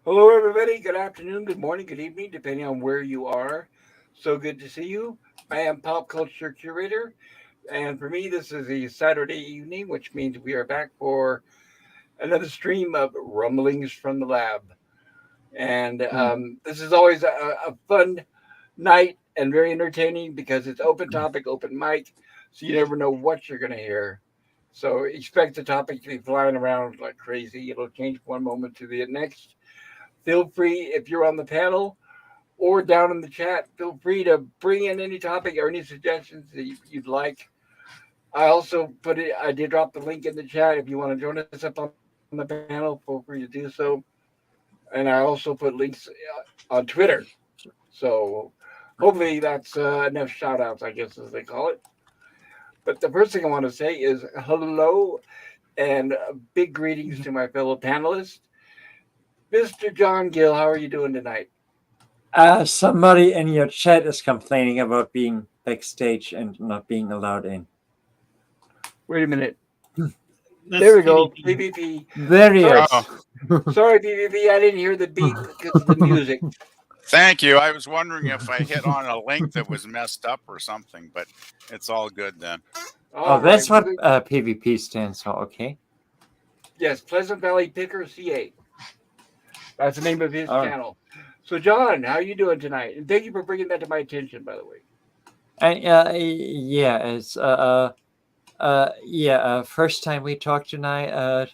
Hello, everybody. Good afternoon, good morning, good evening, depending on where you are. So good to see you. I am Pop Culture Curator, and for me, this is a Saturday evening, which means we are back for another stream of Rumblings from the Lab. And Hmm. this is always a fun night and very entertaining because it's open topic, open mic, so you never know what you're going to hear. So expect the topic to be flying around like crazy. It'll change one moment to the next. Feel free if you're on the panel or down in the chat. Feel free to bring in any topic or any suggestions that you'd like. I also put it. I did drop the link in the chat if you want to join us up on the panel. Feel free to do so. And I also put links on Twitter. So hopefully that's enough shout outs, I guess, as they call it. But the first thing I want to say is hello and big greetings to my fellow panelists. Mr. John Gill, how are you doing tonight? Somebody in your chat is complaining about being backstage and not being allowed in. Wait a minute. There That's we go. PvP. PvP. There he Sorry, Oh, is. sorry, PvP. I didn't hear the beep because of the music. thank you. I was wondering if I hit on a link that was messed up or something, but it's all good then. Oh, All right. that's what PvP stands for. Okay. Yes, Pleasant Valley Picker CA. That's the name of his Oh, channel. So, John, how are you doing tonight? And thank you for bringing that to my attention, by the way. and yeah, it's yeah. First time we talked tonight.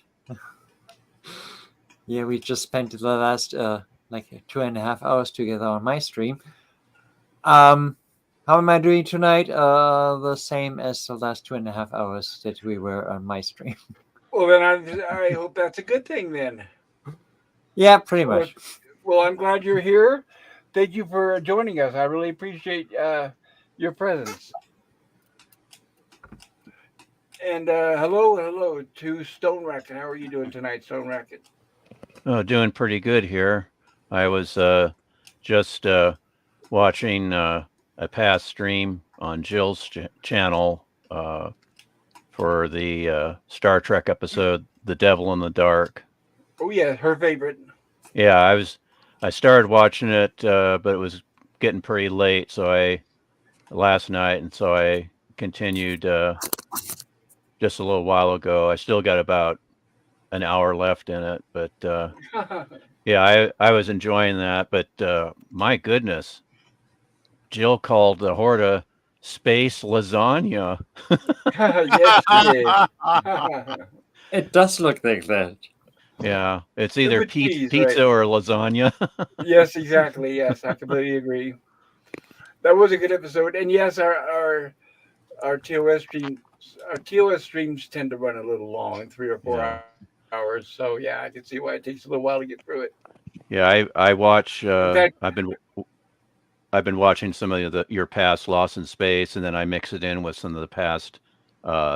Yeah, we just spent the last like 2.5 hours together on my stream. Um, how am I doing tonight? The same as the last 2.5 hours that we were on my stream. Well, then I hope that's a good thing then. Yeah, pretty Well, much. well, I'm glad you're here. Thank you for joining us. I really appreciate your presence. And hello to Stone Racket. How are you doing tonight, Stone Racket? Oh, doing pretty good here. I was just watching a past stream on Jill's channel for the Star Trek episode "The Devil in the Dark." Oh yeah, her favorite. Yeah, I started watching it, but it was getting pretty late, so I last night, and so I continued just a little while ago. I still got about an hour left in it, but yeah, I was enjoying that. But my goodness, Jill called the Horta space lasagna. Yes, she did. It does look like that. Yeah, it's Soup either and cheese, right? pizza or lasagna. Yes, exactly. Yes, I completely agree. That was a good episode, and yes, our TOS streams our TOS streams tend to run a little long, 3 or 4 Yeah, hours. So yeah, I can see why it takes a little while to get through it. yeah. I watch. In fact, I've been watching some of your past Lost in Space, and then I mix it in with some of the past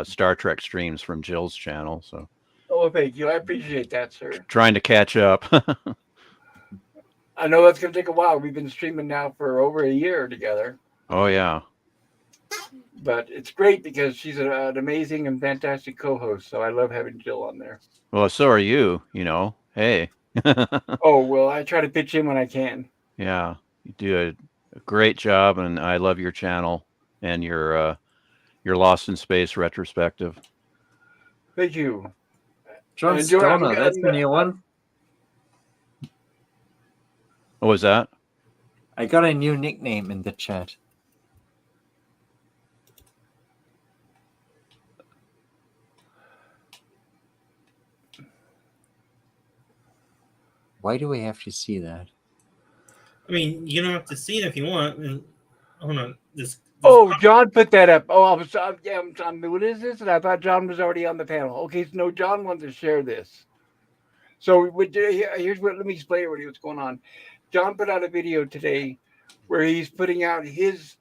Star Trek streams from Jill's channel. So oh, thank you. I appreciate that, sir. trying to catch up. I know that's going to take a while. We've been streaming now for over a year together, Oh yeah. but it's great because she's an amazing and fantastic co-host. So I love having Jill on there. Well, so are you. You know. Hey. Oh well, I try to pitch in when I can. Yeah, you do a great job, and I love your channel and your Lost in Space retrospective. Thank you. John Enjoy. Stoner, that's the new one. What was that? I got a new nickname in the chat. Why do we have to see that? I mean, you don't have to see it if you want. Hold on. Oh, John put that up. Oh, I was yeah. What is this? And I thought John was already on the panel. Okay, so no, John wanted to share this. So here's what. Let me explain what what's going on. John put out a video today where he's putting out his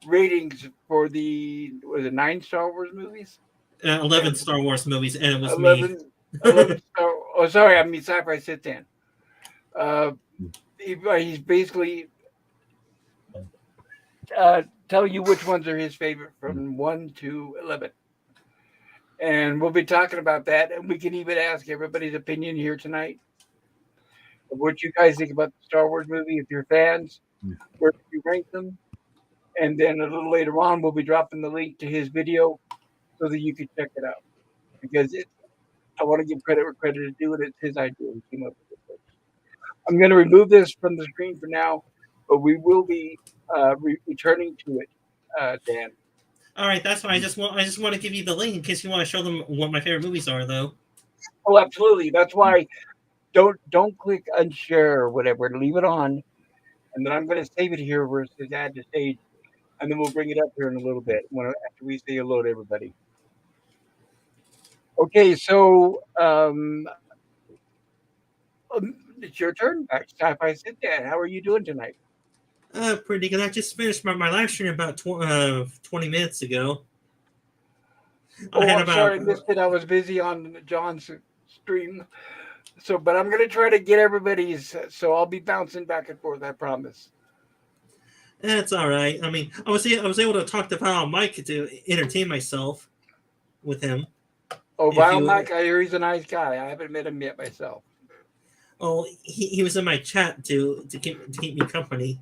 ratings for the was it 9 Star Wars movies 11 and Star Wars movies, and it was me. 11, 11 Star. Oh, sorry, I mean Sci-Fi Sit In. Uh, he's basically telling you which ones are his favorite from 1 to 11. And we'll be talking about that, and we can even ask everybody's opinion here tonight. of what you guys think about the Star Wars movie. If you're fans, where you rank them, and then a little later on, we'll be dropping the link to his video so that you can check it out. Because I want to give credit where credit is due, and it's his idea. He came up with it. I'm going to remove this from the screen for now, but we will be returning to it, Dan. All right, that's why I just want to give you the link in case you want to show them what my favorite movies are, though. Oh, absolutely. That's why don't click unshare or whatever. Leave it on, and then I'm going to save it here where it says add to stage, and then we'll bring it up here in a little bit after we say hello to everybody. Okay, so it's your turn. Back to Sci-Fi Sit Dan. How are you doing tonight? Pretty good. I just finished my live stream about 20 minutes ago. Oh, I'm sorry, I missed it. I was busy on John's stream. So, but I'm gonna try to get everybody's. So I'll be bouncing back and forth. I promise. That's all right. I mean, I was able to talk to Val Mike to entertain myself with him. Oh, Val Mike, I hear he's a nice guy. I haven't met him yet myself. Oh, he was in my chat to keep me company.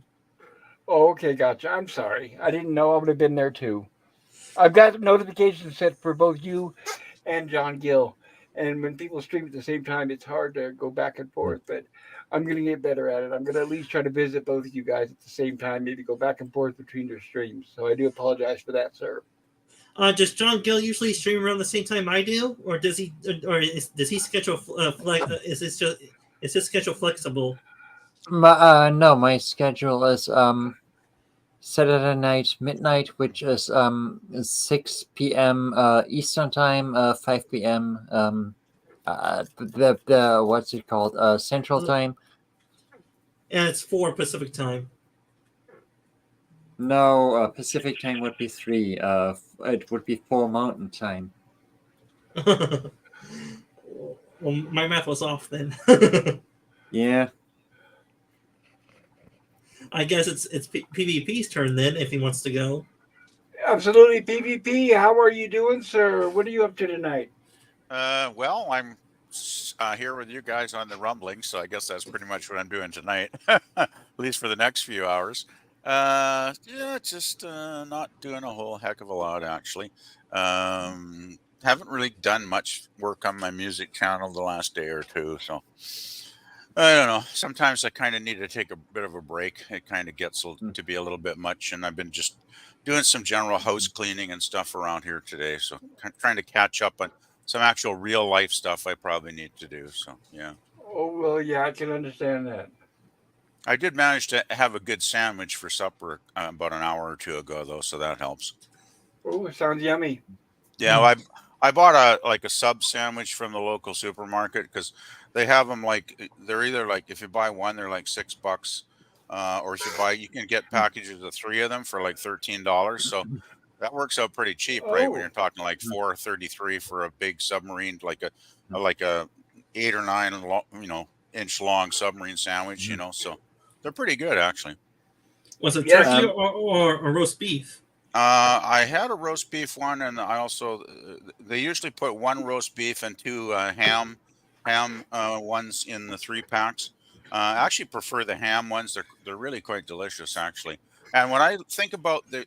Oh, okay, gotcha. I'm sorry. I didn't know I would have been there too. I've got notifications set for both you and John Gill. And when people stream at the same time, it's hard to go back and forth. But I'm going to get better at it. I'm going to at least try to visit both of you guys at the same time, maybe go back and forth between your streams. So I do apologize for that, sir. Does John Gill usually stream around the same time I do, or does he? Does he schedule? Is his schedule flexible? No, my schedule is Saturday night midnight, which is 6 p.m. Eastern time, 5 p.m. The what's it called? Central time. And it's 4 Pacific time. No, Pacific time would be 3. It would be 4 Mountain time. Well, my math was off then. Yeah. I guess it's PvP's turn then, if he wants to go. Absolutely, PvP. How are you doing, sir? What are you up to tonight? Well, I'm here with you guys on the Rumblings, so I guess that's pretty much what I'm doing tonight, at least for the next few hours. Yeah, just not doing a whole heck of a lot, actually. Haven't really done much work on my music channel the last day or two, so I don't know. Sometimes I kind of need to take a bit of a break. It kind of gets to be a little bit much, and I've been just doing some general house cleaning and stuff around here today, so trying to catch up on some actual real life stuff I probably need to do. So yeah. Oh well, yeah, I can understand that. I did manage to have a good sandwich for supper about an hour or two ago, though, so that helps. Oh, sounds yummy. Yeah, well, I bought a sub sandwich from the local supermarket because they have them they're either if you buy one they're like $6, or if you can get packages of 3 of them for like $13. So that works out pretty cheap, right? When you're talking like $4.33 for a big submarine, like a 8 or 9 inch long submarine sandwich, so they're pretty good actually. Was it turkey or roast beef? I had a roast beef one, and I also they usually put 1 roast beef and 2 ham ones in the 3 packs. I actually prefer the ham ones. They're really quite delicious actually. And when I think about the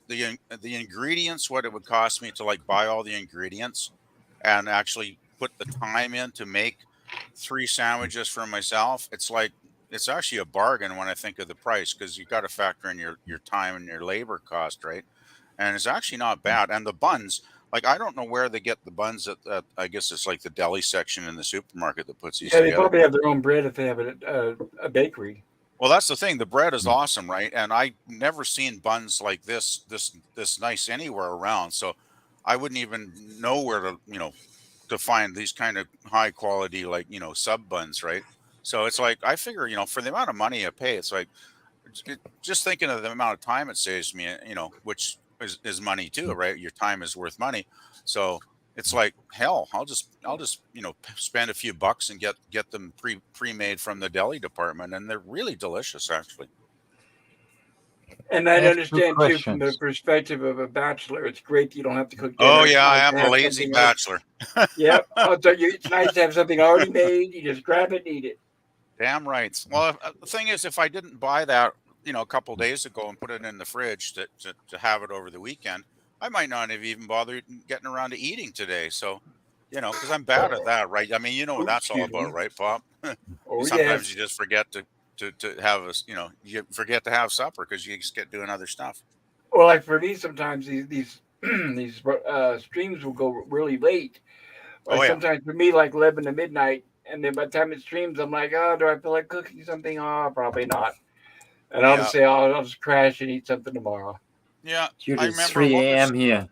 ingredients, what it would cost me to buy all the ingredients and actually put the time in to make 3 sandwiches for myself, it's actually a bargain when I think of the price, because you got to factor in your time and your labor cost, right? And it's actually not bad. And the buns, I don't know where they get the buns at I guess it's like the deli section in the supermarket that puts these together. They probably have their own bread if they have it at a bakery. Well, that's the thing. The bread is awesome, right? And I never seen buns like this nice anywhere around. So I wouldn't even know where to find these kind of high quality sub buns, right? So it's I figure for the amount of money I pay, it's just thinking of the amount of time it saves me, which is money too, right? Your time is worth money. So it's hell, I'll just spend a few bucks and get them pre-made from the deli department, and they're really delicious actually. And I understand too, from the perspective of a bachelor, it's great you don't have to cook dinner. Oh yeah, I am a lazy bachelor. Yep. I'll tell you, it's nice to have something already made. You just grab it and eat it. Damn right. Well, the thing is, if I didn't buy that, a couple days ago and put it in the fridge to have it over the weekend, I might not have even bothered getting around to eating today. So, because I'm bad at that, right? I mean, you know what Oops, that's all excuse about, me. right, Pop? Oh Sometimes you yes. just forget to have you forget to have supper because you just get doing other stuff. Well, like for me, sometimes these these streams will go really late. Oh Like yeah, sometimes for me, like 11 to midnight, and then by the time it streams, I'm like, oh, do I feel like cooking something? Oh, probably not. And I'll yeah, just say, oh, I'll just crash and eat something tomorrow. yeah. Dude, I it's remember 3 a.m. here.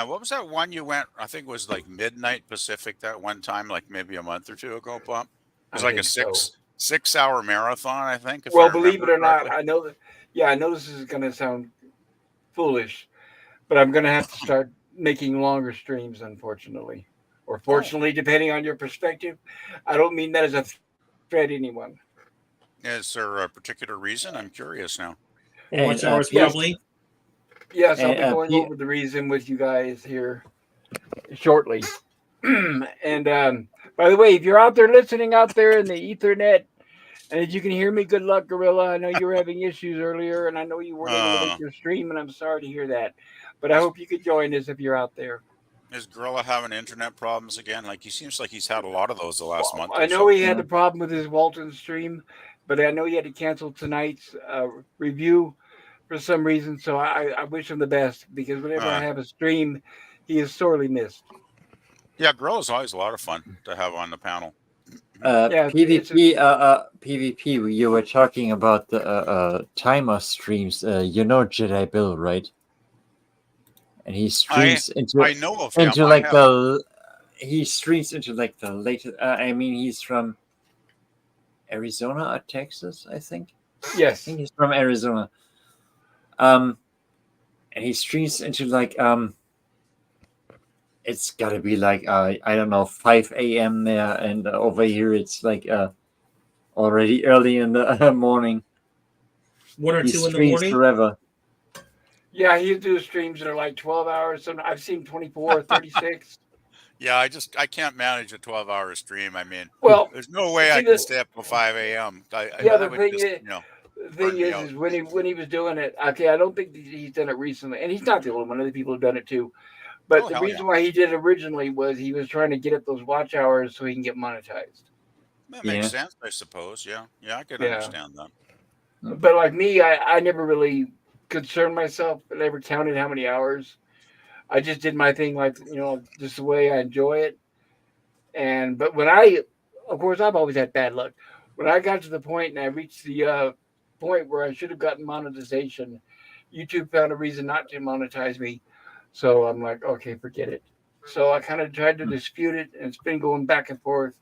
what was that one you went? I think it was like midnight Pacific that one time, like maybe a month or two ago, Pop. It was I like a think so. six hour marathon, I think, if I Well, believe it remember or not, correctly. I know that. Yeah, I know this is gonna sound foolish, but I'm gonna have to start making longer streams, unfortunately, or Oh, fortunately, depending on your perspective. I don't mean that as a threat, anyone. is there a particular reason? I'm curious now. And Watch hours Yes, probably. yes, I'll and be going over the reason with you guys here shortly. And by the way, if you're out there listening out there in the Ethernet, and if you can hear me, good luck, Gorilla. I know you were having issues earlier, and I know you weren't able to make Uh, your stream, and I'm sorry to hear that. But I is hope you could join us if you're out there. is Gorilla having internet problems again? Like he seems like he's had a lot of those the last Well, month I or know so. he had the problem with his Walton stream, but I know he had to cancel tonight's review for some reason. So I wish him the best because whenever I Uh, have a stream, he is sorely missed. yeah, Gorilla's always a lot of fun to have on the panel. Yeah, it's PvP, PvP. You were talking about the timer streams. You know Jedi Bill, right? And he I streams I know of him. I like haven't. he streams into like the latest. I mean, he's from Arizona or Texas, I think. I yes. think he's from Arizona. And he streams into like it's gotta be like I don't know 5 a.m. there, and over here it's like already early in the morning. 1 or 2 in the Streams morning. forever. Yeah, he do streams that are like 12 hours. So I've seen 24, 36. Yeah, I can't manage a 12-hour stream. I mean, Well, there's no way I see can the stay up till 5 a.m. yeah, That would just the thing burn me out. is when he was doing it. Okay, I don't think he's done it recently, and he's not the only one. Other people have done it too. But Oh the hell yeah, reason why he did it originally was he was trying to get up those watch hours so he can get monetized. that makes Yeah. sense. I suppose. Yeah, yeah, I can Yeah, understand that. but like me, I never really concerned myself. I never counted how many hours. I just did my thing, like just the way I enjoy it. And but when of course, I've always had bad luck. When I got to the point and I reached the point where I should have gotten monetization, YouTube found a reason not to monetize me. So I'm like, okay, forget it. So I kind of tried to dispute it, and it's been going back and forth.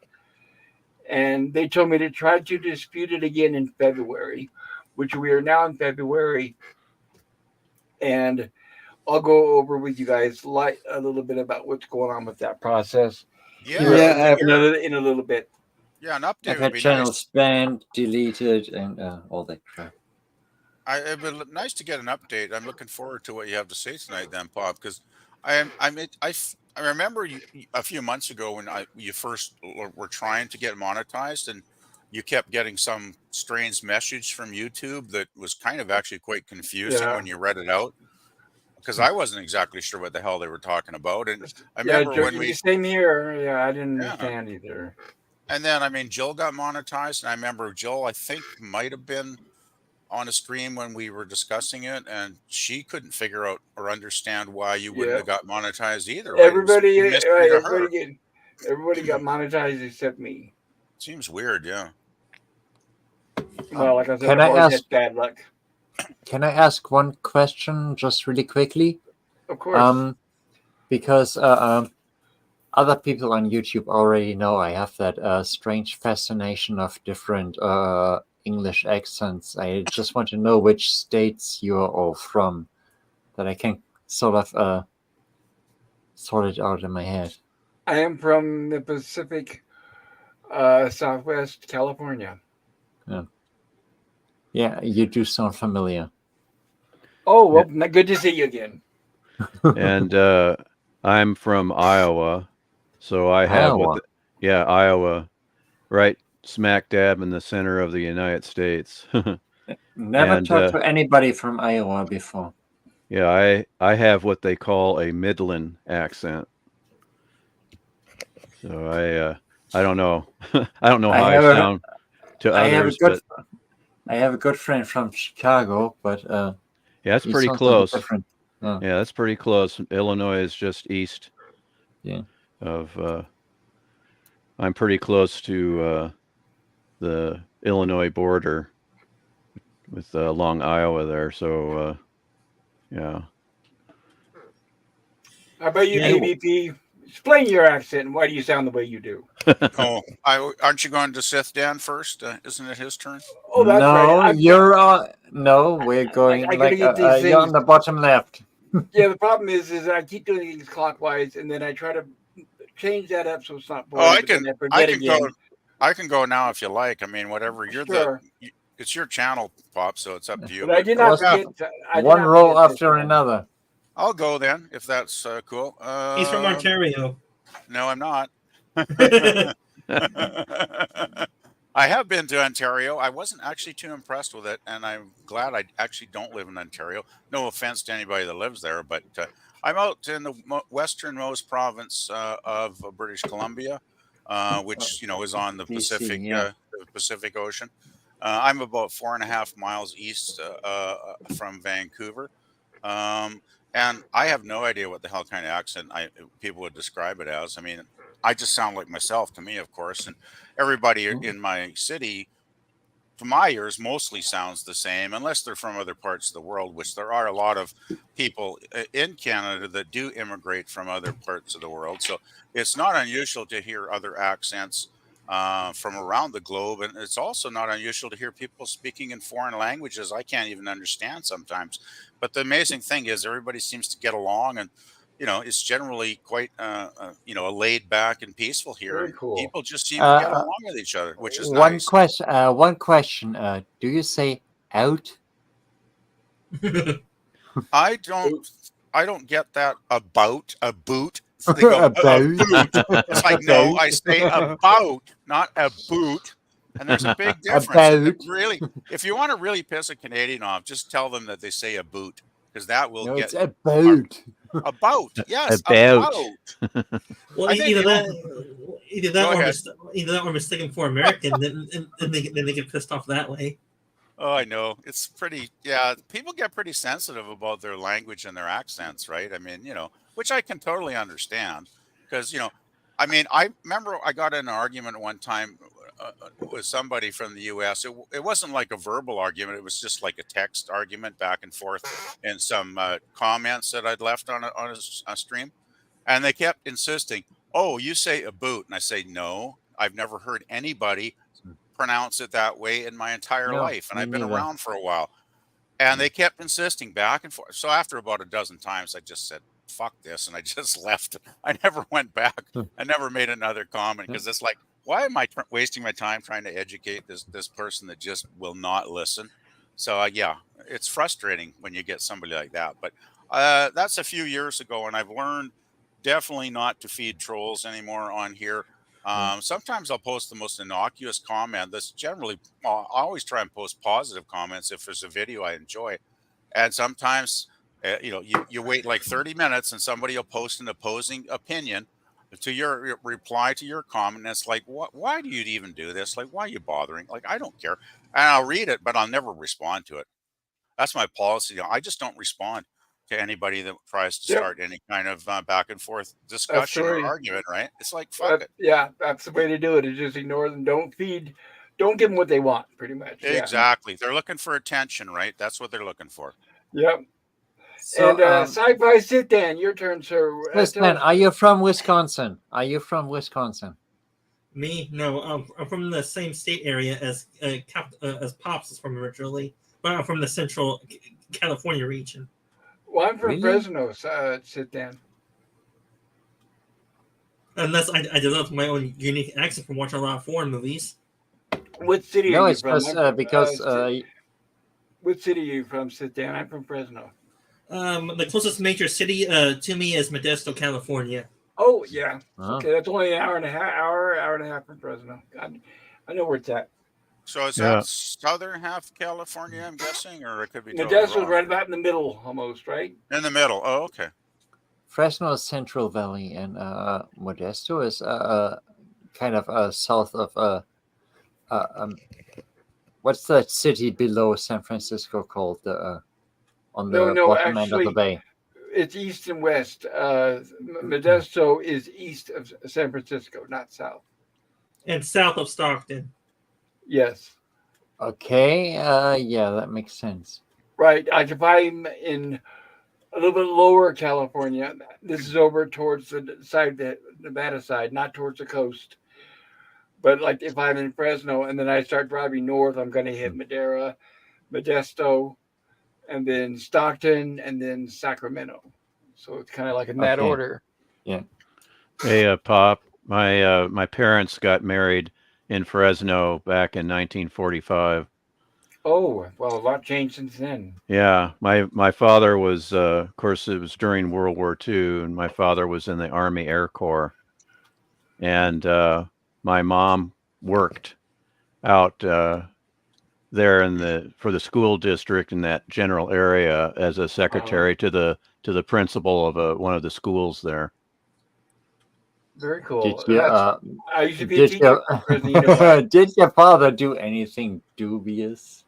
And they told me to try to dispute it again in February, which we are now in February. And I'll go over with you guys like a little bit about what's going on with that process Yeah, here I'd Yeah, like to hear. in a little bit. Yeah, an I've update would had be channels nice. banned, deleted, and all that crap. It'd be nice to get an update. I'm looking forward to what you have to say tonight, then, Pop, because I am. I remember a few months ago when you first were trying to get monetized, and you kept getting some strange message from YouTube that was kind of actually quite confusing Yeah. when you read it out. Because I wasn't exactly sure what the hell they were talking about, and I Yeah, remember when we, same here. Yeah, I didn't yeah, understand either. and then I mean Jill got monetized, and I remember Jill I think might have been on a stream when we were discussing it, and she couldn't figure out or understand why you wouldn't Yeah, have got monetized either, right? It was a mystery to her. everybody got monetized except me. Seems weird, yeah. Well, like I said, Can I've I always had ask? bad luck. Can I ask one question just really quickly? Of course. Because other people on YouTube already know I have that strange fascination of different English accents. I just want to know which states you're all from, that I can sort of sort it out in my head. I am from the Pacific Southwest, California. Yeah, you do sound familiar. Oh, well, good to see you again. And I'm from Iowa, so I have Iowa. Iowa, right smack dab in the center of the United States. Never And, talked to anybody from Iowa before. Yeah, I have what they call a Midland accent. So I don't know. I don't know how I sound to I have a others, good but I have a good friend from Chicago, but yeah, that's he pretty sounds a little close. different. Yeah, that's pretty close. Illinois is just east Yeah. of. I'm pretty close to the Illinois border with along Iowa there. So yeah. How about you, Yeah. PvP? Explain your accent and why do you sound the way you do? Oh, aren't you going to Sith Dan first? Isn't it his turn? Oh, that's No, right. no, we're going I gotta like get these you're on things. the bottom left. Yeah, the problem is I keep doing things clockwise, and then I try to change that up so it's not Oh, boring. I But then can I I forget can go. again. I can go now if you like. I mean, whatever. Sure, It's your channel, Pop. So it's up to you. but I But did It not was yeah, forget. I did one not row forget this after time. another. I'll go then if that's cool. He's from Ontario. No, I'm not. I have been to Ontario. I wasn't actually too impressed with it, and I'm glad I actually don't live in Ontario. No offense to anybody that lives there, but I'm out in the westernmost province of British Columbia, which is on the BC, yeah. Pacific Ocean. I'm about 4.5 miles east from Vancouver. And I have no idea what the hell kind of accent people would describe it as. I mean, I just sound like myself to me, of course, and everybody in my city, to my ears, mostly sounds the same, unless they're from other parts of the world, which there are a lot of people in Canada that do immigrate from other parts of the world. So it's not unusual to hear other accents from around the globe. And it's also not unusual to hear people speaking in foreign languages I can't even understand sometimes. But the amazing thing is everybody seems to get along, and it's generally quite a laid back and peaceful here, Very and cool. people just seem to get along with each other, which is nice. One question. Do you say out? I don't get that about a boot. They go About. boot. It's like, no, I say about, not a boot. And there's a big difference. About. Really, if you want to really piss a Canadian off, just tell them that they say a boot, because that will No, get it's about. about. Yes, About. Well, I think either the that, either Go that, or ahead. either that, or mistaken for American. Then they get pissed off that way. Oh, I know. It's pretty, yeah. People get pretty sensitive about their language and their accents, right? I mean, which I can totally understand because, I mean, I remember I got in an argument one time with somebody from the US. It wasn't like a verbal argument, it was just like a text argument back and forth and some comments that I'd left on a stream. And they kept insisting, oh, you say a boot. And I say, no, I've never heard anybody pronounce it that way in my entire No, life, and me I've been neither. around for a while. And they kept insisting back and forth. So after about a dozen times, I just said, fuck this, and I just left. I never went back. I never made another comment because it's like, why am I wasting my time trying to educate this person that just will not listen? So yeah, it's frustrating when you get somebody like that. But that's a few years ago, and I've learned definitely not to feed trolls anymore on here. Sometimes I'll post the most innocuous comment. That's generally, I always try and post positive comments if there's a video I enjoy. And sometimes, you wait like 30 minutes and somebody will post an opposing opinion to your reply to your comment. And it's like, why do you even do this? Like, why are you bothering? Like, I don't care. And I'll read it, but I'll never respond to it. That's my policy. I just don't respond to anybody that tries to Yep. start any kind of back and forth That's discussion or right. argument, right? It's like, fuck it. Yeah, that's the way to do it. Is just ignore them. Don't feed. Don't give them what they want. Pretty much. Yeah. Exactly. They're looking for attention, right? That's what they're looking for. Yep. So, And sci-fi sit Dan, your turn, sir. listen, Tell us- are you from Wisconsin? Are you from Wisconsin? Me, no, I'm from the same state area as Pops is from originally, but I'm from the Central California region. Well, I'm from Really? Fresno. Sit Dan. Unless I developed my own unique accent from watching a lot of foreign movies. What city No, are you it's from? because What city are you from, Sit Dan? I'm from Fresno. The closest major city to me is Modesto, California. Oh yeah. Oh. Okay, that's only an hour and a half from Fresno. I know where it's at. So is Yeah. that southern half California? I'm guessing, or it could be totally Modesto's wrong. right about in the middle, almost, right? In the middle. Oh, okay. Fresno is Central Valley, and Modesto is kind of south of what's that city below San Francisco called? On No, the no, bottom end of the actually, bay. it's east and west. Modesto is east of San Francisco, not south. And south of Stockton. Yes. Okay, yeah, that makes sense. Right. Like if I'm in a little bit lower California, this is over towards the side, the Nevada side, not towards the coast. But like if I'm in Fresno and then I start driving north, I'm going to hit Madera, Modesto, and then Stockton, and then Sacramento. So it's kind of like in that Okay. order. Yeah. Hey, Pop, my parents got married in Fresno back in 1945. Oh, well, a lot changed since then. Yeah, my father was, of course, it was during World War II, and my father was in the Army Air Corps, and my mom worked out there for the school district in that general area as a secretary to the principal of one of the schools there. Very Did cool. you I used to be a did teacher. your Fresno, you know why? did your father do anything dubious?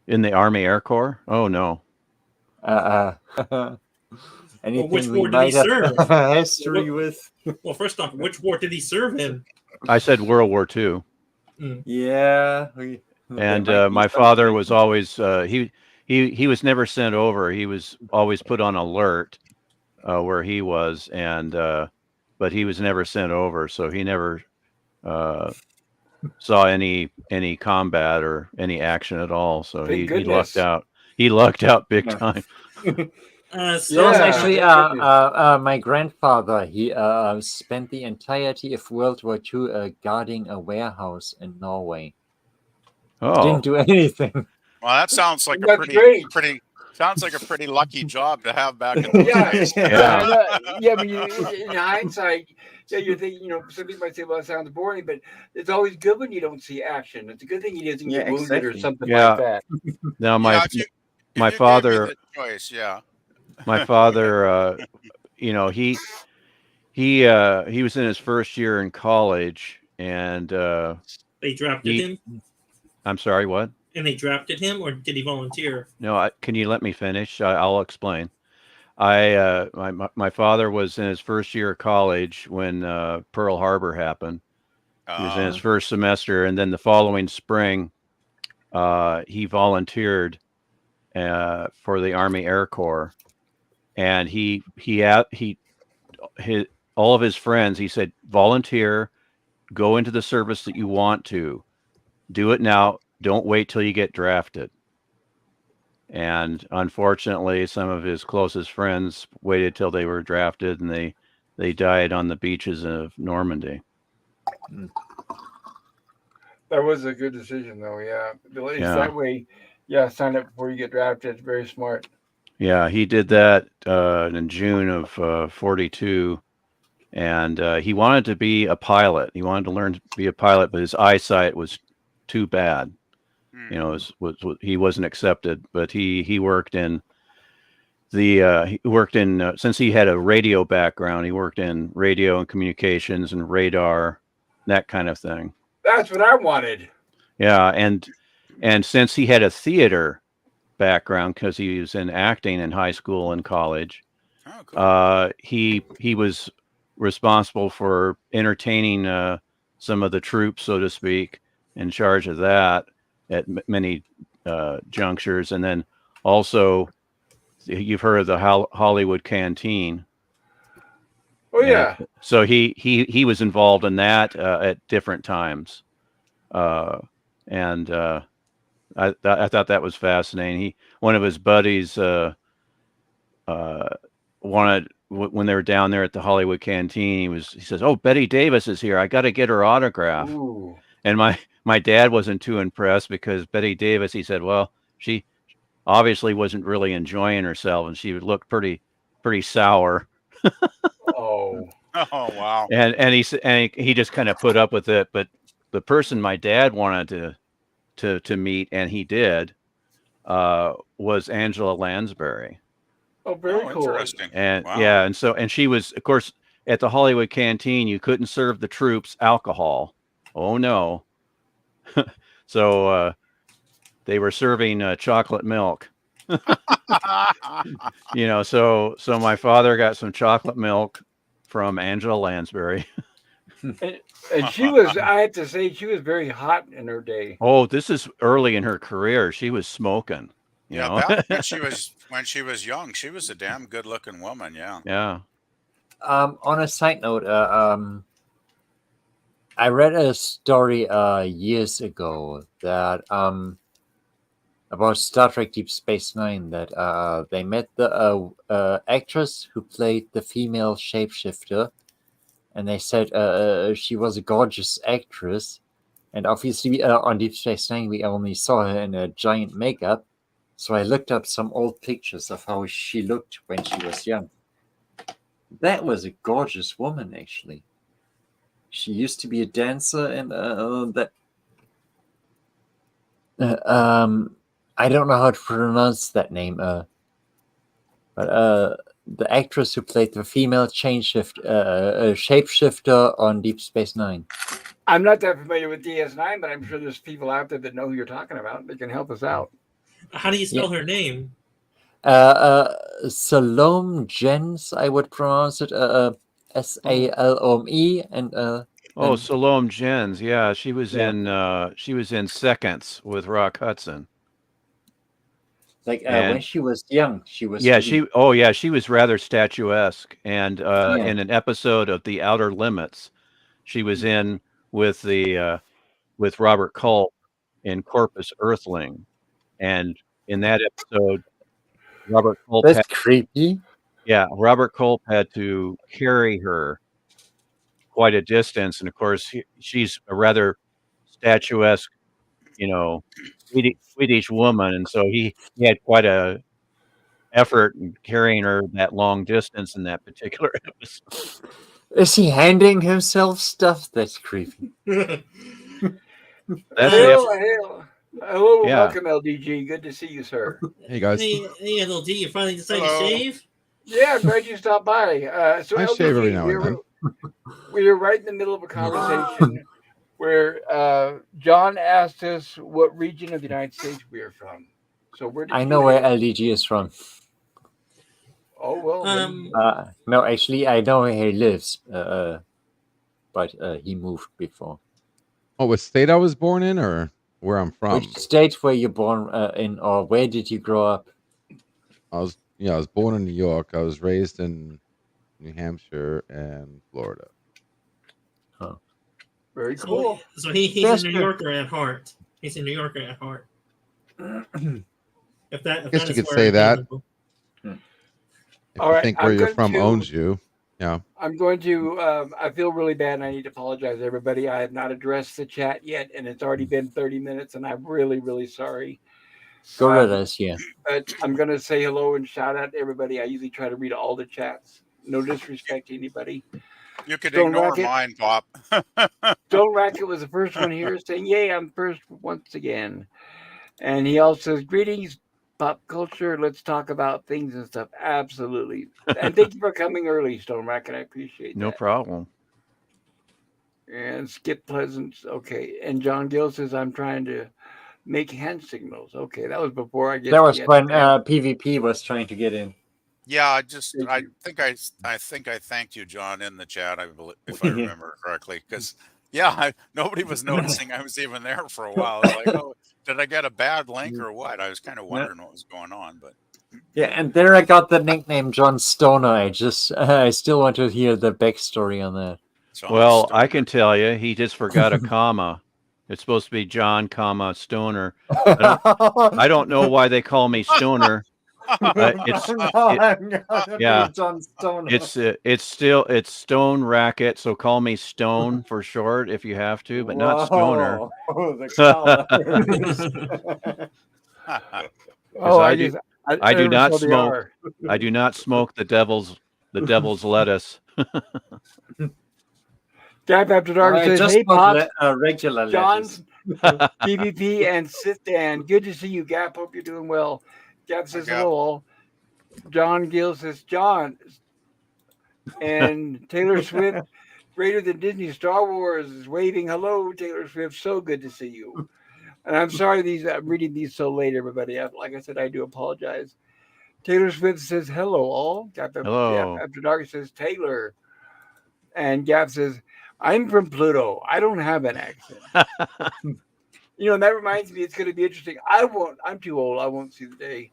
In the Army Air Corps? Oh no. Uh, anything which we war did he might have serve? history with? Well, first off, which war did he serve in? I said World War II. Yeah, And my father was always he was never sent over. He was always put on alert where he was, and but he was never sent over, so he never saw any combat or any action at all. So Thank he lucked goodness. out. He lucked out big Yeah. time. So It was Yeah, actually thank goodness. my grandfather. He spent the entirety of World War II guarding a warehouse in Norway. Oh, Didn't do anything. Well, that sounds like a That's great. pretty lucky job to have back in those Yeah, days. Yeah. and, yeah. But in hindsight, yeah, you think some people might say, "Well, that sounds boring," but it's always good when you don't see action. It's a good thing he doesn't Yeah, get wounded or exactly. something Yeah. like that. Now Yeah, if my you gave me father the choice, yeah. my father he was in his first year in college, and they drafted him, I'm sorry, what? and they drafted him, or did he volunteer? No, can you let me finish? I'll explain. My father was in his first year of college when Pearl Harbor happened. He was in his first semester, and then the following spring, he volunteered for the Army Air Corps, and all of his friends. He said, volunteer, go into the service that you want to, do it now. Don't wait till you get drafted. And unfortunately, some of his closest friends waited till they were drafted, and they died on the beaches of Normandy. That was a good decision, though. Yeah, at least Yeah. that way, yeah, sign up before you get drafted. It's very smart. Yeah, he did that in June of 42, and he wanted to be a pilot. He wanted to learn to be a pilot, but his eyesight was too bad. Hmm. You know, he wasn't accepted. But he worked in since he had a radio background, he worked in radio and communications and radar, that kind of thing. That's what I wanted. Yeah, and since he had a theater background because he was in acting in high school and college, Oh, cool. he was responsible for entertaining some of the troops, so to speak, in charge of that at many junctures, and then also you've heard of the Hollywood Canteen. Oh yeah, So he was involved in that at different times, and I thought that was fascinating. One of his buddies wanted when they were down there at the Hollywood Canteen. He says, "Oh, Betty Davis is here. I got to get her autograph." ooh, And my dad wasn't too impressed because Betty Davis, he said, well, she obviously wasn't really enjoying herself, and she looked pretty sour. oh, Oh, wow. And he just kind of put up with it. But the person my dad wanted to meet, and he did, was Angela Lansbury. Oh, very Oh, cool. interesting. And Wow. yeah, and she was, of course, at the Hollywood Canteen. You couldn't serve the troops alcohol. Oh no! So they were serving chocolate milk. So my father got some chocolate milk from Angela Lansbury. And she was, I have to say, she was very hot in her day. Oh, this is early in her career. She was smoking. Yeah, back when she was young, she was a damn good looking woman. Yeah. Yeah. On a side note, I read a story years ago that about Star Trek Deep Space Nine, that they met the actress who played the female shapeshifter, and they said she was a gorgeous actress. And obviously, on Deep Space Nine, we only saw her in a giant makeup. So I looked up some old pictures of how she looked when she was young. That was a gorgeous woman, actually. She used to be a dancer, and I don't know how to pronounce that name. But the actress who played the female shapeshifter on Deep Space Nine. I'm not that familiar with DS9, but I'm sure there's people out there that know who you're talking about. They can help us out. How do you spell her name? Salome Jens, I would pronounce it. Salome, and Oh, and Salome Jens. Yeah, she was Yeah. in Seconds with Rock Hudson. like And- when she was young, she was Yeah, really- she was rather statuesque. And in an episode of The Outer Limits, she was in with with Robert Culp in Corpus Earthling. And in that episode, Robert Culp That's creepy. Robert Culp had to carry her quite a distance, and of course she's a rather statuesque, Swedish woman, and so he had quite a effort in carrying her that long distance in that particular episode. Is he handing himself stuff? That's creepy. That's Hail, the hail. Hello, Yeah. welcome, LDG. Good to see you, sir. Hey guys, Hey, little D, you finally decided Hello. to shave? Yeah, glad you stopped by. So I LDG, shave every now and then. we were right in the middle of a conversation where John asked us what region of the United States we are from. So where did I you know where live? LDG is from. Oh well. then- No, actually, I know where he lives. But he moved before. oh, what state I was born in, or where I'm from? Which state were you born in, or where did you grow up? I was born in New York. I was raised in New Hampshire and Florida. Very cool. So he's Yes, a New sir. Yorker at heart. He's a New Yorker at heart. If that, Guess that you is could where say it that. came from. If All you right, think where I'm you're going from to- owns you, yeah. I'm going to. I feel really bad, and I need to apologize, everybody. I have not addressed the chat yet, and it's already been 30 minutes, and I'm really, really sorry. Gorillas here. But I'm going to say hello and shout out to everybody. I usually try to read all the chats. No disrespect to anybody. You could Stone ignore Rocket. mine, Pop. Stone Racket was the first one here saying, "Yay, I'm first once again." And he also says, "Greetings, pop culture. Let's talk about things and stuff." Absolutely. And thank you for coming early, Stone Racket. I appreciate no that. problem. And Skip Pleasance. Okay. And John Gill says, "I'm trying to make hand signals." Okay, that was before I get. That was when PvP was trying to get in. Yeah, I Thank you. think I thanked you, John, in the chat. I believe, if I remember correctly, because nobody was noticing I was even there for a while. I was like, oh, did I get a bad link or what? I was kind of wondering what was going on, but Yeah, and there I got the nickname John Stoner. I still want to hear the backstory on that. John Well, I Stoner. can tell you, he just forgot a comma. It's supposed to be John, comma Stoner. I don't know why they call me Stoner. Yeah. John Stoner. It's Stone Racket, so call me Stone for short if you have to, but not Stoner. Whoa, the color. Oh, I I do never not saw the smoke. R. I do not smoke the devil's lettuce. Gap After Dark I says, just "Hey bought Pops, regular John's lettuce. PvP and Sith Dan. Good to see you, Gap. Hope you're doing well." Gap I says got hello all. John Gill says John and Taylor Swift. Greater than Disney Star Wars is waving hello, Taylor Swift. So good to see you. And I'm sorry I'm reading these so late, everybody. Like I said, I do apologize. Taylor Swift says hello all. Gap Hello. After Dark says Taylor. And Gap says, I'm from Pluto. I don't have an accent. And that reminds me, it's going to be interesting. I'm too old. I won't see the day.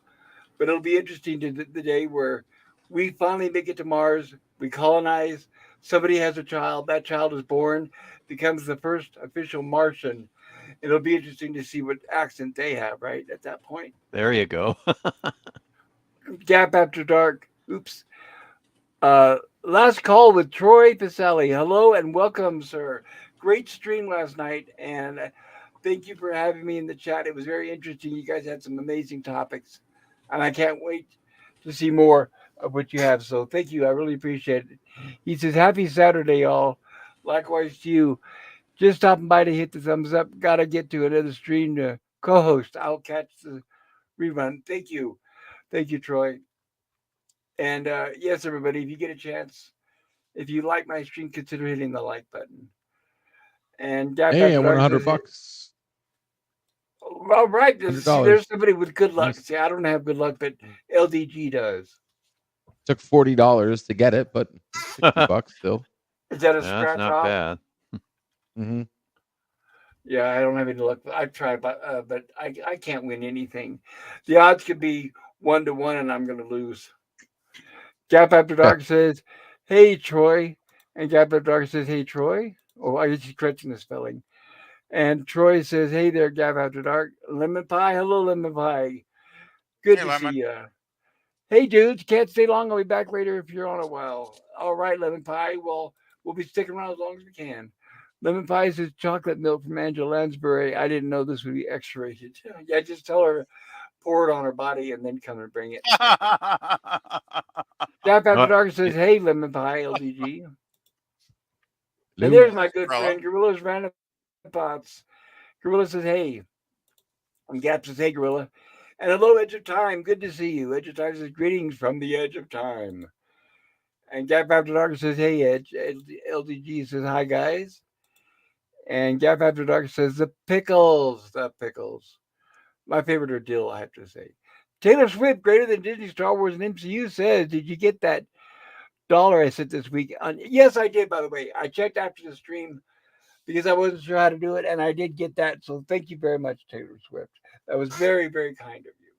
But it'll be interesting to the day where we finally make it to Mars. We colonize. Somebody has a child. That child is born, becomes the first official Martian. It'll be interesting to see what accent they have, right, at that point. There you go. Gap After Dark. Oops. Last call with Troy Pisali. Hello and welcome, sir. Great stream last night, and thank you for having me in the chat. It was very interesting. You guys had some amazing topics, and I can't wait to see more of what you have. So thank you. I really appreciate it. He says, "Happy Saturday, y'all. Likewise to you. Just stopping by to hit the thumbs up. Gotta get to another stream to co-host. I'll catch the rerun. Thank you. Thank you, Troy. And yes, everybody, if you get a chance, if you like my stream, consider hitting the like button. And Gap Hey, I After won Dark $100 says, bucks. all right, see, there's $100. somebody with good luck. Nice. See, I don't have good luck, but LDG does. Took $40 to get it, but $60 still. Is that a Yeah, that's scratch not off? bad. Mm-hmm. Yeah, I don't have any luck. I've tried, but I can't win anything. The odds could be 1-1, and I'm going to lose. Gap After Dark says, "Hey Troy," and Gap After Dark says, "Hey Troy." Oh, I guess he's correcting the spelling. And Troy says, "Hey there, Gap After Dark. Lemon Pie. Hello, Lemon Pie. Good Hey, to see Lemon. you. Hey, dudes. Can't stay long. I'll be back later if you're on a while. All right, Lemon Pie. Well, we'll be sticking around as long as we can." Lemon Pie says, "Chocolate milk from Angela Lansbury. I didn't know this would be X-rated." Yeah, just tell her, pour it on her body, and then come and bring it. Gap After Well, Dark says, "Hey, Lemon Pie, LDG." And Lou. there's my good Umbrella. friend, Gorilla's Random Thoughts. Gorilla says, "Hey." And Gap says, "Hey, Gorilla." And hello, Edge of Time. Good to see you. Edge of Time says, "Greetings from the Edge of Time." And Gap After Dark says, "Hey, Edge." LDG says, "Hi, guys." And Gap After Dark says, "The pickles. The pickles." My favorite are dill, I have to say. Taylor Swift, greater than Disney, Star Wars, and MCU says, "Did you get that dollar I sent this week?" Yes, I did, by the way. I checked after the stream because I wasn't sure how to do it, and I did get that. So thank you very much, Taylor Swift. That was very, very kind of you.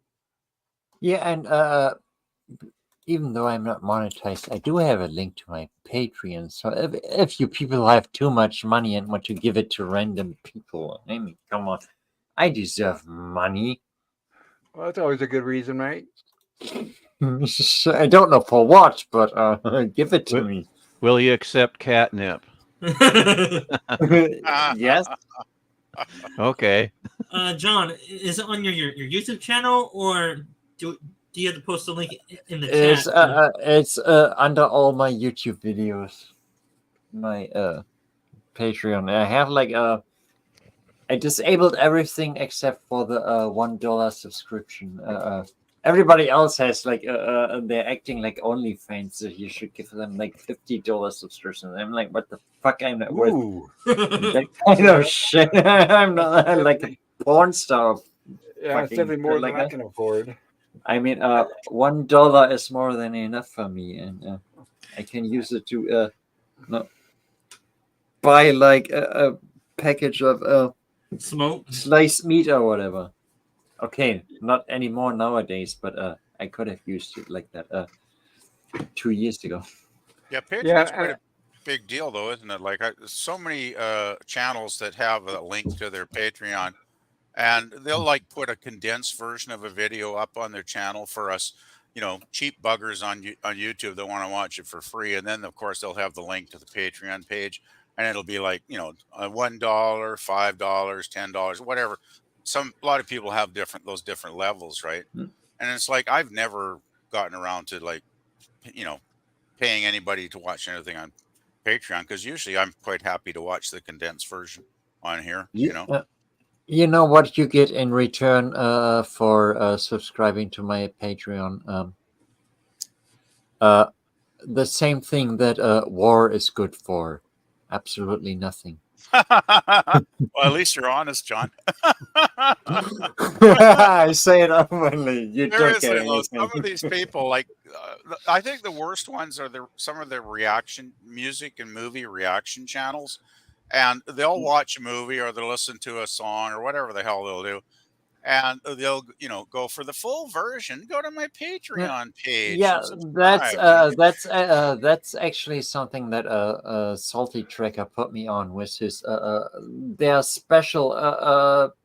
Yeah, and even though I'm not monetized, I do have a link to my Patreon. So if you people have too much money and want to give it to random people, I mean, come on, I deserve money. Well, that's always a good reason, right? I don't know for what, but give it to me. will you accept catnip? Yes. Okay. John, is it on your YouTube channel, or do you have to post a link in the It's chat? it's under all my YouTube videos, my Patreon. I have like I disabled everything except for the $1 subscription. Everybody else has like they're acting like OnlyFans, so you should give them like $50 subscription. I'm like, what the fuck? I'm not worth Ooh. that kind of shit. I'm not like a porn star. Yeah, it's Fucking definitely more than like I that. can afford. I mean, $1 is more than enough for me, and I can use it to no, buy like a package of Smoke. sliced meat or whatever. Okay, not anymore nowadays, but I could have used it like that 2 years ago. Yeah, Patreon's Yeah, quite a big deal, though, isn't it? Like, so many channels that have a link to their Patreon, and they'll like put a condensed version of a video up on their channel for us, cheap buggers on YouTube that want to watch it for free, and then of course they'll have the link to the Patreon page, and it'll be like $1, $5, $10, whatever. A lot of people have those different levels, right? Mm. And it's like I've never gotten around to like, paying anybody to watch anything on Patreon, because usually I'm quite happy to watch the condensed version on here. You know what you get in return for subscribing to my Patreon? The same thing that war is good for. Absolutely nothing. Well, at least you're honest, John. I say it openly. You don't get Seriously, though, some anything. of these people, like, I think the worst ones are some of the reaction music and movie reaction channels, and they'll watch a movie or they'll listen to a song or whatever the hell they'll do, and they'll go for the full version. Go to my Patreon page Yeah, and subscribe. that's actually something that Salty Tracker put me on with his their special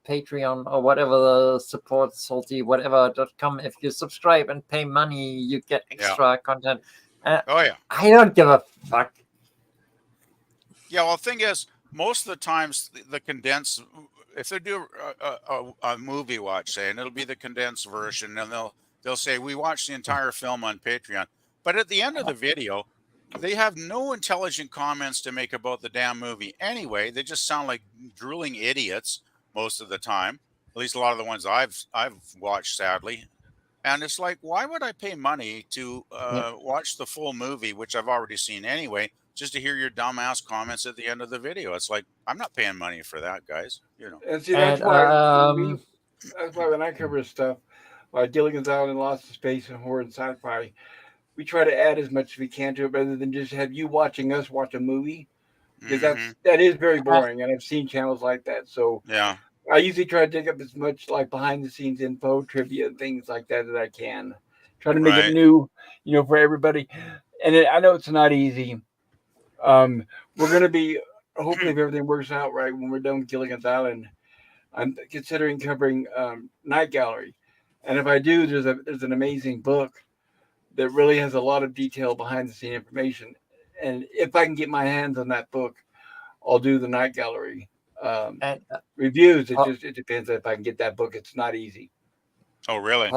Patreon or whatever the support salty whatever.com. If you subscribe and pay money, you get extra content. Oh yeah. I don't give a fuck. Yeah, well, the thing is, most of the times the condensed, if they do a movie watch, say, and it'll be the condensed version, and they'll say we watched the entire film on Patreon, but at the end of the video, they have no intelligent comments to make about the damn movie anyway. They just sound like drooling idiots most of the time. At least a lot of the ones I've watched, sadly. And it's like, why would I pay money to watch the full movie, which I've already seen anyway, just to hear your dumbass comments at the end of the video? It's like, I'm not paying money for that, guys. And see, that's And why that's why when I cover stuff like Gilligan's Island, Lost in Space, and horror and sci-fi, we try to add as much as we can to it, rather than just have you watching us watch a movie, because that is very boring, and I've seen channels like that. So Yeah. I usually try to dig up as much like behind the scenes info, trivia, and things like that I can. Try to make it Right. new, for everybody. And I know it's not easy. We're going to be, hopefully, if everything works out right, when we're done with Gilligan's Island, I'm considering covering Night Gallery. And if I do, there's an amazing book that really has a lot of detail behind the scene information. And if I can get my hands on that book, I'll do the Night Gallery and reviews. It depends if I can get that book. It's not easy. Oh, really?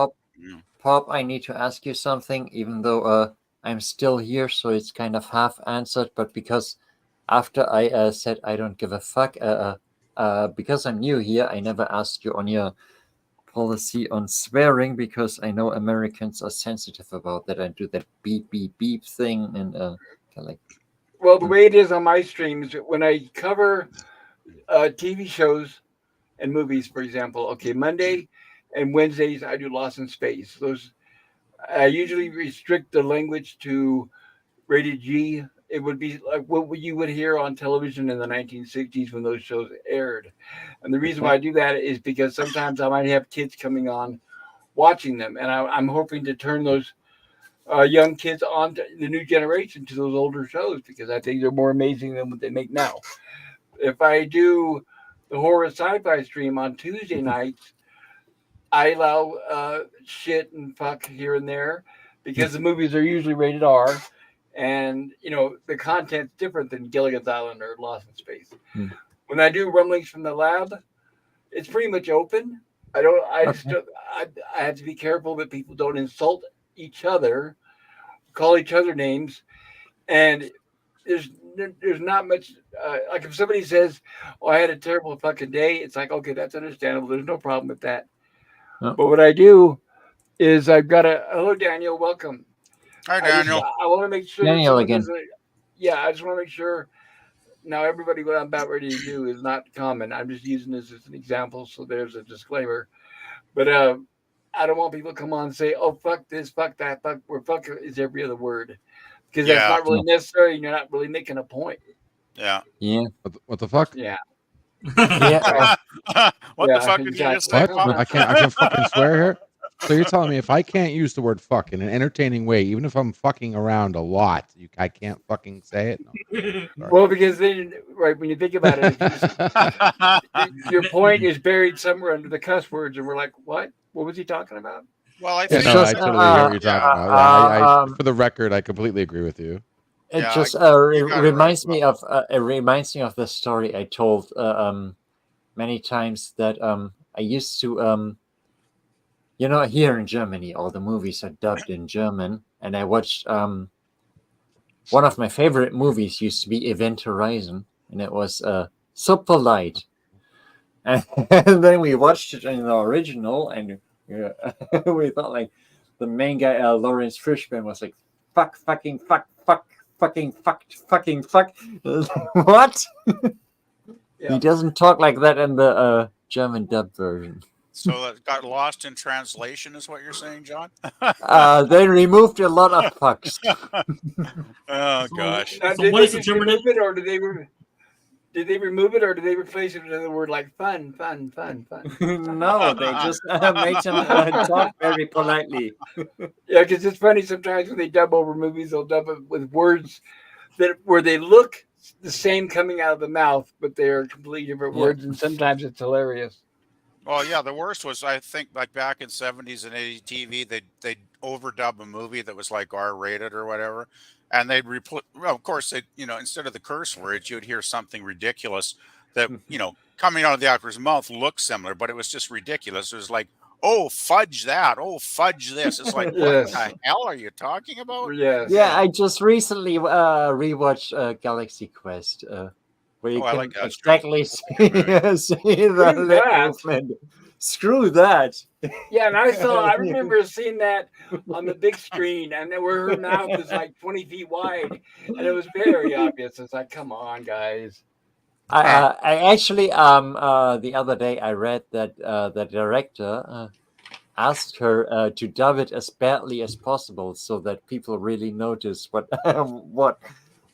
Pop, I need to ask you something, even though I'm still here, so it's kind of half answered. But because after I said I don't give a fuck, because I'm new here, I never asked you on your policy on swearing, because I know Americans are sensitive about that. I do that beep beep beep thing, and kind of like. Well, the way it is on my streams, when I cover TV shows and movies, for example, okay, Monday and Wednesdays I do Lost in Space. Those I usually restrict the language to rated G. It would be like what you would hear on television in the 1960s when those shows aired. And the reason why I do that is because sometimes I might have kids coming on watching them, and I'm hoping to turn those young kids on to the new generation to those older shows, because I think they're more amazing than what they make now. If I do the horror sci-fi stream on Tuesday nights, I allow shit and fuck here and there, because the movies are usually rated R, and the content's different than Gilligan's Island or Lost in Space. When I do Rumblings from the Lab, it's pretty much open. I have to be careful that people don't insult each other, call each other names, and there's not much like if somebody says, "Oh, I had a terrible fucking day," it's like, okay, that's understandable. There's no problem with that. But what I do is I've got hello, Daniel, welcome. Hi, Daniel. I want to make sure Daniel again. I just want to make sure. Now, everybody, what I'm about ready to do is not common. I'm just using this as an example, so there's a disclaimer. But I don't want people to come on and say, "Oh, fuck this, fuck that, fuck," where "fuck" is every other word, because that's not really necessary, and you're not really making a point. Yeah. What the fuck? Yeah. Yeah. What the fuck did you just say? What? I can't fucking swear here. So you're telling me if I can't use the word "fuck" in an entertaining way, even if I'm fucking around a lot, I can't fucking say it? No. Well, because then, right, when you think about it, your point is buried somewhere under the cuss words, and we're like, "What? What was he talking about?" Well, I Yeah, think no, I totally hear what you're talking about. Yeah, for the record, I completely agree with you. It Yeah, just you got it reminds right, me of it reminds me of the story I told many times, that I used to here in Germany all the movies are dubbed in German, and I watched one of my favorite movies used to be Event Horizon, and it was super light. And then we watched it in the original, and we thought like the main guy, Lawrence Fishburne, was like, fuck, fucking, fuck, fuck, fucking, fucking, fuck. What? Yeah. He doesn't talk like that in the German dub version. So it got lost in translation, is what you're saying, John? They removed a lot of fucks. Oh So- gosh. Now, So did what they is the just German- remove it, or did they remove it, or did they replace it with a word like fun, fun, fun, fun? No, they just made him talk very politely. Yeah, because it's funny sometimes when they dub over movies, they'll dub it with words where they look the same coming out of the mouth, but they're completely different Yeah. words, and sometimes it's hilarious. Well, yeah, the worst was I think like back in 70s and 80s TV, they'd overdub a movie that was like R-rated or whatever, and they'd well, of course they instead of the curse words, you'd hear something ridiculous that coming out of the actor's mouth looked similar, but it was just ridiculous. It was like, oh fudge that, oh fudge this. It's like, Yes. what the hell are you talking about? Yes. Yeah, I just recently rewatched Galaxy Quest, where you Oh, I can like that show. exactly see the Screw lip that. movement. Screw that. Yeah, and I remember seeing that on the big screen, and where her mouth was like 20 feet wide, and it was very obvious. It's like, come on, guys. I actually the other day I read that the director asked her to dub it as badly as possible so that people really notice what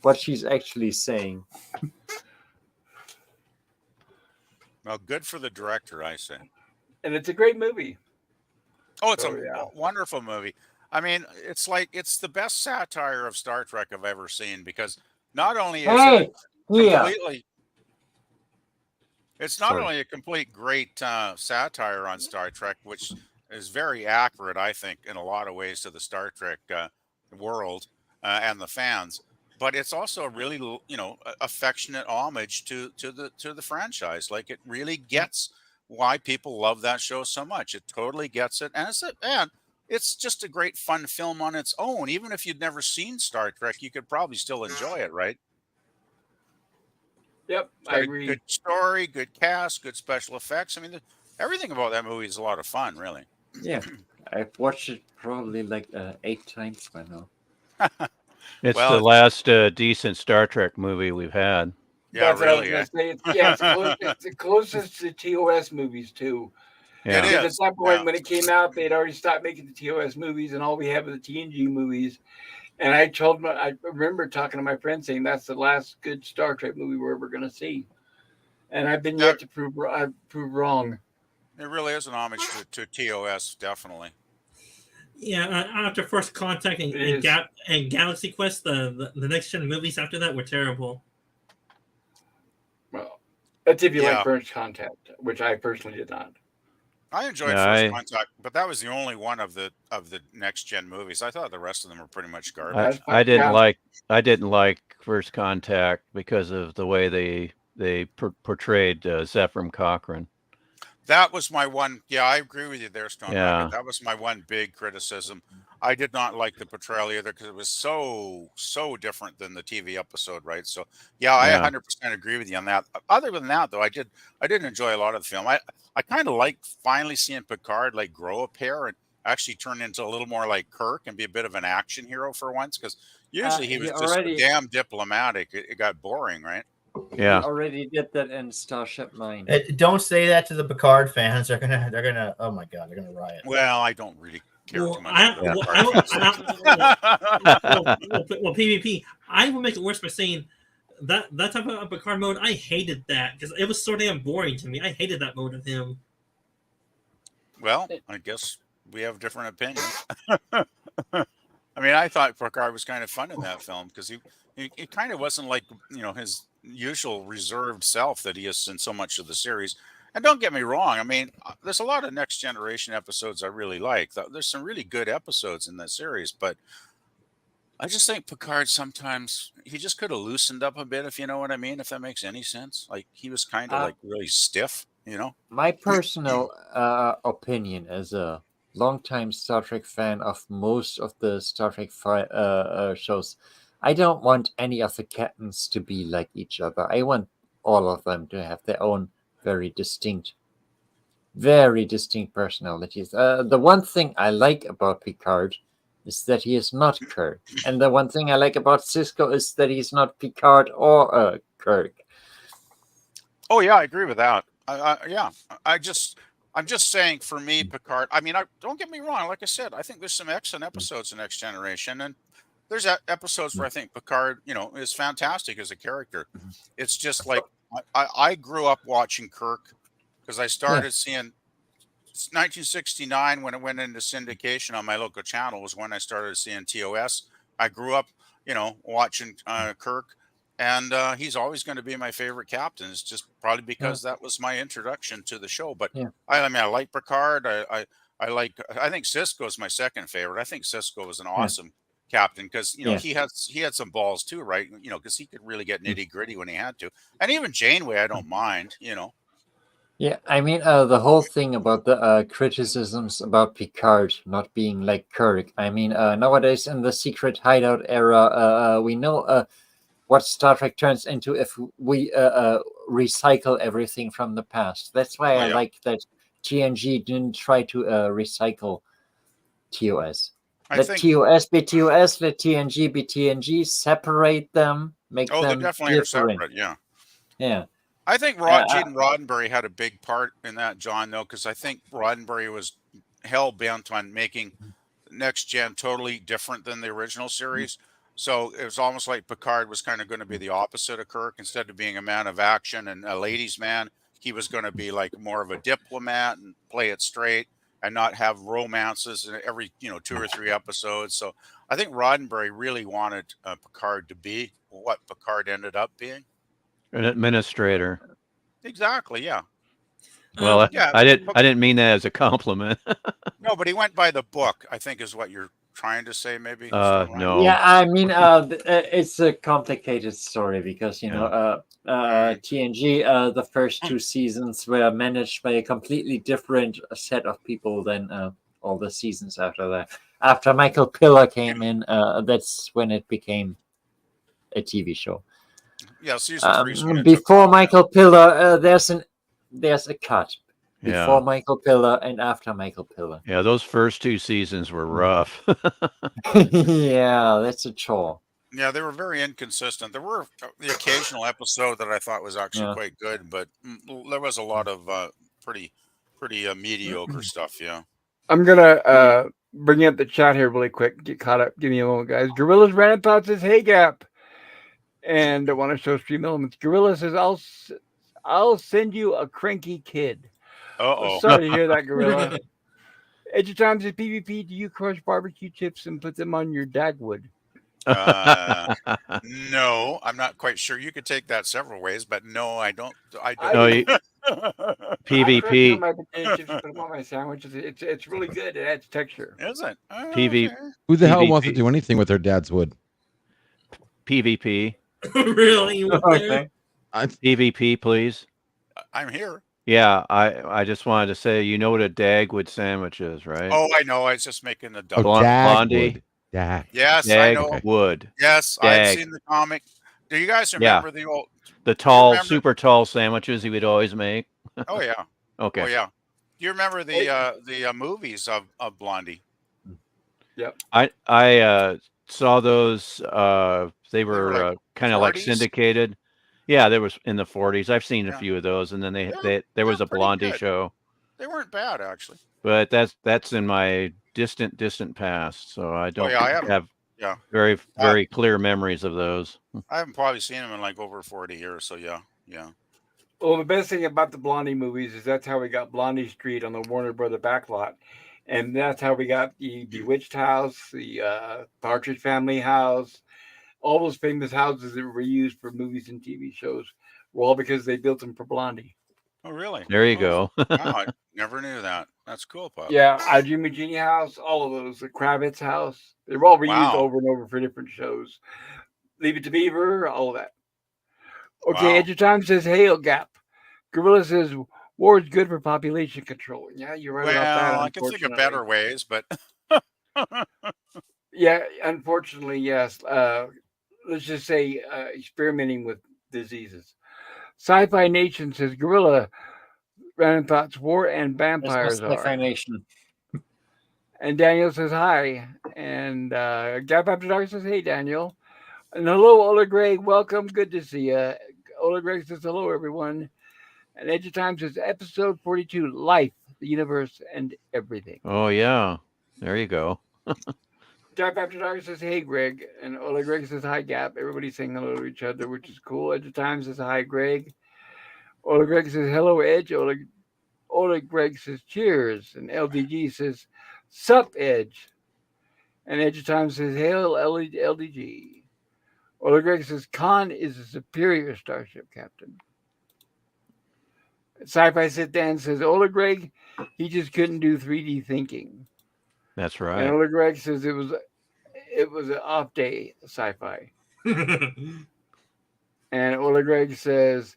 what she's actually saying. Well, good for the director, I say. And it's a great movie. Oh, it's So, a yeah. wonderful movie. I mean, it's the best satire of Star Trek I've ever seen because not only is Hey, it yeah. completely, it's not Sorry. only a complete great satire on Star Trek, which is very accurate, I think, in a lot of ways to the Star Trek world and the fans, but it's also a really affectionate homage to the franchise. Like it really gets why people love that show so much. It totally gets it, and it's just a great fun film on its own. Even if you'd never seen Star Trek, you could probably still enjoy it, right? Yep, It's I got a agree. good story, good cast, good special effects. I mean, everything about that movie is a lot of fun, really. Yeah, I've watched it probably like 8 times by now. It's Well, the last decent Star Trek movie we've had. Yeah, That's what I was really. going to say. It's the closest to TOS movies, too. Yeah. It Because is. at that point, Yeah. when it came out, they'd already stopped making the TOS movies, and all we have are the TNG movies. And I remember talking to my friend saying that's the last good Star Trek movie we're ever going to see. And I've been yet to prove wrong. It really is an homage to TOS, definitely. Yeah, after First Contact It and, is. and Galaxy Quest, the next gen movies after that were terrible. Well, that's if you Yeah. like First Contact, which I personally did not. I enjoyed Yeah, First Contact, but that was the only one of the next gen movies. I thought the rest of them were pretty much garbage. I didn't Yeah. like First Contact because of the way they portrayed Zephyr Cochrane. That was my one. Yeah, I agree with you there, Stone. Yeah. That was my one big criticism. I did not like the portrayal either because it was so different than the TV episode, right? So yeah, I Yeah. 100% agree with you on that. Other than that, though, I did enjoy a lot of the film. I kind of like finally seeing Picard like grow a pair and actually turn into a little more like Kirk and be a bit of an action hero for once. Because usually he he was just already- damn diplomatic. It got boring, right? Yeah. We already did that in Starship Mine. Don't say that to the Picard fans. They're gonna. Oh my god, they're gonna riot. Well, I don't really care Well, too much. I, about well, Picard fans. well, PvP. I will make it worse by saying that type of Picard mode. I hated that because it was so damn boring to me. I hated that mode of him. Well, I guess we have different opinions. I mean, I thought Picard was kind of fun in that film because he kind of wasn't like his usual reserved self that he is in so much of the series. And don't get me wrong, I mean, there's a lot of Next Generation episodes I really like. There's some really good episodes in that series, but I just think Picard sometimes he just could have loosened up a bit, if you know what I mean, if that makes any sense. Like he was kind of like really stiff, My personal opinion as a longtime Star Trek fan of most of the Star Trek shows, I don't want any of the captains to be like each other. I want all of them to have their own very distinct personalities. The one thing I like about Picard is that he is not Kirk, and the one thing I like about Cisco is that he's not Picard or Kirk. Oh yeah, I agree with that. Yeah, I'm just saying for me, Picard. I mean, don't get me wrong. Like I said, I think there's some excellent episodes in Next Generation, and there's episodes where I think Picard, is fantastic as a character. It's just like I grew up watching Kirk because I started seeing 1969 when it went into syndication on my local channel was when I started seeing TOS. I grew up, watching Kirk, and he's always going to be my favorite captain. It's just probably because that was my introduction to the show. But I mean, I like Picard. I think Cisco is my second favorite. I think Cisco was an awesome captain because he had some balls too, right? Because he could really get nitty gritty when he had to. And even Janeway, I don't mind. Yeah, I mean, the whole thing about the criticisms about Picard not being like Kirk. I mean, nowadays in the secret hideout era, we know what Star Trek turns into if we recycle everything from the past. That's why I like that TNG didn't try to recycle TOS. Let TOS be TOS, let TNG be TNG, separate them, make them they definitely different. are separate, yeah. Yeah. I think Gene Roddenberry had a big part in that, John, though, because I think Roddenberry was hell bent on making Next Gen totally different than the original series. So it was almost like Picard was kind of going to be the opposite of Kirk. Instead of being a man of action and a ladies' man, he was going to be like more of a diplomat and play it straight and not have romances in every 2 or 3 episodes. So I think Roddenberry really wanted Picard to be what Picard ended up being. An administrator. Exactly. Yeah. Well, I didn't mean that as a compliment. No, but he went by the book, I think is what you're trying to say, maybe. No. Yeah, I mean, it's a complicated story because TNG, the first 2 seasons were managed by a completely different set of people than all the seasons after that. After Michael Piller came in, that's when it became a TV show. Yeah, season 3. Before Michael Piller, there's a cut. Before Michael Piller and after Michael Piller. Yeah, those first 2 seasons were rough. Yeah, that's a chore. Yeah, they were very inconsistent. There were the occasional episode that I thought was actually quite good, but there was a lot of pretty mediocre stuff. Yeah. I'm gonna bring up the chat here really quick. Get caught up. Give me a moment, guys. Gorillas Random Thoughts says, "Hey Gap," and I want to show stream elements. Gorilla says, "I'll send you a cranky kid." Sorry to hear that, Gorilla. Edge of Times says, "PvP, do you crush barbecue chips and put them on your dagwood?" No, I'm not quite sure. You could take that several ways, but no, I don't. No, PvP. I my potato chips, put them on my sandwiches. It's really good. It adds texture. Is it? PvP. Who the hell wants to do anything with their dad's wood? PvP. Really? Okay. PvP, please. I'm here. Yeah, I just wanted to say, you know what a Dagwood sandwich is, right? Oh, I know. I was just making the double. Blondie. Yes, I know. Dagwood. Yes, I've seen the comic. Do you guys remember the tall, super tall sandwiches he would always make? Oh yeah. Okay. Oh yeah. Do you remember the movies of Blondie? Yep. I saw those. They were like kind of like syndicated. Yeah, there was in the 40s. I've seen a few of those, and then there was a Blondie show. They weren't bad actually. But that's in my distant past, so I don't have very clear memories of those. I haven't probably seen them in like over 40 years, so yeah. Well, the best thing about the Blondie movies is that's how we got Blondie Street on the Warner Brother backlot, and that's how we got the Bewitched house, the Partridge Family house. All those famous houses that were used for movies and TV shows were all because they built them for Blondie. Oh, really? There you go. Wow, I never knew that. That's cool, Pop. Yeah, I Dream of Jeannie house, all of those. The Kravitz house. They were all reused over and over for different shows. Leave It to Beaver, all of that. Okay, Edge of Time says, "Hail Gap." Gorilla says, "War is good for population control." Yeah, you're right about that. I can think of better ways, but... Yeah, unfortunately, yes. let's just say, experimenting with diseases. Sci-Fi Nation says gorilla random thoughts war and There's no vampires sci-fi are. nation. And Daniel says hi. And Gap After Dark says hey Daniel. And hello Ola Greg, welcome, good to see you. Ola Greg says hello everyone. And Edge of Time says episode 42, Life, the Universe, and Everything. Oh yeah, there you go. Gap After Dark says hey Greg. And Ola Greg says hi Gap. Everybody's saying hello to each other, which is cool. Edge of Time says hi Greg. Ola Greg says hello Edge. Ola Greg says cheers. And LDG says sup Edge. And Edge of Time says hail LDG. Ola Greg says Khan is a superior starship captain. Sci-Fi Sit Dan says Ola Greg, he just couldn't do 3D thinking. That's And right. Ola Greg says it was an off day, Sci-Fi. And Ola Greg says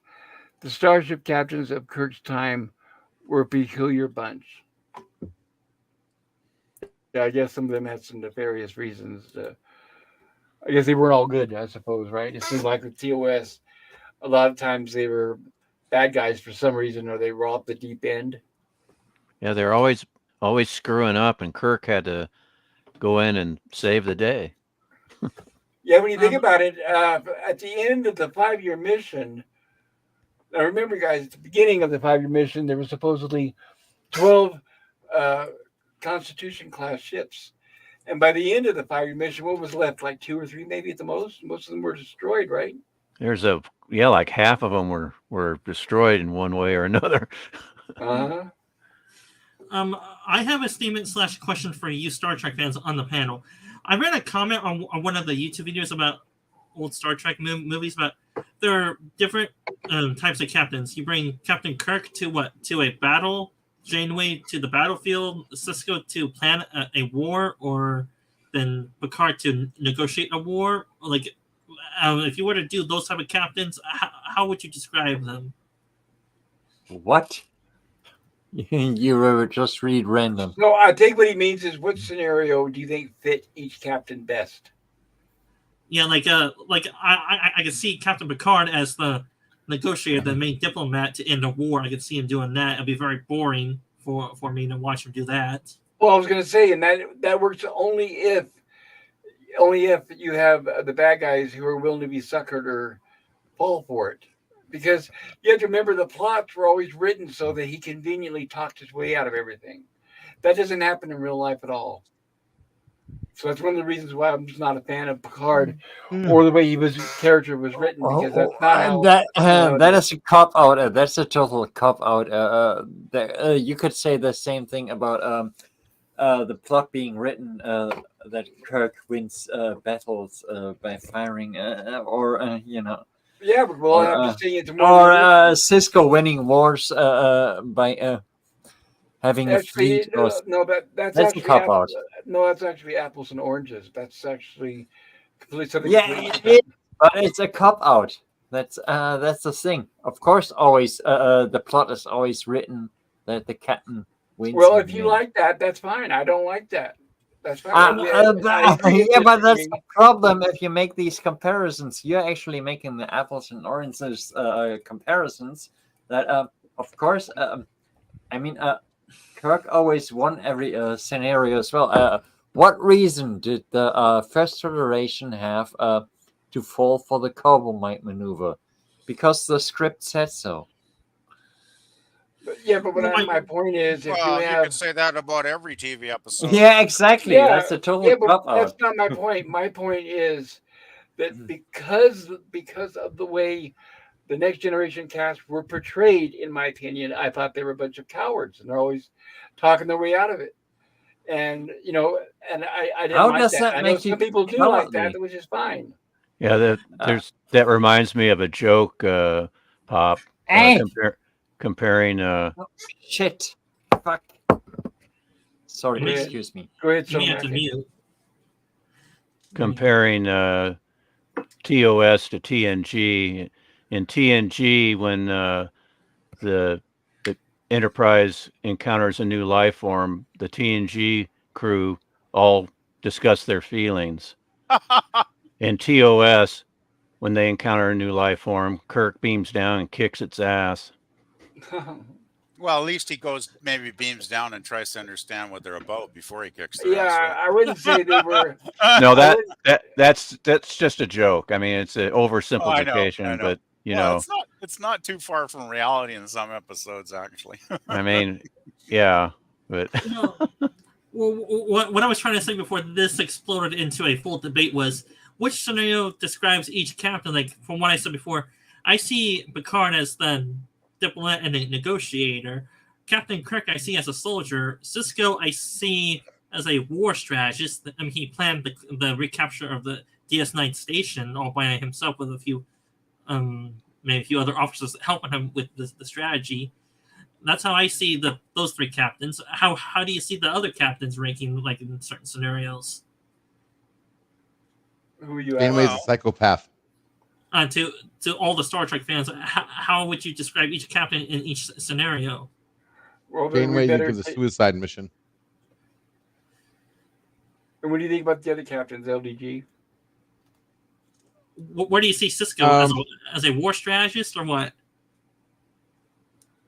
the starship captains of Kirk's time were a peculiar bunch. Yeah, I guess some of them had some nefarious reasons. I guess they weren't all good, I suppose, right? It seems like with TOS, a lot of times they were bad guys for some reason, or they were off the deep end. Yeah, they're always screwing up, and Kirk had to go in and save the day. Yeah, when you think Um, about it, at the end of the 5 year mission, now remember, guys, at the beginning of the 5 year mission, there were supposedly 12 uh, Constitution class ships. And by the end of the 5 year mission, what was left? Like two or three, maybe at the most? Most of them were destroyed, right? There's like half of them were destroyed in one way or another. Uh huh. I have a statement / question for you Star Trek fans on the panel. I read a comment on one of the YouTube videos about old Star Trek movies about there are different types of captains. You bring Captain Kirk to a battle, Janeway to the battlefield, Cisco to plan a war, or then Picard to negotiate a war. Like, if you were to do those type of captains, how would you describe them? What? You were just read random. No, I think what he means is what scenario do you think fit each captain best? Yeah, like I could see Captain Picard as the negotiator, the main diplomat to end the war. I could see him doing that. It'd be very boring for me to watch him do that. Well, I was going to say, and that works only if you have the bad guys who are willing to be suckered or fall for it. Because you have to remember the plots were always written so that he conveniently talked his way out of everything. That doesn't happen in real life at all. So that's one of the reasons why I'm just not a fan of Picard or the way his character was written, because that's not how. That is a cop out. That's a total cop out. You could say the same thing about the plot being written that Kirk wins battles by firing, or you know. Yeah, but well, Or, I'm just saying it's more. Or Cisco winning wars by having a Actually, fleet. Or, no, that's that's a actually cop out. no, that's actually apples and oranges. That's actually completely something. Yeah, completely it different. is, but it's a cop out. That's the thing. Of course, always the plot is always written that the captain wins. Well, in if the you end. like that, that's fine. I don't like that. That's fine. I agree Yeah, with but that's disagree. the problem. If you make these comparisons, you're actually making the apples and oranges comparisons. That, of course, I mean, Kirk always won every scenario as well. What reason did the First Federation have to fall for the Carbonite maneuver? Because the script said so. Yeah, but Well, my point is, if you Well, you could have, say that about every TV episode. Yeah, exactly. yeah, That's a total yeah, but cop that's out. not my point. My point is that because of the way the Next Generation cast were portrayed, in my opinion, I thought they were a bunch of cowards, and they're always talking their way out of it. And and I didn't How like does that. that I know make some you people do like that, cowardly? which is fine. Yeah, Uh, that reminds me of a joke, Pop, hey, comparing shit, fuck. Sorry, Go ahead, excuse me. go ahead, You may have to Somak. mute. comparing TOS to TNG. In TNG, when the Enterprise encounters a new life form, the TNG crew all discuss their feelings. In TOS, when they encounter a new life form, Kirk beams down and kicks its ass. Well, at least he goes, maybe beams down and tries to understand what they're about before he kicks their Yeah, ass. Right? I wouldn't say they were. No, I wouldn't- that's just a joke. I mean, it's an Oh, I oversimplification, know. but you Well, know, it's not too far from reality in some episodes, actually. I mean, yeah, but No. Well, what I was trying to say before this exploded into a full debate was which scenario describes each captain. Like from what I said before, I see Picard as the diplomat and a negotiator. Captain Kirk I see as a soldier. Cisco I see as a war strategist. I mean, he planned the recapture of the DS9 station all by himself with a few, maybe a few other officers helping him with the strategy. That's how I see those three captains. How do you see the other captains ranking, like in certain scenarios? Who are you Janeway's at? a psychopath. To all the Star Trek fans, how would you describe each captain in each scenario? Well, then we Janeway, you better do the say- suicide mission. And what do you think about the other captains, LDG? Where do you see Cisco as a war strategist or what?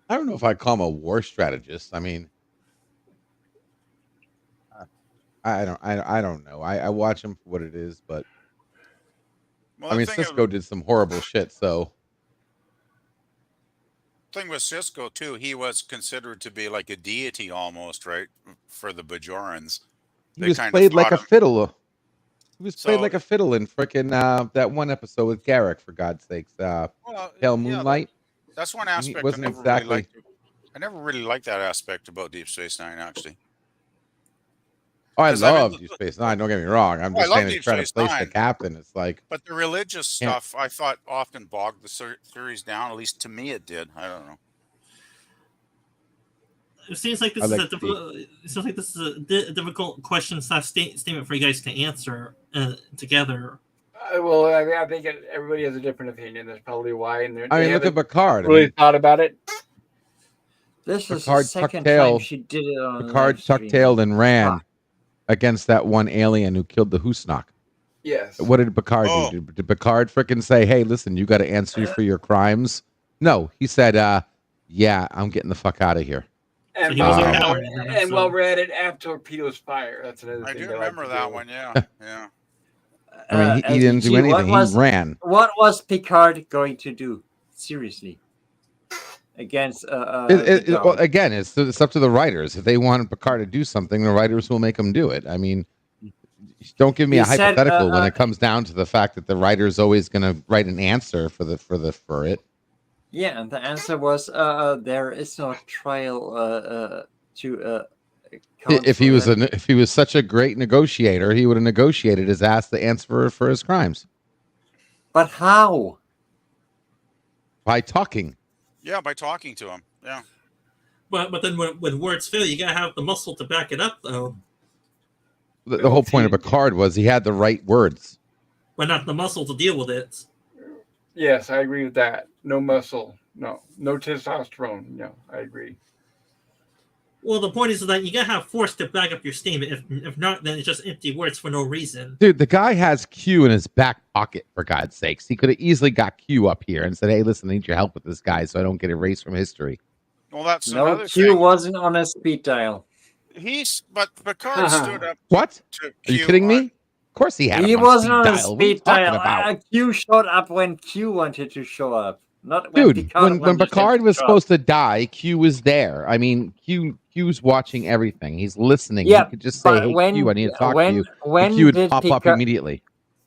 I don't know if I'd call him a war strategist. I mean, I don't know. I watch him for what it is, but Well, I the mean, thing Cisco did some horrible shit. So thing with Cisco too, he was considered to be like a deity almost, right? For the Bajorans. he They was kind of played like thought a him- fiddle. He was played So- like a fiddle in frickin' that one episode with Garrick, for God's sakes. Well, Pale yeah, Moonlight. that's one He aspect wasn't I never exactly- really liked. I never really liked that aspect about Deep Space Nine, actually. Oh, I 'Cause I mean, love Deep Space Nine. Don't get me wrong. I'm Oh, I just love saying, Deep it's trying to Space place the Nine. captain. It's like, But the religious Yeah. stuff, I thought, often bogged the series down. At least to me, it did. I don't know. It seems like this I is like a difficult. It seems like this is a difficult question / statement for you guys to answer together. Well, I think everybody has a different opinion. That's probably why. And I mean, look at Picard. I really mean, thought about it. this is Picard the second tucktail- time she did it on Picard live stream. tuck-tailed and ran Fuck. against that one alien who killed the Hoosnock. Yes. What did Picard Oh. do? Did Picard frickin' say, "Hey, listen, you got to answer for your crimes"? No, he said, "Yeah, I'm getting the fuck out of here." And, he was a while, coward in that and while episode. we're at it, have torpedoes fire. That's another I thing. do they like remember to that do. one. Yeah, yeah. I mean, he didn't do LTG, anything. He ran. What was Picard going to do? Seriously, against the dog? Well, again, it's up to the writers. If they wanted Picard to do something, the writers will make him do it. I mean, don't give me He a said, hypothetical when it comes down to the fact that the writer's always going to write an answer for it. Yeah, and the answer was there is no trial to. If he was such a great negotiator, he would have negotiated his ass to answer for his crimes But how? by talking. Yeah, by talking to him. Yeah. But then when words fail, you gotta have the muscle to back it up, though. The whole point of Picard was he had the right words. But not the muscle to deal with it. Yes, I agree with that. No muscle. No testosterone. No, I agree. Well, the point is that you gotta have force to back up your statement. If not, then it's just empty words for no reason. Dude, the guy has Q in his back pocket, for God's sakes. He could have easily got Q up here and said, "Hey, listen, I need your help with this guy so I don't get erased from history." Well, that's No, another Q thing. wasn't on a speed dial. But Picard stood up What? to Are you Q kidding on- me? Of course he had He him wasn't on on a speed dial. What are you speed talking dial. about? Q showed up when Q wanted to show up. Not when Dude, Picard when wanted Picard to was show up. supposed to die, Q was there. I mean, Q's watching everything. He's listening. Yeah, he could just say, but "Hey, when- Q, I need to talk to when- you." when And Q would did pop up Picard- immediately.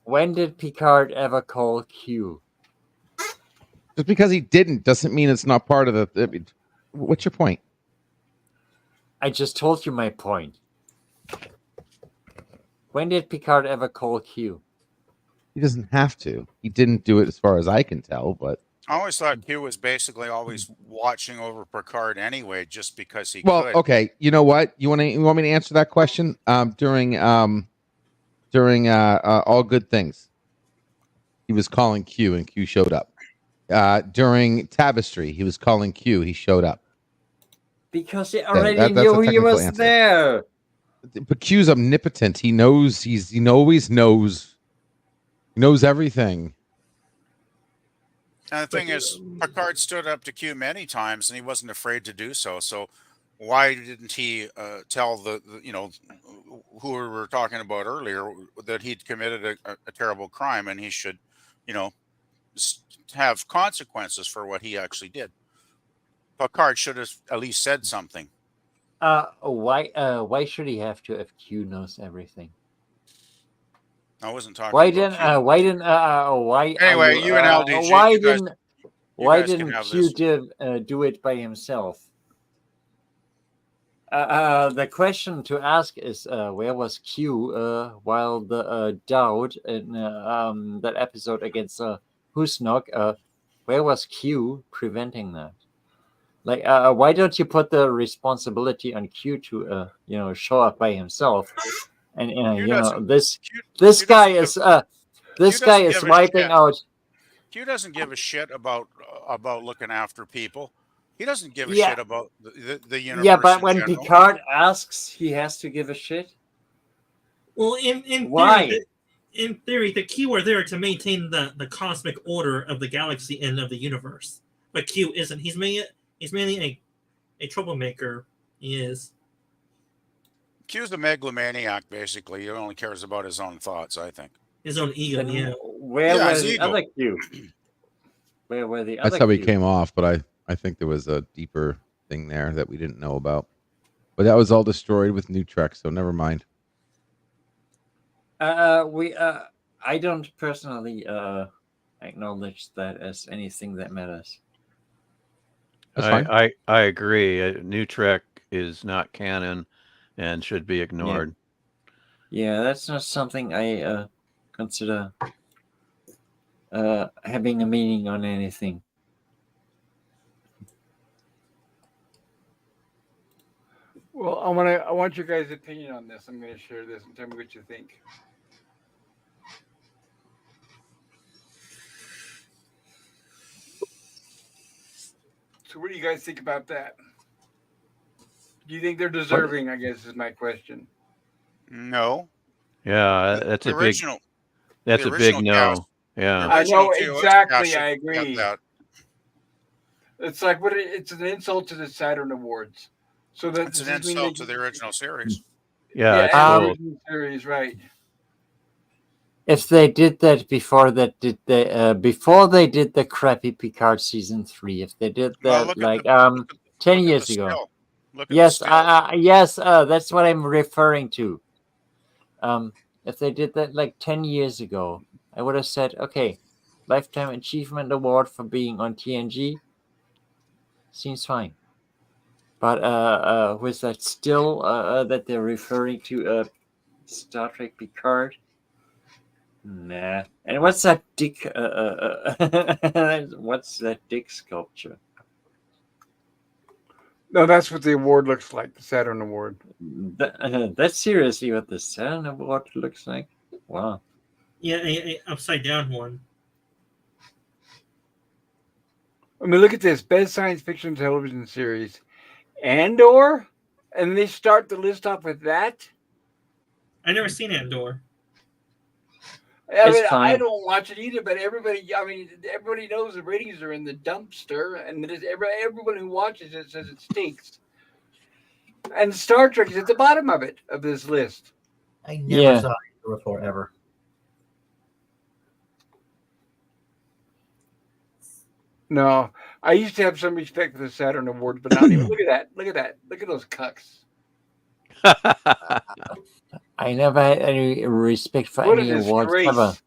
When did Picard ever call Q? Just because he didn't doesn't mean it's not part of the. What's your point? I just told you my point. When did Picard ever call Q? He doesn't have to. He didn't do it as far as I can tell, but. I always thought Q was basically always watching over Picard anyway, just because he Well, could. okay. You know what? You want me to answer that question? During All Good Things, he was calling Q, and Q showed up. During Tapestry, he was calling Q. He showed up. Because he already that's a knew he technical was answer. there. But Q's omnipotent. He knows. He always knows He knows everything. And the thing is, Picard stood up to Q many times, and he wasn't afraid to do so. So why didn't he tell the who we were talking about earlier that he'd committed a terrible crime and he should, you know, have consequences for what he actually did? Picard should have at least said something. Why should he have to if Q knows everything? I wasn't talking Why about didn't Q. why Anyway, you and LDG, why you guys, didn't you why guys can didn't have Q this. do it by himself? The question to ask is where was Q while the doubt in that episode against Husnok? Where was Q preventing that? Like, why don't you put the responsibility on Q to show up by himself? And Q doesn't. this Q guy doesn't is this Q guy doesn't is give a wiping shit. out. Q doesn't give a shit about looking after people. He doesn't give a Yeah. shit about the universe Yeah, but in when general. Picard asks, he has to give a shit. Well, in Why? theory, the Q are there to maintain the cosmic order of the galaxy and of the universe. But Q isn't. He's mainly a troublemaker. He is. Q's a megalomaniac, basically. He only cares about his own thoughts, I think. His own ego, Then yeah. where Yeah, were his the ego. other Q? Where were the other That's how he Q? came off, but I think there was a deeper thing there that we didn't know about. But that was all destroyed with New Trek, so never mind. I don't personally acknowledge that as anything that matters. That's fine. I agree. New Trek is not canon and should be ignored. Yeah, that's not something I consider having a meaning on anything. Well, I want your guys' opinion on this. I'm going to share this and tell me what you think. So, what do you guys think about that? Do you think they're deserving? I guess is my question. No. Yeah, that's The a big. original. That's the a big original no. cast. Yeah. The I original know TOS exactly. cast I should get agree. that. It's like it's an insult to the Saturn Awards. So that It's does an this mean insult to the original series. Yeah, it's and the both. original series, right? If they did that before before they did the crappy Picard season 3, if they did Well, that look at like the 10 look at years the ago. still. Look at Yes, the still. yes, that's what I'm referring to. If they did that like 10 years ago, I would have said, okay, Lifetime Achievement Award for being on TNG seems fine. But was that still that they're referring to Star Trek Picard? Nah. And what's that dick? What's that dick sculpture? No, that's what the award looks like. The Saturn Award. That's seriously what the Saturn Award looks like. Wow. Yeah, a upside down one. I mean, look at this: best science fiction television series, Andor, and they start the list off with that. I never seen Andor. I mean, I fine. don't watch it either, but everybody knows the ratings are in the dumpster, and everyone who watches it says it stinks. And Star Trek is at the bottom of this list. I never Yeah. saw it before ever. No, I used to have some respect for the Saturn Awards, but not anymore. Look at that! Look at that! Look at those cucks! I never had any respect for What a any awards ever. disgrace!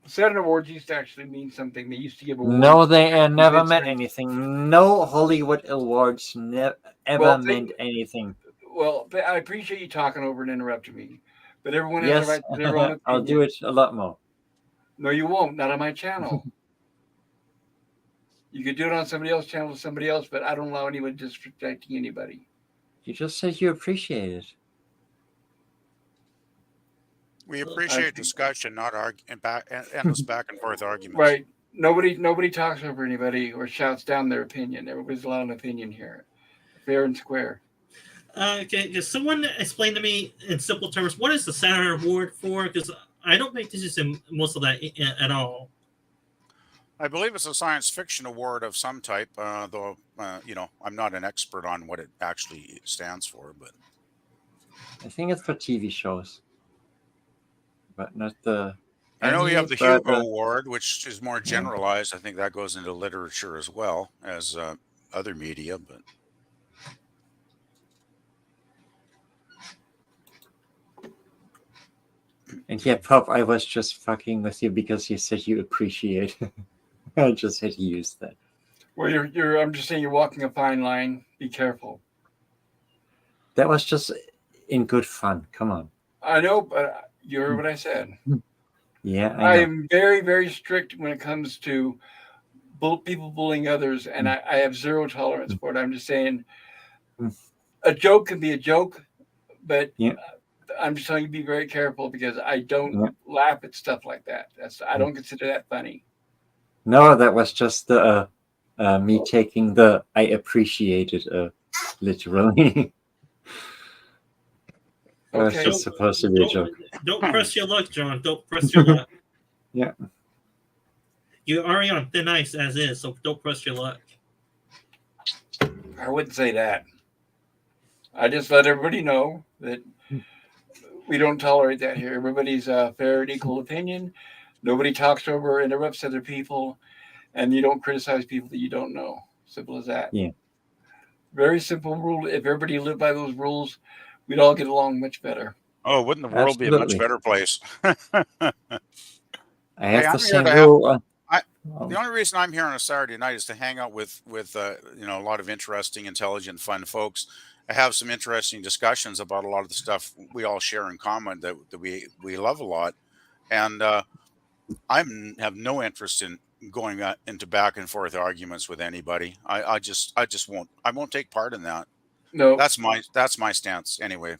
Saturn Awards used to actually mean something. They used to give awards. No, they never Vince meant Vaughn. anything. No Hollywood awards ever Well, meant anything. Well, I appreciate you talking over and interrupting me, but everyone has Yes, a right to their own opinion. I'll do it a lot more. No, you won't. Not on my channel. You could do it on somebody else's channel with somebody else, but I don't allow anyone disrespecting anybody. You just said you appreciate it. We appreciate discussion, not endless back and forth arguments. Right. Nobody talks over anybody or shouts down their opinion. Everybody's allowed an opinion here. Fair and square. Okay, can someone explain to me in simple terms what is the Saturn Award for? Because I don't think this is in most of that at all. I believe it's a science fiction award of some type, though, I'm not an expert on what it actually stands for, but I think it's for TV shows, but not the. I know we have the Annie, but, Hugo Award, which is more generalized. I think that goes into literature as well as other media, but And yeah, Pop, I was just fucking with you because you said you appreciate. I just had to use that. Well, you're. I'm just saying you're walking a fine line. Be careful. That was just in good fun. Come on. I know, but you heard what I said. Yeah, I I know. am very, very strict when it comes to people bullying others, and I have zero tolerance for it. I'm just saying, a joke can be a joke, but Yeah. I'm just telling you be very careful because I don't Yeah. laugh at stuff like that. I don't consider that funny. No, that was just the me taking the I appreciate it literally. It was Okay. just supposed to be a joke. Don't press your luck, John. Don't press your luck. Yeah. You're already on thin ice as is, so don't press your luck. I wouldn't say that. I just let everybody know that we don't tolerate that here. Everybody's fair and equal opinion. Nobody talks over and interrupts other people, and you don't criticize people that you don't know. Simple as that. Yeah. Very simple rule. If everybody lived by those rules, we'd all get along much better. oh, wouldn't the world be a much Absolutely. better place? I have I'm the here same to have- rule. The only reason I'm here on a Saturday night is to hang out with a lot of interesting, intelligent, fun folks. I have some interesting discussions about a lot of the stuff we all share in common that we love a lot, and I have no interest in going into back and forth arguments with anybody. I just won't. I won't take part in that. No, That's my stance anyway.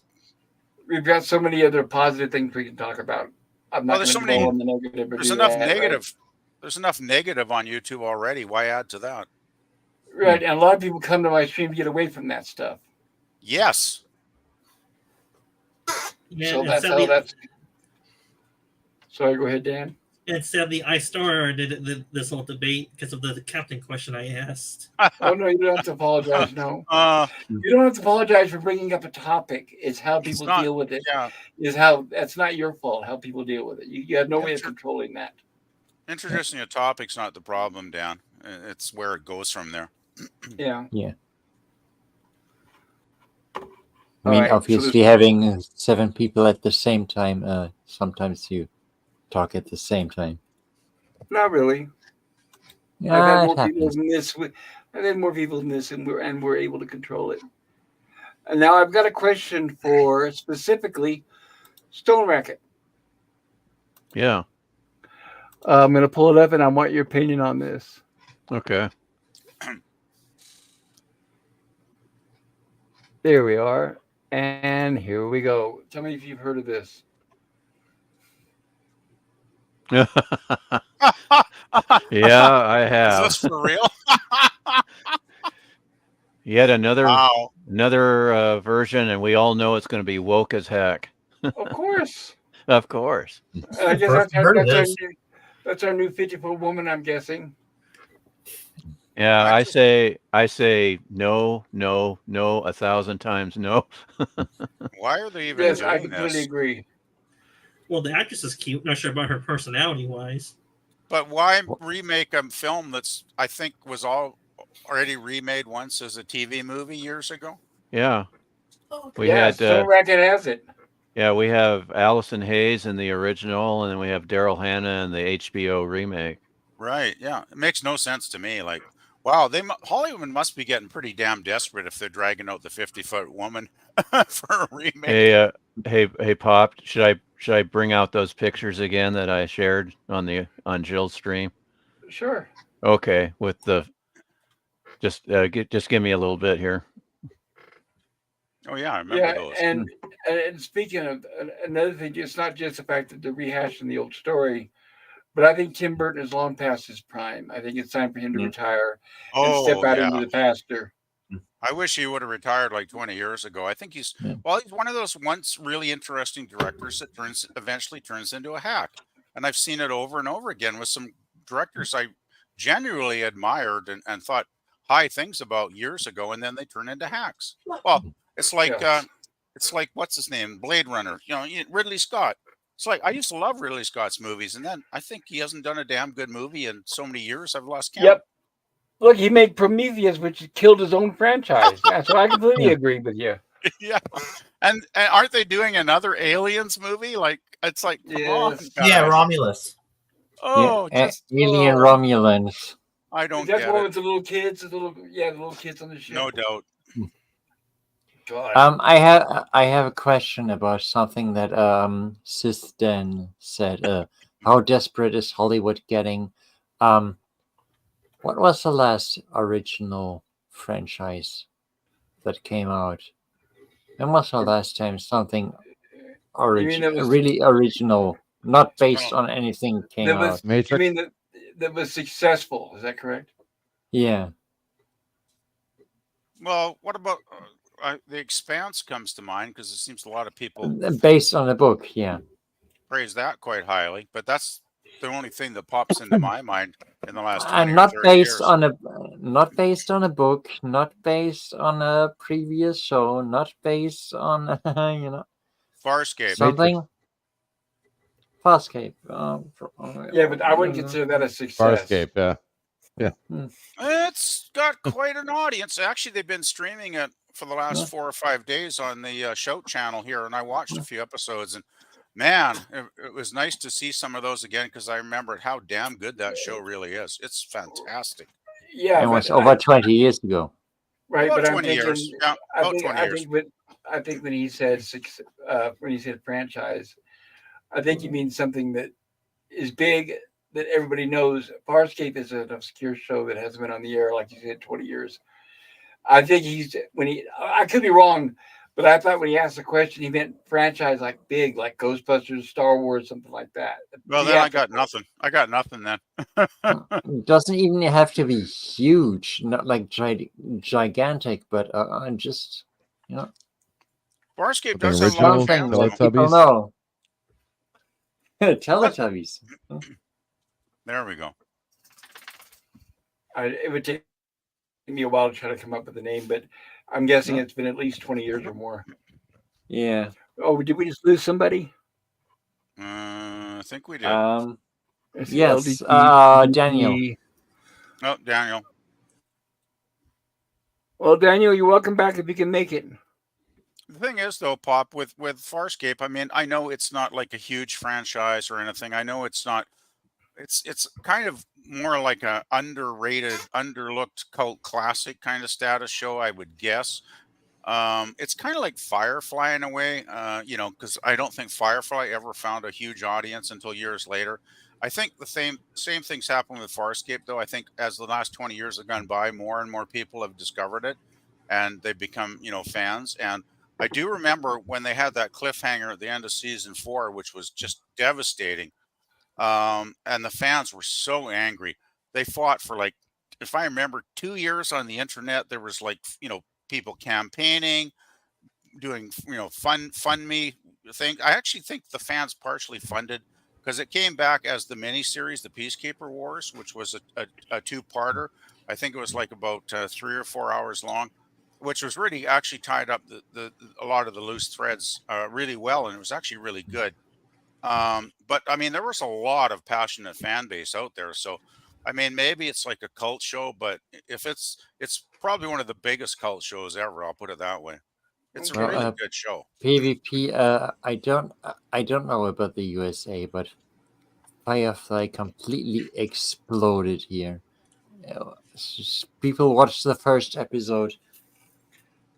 we've got so many other positive things we can talk about. I'm not Well, going to go on the negative. Or There's do enough that, negative. There's enough negative on YouTube already. Why add to that? Right, and a lot of people come to my stream to get away from that stuff. Yes. Yeah, So that's how that's. Sorry, go ahead, Dan. And sadly, I started this whole debate because of the captain question I asked. Oh no, you don't have to apologize. No, you don't have to apologize for bringing up a topic. It's how people deal with it. Yeah. Is how that's not your fault. How people deal with it. You have no way of controlling that. Introducing a topic's not the problem, Dan. It's where it goes from there. Yeah. Yeah. I mean, Alright, so obviously, having 7 people at the same time, sometimes you talk at the same time. Not really. Yeah, I've had it more people happens. than this. I've had more people than this, and we're able to control it. And now I've got a question for specifically Stone Racket. Yeah. I'm going to pull it up, and I want your opinion on this. Okay. There we are, and here we go. Tell me if you've heard of this. Yeah, I Is have. this for real? Yet another Wow. version, and we all know it's going to be woke as heck. Of course. Of course. I guess First heard of this. that's our new 50-foot woman, I'm guessing. Yeah, I I say no, 1,000 times no. Why are they even Yes, I doing completely this? agree. Well, the actress is cute. Not sure about her personality wise. But why remake a film that's I think was already remade once as a TV movie years ago? Yeah. We Yeah, had Stone Racket has it. we have Allison Hayes in the original, and then we have Daryl Hannah in the HBO remake. Right. Yeah. It makes no sense to me. Like, wow, Hollywood must be getting pretty damn desperate if they're dragging out the 50-foot woman for a remake. Hey, Pop, should I bring out those pictures again that I shared on Jill's stream? Sure. Okay, with the just give me a little bit here. Oh yeah, I remember those. and speaking of another thing, it's not just the fact that they're rehashing the old story, but I think Tim Burton is long past his prime. I think it's time for him to retire and step out into the pasture. I wish he would have retired like 20 years ago. I think he's Yeah. well, he's one of those once really interesting directors that eventually turns into a hack. And I've seen it over and over again with some directors I genuinely admired and thought high things about years ago, and then they turn into hacks. Well, it's like Yeah. it's like what's his name, Blade Runner. Ridley Scott. It's like I used to love Ridley Scott's movies, and then I think he hasn't done a damn good movie in so many years I've lost count. Yep. Look, he made Prometheus, which killed his own franchise. Yeah, so I completely Yeah. agree with you. Yeah, and aren't they doing another Aliens movie? Like it's like, come on, Yes. Yeah, guys. Romulus. Oh, Yeah, just Alien Romulans. I Is don't that the get one it. with the little kids? The little kids on the ship. No doubt. God. I have a question about something that Sisden said. How desperate is Hollywood getting? What was the last original franchise that came out? When was the last time something that was- really original, not based Well, on anything, came that out? was. You Matrix. mean that was successful? Is that correct? Yeah. Well, what about The Expanse comes to mind because it seems a lot of people Based on a book, yeah. praise that quite highly, but that's the only thing that pops into my mind in the last 20 And or not 30 based years. on a book, not based on a previous show, not based on Farscape. something. Farscape. Yeah, but I wouldn't consider that a success. Farscape. Yeah. It's got quite an audience. Actually, they've been streaming it for the last Yeah. 4 or 5 days on the Shout channel here, and I watched a few episodes. And man, it was nice to see some of those again because I remembered how damn good that show really is. It's fantastic. Yeah, It was but over 20 years ago. right. About But I'm 20 thinking. years. Yeah, about 20 years. I think when he said franchise, I think he means something that is big that everybody knows. Farscape is an obscure show that hasn't been on the air, like you said, 20 years. I think I could be wrong, but I thought when he asked the question, he meant franchise like big, like Ghostbusters, Star Wars, something like that. Well, then I got nothing. I got nothing then. It doesn't even have to be huge, not like gigantic, but just Farscape The does have a lot original of fans. something that people Teletubbies. know. Teletubbies. There we go. It would take me a while to try to come up with a name, but I'm guessing it's been at least 20 years or more. Yeah. Oh, did we just lose somebody? I think we did. It's Yes. LDT. Daniel. Oh, Daniel. Well, Daniel, you're welcome back if you can make it. The thing is, though, Pop, with Farscape, I mean, I know it's not like a huge franchise or anything. I know it's not. It's kind of more like a underrated, underlooked cult classic kind of status show, I would guess. It's kind of like Firefly in a way, because I don't think Firefly ever found a huge audience until years later. I think the same things happen with Farscape, though. I think as the last 20 years have gone by, more and more people have discovered it, and they've become, fans. And I do remember when they had that cliffhanger at the end of season 4, which was just devastating. And the fans were so angry. They fought for, like, if I remember, 2 years on the internet. There was like, people campaigning, doing, fund me thing. I actually think the fans partially funded because it came back as the miniseries, the Peacekeeper Wars, which was a two-parter. I think it was like about 3 or 4 hours long, which was really actually tied up a lot of the loose threads really well, and it was actually really good. But I mean, there was a lot of passionate fan base out there. So, I mean, maybe it's like a cult show, but if it's probably one of the biggest cult shows ever. I'll put it that way. It's a Well, really good show. PvP. I don't know about the USA, but Firefly completely exploded here. People watched the first episode.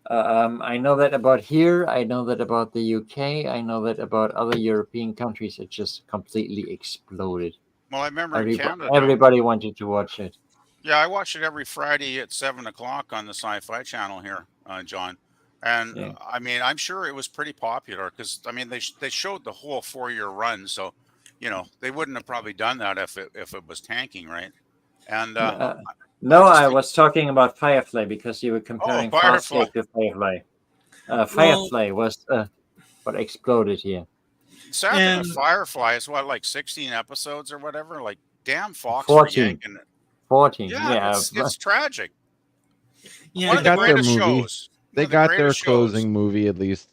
I know that about here. I know that about the UK. I know that about other European countries. It just completely exploded. Well, I remember in Canada, everybody wanted to watch it. Yeah, I watch it every Friday at 7 o'clock on the Sci-Fi Channel here, John. And Yeah. I mean, I'm sure it was pretty popular because I mean they showed the whole 4-year run, so they wouldn't have probably done that if it was tanking, right? And No, just I think- was talking about Firefly because you were comparing Firefly. Farscape to Firefly. Well- Firefly was what exploded here. Sad thing And- with Firefly is what, like 16 episodes or whatever. Like, damn Fox 14. for yanking it. 14. Yeah, Yeah. it's tragic. Yeah, One of They the got their greatest movie. shows. They One of the got their greatest shows. closing movie at least.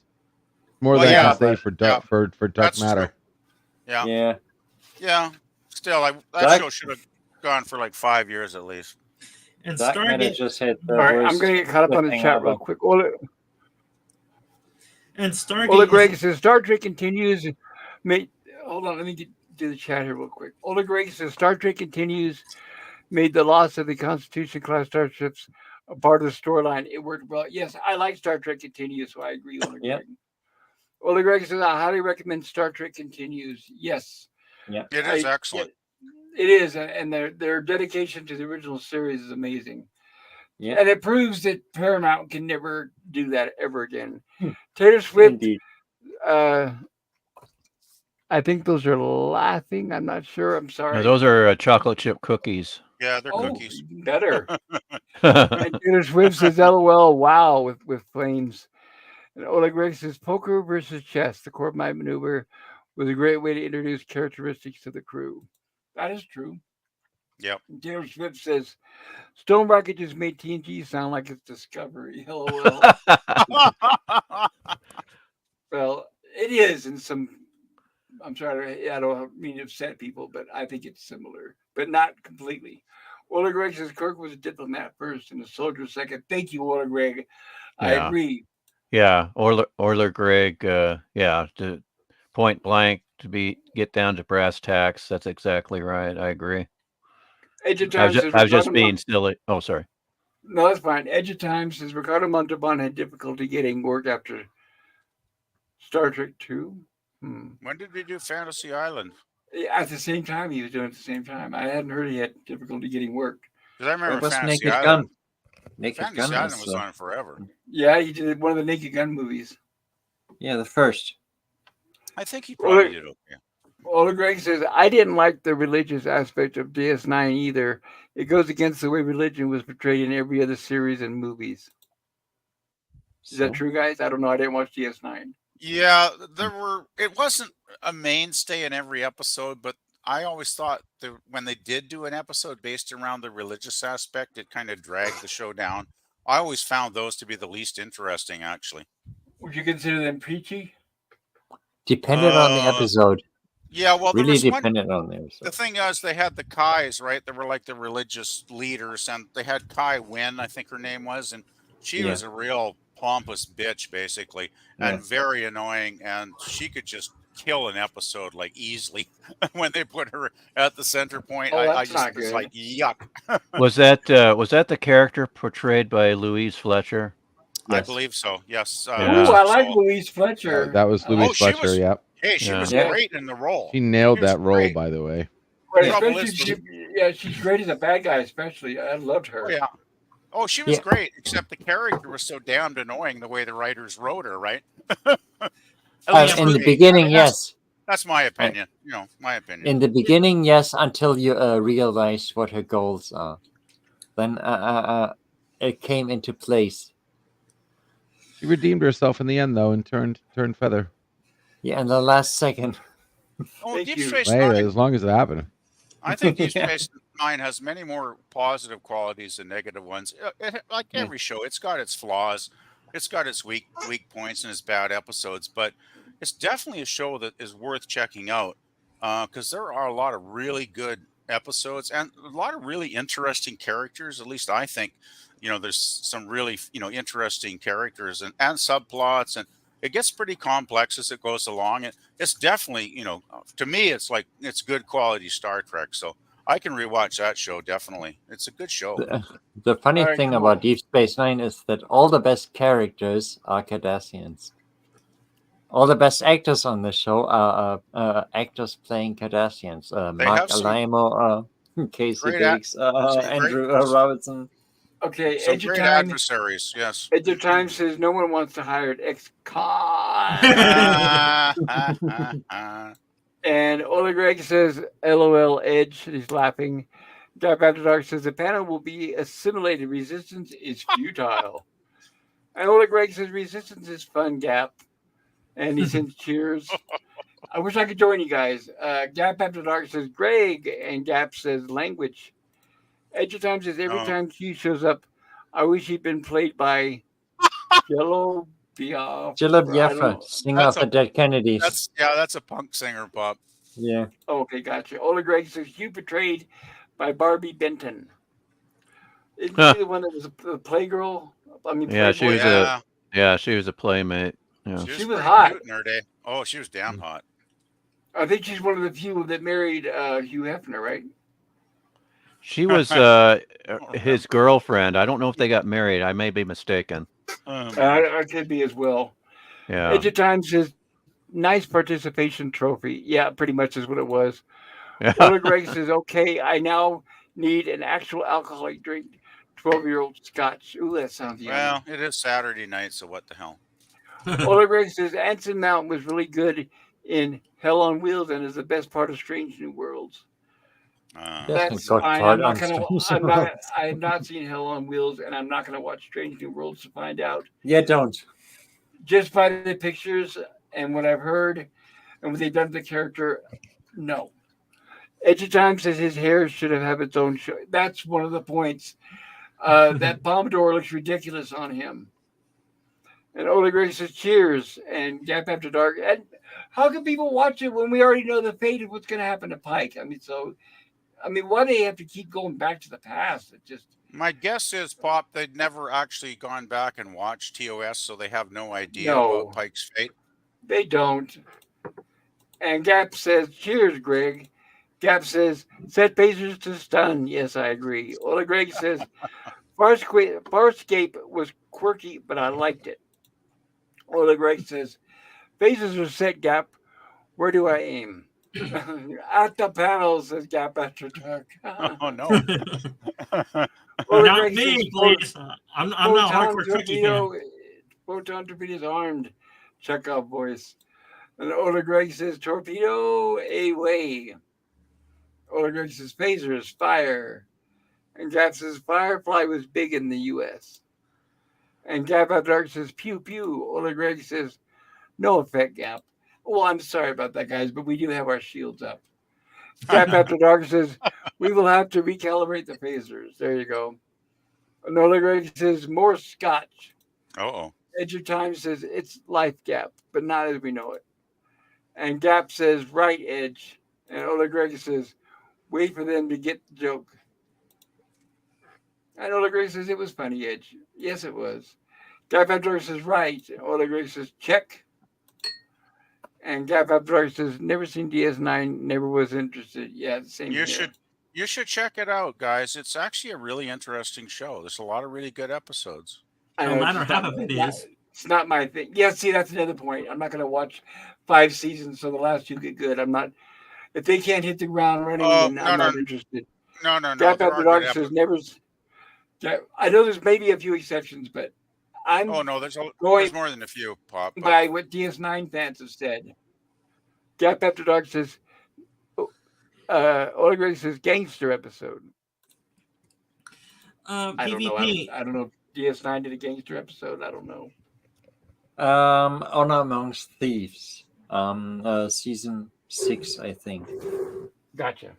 More Well, than I yeah, can say but- for Duck yeah, for Duck that's Matter. true. Yeah, Yeah. yeah. Still, that Dark- show should have gone for like 5 years at least. and Dark Matter Stargate just hit the All right, worst. I'm going to get caught up on the thing chat ever. real quick. Ola Stargate Greg is- says Star Trek continues. Hold on, let me do the chat here real quick. Ola Greg says Star Trek continues. Made the loss of the Constitution class starships a part of the storyline. It worked well. Yes, I like Star Trek Continues, so I agree, Ola Yep. Greg. Ola Greg says I highly recommend Star Trek Continues. Yes, Yeah. It is excellent. it is, and their dedication to the original series is amazing. Yeah. And it proves that Paramount can never do that ever again. Hmm. Taylor Swift, Indeed. I think those are laughing. I'm not sure. I'm sorry. No, those are chocolate chip cookies. Yeah, they're Oh, cookies. even better. And Taylor Swift says, LOL, wow, with flames. And Oleg Greg says, poker versus chess, the core of my maneuver was a great way to introduce characteristics to the crew. That is true. Yep. And Taylor Swift says, Stone Rocket just made TNG sound like it's Discovery. LOL. Well, it is in some. I'm sorry, I don't mean to upset people, but I think it's similar, but not completely. Ola Greg says Kirk was a diplomat first and a soldier second. Thank you, Ola Greg. I Yeah. agree. Yeah, Orler Greg, yeah, to point blank to get down to brass tacks. That's exactly right. I agree. Edge of I Time was just, says I was just Ricardo being silly. Oh, sorry. No, that's fine. Edge of Time says Ricardo Montalban had difficulty getting work after Star Trek 2. When did we do Fantasy Island? At the same time, he was doing it at the same time. I hadn't heard he had difficulty getting work. Because I remember It was Fantasy Naked Island. Gun. Naked Fantasy Gun Island is, was on forever. Yeah, he did one of the Naked Gun movies. yeah, the first. I think he Well, probably did okay. Ola Greg says, I didn't like the religious aspect of DS9 either. It goes against the way religion was portrayed in every other series and movies. Is that So, true, guys? I don't know. I didn't watch DS9. Yeah, it wasn't a mainstay in every episode, but I always thought that when they did do an episode based around the religious aspect, it kind of dragged the show down. I always found those to be the least interesting, actually. Would you consider them preachy? depended on the episode. Yeah, well, there Really was one. depended on the The episode. thing is, they had the Kais, right? They were like the religious leaders, and they had Kai Wynn, I think her name was, and she Yeah. was a real pompous bitch, basically, and Yeah. very annoying, and she could just kill an episode like easily when they put her at the center point. Oh, I that's just not was good. like, yuck. Was that the character portrayed by Louise Fletcher? I Yes. believe so. Yes. Yeah. Ooh, I like so- Louise Fletcher. That was I Louise like- she Fletcher. was- Yep. Hey, she Yeah. was Yeah. great in the role. She nailed She was that role, great. by the way. But The trouble especially, is- she's great as a bad guy. Especially, I loved her. Oh, yeah. Oh, she was Yeah. great, except the character was so damned annoying the way the writers wrote her, right? At least In for the me. beginning, I mean, yes. That's my opinion. You know, my opinion. In the beginning, yes, until you realize what her goals are. Then it came into place. She redeemed herself in the end, though, and turned feather. Yeah, in the last second. Oh, Thank Deep you. Space Hey, Nine. as long as it happened. I think Deep Yeah. Space Nine has many more positive qualities than negative ones. Like Yeah. every show, it's got its flaws, it's got its weak points and its bad episodes, but it's definitely a show that is worth checking out because there are a lot of really good episodes and a lot of really interesting characters. At least I think, there's some really interesting characters and subplots, and it gets pretty complex as it goes along. It's definitely to me it's good quality Star Trek. So I can rewatch that show definitely. It's a good show. The funny All right, thing cool. about Deep Space Nine is that all the best characters are Cardassians. All the best actors on the show are actors playing Cardassians. Mark have some Alamo, Casey great Biggs, some great- Andrew Robertson. Okay, Some Edge of great Time. adversaries, yes. Edge of Time says no one wants to hire an ex-con. And Ola Greg says, LOL, Edge. He's laughing. Gap After Dark says the panel will be assimilated. Resistance is futile. And Ola Greg says resistance is fun, Gap. And he sends cheers. I wish I could join you guys. Gap After Dark says Greg, and Gap says language. Edge of Time says every Oh, time she shows up, I wish he'd been played by Jello Biafra. I don't Biafra, know. singer that's of the a Dead Kennedys. that's a punk singer, Bob. Yeah. Okay, gotcha. Ola Greg says Hugh betrayed by Barbie Benton. Isn't Huh. she the one that was a playgirl? I mean, Yeah, she was Playboy. she was a playmate. Yeah. She She was was pretty hot. cute in her day. Oh, she was damn hot. I think she's one of the few that married Hugh Hefner, right? She was don't his remember. girlfriend. I don't know if they got married. I may be mistaken. I could be as well. Yeah. Edge of Time says nice participation trophy. Yeah, pretty much is what it was. Ola Greg says, okay, I now need an actual alcoholic drink. 12-year-old scotch. Ooh, that sounds yummy. Well, it is Saturday night, so what the hell? Ola Greg says Anson Mount was really good in Hell on Wheels and is the best part of Strange New Worlds. That's Got fine. caught I'm not on gonna. Strange I'm New not. Worlds. I have not seen Hell on Wheels, and I'm not gonna watch Strange New Worlds to find out. Yeah, don't. Just by the pictures and what I've heard and what they've done to the character, no. Edge of Time says his hair should have had its own show. That's one of the points. That pompadour looks ridiculous on him. And Ola Greg says cheers and Gap After Dark. And how can people watch it when we already know the fate of what's going to happen to Pike? Why do they have to keep going back to the past? It just My guess is, Pop, they'd never actually gone back and watched TOS, so they have no idea no, about Pike's fate. they don't. And Gap says cheers, Greg. Gap says set Pacers to stun. Yes, I agree. Ola Greg says Farscape was quirky, but I liked it. Ola Greg says Pacers are set, Gap. Where do I aim? At the panel, says Gap After Dark. Oh no! Ola Not Greg me, says please. I'm not a Photon hardcore Trekkie fan. torpedo. Photon torpedo's armed. Chekhov voice. And Ola Greg says torpedo away. Ola Greg says phasers fire. And Gap says Firefly was big in the U.S. And Gap After Dark says pew pew. Ola Greg says no effect, Gap. Well, I'm sorry about that, guys, but we do have our shields up. Gap After Dark says we will have to recalibrate the phasers. There you go. And Ola Greg says more scotch. Oh, Edge of Time says it's life, Gap, but not as we know it. And Gap says right edge. And Ola Greg says wait for them to get the joke. And Ola Greg says it was funny, Edge. Yes, it was. Gap After Dark says right. Ola Greg says check. And Gap After Dark says never seen DS9, never was interested. Yeah, same you here. should check it out, guys. It's actually a really interesting show. There's a lot of really good episodes. I No know, matter it's half not- of it not- is. It's not my thing. Yeah, see, that's another point. I'm not going to watch 5 seasons so the last 2 get good. I'm not. If they can't hit the ground running, Oh, then no, I'm no. not interested. No. Gap There After are Dark good says episodes. never. I know there's maybe a few exceptions, but I'm Oh no, there's going more than a few, Pop. But by what DS9 fans have said. Gap After Dark says, Ola Greg says gangster episode. I don't know. PvP. I don't know if DS9 did a gangster episode. I don't know. Honor Amongst Thieves. Season 6, I think. Gotcha.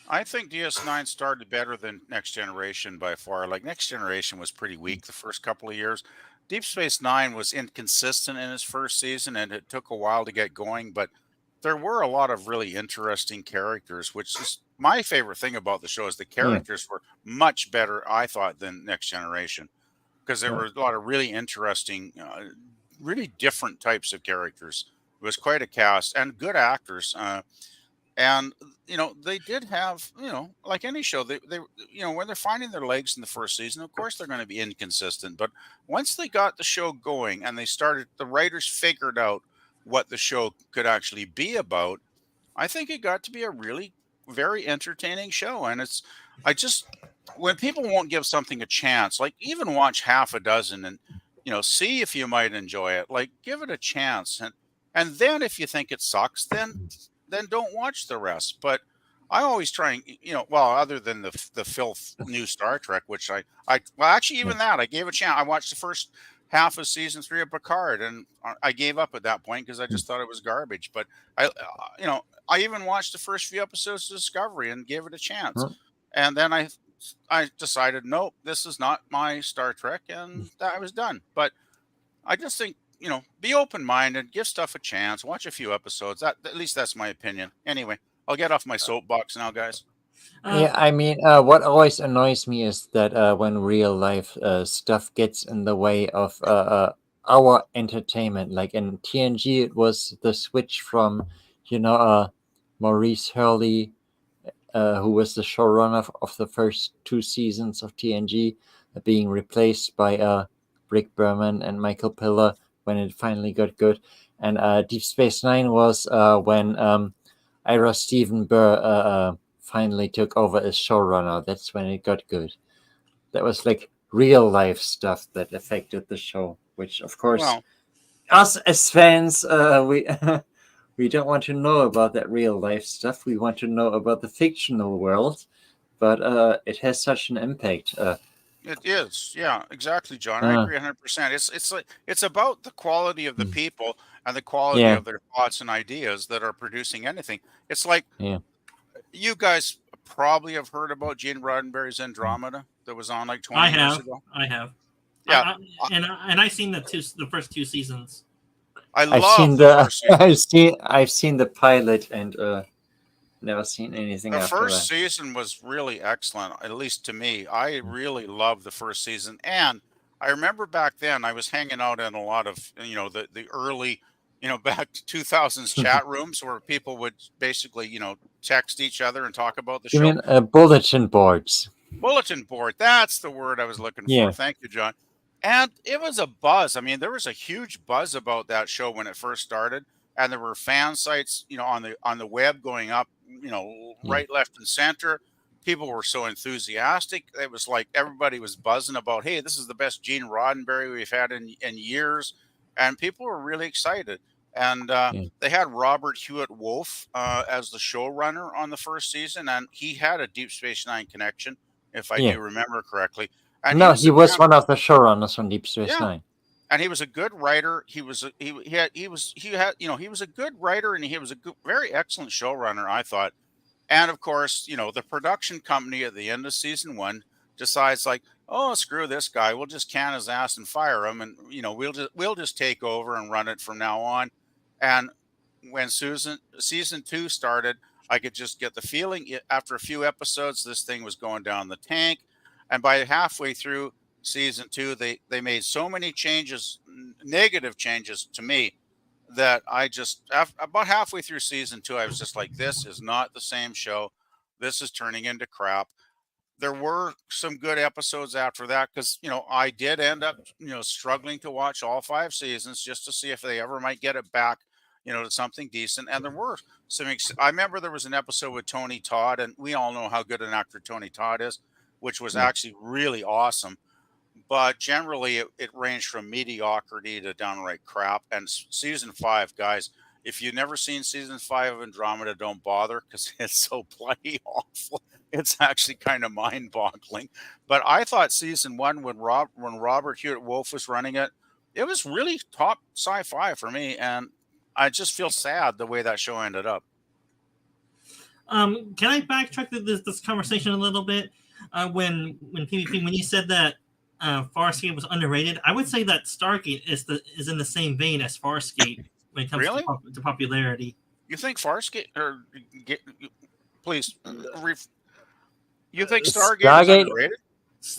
I think DS9 started better than Next Generation by far. Like Next Generation was pretty weak the first couple of years. Deep Space Nine was inconsistent in its first season, and it took a while to get going. But there were a lot of really interesting characters, which is my favorite thing about the show. Is the characters were much better, I thought, than Next Generation, because there were a lot of really interesting, really different types of characters. It was quite a cast and good actors. And they did have, like any show, they when they're finding their legs in the first season, of course they're going to be inconsistent. But once they got the show going and the writers figured out what the show could actually be about, I think it got to be a really very entertaining show. And when people won't give something a chance, like even watch half a dozen and see if you might enjoy it, like give it a chance, and then if you think it sucks, then don't watch the rest. But I always try and well, other than the filth new Star Trek, which well, actually even that I gave a chance. I watched the first half of season 3 of Picard, and I gave up at that point because I just thought it was garbage. But I even watched the first few episodes of Discovery and gave it a chance, and then I decided, nope, this is not my Star Trek, and I was done. But I just think, be open minded, give stuff a chance, watch a few episodes. At least that's my opinion. Anyway, I'll get off my soapbox now, guys. Yeah, I mean, what always annoys me is that when real life stuff gets in the way of our entertainment, like in TNG, it was the switch from, Maurice Hurley, who was the showrunner of the first 2 seasons of TNG, being replaced by Rick Berman and Michael Piller when it finally got good. And Deep Space Nine was when Ira Steven Burr finally took over as showrunner. That's when it got good. That was like real life stuff that affected the show, which of course Well, us as fans, we we don't want to know about that real life stuff. We want to know about the fictional world, but it has such an impact. it is, yeah, exactly, John. I agree 100%. It's about the quality of the Mm. people and the quality Yeah, of their thoughts and ideas that are producing anything. It's like yeah. you guys probably have heard about Gene Roddenberry's Andromeda that was on like I 20 years have. ago. I have. Yeah, And I seen the first 2 seasons. I I've love seen the the first season. I've seen the pilot and never seen anything The after first that. season was really excellent, at least to me. I really loved the first season, and I remember back then I was hanging out in a lot of the early back to 2000s chat rooms where people would basically text each other and talk about the You show. mean bulletin boards? Bulletin board, that's the word I was looking for. Yeah, Thank you, John. And it was a buzz. I mean, there was a huge buzz about that show when it first started, and there were fan sites, on the web going up, yeah, right, left, and center. People were so enthusiastic. It was like everybody was buzzing about, hey, this is the best Gene Roddenberry we've had in years, and people were really excited. And yeah, they had Robert Hewitt Wolf as the showrunner on the first season, and he had a Deep Space Nine connection, if I yeah. do remember correctly. And he No, was he a was one of the showrunners on Deep Space yeah, Nine. and he was a good writer. He was a good writer, and he was a very excellent showrunner, I thought. And of course, the production company at the end of season 1 decides like, oh, screw this guy, we'll just can his ass and fire him, and we'll just take over and run it from now on. And when season 2 started, I could just get the feeling after a few episodes this thing was going down the tank. And by halfway through season 2, they made so many changes, negative changes to me, that I just about halfway through season 2, I was just like, this is not the same show. This is turning into crap. There were some good episodes after that, because I did end up struggling to watch all 5 seasons just to see if they ever might get it back to something decent. And there were some I remember there was an episode with Tony Todd, and we all know how good an actor Tony Todd is, which was Yeah, actually really awesome. But generally it ranged from mediocrity to downright crap. And season 5, guys, if you've never seen season 5 of Andromeda, don't bother, because it's so bloody awful. It's actually kind of mind-boggling. But I thought season 1, when Robert Hewitt Wolf was running it, it was really top sci-fi for me, and I just feel sad the way that show ended up. Can I backtrack this conversation a little bit? When PvP, when you said that Farscape was underrated, I would say that Stargate is in the same vein as Farscape when it comes Really? to popularity. You think Farscape, or please, you think Stargate is Stargate? underrated?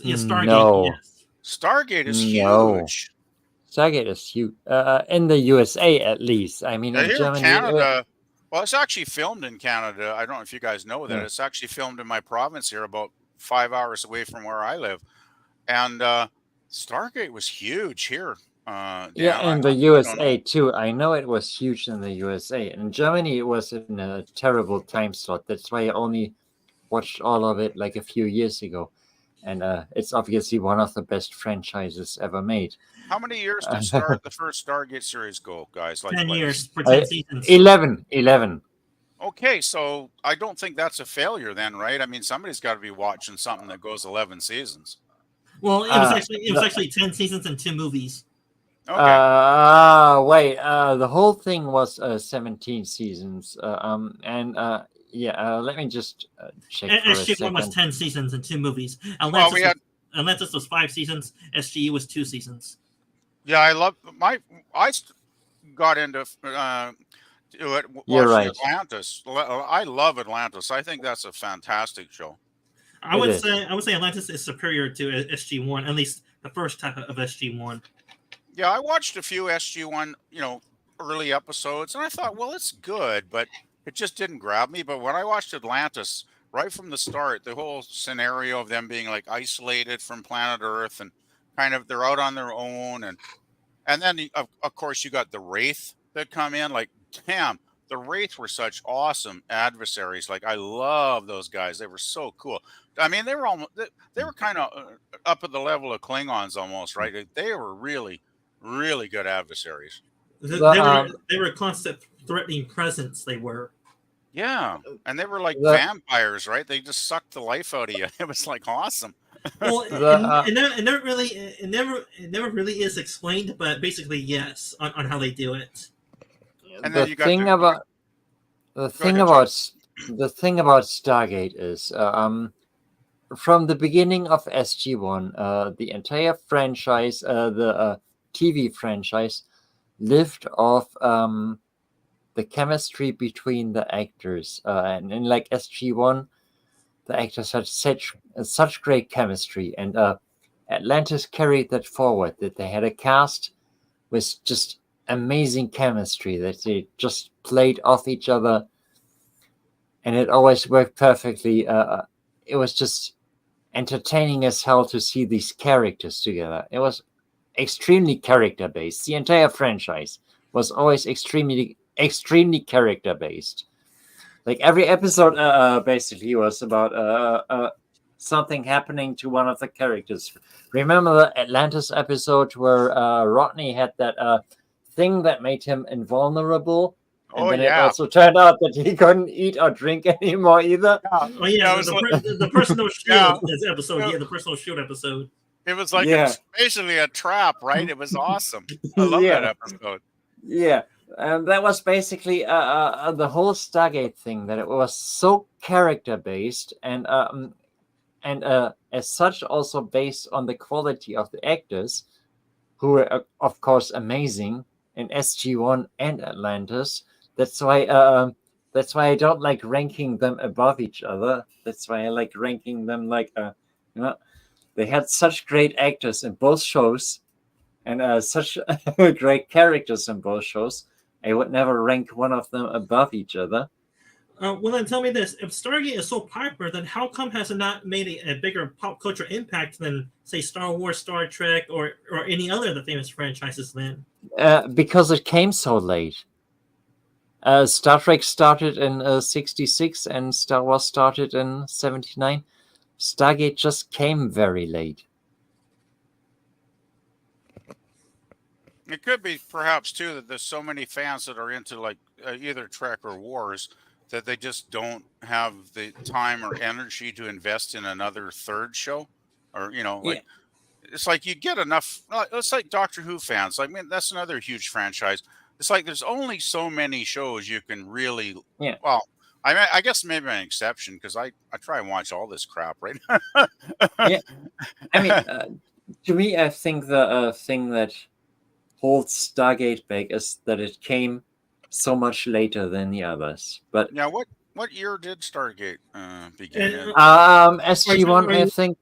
Yeah, Stargate. No, Yes. Stargate is no. huge. Stargate is huge. In the USA, at least. I mean, in Here in Germany, Canada, well, it's actually filmed in Canada. I don't know if you guys know that. yeah, It's actually filmed in my province here, about 5 hours away from where I live. And Stargate was huge here. yeah, Dan, in the I don't know. USA too. I know it was huge in the USA. In Germany, it was in a terrible time slot. That's why I only watched all of it like a few years ago. And it's obviously one of the best franchises ever made. How many years did the first Stargate series go, guys? 10 Like years for 10 I- seasons. 11. Okay, so I don't think that's a failure then, right? I mean, somebody's got to be watching something that goes 11 seasons. Well, Uh, it was actually 10 seasons and 2 movies. Okay. Wait. The whole thing was 17 seasons. Let me just check for a SG1 was second. 10 seasons and 2 movies. Well, we had Atlantis was 5 seasons. SGE was 2 seasons. yeah, I got into You're watching right. Atlantis. I love Atlantis. I think that's a fantastic show. I It would is. say Atlantis is superior to SG1, at least the first type of SG1. Yeah, I watched a few SG1, early episodes, and I thought, well, it's good, but it just didn't grab me. But when I watched Atlantis, right from the start, the whole scenario of them being like isolated from planet Earth and kind of they're out on their own, and then of course you got the Wraith that come in. Like, damn, the Wraith were such awesome adversaries. Like, I love those guys. They were so cool. I mean, they were almost they were kind of up at the level of Klingons almost, right? They were really, really good adversaries. They were a constant threatening presence. They were. Yeah, and they were like The vampires, right? They just sucked the life out of you. It was like awesome. Well, the it never really is explained, but basically yes on how they do it. And the then you got thing about the Go thing ahead, about the thing about Stargate is from the beginning of SG1, the entire franchise, the TV franchise, lived off the chemistry between the actors. And in like SG1, the actors had such great chemistry, and Atlantis carried that forward. That they had a cast with just amazing chemistry. That they just played off each other, and it always worked perfectly. It was just entertaining as hell to see these characters together. It was extremely character based. The entire franchise was always extremely character based. Like every episode basically was about something happening to one of the characters. Remember the Atlantis episode where Rodney had that thing that made him invulnerable? And Oh then it yeah, also turned out that he couldn't eat or drink anymore either. Oh yeah, it was like the personal yeah, shield is episode. yeah, Yeah, the personal shield episode. it was like Yeah. basically a trap, right? It was awesome. I love that Yeah. episode. Yeah. That was basically the whole Stargate thing, that it was so character based and as such also based on the quality of the actors, who were of course amazing in SG1 and Atlantis. That's why I don't like ranking them above each other. That's why I like ranking them like they had such great actors in both shows and such great characters in both shows. I would never rank one of them above each other. Well, then tell me this: if Stargate is so popular, then how come has it not made a bigger pop culture impact than, say, Star Wars, Star Trek, or any other of the famous franchises? Then Because it came so late. Star Trek started in 66 and Star Wars started in 79. Stargate just came very late. It could be perhaps too that there's so many fans that are into like either Trek or Wars that they just don't have the time or energy to invest in another third show, or like it's like you get enough. It's like Doctor Who fans. I mean, that's another huge franchise. It's like there's only so many shows you can really. Yeah. Well, I guess maybe an exception because I try and watch all this crap right. Yeah. I mean, to me, I think the thing that holds Stargate back is that it came so much later than the others. But Now, what year did Stargate begin in? SG1, I think,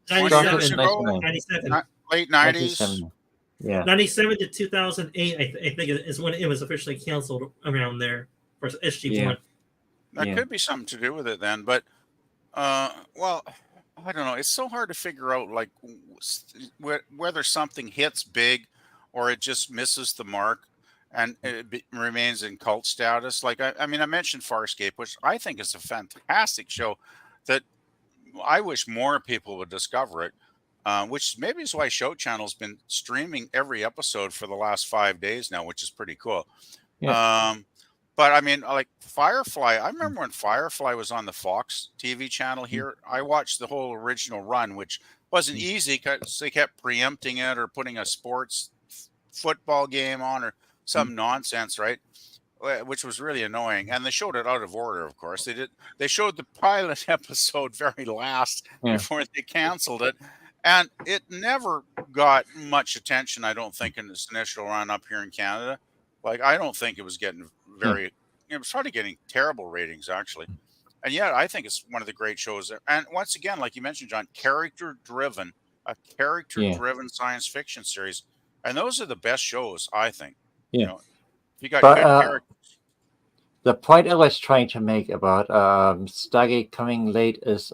97, started in 97. 97. Late 90s. 97. Yeah. 97 to 2008, I think is when it was officially canceled around there for SG1. Yeah. That Yeah. could be something to do with it then, but well, I don't know. It's so hard to figure out like whether something hits big or it just misses the mark and remains in cult status. Like I mean, I mentioned Farscape, which I think is a fantastic show that I wish more people would discover it. Which maybe is why Show Channel's been streaming every episode for the last 5 days now, which is pretty cool. Yeah. But I mean, like Firefly, I remember when Firefly was on the Fox TV channel here. I watched the whole original run, which wasn't easy because they kept preempting it or putting a sports football game on or some nonsense, right? Which was really annoying. And they showed it out of order, of course. They showed the pilot episode very last Yeah. before they canceled it. And it never got much attention, I don't think, in its initial run up here in Canada. Like, I don't think it was getting very, it was probably getting terrible ratings, actually. And yet, I think it's one of the great shows. And once again, like you mentioned, John, a character driven science fiction series. And those are the best shows, I think. Yeah. You know, if you got But good characters. the point I was trying to make about Stargate coming late is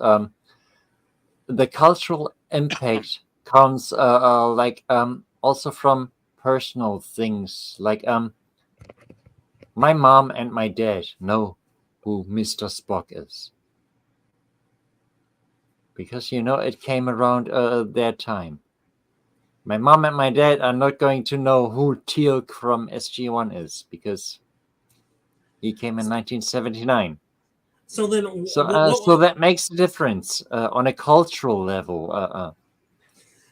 the cultural impact comes also from personal things. Like my mom and my dad know who Mr. Spock is. Because, it came around their time. My mom and my dad are not going to know who Teal'c from SG-1 is because he came in 1979. So then, So that makes a difference on a cultural level.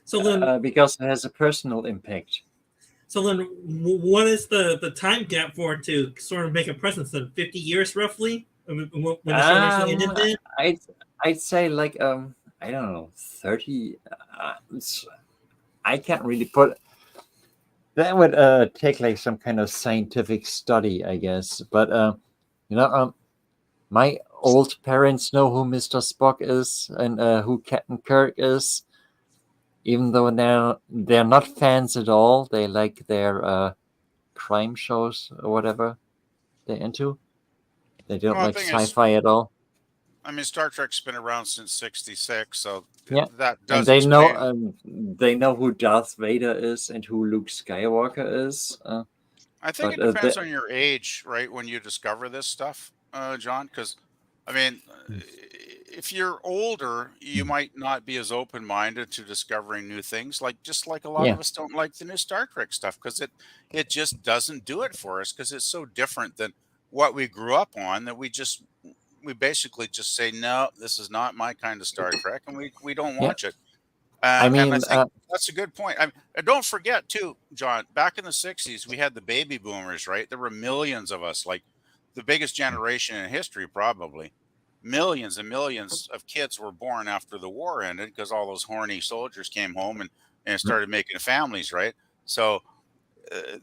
so then, because it has a personal impact. so then, what is the time gap for it to sort of make a presence? Then 50 years roughly when the show actually ended. Then I'd say like I don't know 30. I can't really put. That would take like some kind of scientific study, I guess. But my old parents know who Mr. Spock is and who Captain Kirk is, even though they're not fans at all. They like their crime shows or whatever they're into. They don't like sci-fi at all. I mean, Star Trek's been around since '66, so And that does they explain. know who Darth Vader is and who Luke Skywalker is. I think it depends on your age, right? When you discover this stuff, John, because I mean, if you're older, you might not be as open-minded to discovering new things. Just like a lot of us don't like the new Star Trek stuff because it just doesn't do it for us because it's so different than what we grew up on that we basically just say no, this is not my kind of Star Trek, and we don't watch it. I mean, and I think that's a good point. I mean, don't forget too, John. Back in the '60s, we had the baby boomers, right? There were millions of us, like the biggest generation in history, probably. Millions and millions of kids were born after the war ended because all those horny soldiers came home and started making families, right? So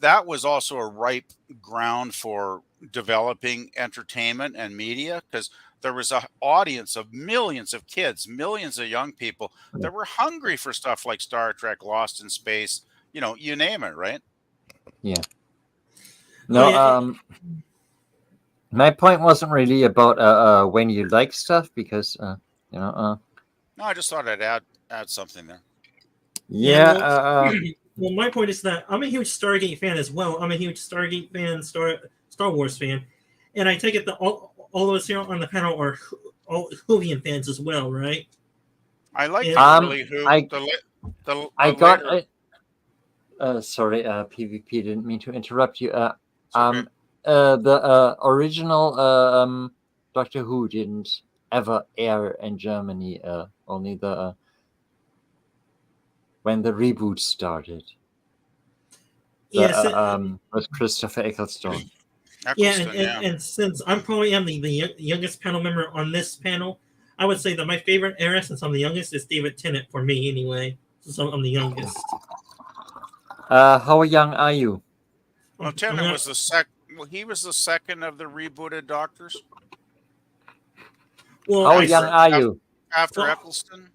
that was also a ripe ground for developing entertainment and media because there was an audience of millions of kids, millions of young people that were hungry for stuff like Star Trek, Lost in Space, you name it, right? Yeah. No, my point wasn't really about when you like stuff because No, I just thought I'd add something there. Yeah. Well, my point is that I'm a huge Stargate fan as well. I'm a huge Stargate fan, Star Wars fan, and I take it that all of us here on the panel are all Whovian fans as well, right? I like the early Who. I got it. Sorry, PvP didn't mean to interrupt you. Okay. The original Doctor Who didn't ever air in Germany. Only when the reboot started. With Christopher Ecclestone. And since I'm probably am the youngest panel member on this panel, I would say that my favorite era, since I'm the youngest, is David Tennant for me anyway. Since I'm the youngest. How young are you? Well, Tennant was the second. Well, he was the second of the rebooted Doctors. Well, how young are you? After Eccleston.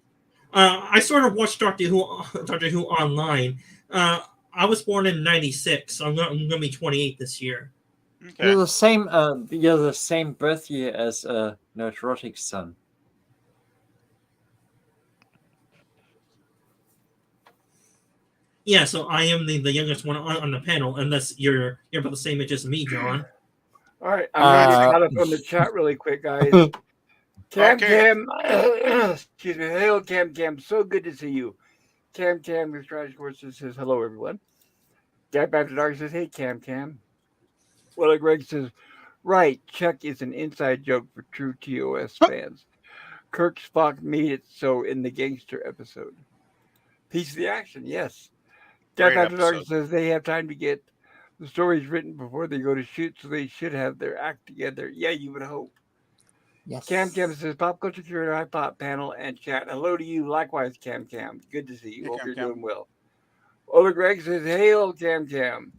I sort of watched Doctor Who online. I was born in '96, so I'm gonna be 28 this year. Okay. You're the same. You're the same birth year as Neurotic's son. Yeah, so I am the youngest one on the panel, unless you're about the same age as me, John. All right, I'm going to get caught up on the chat really quick, guys. Cam, excuse me. Hello, Cam. So good to see you. Cam, your strategy course says hello, everyone. Gap After Dark says, hey, Cam. Well, Greg says, Right, Chuck is an inside joke for true TOS fans. Kirk Spock made it so in the gangster episode. Piece of the action, yes. Gap Great After Dark episode. says they have time to get the stories written before they go to shoot, so they should have their act together. Yeah, you would hope. Cam Yes. Cam says Pop Culture Curator High Pop panel and chat. Hello to you, likewise, Cam Cam. Good to see you. Hey, Hope Cam you're Cam. doing well. Ola Greg says, Hail Cam Cam.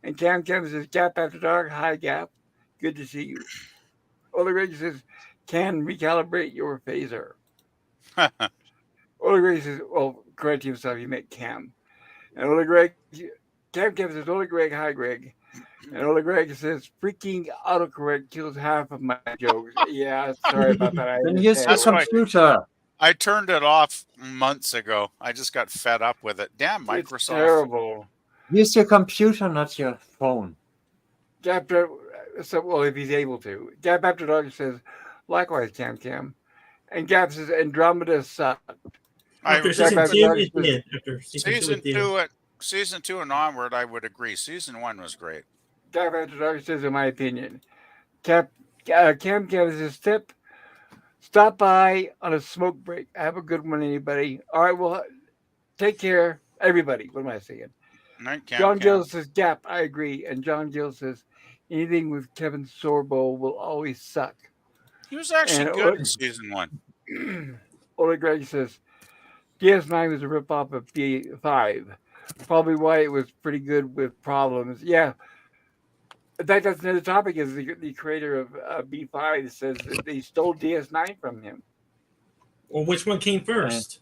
And Cam Cam says, Gap After Dark. Hi Gap. Good to see you. Ola Greg says, can recalibrate your phaser. Ola Greg says, well, correct himself, he meant Cam. And Ola Greg, Cam Cam says, Ola Greg, hi Greg. And Ola Greg says, freaking autocorrect kills half of my jokes. Yeah, sorry about that. I Then use your That's understand. why computer. I turned it off months ago. I just got fed up with it. Damn It's Microsoft. terrible. Use your computer, not your phone. Gap, so, well, if he's able to. Gap After Dark says, likewise, Cam Cam. And Gap says, Andromeda sucked. I After Gap season After two, Dark it says, did. After season 2, it did. season two and onward, I would agree. Season one was great. Gap After Dark says, in my opinion. Cam Cam says, stop by on a smoke break. Have a good one, anybody. All right, well, take care, everybody. What am I saying? Night Cam John Cam. Gill says, Gap, I agree. And John Gill says, anything with Kevin Sorbo will always suck. He was actually And good in season one. Ola Greg says, DS9 was a ripoff of B5. Probably why it was pretty good with problems. Yeah. In fact, that's another topic is the creator of B5 says that they stole DS9 from him. Well, which one came first?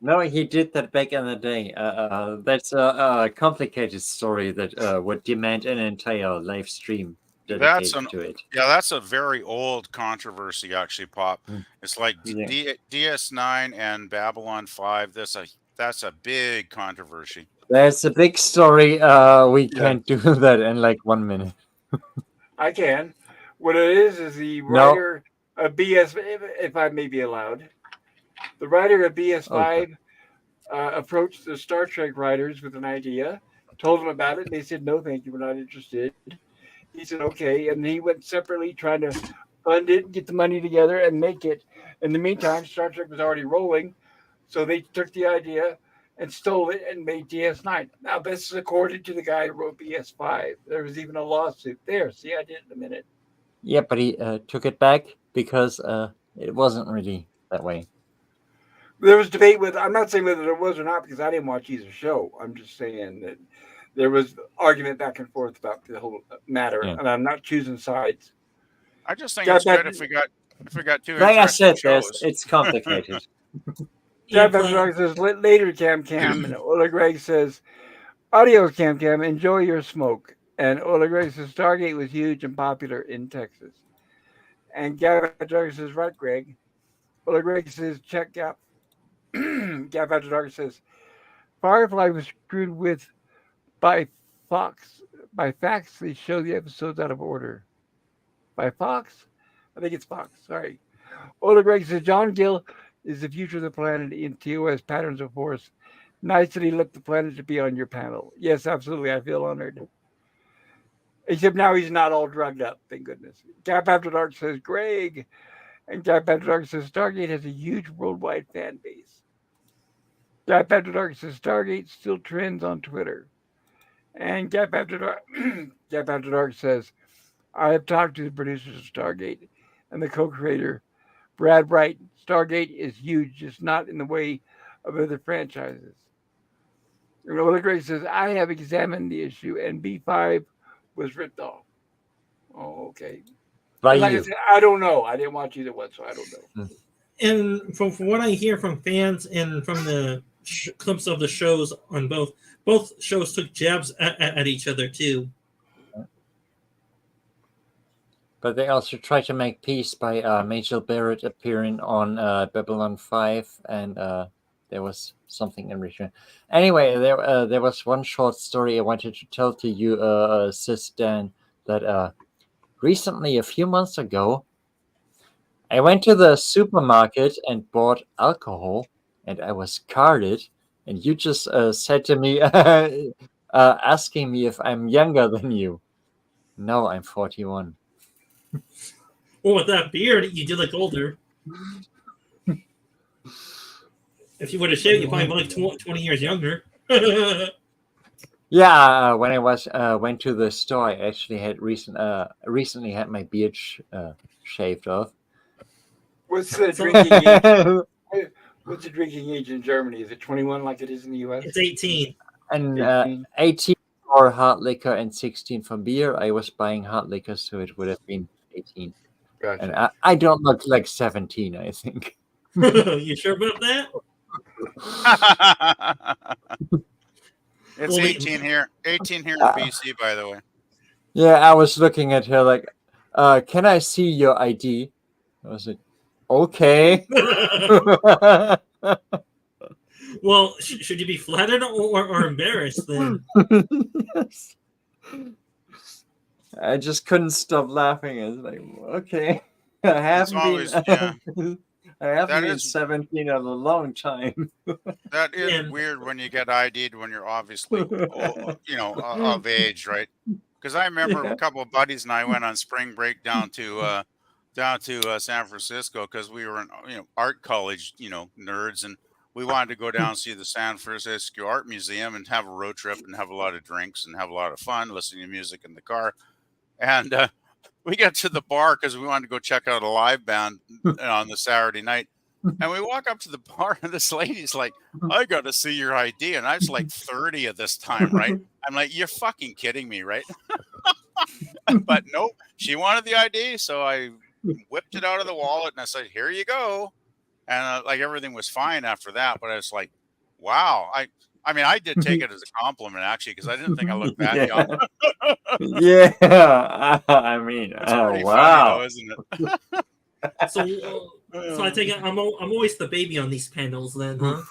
No, he did that back in the day. That's a complicated story that would demand an entire live stream That's dedicated to it. Yeah, that's a very old controversy, actually, Pop. Mm. It's like Yeah. DS9 and Babylon 5. That's a big controversy. There's a big story. We Yeah. can't do that in like 1 minute. I can. What it is the No. writer of BS, if I may be allowed, the writer of BS5 approached the Star Trek writers with an idea, told them about it, and they said, no, thank you, we're not interested. He said, okay. And he went separately trying to fund it, get the money together, and make it. In the meantime, Star Trek was already rolling. So they took the idea and stole it and made DS9. Now, this is according to the guy who wrote BS5. There was even a lawsuit there. See, I did it in a minute. Yeah, but he took it back because it wasn't really that way. There was debate with, I'm not saying whether it was or not because I didn't watch either show. I'm just saying that there was argument back and forth about the whole matter, Yeah. and I'm not choosing sides. I just think Got it's that- good if we got two Like I interesting said, shows. it's complicated. Yeah, Jeff Everett says later, Cam Cam, and Ola Greg says, "Adios, Cam Cam. Enjoy your smoke." And Ola Greg says, "Stargate was huge and popular in Texas." And Gap After Dark says, "Right, Greg." Ola Greg says, "Check Gap." Gap After Dark says, "Firefly was screwed with by Fox. By Fax, they show the episodes out of order. By Fox, I think it's Fox. Sorry." Ola Greg says, "John Gill is the future of the planet in TOS Patterns of Force. Nice that he left the planet to be on your panel." Yes, absolutely. I feel honored. Except now he's not all drugged up, thank goodness. Gap After Dark says, "Greg." And Gap After Dark says, "Stargate has a huge worldwide fan base." Gap After Dark says, "Stargate still trends on Twitter." And Gap After Dark, Gap After Dark says, "I have talked to the producers of Stargate and the co-creator, Brad Wright. Stargate is huge, just not in the way of other franchises." And Ola Greg says, "I have examined the issue and B5 was ripped off." Oh, okay. By Like I you. said, I don't know. I didn't watch either one, so I don't know. And from what I hear from fans and from the clips of the shows on both shows took jabs at each other too. But they also try to make peace by Majel Barrett appearing on Babylon 5, and there was something in return. Anyway, there was one short story I wanted to tell to you, Sis Dan, that recently, a few months ago, I went to the supermarket and bought alcohol, and I was carded, and you just said to me, asking me if I'm younger than you. No, I'm 41. Well, with that beard, you do look older. If you would have shaved, you probably look like 20 years younger. Yeah, when I was went to the store, I actually had recently had my beard shaved off. What's the drinking age? What's the drinking age in Germany? Is it 21 like it is in the U.S.? It's 18. And 18? 18 for hard liquor and 16 for beer. I was buying hard liquor, so it would have been 18. Gotcha. And I don't look like 17, I think. You sure about that? It's Well, 18 here. 18 here in BC, by the way. Yeah, I was looking at her like, can I see your ID? I was like, okay. Well, should you be flattered or embarrassed then? Yes. I just couldn't stop laughing. I was like, okay. I haven't always- been yeah. I haven't That been is- 17 in a long time. That is And- weird when you get ID'd when you're obviously, of age, right? Because I remember Yeah. a couple of buddies and I went on spring break down to San Francisco because we were in art college, nerds, and we wanted to go down and see the San Francisco Art Museum and have a road trip and have a lot of drinks and have a lot of fun listening to music in the car. And we got to the bar because we wanted to go check out a live band on the Saturday night. And we walk up to the bar and this lady's like, I got to see your ID. And I was like 30 at this time, right? I'm like, you're fucking kidding me, right? But no, she wanted the ID. So I whipped it out of the wallet and I said, here you go. And everything was fine after that. But I was like, wow. I mean, I did take it as a compliment, actually, because I didn't think I looked that young. Yeah. I mean, It's pretty wow. funny, though, isn't it? So I take it I'm always the baby on these panels then, huh?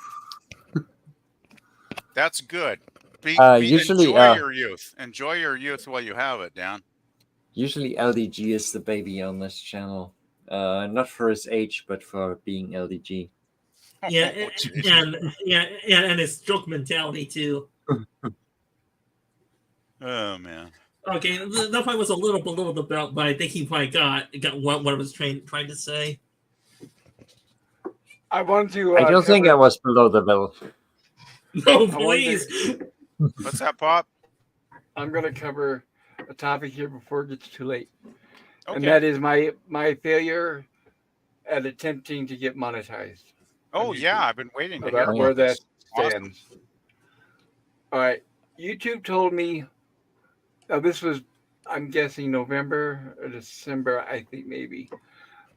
That's good. Usually, enjoy your youth. Enjoy your youth while you have it, Dan. Usually LDG is the baby on this channel. Not for his age, but for being LDG. Yeah, Oh, geez. and it's joke mentality too. Oh man. Okay, that probably was a little below the belt, but I think he probably got what I was trying to say. I want to. I don't think I was below the belt. No, please. What's that, Pop? I'm going to cover a topic here before it gets too late, Okay. and that is my failure at attempting to get monetized. Oh yeah, I've been waiting to hear About Oh, where about that this. Awesome. stands. All right, YouTube told me. Now this was, I'm guessing November or December, I think maybe,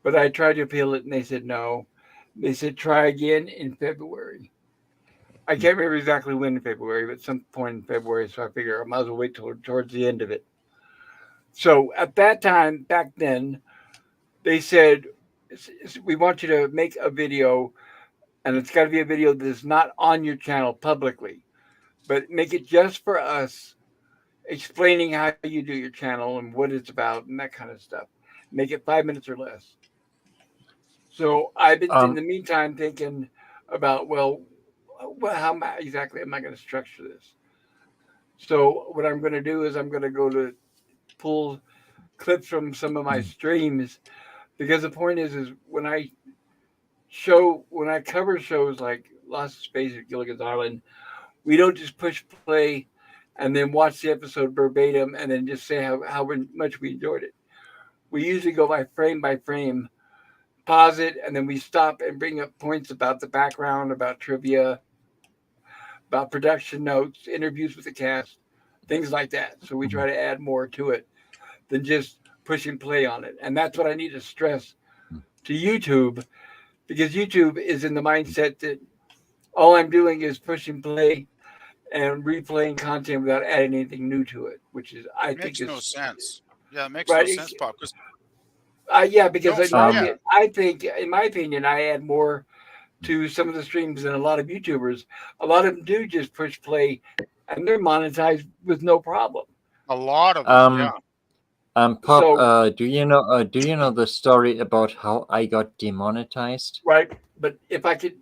but I tried to appeal it and they said no. They said try again in February. I can't remember exactly when in February, but some point in February. So I figure I might as well wait towards the end of it. So at that time, back then, they said, we want you to make a video, and it's got to be a video that is not on your channel publicly, but make it just for us, explaining how you do your channel and what it's about and that kind of stuff. Make it 5 minutes or less. So I've been in the meantime thinking about, well, how exactly am I going to structure this? So what I'm going to do is I'm going to go to pull clips from some of my streams, because the point is when I cover shows like Lost in Space at Gilligan's Island, we don't just push play and then watch the episode verbatim and then just say how much we enjoyed it. We usually go by frame, pause it, and then we stop and bring up points about the background, about trivia, about production notes, interviews with the cast, things like that. So we try to add more to it than just pushing play on it. And that's what I need to stress to YouTube, because YouTube is in the mindset that all I'm doing is pushing play and replaying content without adding anything new to it, which is, I think, Makes no sense. Yeah, it makes Right, no sense, Pop. 'Cause yeah, because Don't in my opinion, I add more to some of the streams than a lot of YouTubers. A lot of them do just push play, and they're monetized with no problem. a lot of them, yeah. Pop, So- do you know the story about how I got demonetized? Right. But if I could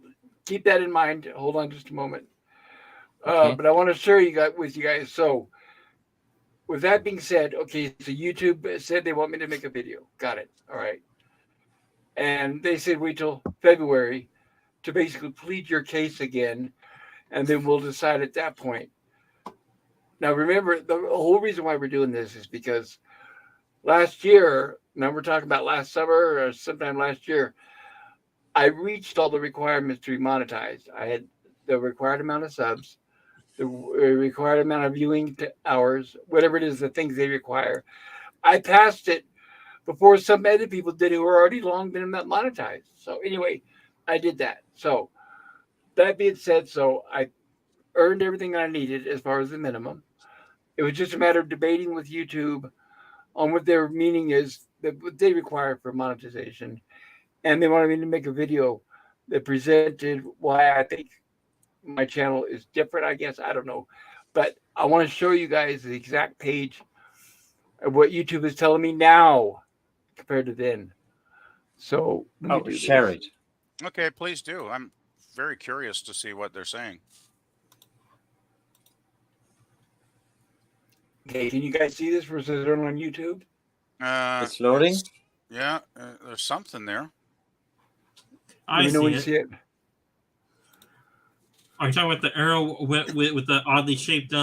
keep that in mind, hold on just a moment. Okay. But I want to share with you guys. So with that being said, okay, so YouTube said they want me to make a video. Got it. All right. And they said wait till February to basically plead your case again, and then we'll decide at that point. Now, remember, the whole reason why we're doing this is because last year, now we're talking about last summer or sometime last year, I reached all the requirements to be monetized. I had the required amount of subs, the required amount of viewing hours, whatever it is, the things they require. I passed it before some other people did who were already long been monetized. So anyway, I did that. So that being said, so I earned everything I needed as far as the minimum. It was just a matter of debating with YouTube on what their meaning is, that what they require for monetization. And they wanted me to make a video that presented why I think my channel is different, I guess. I don't know. But I want to show you guys the exact page of what YouTube is telling me now compared to then. So let me do share this. it. Okay, please do. I'm very curious to see what they're saying. Okay, can you guys see this versus on YouTube? It's loading. Yeah, there's something there. I Let me know see when you it. see it. Are you talking about the arrow with the oddly shaped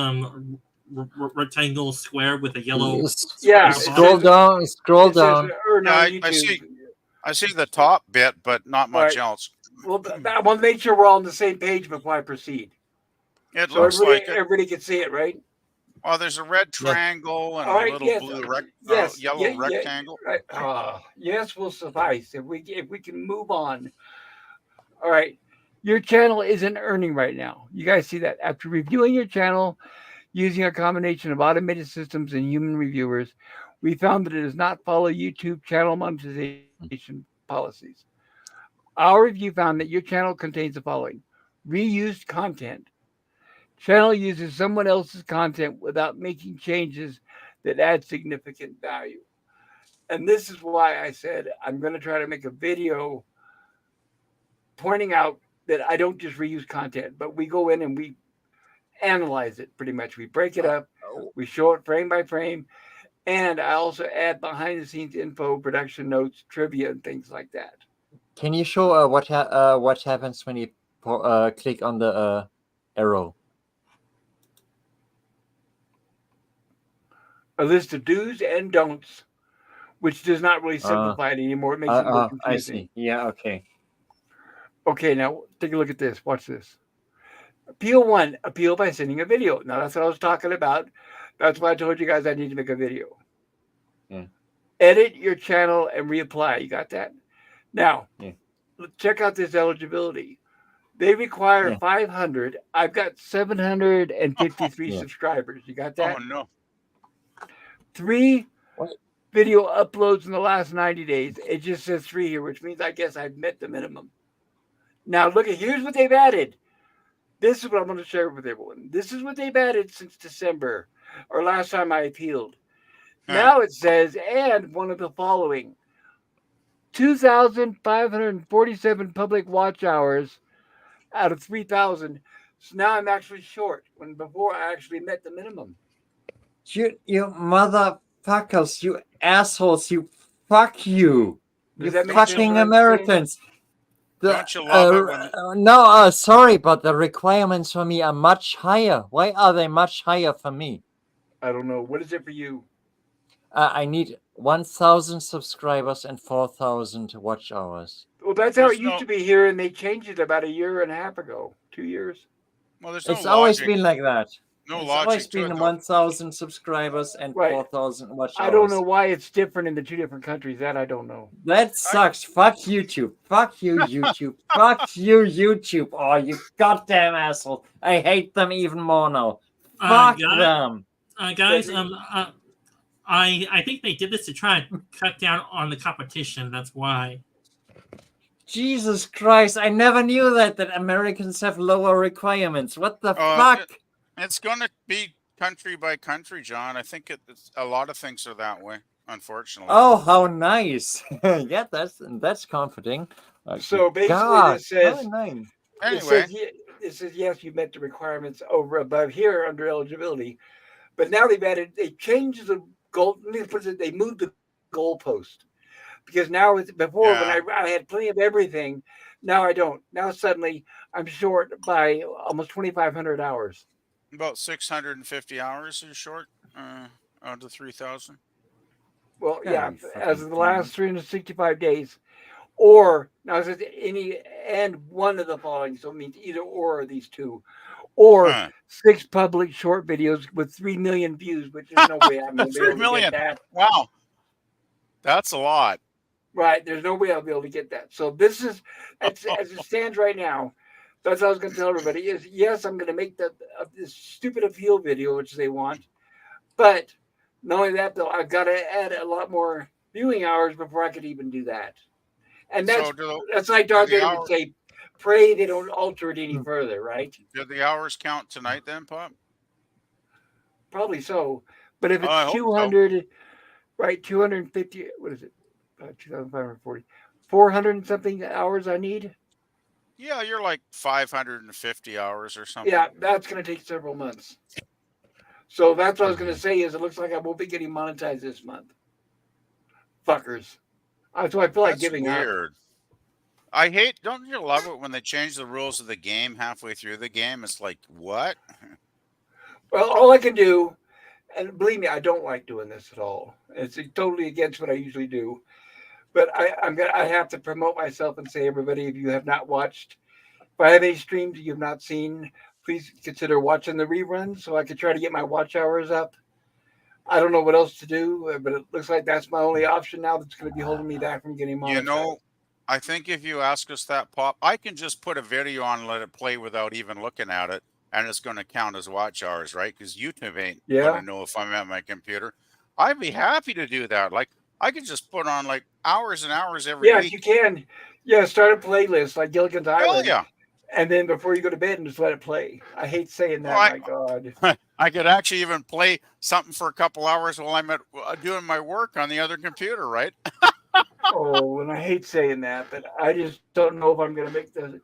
rectangle square with a yellow? Yeah, Scroll down. Scroll It says down. earn Yeah, on I YouTube. see the top bit, but not much Right. else. Well, I want to make sure we're all on the same page before I proceed. It So looks like it. everybody can see it, right? Oh, there's a red triangle and All a right. little Yes. blue Yes. yellow Yeah. rectangle. Right. Yes, will suffice if we can move on. All right. Your channel isn't earning right now. You guys see that? After reviewing your channel using a combination of automated systems and human reviewers, we found that it does not follow YouTube channel monetization policies. Our review found that your channel contains the following: reused content. Channel uses someone else's content without making changes that add significant value. And this is why I said I'm going to try to make a video pointing out that I don't just reuse content, but we go in and we analyze it pretty much. We break it up, we show it frame by frame, and I also add behind the scenes info, production notes, trivia, and things like that. Can you show what happens when you click on the arrow? A list of do's and don'ts, which does not really simplify it anymore. It makes it more confusing. I see. Yeah. Okay. Okay, now take a look at this. Watch this. Appeal 1, appeal by sending a video. Now, that's what I was talking about. That's why I told you guys I need to make a video. Yeah. Edit your channel and reapply. You got that? Now, yeah. Check out this eligibility. They require 500. I've got 753 subscribers. You got that? Oh, no. 3 video uploads in the last 90 days. It just says 3 here, which means I guess I've met the minimum. Now, look at here's what they've added. This is what I'm going to share with everyone. This is what they've added since December or last time I appealed. Now it says, and one of the following 2,547 public watch hours out of 3,000. So now I'm actually short when before I actually met the minimum. You motherfuckers, you assholes, you fuck you. Does You that make fucking sense? Americans. Don't you love it when no, sorry, but the requirements for me are much higher. Why are they much higher for me? I don't know. What is it for you? I need 1,000 subscribers and 4,000 watch hours. Well, that's how it used to be here, and they changed it about a year and a half ago, 2 years. Well, there's no It's always logic. been like that. No It's logic always to it, been though. 1,000 subscribers and 4,000 watch hours. I don't know why it's different in the 2 different countries. That I don't know. That sucks. Fuck YouTube. Fuck you, YouTube. Fuck you, YouTube. Oh, you goddamn asshole. I hate them even more now. Fuck them. Guys, I think they did this to try and cut down on the competition. That's why. Jesus Christ, I never knew that Americans have lower requirements. What the fuck? It's going to be country by country, John. I think it's a lot of things are that way, unfortunately. Oh, how nice. Yeah, that's comforting. So basically, God, it says, nice. Anyway, it says yes, you met the requirements over above here under eligibility, But now they changed the goal. Let me put it, they moved the goalpost because now it's before when Yeah, I had plenty of everything. Now I don't. Now suddenly I'm short by almost 2,500 hours. about 650 hours is short. Out of 3,000. Well, Yeah, yeah, you as fucking of the dummy. last 365 days, or now it says any and one of the following. So it means either or of these two, or Huh. 6 public short videos with 3 million views, which there's no way I'm going to be Three able to get million. that. Wow, that's a lot. Right? There's no way I'll be able to get that. So this is as it stands right now. That's what I was going to tell everybody is yes, I'm going to make this stupid appeal video, which they want, but not only that though, I've got to add a lot more viewing hours before I could even do that. And So that's like do Darth the Vader would hour say, pray they don't alter it any Hmm. further, right? do the hours count tonight then, Pop? Probably so. But if Oh, I it's hope so. 200, right, 250, what is it? 2,540, 400 and something hours I need. Yeah, you're like 550 hours or something. Yeah, that's going to take several months. So that's what I was going to Mhm. say is it looks like I won't be getting monetized this month. Fuckers. So I feel like That's giving up. weird. Don't you love it when they change the rules of the game halfway through the game? It's like, what? Well, all I can do, and believe me, I don't like doing this at all. It's totally against what I usually do. But I have to promote myself and say, everybody, if you have not watched, if I have any streams you have not seen, please consider watching the reruns so I could try to get my watch hours up. I don't know what else to do, but it looks like that's my only option now that's going to be holding me back from getting You monetized. know, I think if you ask us that, Pop, I can just put a video on and let it play without even looking at it, and it's going to count as watch hours, right? Because YouTube ain't going to Yeah. know if I'm at my computer. I'd be happy to do that. Like, I could just put on like hours and hours every Yeah, if you week. can. Yeah, start a playlist like Gilligan's Hell Island, yeah. and then before you go to bed, and just let it play. I hate saying Well, that. My God. I could actually even play something for a couple hours while I'm doing my work on the other computer, right? Oh, and I hate saying that, but I just don't know if I'm going to make the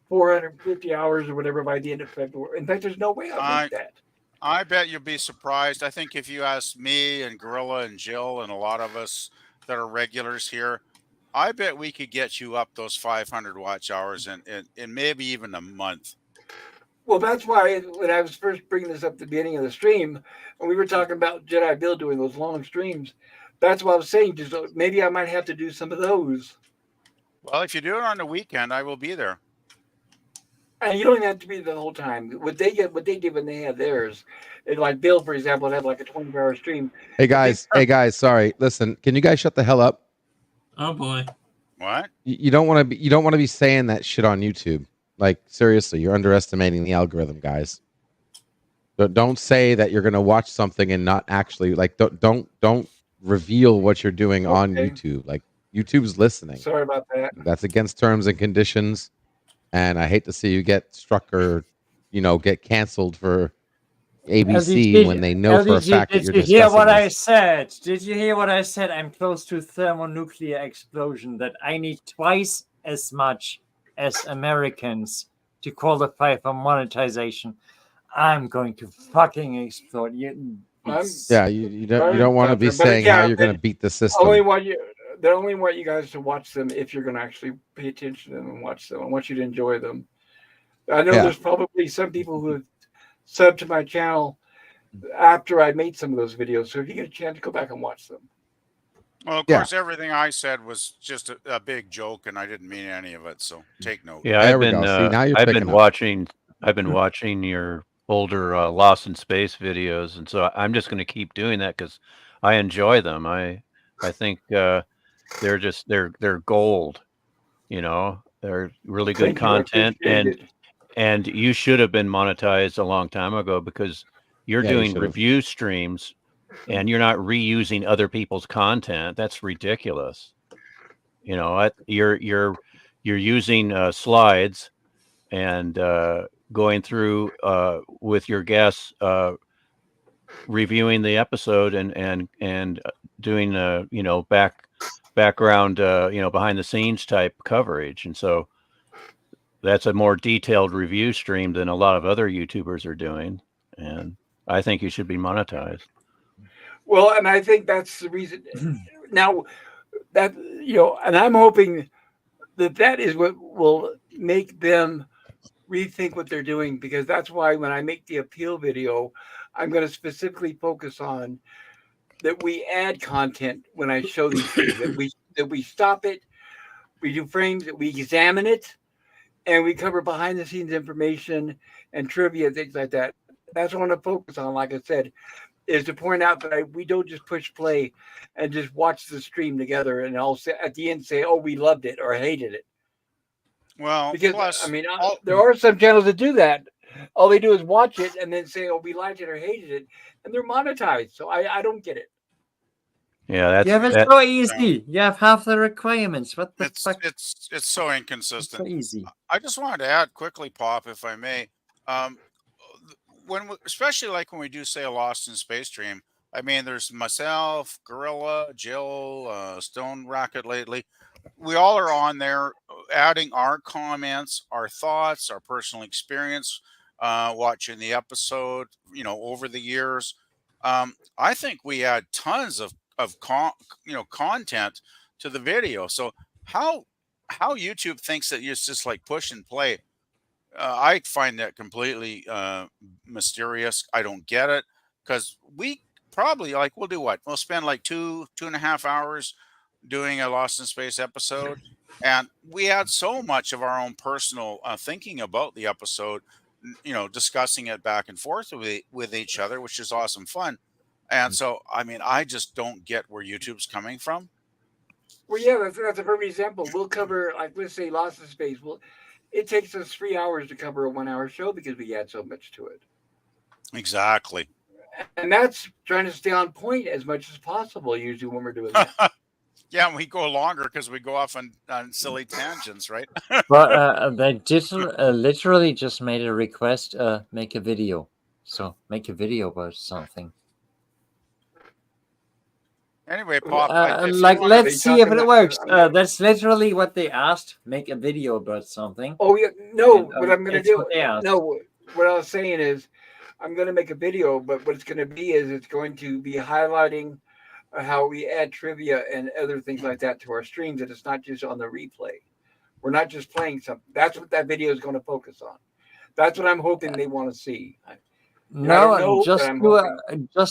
450 hours or whatever by the end of February. In fact, there's no way I'll make I that. I bet you'll be surprised. I think if you ask me and Gorilla and Jill and a lot of us that are regulars here, I bet we could get you up those 500 watch hours in maybe even a month. Well, that's why when I was first bringing this up at the beginning of the stream, and we were talking about Jedi Bill doing those long streams, that's what I was saying. Just maybe I might have to do some of those. Well, if you do it on the weekend, I will be there. And you don't even have to be the whole time. What they did when they had theirs, like Bill, for example, had like a 24-hour stream. Hey guys, sorry. Listen, can you guys shut the hell up? Oh boy. What? You don't want to be. You don't want to be saying that shit on YouTube. Like seriously, you're underestimating the algorithm, guys. Don't say that you're going to watch something and not actually like. Don't reveal what you're doing on Okay. YouTube. Like YouTube's listening. Sorry about that. That's against terms and conditions. And I hate to see you get struck or, get canceled for ABC when they know for a fact that did you're you hear discussing what I this. said? Did you hear what I said? I'm close to thermonuclear explosion, that I need twice as much as Americans to qualify for monetization. I'm going to fucking explode. Yeah, you don't want to be saying how you're going to beat the system. They only want you guys to watch them if you're going to actually pay attention to them and watch them. I want you to enjoy them. I know there's probably some people who have subbed to my channel after I made some of those videos. So if you get a chance, go back and watch them. Well, of course, everything I said was just a big joke, and I didn't mean any of it. So take note. Yeah, There we go. See, now you're I've picking been up. watching. I've been watching your older Lost in Space videos, and so I'm just going to keep doing that because I enjoy them. I think they're gold. They're really good Thank you. I content, appreciate it. and you should have been monetized a long time ago because you're Yeah, you doing should have. review streams and you're not reusing other people's content. That's ridiculous. You're using slides and going through with your guests, reviewing the episode and doing background behind the scenes type coverage, and so that's a more detailed review stream than a lot of other YouTubers are doing. And I think you should be monetized. Well, and I think that's the reason. Now that and I'm hoping that that is what will make them rethink what they're doing, because that's why when I make the appeal video, I'm going to specifically focus on that we add content when I show these things, that we stop it, we do frames, that we examine it, and we cover behind the scenes information and trivia, things like that. That's what I want to focus on. Like I said, is to point out that we don't just push play and just watch the stream together and all say, at the end say, "Oh, we loved it" or hated it. Well, Because I plus mean, all there are some channels that do that. All they do is watch it and then say, "Oh, we liked it or hated it," and they're monetized. So I don't get it. Yeah, that's Yeah, it's that. so easy. You have half the requirements. What the it's fuck? it's so It's so inconsistent. easy. I just wanted to add quickly, Pop, if I may. Um, especially like when we do say a Lost in Space stream. I mean, there's myself, Gorilla, Jill, Stone Rocket lately. We all are on there adding our comments, our thoughts, our personal experience, watching the episode, over the years. I think we add tons of content to the video. So how how YouTube thinks that it's just like push and play, I find that completely mysterious. I don't get it, because we probably, like, we'll do what? We'll spend like 2.5 hours doing a Lost in Space episode, and we add so much of our own personal thinking about the episode, discussing it back and forth with each other, which is awesome fun. And so, I mean, I just don't get where YouTube's coming from. Well, yeah, that's a perfect example. We'll cover, like, let's say Lost in Space. Well, it takes us 3 hours to cover a 1 hour show because we add so much to it, Exactly. and that's trying to stay on point as much as possible. Usually when we're doing that. Yeah, and we go longer because we go off on silly tangents, right? But they literally just made a request. Make a video. So make a video about something. Anyway, Pop, if you Like, want They let's see if talking it about- works. I'm gonna- That's literally what they asked. Make a video about something. Oh yeah, no. And, What I'm going to it's do? what they asked. No, what I was saying is, I'm going to make a video, but what it's going to be is it's going to be highlighting how we add trivia and other things like that to our streams. And it's not just on the replay. We're not just playing something. That's what that video is going to focus on. That's what I'm hoping they want to see. I don't know, No, but just I'm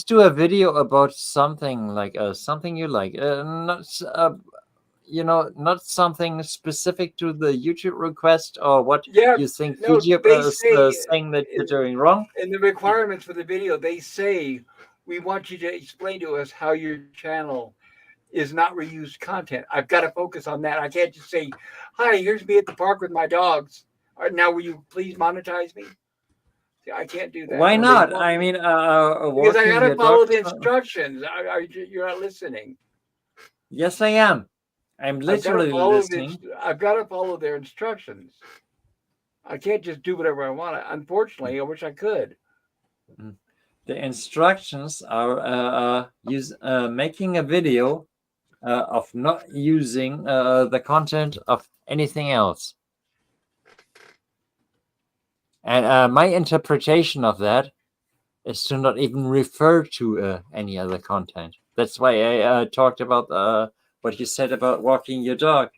do a video about something, like something you like. Not something specific to the YouTube request or what Yeah, you think no, YouTube they is say saying that you're doing wrong. in the requirements for the video, they say we want you to explain to us how your channel is not reused content. I've got to focus on that. I can't just say, "Hi, here's me at the park with my dogs. Now, will you please monetize me?" See, I can't do that. Why No, not? they want I me- mean, because I walking got to your follow dog. the instructions. You're not listening. Yes, I am. I'm I've got to literally follow listening. I've got to follow their instructions. I can't just do whatever I want. Unfortunately, I wish I could. The instructions are making a video of not using the content of anything else. And my interpretation of that is to not even refer to any other content. That's why I talked about what you said about walking your dog.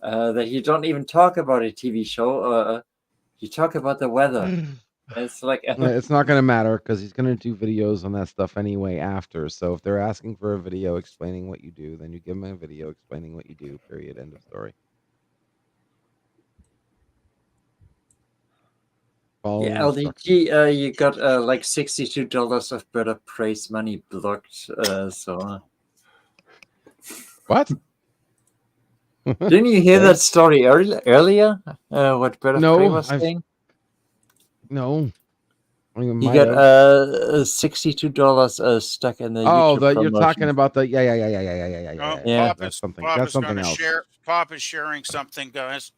That you don't even talk about a TV show. You talk about the weather. It's like It's not going to matter because he's going to do videos on that stuff anyway after. So if they're asking for a video explaining what you do, then you give them a video explaining what you do. Period. End of story. Follow yeah, the instructions. LDG. You got like $62 of better praise money blocked. So What? didn't you hear Okay. that story earlier? What Better No, Prey was I've- saying? No. I mean, You might got have. $62 stuck in the Oh, YouTube you're talking promotion. about the yeah. Oh, Yeah. Pop That's is, something. Pop That's is something going to else. share. Pop is sharing something, guys.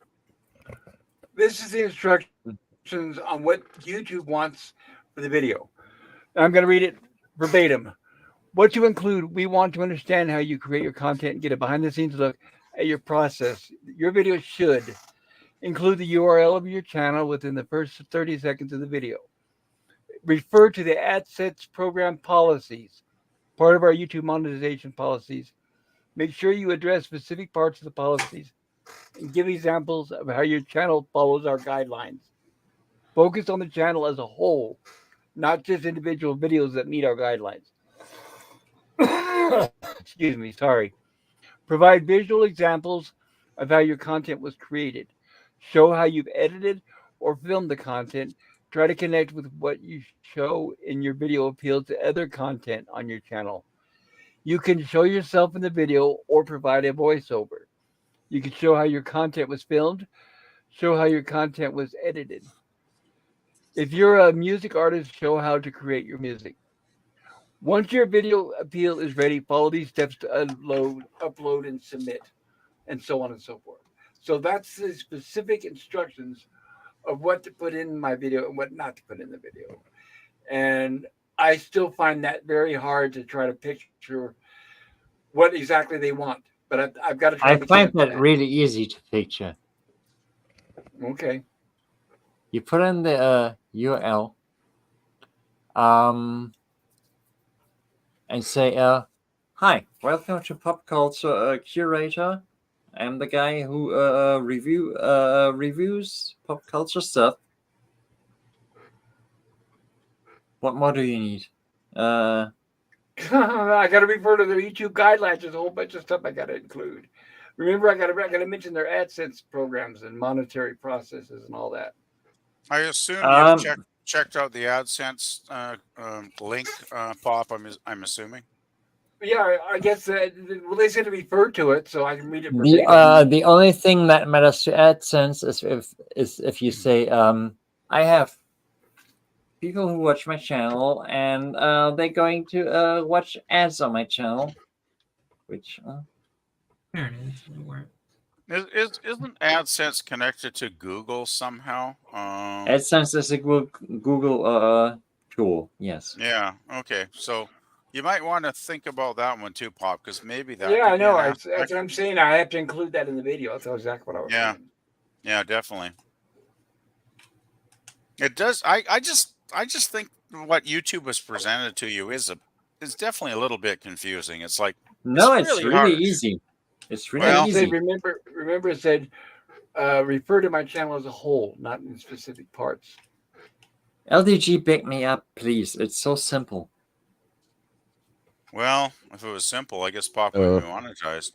This is the instructions on what YouTube wants for the video. I'm going to read it verbatim. What to include: we want to understand how you create your content and get a behind the scenes look at your process. Your video should include the URL of your channel within the first 30 seconds of the video. refer to the AdSense program policies, part of our YouTube monetization policies. Make sure you address specific parts of the policies and give examples of how your channel follows our guidelines. Focus on the channel as a whole, not just individual videos that meet our guidelines. Excuse me, sorry. Provide visual examples of how your content was created. Show how you've edited or filmed the content. Try to connect with what you show in your video appeals to other content on your channel. You can show yourself in the video or provide a voiceover. You can show how your content was filmed, show how your content was edited. If you're a music artist, show how to create your music. Once your video appeal is ready, follow these steps to upload, and submit, and so on and so forth. So that's the specific instructions of what to put in my video and what not to put in the video. And I still find that very hard to try to picture what exactly they want. But I've got to try I to find get that really easy to picture. Okay. You put in the URL, and say, "Hi, welcome to Pop Culture Curator. I'm the guy who reviews pop culture stuff. What more do you need? I got to refer to their YouTube guidelines. There's a whole bunch of stuff I got to include. Remember, I got to mention their AdSense programs and monetary processes and all that. I assume you've checked out the AdSense link, Pop. I'm assuming. Yeah, I guess well, they said to refer to it, so I can read it verbatim. The only thing that matters to AdSense is if you say, I have people who watch my channel and they're going to watch ads on my channel, which There it is. Where- Isn't AdSense connected to Google somehow? AdSense is a Google tool. Yes. Yeah. Okay. So you might want to think about that one too, Pop, because maybe that. Yeah, could I be an know. That's aspect. what I'm saying. I have to include that in the video. That's exactly what I was saying. Yeah, definitely. It does. I just think what YouTube has presented to you is definitely a little bit confusing. It's like No, it's really really hard. easy. It's really Well- easy. Remember, it said refer to my channel as a whole, not in specific parts. LDG, back me up, please. It's so simple. Well, if it was simple, I guess Pop would be monetized.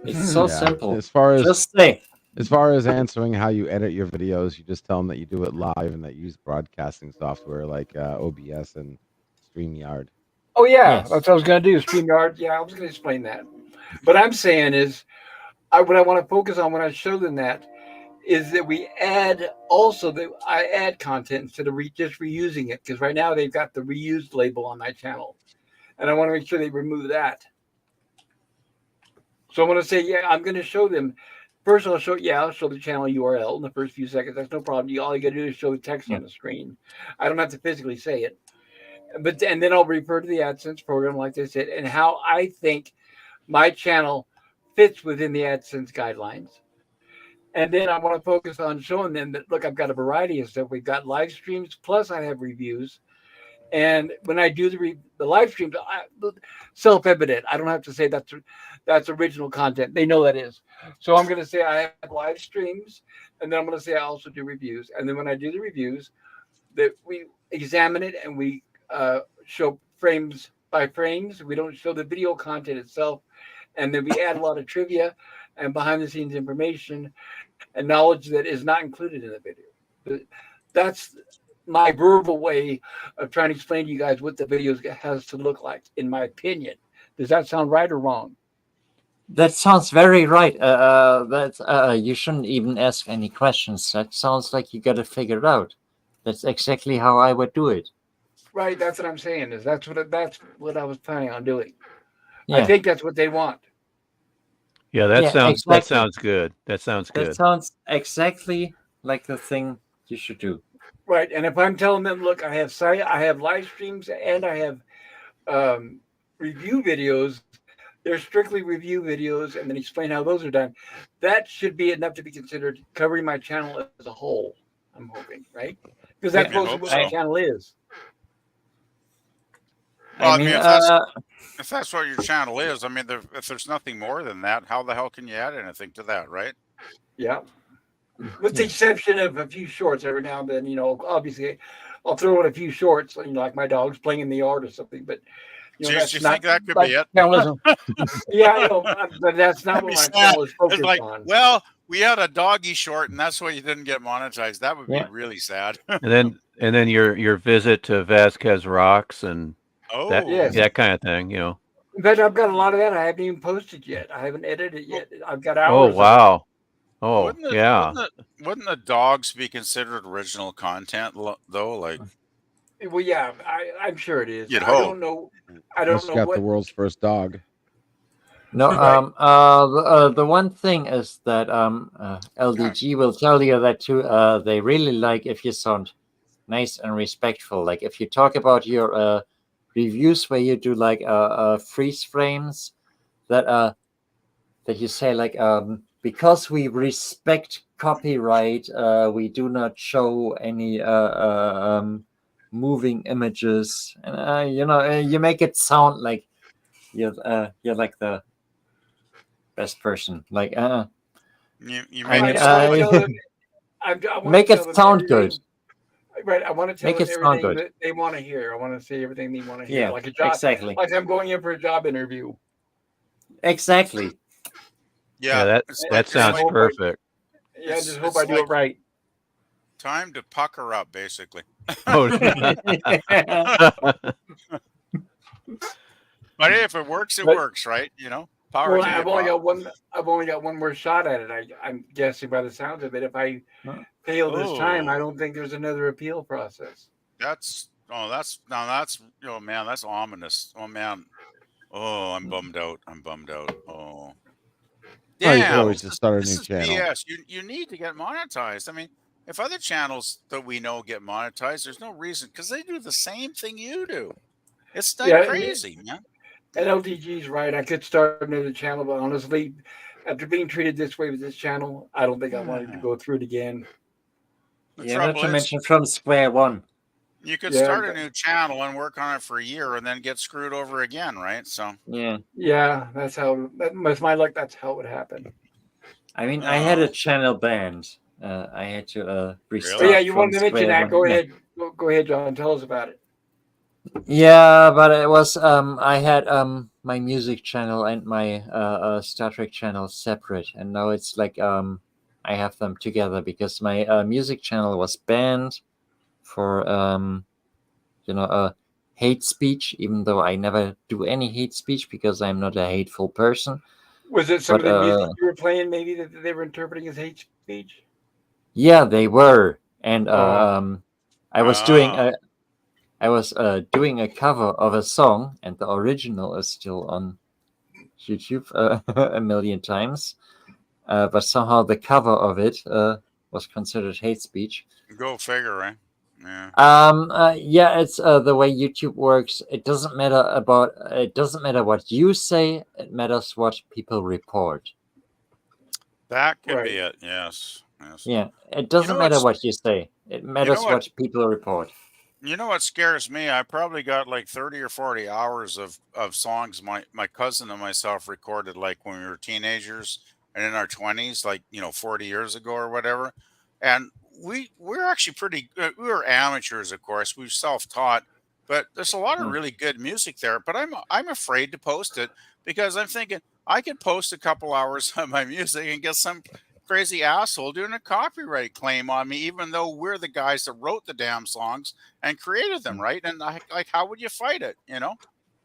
It's so Yeah. simple. As far as Just say, answering how you edit your videos, you just tell them that you do it live and that you use broadcasting software like OBS and StreamYard. Oh yeah, Yes. that's what I was going to do. StreamYard. Yeah, I was going to explain that. What I'm saying is, what I want to focus on when I show them that is that we add also that I add content instead of just reusing it, because right now they've got the reused label on my channel, and I want to make sure they remove that. So I'm going to say, yeah, I'm going to show them. First, I'll show the channel URL in the first few seconds. That's no problem. All you got to do is show the text on the screen. I don't have to physically say it. And then I'll refer to the AdSense program, like I said, and how I think my channel fits within the AdSense guidelines. And then I want to focus on showing them that, look, I've got a variety of stuff. We've got live streams, plus I have reviews. And when I do the live streams, self-evident. I don't have to say that's original content. They know that is. So I'm going to say I have live streams, and then I'm going to say I also do reviews. And then when I do the reviews, that we examine it and we show frames by frames. We don't show the video content itself. And then we add a lot of trivia and behind-the-scenes information and knowledge that is not included in the video. That's my verbal way of trying to explain to you guys what the videos has to look like, in my opinion. Does that sound right or wrong? that sounds very right. You shouldn't even ask any questions. That sounds like you got to figure it out. That's exactly how I would do it. Right, that's what I'm saying. That's what I was planning on doing. Yeah. I think that's what they want. Yeah, that Yeah, sounds exactly. good. That sounds That good. sounds exactly like the thing you should do. Right, and if I'm telling them, look, I have live streams and I have review videos. They're strictly review videos, and then explain how those are done. That should be enough to be considered covering my channel as a whole. I'm hoping, right? because that's You mostly hope what so. my channel is. Well, I I mean, mean, if that's what your channel is, I mean, if there's nothing more than that, how the hell can you add anything to that, right? Yeah. With the yeah. exception of a few shorts every now and then, obviously I'll throw in a few shorts, like my dog's playing in the yard or something, but Jeez, do that's you not think that could like be it? Journalism. yeah, but that's not That'd what be my sad. channel is It's focused like, on. well, we had a doggy short, and that's why you didn't get monetized. That would be Yeah. really sad. And then your visit to Vasquez Rocks and that Oh, Yes. that kind of thing, you know. In fact, I've got a lot of that I haven't even posted yet. I haven't edited it well, yet. I've got Oh hours of it. wow. Oh wouldn't it? yeah. Wouldn't the dogs be considered original content though? Like Well, yeah, I'm sure it is. you'd I hope. don't know. I don't Unless you know got the what. world's first dog. No, Right. the one thing is that LDG will tell you that too. They really like if you sound nice and respectful. Like if you talk about your reviews where you do like freeze frames, that that you say like because we respect copyright, we do not show any moving images, and you make it sound like you're like the best person. Like You I make mean, it I want sound to like tell them. I want make to it tell them sound good. everything. Right. I want to tell Make them it sound everything good. that they want to hear. I want to say everything they want to hear, Yeah, like a job, exactly, like I'm going in for a job interview, exactly. Yeah, yeah. that It's and, that like it's and sounds like hope perfect. just hope I it's do it like right. time to pucker up, basically. Oh. But hey, if it works, it But works, right? Power well, to you, I've only Bob. got one. I've only got one more shot at it. I'm guessing by the sounds of it. If I fail this time, I Oh, don't think there's another appeal process. that's man, that's ominous. Oh man. Oh, I'm bummed out. I'm bummed out. Oh. Oh, you could Damn, always just start a this new is channel. BS. You need to get monetized. I mean, if other channels that we know get monetized, there's no reason because they do the same thing you do. It's like Yeah, crazy, man. and LTG's right. I could start another channel, but honestly, after being treated this way with this channel, I don't think I wanted to go through it again. The Yeah, not trouble to is, mention from square one. you could Yeah, start a new channel and work on it for a year and then get screwed over again, right? So, Yeah, yeah, that's my luck. That's how it would happen. I mean, I had a oh, channel banned. I had to But really? yeah, restart you from wanted to mention square that. one. Go Yeah. ahead. Go ahead, John. Tell us about it. Yeah, but it was I had my music channel and my Star Trek channel separate, and now it's like I have them together because my music channel was banned for hate speech, even though I never do any hate speech because I'm not a hateful person. Was it some But of the music you were playing, maybe that they were interpreting as hate speech? yeah, they were, and Oh, I was doing Oh, a I was doing a cover of a song, and the original is still on YouTube a million times. But somehow the cover of it was considered hate speech. go figure, right? Yeah. Yeah, it's the way YouTube works. It doesn't matter about. It doesn't matter what you say. It matters what people report. That could be right. it. Yes. Yes. Yeah, it You doesn't know matter what's what you say. It you know matters what what people report. You know what scares me? I probably got like 30 or 40 hours of songs my cousin and myself recorded like when we were teenagers and in our 20s, like, 40 years ago or whatever. And we're actually pretty good. We were amateurs, of course. We've self-taught, but there's a lot of Yeah. really good music there. But I'm afraid to post it because I'm thinking I could post a couple hours of my music and get some crazy asshole doing a copyright claim on me, even though we're the guys that wrote the damn songs and created them, right? And like, how would you fight it?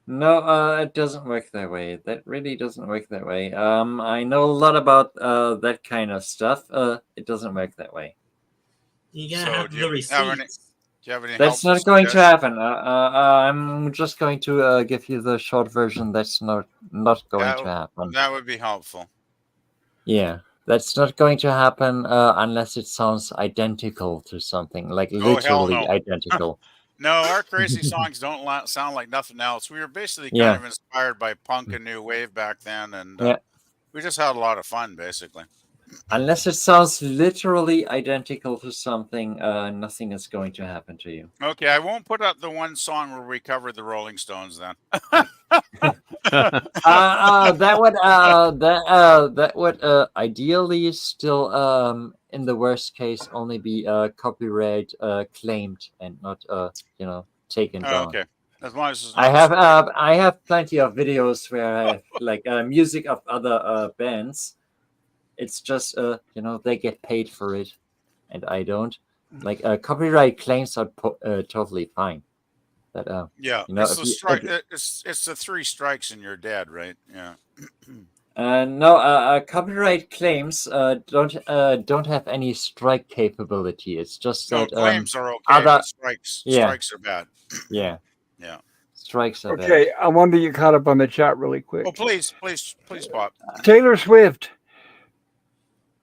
No, it doesn't work that way. That really doesn't work that way. I know a lot about that kind of stuff. It doesn't work that way. You gotta So have the receipts. do you have any That's helpful not going to suggestions? happen. I'm just going to give you the short version. That's not going to That happen. that would be helpful. Yeah, that's not going to happen unless it sounds identical to something, like Oh hell literally no. identical. No, our crazy songs don't sound like nothing else. We were basically kind Yeah, of inspired by punk and new wave back then, and yeah. we just had a lot of fun, basically. Unless it sounds literally identical to something, nothing is going to happen to you. Okay, I won't put up the one song where we covered the Rolling Stones then. That would ideally still in the worst case only be copyright claimed and not taken down. Okay, as long as it's not. I have plenty of videos where I have like music of other bands. It's just they get paid for it, and I don't. Like copyright claims are totally fine. But Yeah, it's the strike. It's the 3 strikes and you're dead, right? Yeah. no, copyright claims don't have any strike capability. It's just No, that claims are okay, other but strikes are bad. yeah Yeah. strikes are bad. Okay, I wanted to get caught up on the chat really quick. Oh, please, Pop. Taylor Swift.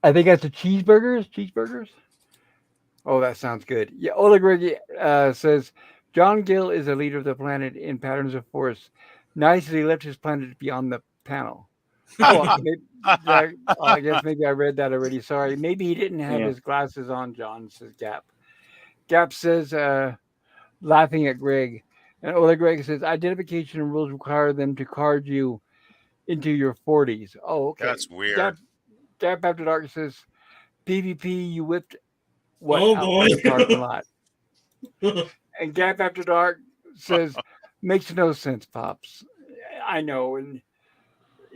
I think that's the cheeseburgers. Oh, that sounds good. Yeah, Oleg says John Gill is a leader of the planet in Patterns of Force. Nice that he left his planet beyond the panel. Oh, I guess maybe I read that already. Sorry. Maybe he didn't have his glasses on, John, says Gap. Gap says, laughing at Greg. And Oleg Greg says, identification rules require them to card you into your 40s. Oh, okay. That's weird. Gap After Dark says, PvP, you whipped what Oh, out boy. of the parking lot. And Gap After Dark says, makes no sense, Pops. I know. And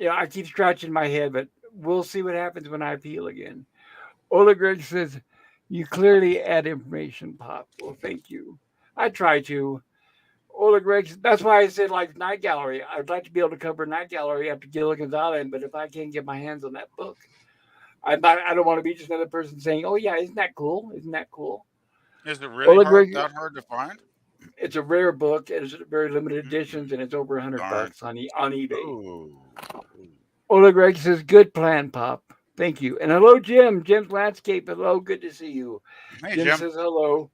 I keep scratching my head, but we'll see what happens when I appeal again. Ola Greg says, you clearly add information, Pop. Well, thank you. I try to. Ola Greg, that's why I said like Night Gallery. I'd like to be able to cover Night Gallery after Gilligan's Island, but if I can't get my hands on that book, I don't want to be just another person saying, oh, yeah, isn't that cool? Isn't that cool? Is it really that hard to find? It's a rare book. It's very limited editions, and it's over $100 on eBay. Ooh. Ola Greg says, good plan, Pop. Thank you. And hello, Jim. Jim's Landscape. Hello. Good to see you. Hey, Jim says hello.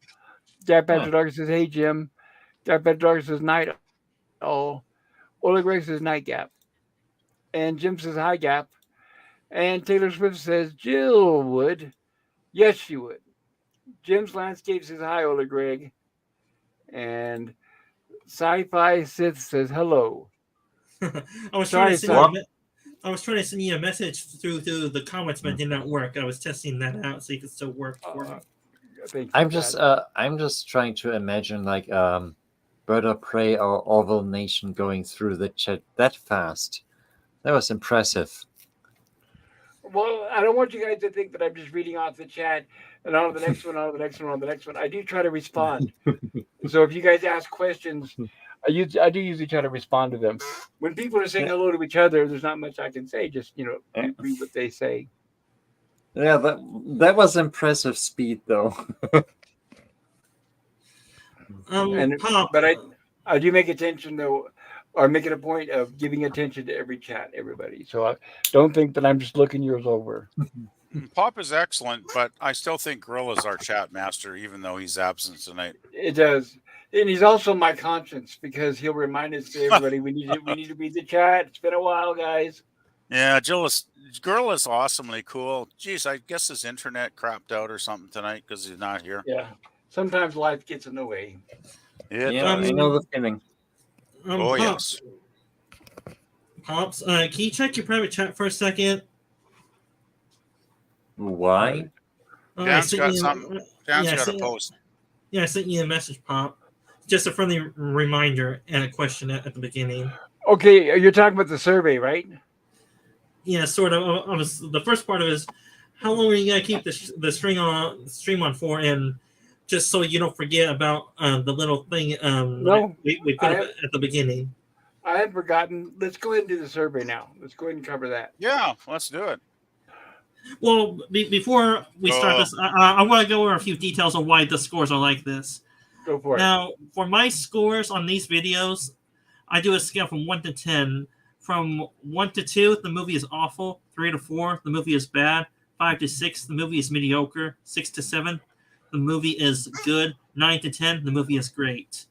Gap After Dark says, hey, Jim. Gap After Dark says, night. Oh. Ola Greg says, night, Gap. And Jim says, hi, Gap. And Taylor Swift says, Jill would. Yes, she would. Jim's Landscape says, hi, Ola Greg. And Sci-Fi Sith says, hello. I was trying to send you a message through the comments, but it did not work. I was testing that out so you could still work for me. I'm just trying to imagine like Bird of Prey or Orville Nation going through the chat that fast. That was impressive. Well, I don't want you guys to think that I'm just reading off the chat and on to the next one, on to the next one, on to the next one. I do try to respond. So if you guys ask questions, I do usually try to respond to them. When people are saying hello to each other, there's not much I can say. Just read what they say. Yeah, that was impressive speed, though. But I do make attention though, or make it a point of giving attention to every chat, everybody. So I don't think that I'm just looking yours over. Pop is excellent, but I still think Gorilla's our chat master, even though he's absent tonight. It does. And he's also my conscience because he'll remind us to everybody we need to read the chat. It's been a while, guys. Yeah, Gorilla's awesomely cool. Geez, I guess his internet crapped out or something tonight because he's not here. Yeah. Sometimes life gets in the way. I know the feeling. Yes. Pops, can you check your private chat for a second? Why? Dan's got something. Dan's got a post. Yeah, I sent you a message, Pop. Just a friendly reminder and a question at the beginning. Okay, you're talking about the survey, right? Yeah, sort of. The first part of it is, how long are you gonna keep the stream on for? And just so you don't forget about the little thing we put up at the beginning. I had forgotten. Let's go ahead and do the survey now. Let's go ahead and cover that. Yeah, let's do it. Well, before we start this, I want to go over a few details on why the scores are like this. Go for it. Now, for my scores on these videos, I do a scale from 1 to 10. From 1 to 2, the movie is awful. 3 to 4, the movie is bad. 5 to 6, the movie is mediocre. 6 to 7, the movie is good. 9 to 10, the movie is great.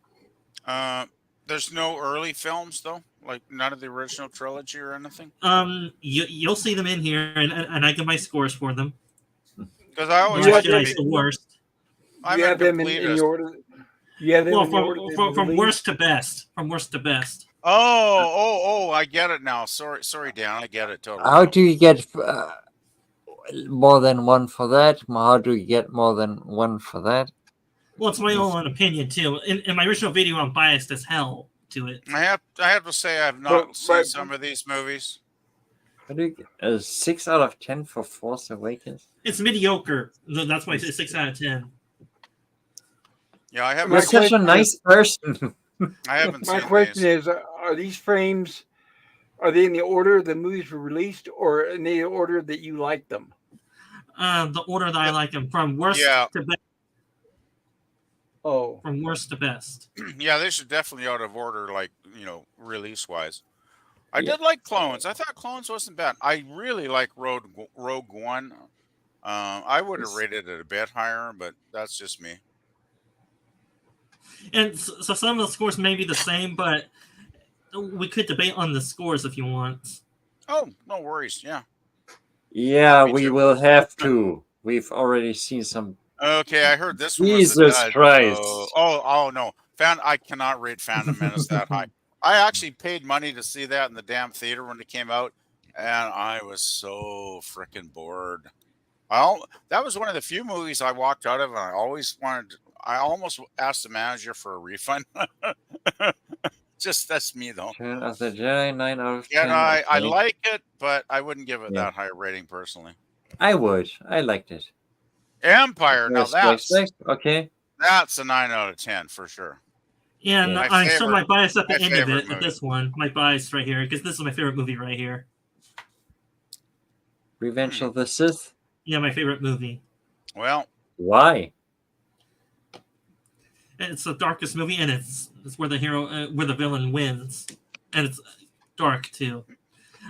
There's no early films, though? Like none of the original trilogy or anything? You'll see them in here, and I give my scores for them. Because I The always You Last have like to them. Jedi's be. the worst. Do you I'm a have them in completist. the order? Do you have them Well, in the order they were from released? worst to best. From worst to best. Oh! I get it now. Sorry, Dan. I get it totally. How now. do you get more than one for that? How do you get more than one for that? Well, it's my own opinion too. In my original video, I'm biased as hell to it. I have to say I have But not seen some of these movies. How do you get a 6 out of 10 for Force Awakens? It's mediocre. That's why it's 6 out of 10. Yeah, I haven't. My You're such a question nice person. I haven't my seen question these. is: are these frames? Are they in the order the movies were released, or in the order that you like them? The order that I like them from worst Yeah, to best. Oh, From worst to best. yeah, they should definitely out of order, like release wise. I Yeah. did like Clones. I thought Clones wasn't bad. I really like Rogue One. I would have rated it a bit higher, but that's just me. And so some of the scores may be the same, but we could debate on the scores if you want. Oh, no worries. Yeah. Yeah, Me we too. will have to. We've already seen some. Okay, I heard this one was the Jesus dud. Christ. Oh no. I cannot rate Phantom Menace that high. I actually paid money to see that in the damn theater when it came out, and I was so freaking bored. That was one of the few movies I walked out of, and I almost asked the manager for a refund. Just that's me though. Return of the Jedi, 9 out of 10. Jedi, I Okay. like it, but I wouldn't give it Yeah. that high a rating personally. I would. I liked it. Empire, now Okay. that's a 9 out of 10 for sure. And Yeah. I show my bias at the my end of favorite it, movie. this one. My bias right here, because this is my favorite movie right here. Revenge of the Sith. Yeah, my favorite movie. Well, Why? It's the darkest movie, and it's where the villain wins, and it's dark too.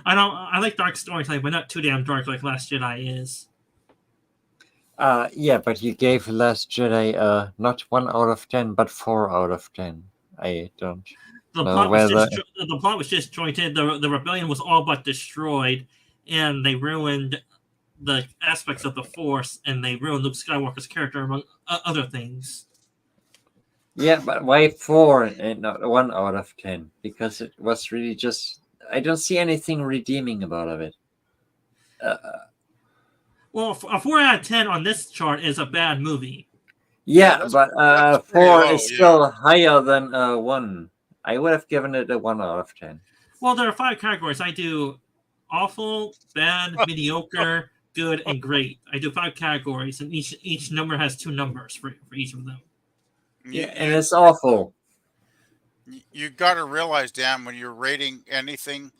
I like dark storytelling, but not too damn dark like Last Jedi is. Yeah, but you gave Last Jedi not 1 out of 10, but 4 out of 10. I don't. The No, plot was whether- the plot was disjointed. The rebellion was all but destroyed, and they ruined the aspects of the Force, and they ruined Luke Skywalker's character among other things. Yeah, but why 4 and not 1 out of 10? Because it was really just. I don't see anything redeeming about it. Well, a 4 out of 10 on this chart is a bad movie. Yeah, that's- but that's pretty 4 low, is still higher than 1. I would have given it a 1 out of 10. Well, there are 5 categories. I do awful, bad, mediocre, good, and great. I do 5 categories, and each number has 2 numbers for each of them. Yeah, and it's awful. You got to realize, Dan, when you're rating anything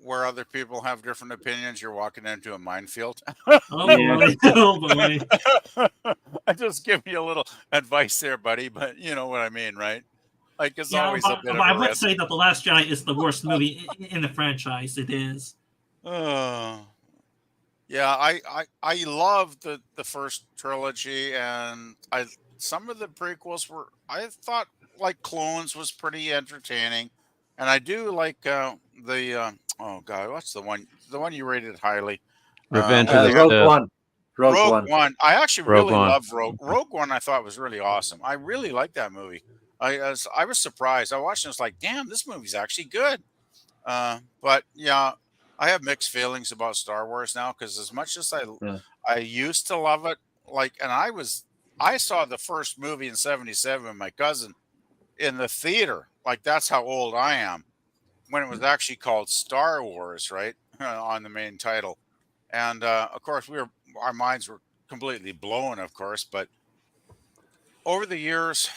where other people have different opinions, you're walking into a minefield. Oh boy! Oh boy! I just give you a little advice there, buddy, but you know what I mean, right? Like it's Yeah, always a bit of but I a would risk. say that The Last Jedi is the worst movie in the franchise. It is. Yeah, I love the first trilogy, and some of the prequels were, I thought, like Clones was pretty entertaining, and I do like oh god, what's the one you rated highly? Revenge of the Rogue Sith. One. Rogue Rogue One. One. I actually Rogue really One. love Rogue One. I thought was really awesome. I really liked that movie. I was surprised. I watched it. I was like, damn, this movie's actually good. But yeah, I have mixed feelings about Star Wars now because as much as I used to love it, like, and I saw the first movie in '77 with my cousin in the theater. Like that's how old I am. When it was actually called Star Wars, right, on the main title, and of course our minds were completely blown, of course. But over the years,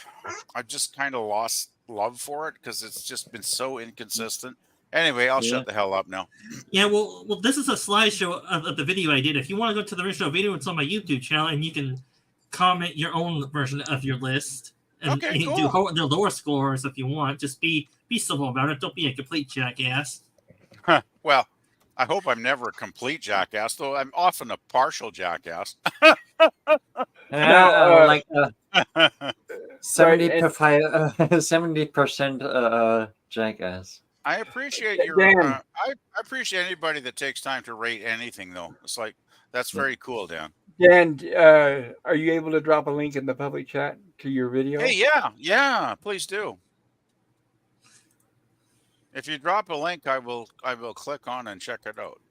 I've just kind of lost love for it because it's just been so inconsistent. Anyway, I'll shut the hell up now. Yeah, well, this is a slideshow of the video I did. If you want to go to the original video, it's on my YouTube channel, and you can comment your own version of your list. And Okay, you can do the lower scores if you want. Just be civil about it. Don't be a complete jackass. Well, I hope I'm never a complete jackass, though I'm often a partial jackass. Now, Like 70% jackass. I appreciate your. Dan, I appreciate anybody that takes time to rate anything, though. It's like that's very cool, Dan. Dan, are you able to drop a link in the public chat to your video? Hey, yeah, please do. If you drop a link, I will click on and check it out.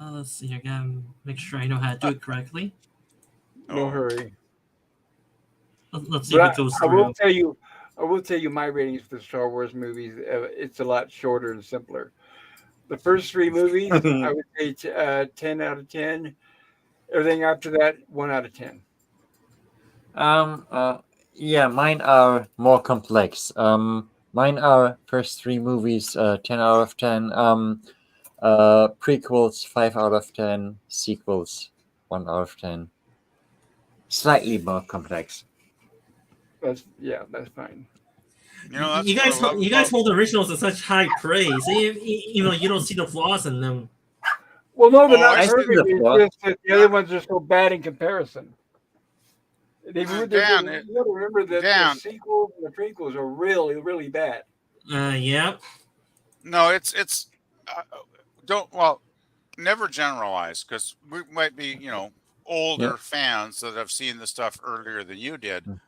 Let's see. I gotta make sure I know how to do it correctly. No Oh. hurry. Let's see But if it goes I will through. tell you my ratings for the Star Wars movies. It's a lot shorter and simpler. The first three movies, I would say 10 out of 10. Everything after that, 1 out of 10. Yeah, mine are more complex. Mine are first three movies, 10 out of 10. Prequels, 5 out of 10. Sequels, 1 out of 10. Slightly more complex. That's fine. You know, that's You what I guys, love you guys about- hold the originals in such high praise, even though you don't see the flaws in them. Well, no, they're Oh, not I see perfect. the It's flaw. just that the other ones are so bad in comparison. You Dan, got to remember that Dan. the sequels and the prequels are really, really bad. Yeah. No, it's never generalize because we might be older Yeah. fans that have seen the stuff earlier than you did,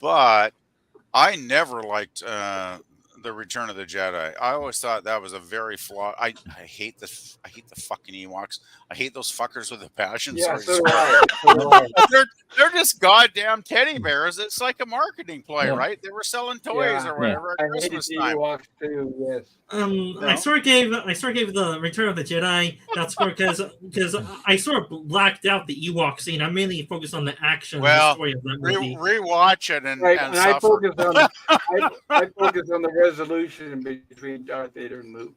but I never liked the Return of the Jedi. I always thought that was a very flawed. I hate the fucking Ewoks. I hate those fuckers with a passion. Yeah, Sorry, so do I. So do I. they're just goddamn teddy bears. It's like a marketing play, Yeah. right? They were selling toys Yeah. or whatever I at hated Christmas the time. Ewoks too. Yes. I No. sort of gave the Return of the Jedi that score because I sort of blacked out the Ewok scene. I mainly focused on the action and the Well, story of that movie. Rewatch it and Right, and I suffer. focus on I focus on the resolution between Darth Vader and Luke.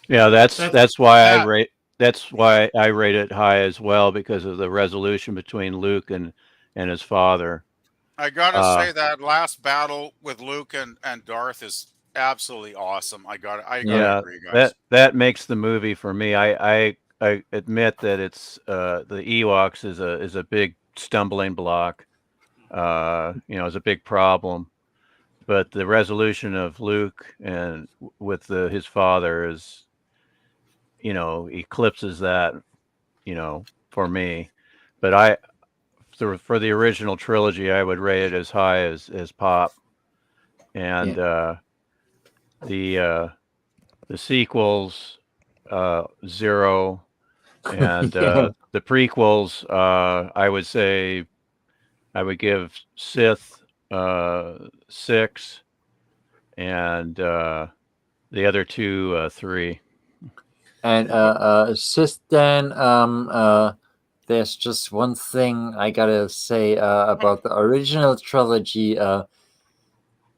Yeah, that's That's- why I that- rate that's why I rate it high as well, because of the resolution between Luke and his father. I gotta Uh, say that last battle with Luke and Darth is absolutely awesome. I gotta Yeah, agree, guys. that makes the movie for me. I admit that it's the Ewoks is a big stumbling block. Is a big problem. But the resolution of Luke and with his father is, eclipses that, for me. But for the original trilogy, I would rate it as high as Pop, and the sequels 0, and the prequels I would say I would give Sith 6, and the other two 3. And Sis Dan, there's just one thing I gotta say about the original trilogy.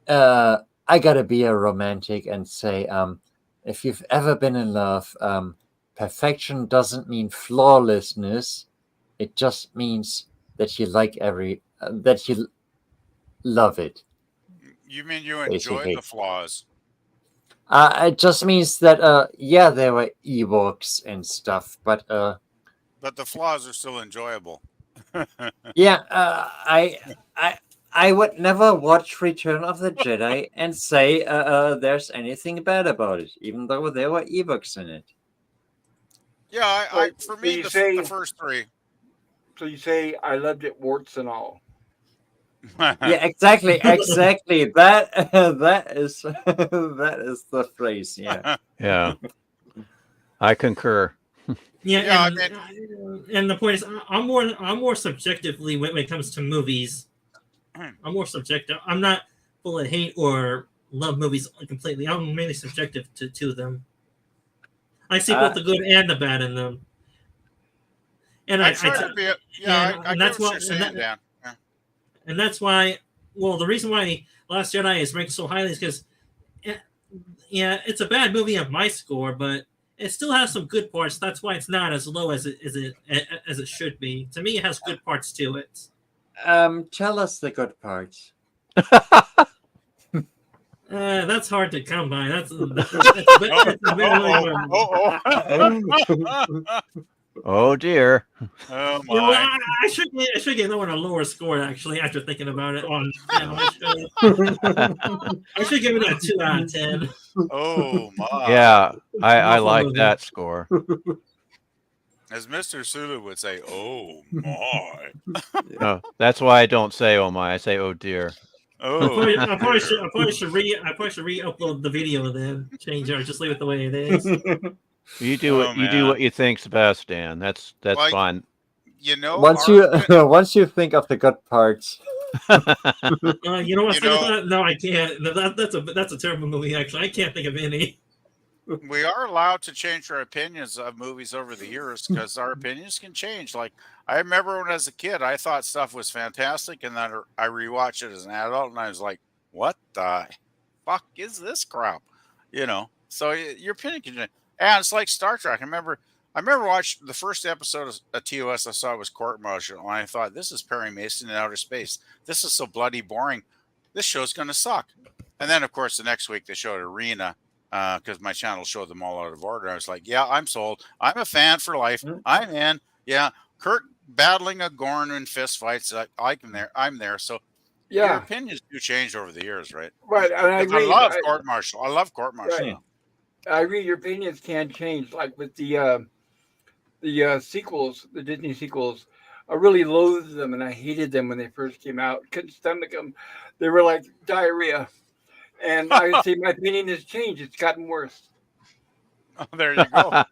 I gotta be a romantic and say, if you've ever been in love, perfection doesn't mean flawlessness. It just means that you like that you love it. You mean you enjoy Basically. the flaws? It just means that yeah, there were Ewoks and stuff, but But the flaws are still enjoyable. yeah, I would never watch Return of the Jedi and say there's anything bad about it, even though there were Ewoks in it. Yeah, Right, for so me, you the say- first 3. So you say I loved it, warts and all. Yeah, exactly. That is that is the phrase. Yeah. Yeah, I concur. Yeah, Yeah, and the point is, I'm more subjectively when it comes to movies. I'm more subjective. I'm not full of hate or love movies completely. I'm mainly subjective to them. I see both the good and the bad in them. And I try to be. I and get that's what why- you're saying, and Dan. And that's why, well, the reason why Last Jedi is ranked so highly is because, yeah, it's a bad movie of my score, but it still has some good parts. That's why it's not as low as it should be. To me, it has good parts to it. Tell us the good parts. That's hard to come by. That's a bit. Oh. Oh dear. Oh You know what? my! I should get that one a lower score actually. After thinking about it on panel, I should give it a 2 out of 10. Oh my! Yeah, I Awful like movie. that score. As Mr. Sulu would say, "Oh my! No, that's why I don't say "oh my." I say "oh dear." Oh I probably should. dear." I probably should re-upload the video then. Change it or just leave it the way it is. You do Oh what you do man! what you think's best, Dan. That's Like fine. you know, Once you once you think of the good parts, You know what? you know, No, I can't. That's a terrible movie. Actually, I can't think of any. we are allowed to change our opinions of movies over the years because our opinions can change. Like I remember when as a kid, I thought stuff was fantastic, and then I rewatched it as an adult, and I was like, "What the fuck is this crap?" You know. So your opinion can change. And it's like Star Trek. I remember watching the first episode of TOS I saw was Court Martial, and I thought, "This is Perry Mason in outer space. This is so bloody boring. This show's gonna suck." And then, of course, the next week they showed Arena because my channel showed them all out of order. I was like, yeah, I'm sold. I'm a fan for life. I'm in. Yeah, Kirk battling a Gorn in fist fights. I'm there. I'm there. So your Yeah, opinions do change over the years, right? right. And I 'Cause I agree. love Court Martial. I love Court Martial. Right. I agree. Your opinions can change. Like with the sequels, the Disney sequels. I really loathed them and I hated them when they first came out. Couldn't stomach them. They were like diarrhea. And I would say my opinion has changed. It's gotten worse. There you go.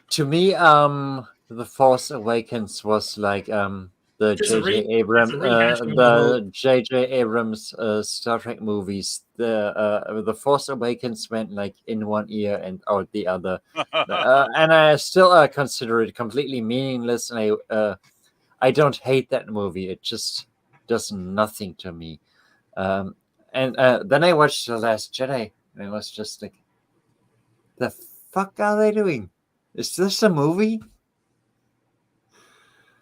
to me, the Force Awakens was like the Just a J.J. re- Abrams, it's a rehashing of the whole- the J.J. Abrams Star Trek movies. The Force Awakens went like in one ear and out the other, and I still consider it completely meaningless. And I don't hate that movie. It just does nothing to me. And then I watched The Last Jedi, and it was just like, the fuck are they doing? Is this a movie?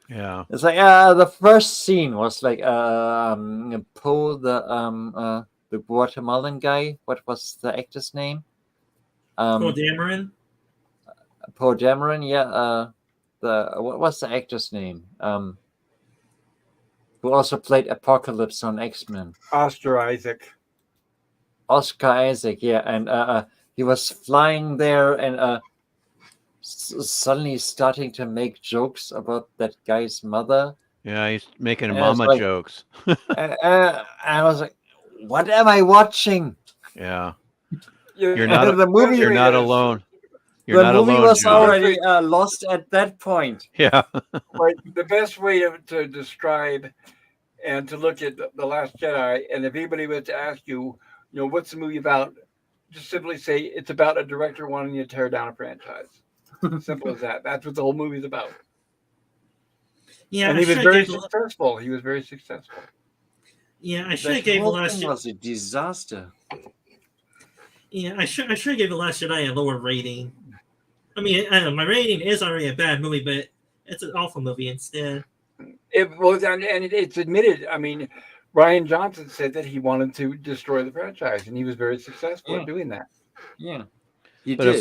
Yeah. It's like the first scene was like Poe, the Guatemalan guy. What was the actor's name? Poe Dameron. Poe Dameron. Yeah. What was the actor's name? Who also played Apocalypse on X-Men. Oscar Isaac. Oscar Isaac. Yeah, and he was flying there and suddenly starting to make jokes about that guy's mother. Yeah, he's making And mama it's like- jokes. And I was like, "What am I watching?" Yeah. You You're know, not the movie. You're not is- alone. You're The not movie alone, was John. already lost at that point. Yeah. Right. The best way to describe and to look at the Last Jedi, and if anybody was to ask you, what's the movie about, just simply say it's about a director wanting to tear down a franchise. Simple as that. That's what the whole movie's about. Yeah, And I he was should very have gave. successful. He was very successful. Yeah, I should That have gave the whole last. thing was a disaster. Yeah, I should have gave the Last Jedi a lower rating. I mean, my rating is already a bad movie, but it's an awful movie instead. It was, and it's admitted. I mean, Ryan Johnson said that he wanted to destroy the franchise, and he was very successful Yeah. at doing that. Yeah, you But did.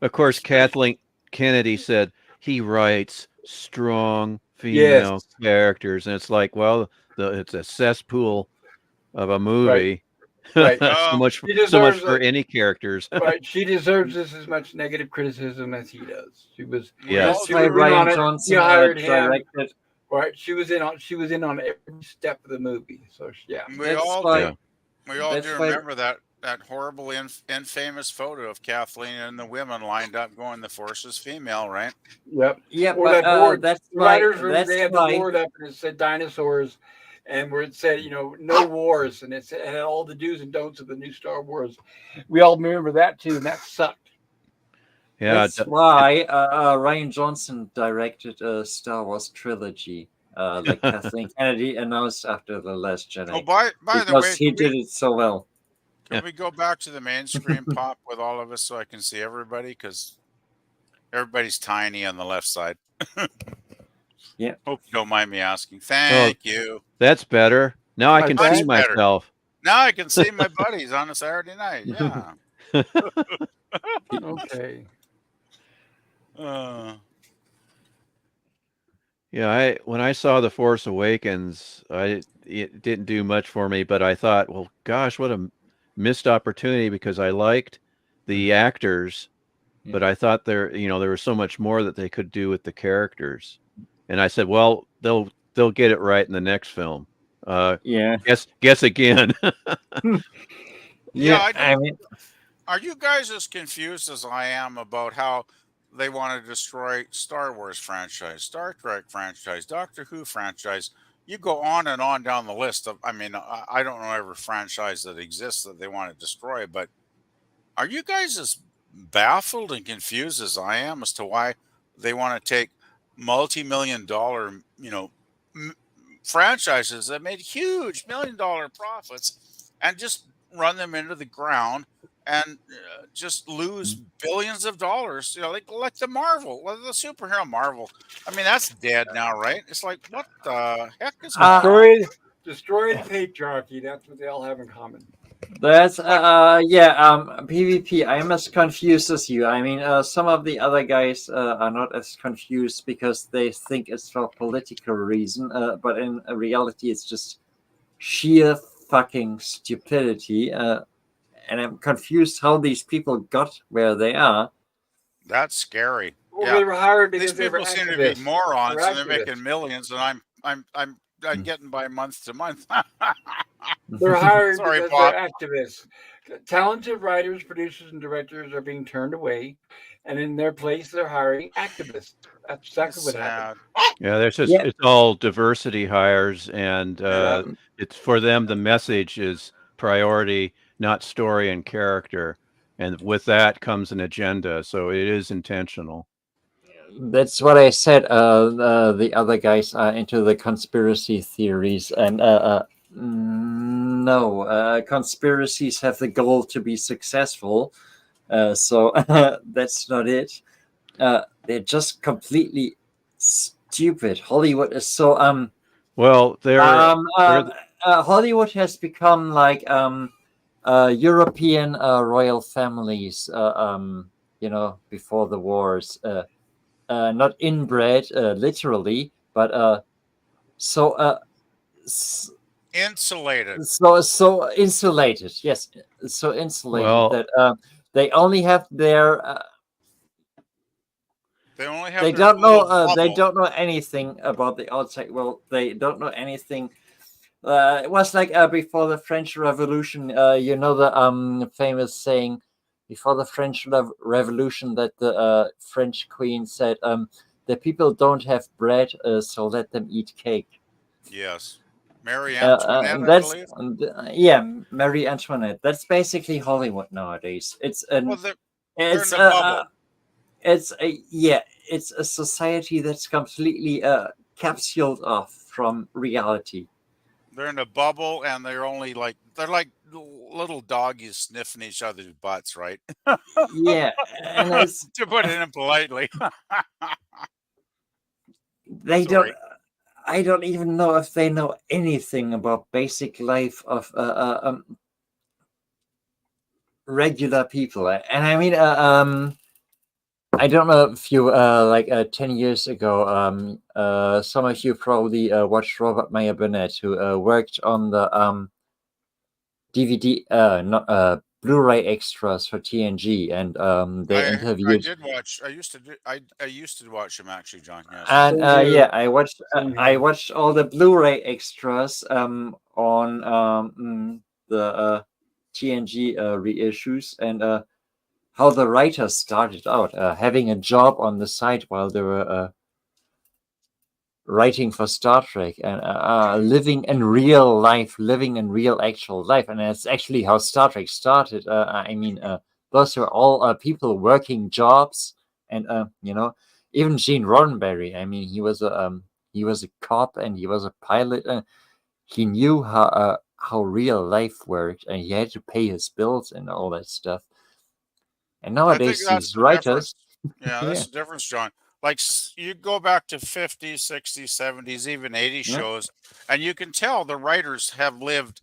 of course, Kathleen Kennedy said he writes strong female Yes. characters, and it's like, well, it's a cesspool of a movie. Right. so much, He so much deserves for it. any characters. Right. She deserves this as much negative criticism as he does. She was. Yeah. That's She why was in on Ryan it. Johnson You hired him. directed. Right. She was in on. She was in on every step of the movie. So yeah. We That's all why- do. We all that's do why- remember that horrible infamous photo of Kathleen and the women lined up going, the force is female, right? Yep. Yeah, Or but that board. that's The why. writers' room. That's They had the why. board up and it said dinosaurs, and where it said no wars, and it had all the do's and don'ts of the new Star Wars. We all remember that too, and that sucked. Yeah. That's why Ryan Johnson directed a Star Wars trilogy, like Kathleen Kennedy announced after The Last Jedi. Oh, by the because way, he did it so well. can we go back to the main screen pop with all of us so I can see everybody? Because everybody's tiny on the left side. Yeah. Hope you don't mind me asking. Thank you. That's better. Now I can That's see better. myself. Now I can see my buddies on a Saturday night. Yeah. Okay. Yeah, when I saw The Force Awakens, it didn't do much for me, but I thought, well, gosh, what a missed opportunity because I liked the actors, but I thought there was so much more that they could do with the characters. And I said, well, they'll get it right in the next film. Yeah. Guess again. Yeah, Yeah. I I don't. mean, Are you guys as confused as I am about how they want to destroy Star Wars franchise, Star Trek franchise, Doctor Who franchise? You go on and on down the list of. I mean, I don't know every franchise that exists that they want to destroy, but are you guys as baffled and confused as I am as to why they want to take multi-million dollar, m- franchises that made huge $1 million profits and just run them into the ground and just lose billions of dollars, like the Marvel, like the superhero Marvel. I mean, that's dead now, right? It's like, what the heck is going uh, on? Destroyed patriarchy. That's what they all have in common. that's Like, yeah. PvP. I'm as confused as you. I mean, some of the other guys are not as confused because they think it's for political reason. But in reality, it's just sheer fucking stupidity. And I'm confused how these people got where they are. that's scary. Well, Yeah. they were hired These because they were people seem to be activists. They were morons and they're activists. making millions and I'm getting by month to month. They're hired Sorry, because they're Bob. activists. Talented writers, producers, and directors are being turned away, and in their place, they're hiring activists. That's It's exactly what happened. sad. Yeah, Yeah. it's all diversity hires, and Yeah. it's for them. The message is priority, not story and character, and with that comes an agenda. So it is intentional. That's what I said. The other guys are into the conspiracy theories, and no, conspiracies have the goal to be successful. So that's not it. They're just completely stupid. Hollywood is so Well, they're Hollywood has become like European royal families. Before the wars. Not inbred literally, but so Insulated. so insulated. Yes, so insulated well, that they only have their. They only have They their don't know. little They bubble. don't know anything about the outside world. They don't know anything. It was like before the French Revolution. The famous saying before the French Revolution that the French Queen said, "The people don't have bread, so let them eat cake." Yes. Marie Antoinette, I That's believe. yeah, Marie Antoinette. That's basically Hollywood nowadays. Well, they're in It's the bubble. it's a society that's completely capsuled off from reality. They're in a bubble and they're like little doggies sniffing each other's butts, right? Yeah, and it's To put it in politely. they don't. Sorry. I don't even know if they know anything about basic life of regular people. And I mean, I don't know if you 10 years ago, some of you probably watched Robert Meyer Burnett, who worked on the DVD, not Blu-ray extras for TNG, and they I interviewed. did watch. I used to watch them actually, John. Yes. And Same here. I watched Same here. I watched all the Blu-ray extras on the TNG reissues, and how the writers started out having a job on the side while they were writing for Star Trek, and living in real life, living in real actual life. And that's actually how Star Trek started. I mean, those were all people working jobs, and even Gene Roddenberry. I mean, he was a cop and he was a pilot, and he knew how real life worked, and he had to pay his bills and all that stuff. And I think nowadays, that's these the difference. writers, Yeah, yeah, that's the difference, John. Like you go back to 50s, 60s, 70s, even 80s yeah, shows, and you can tell the writers have lived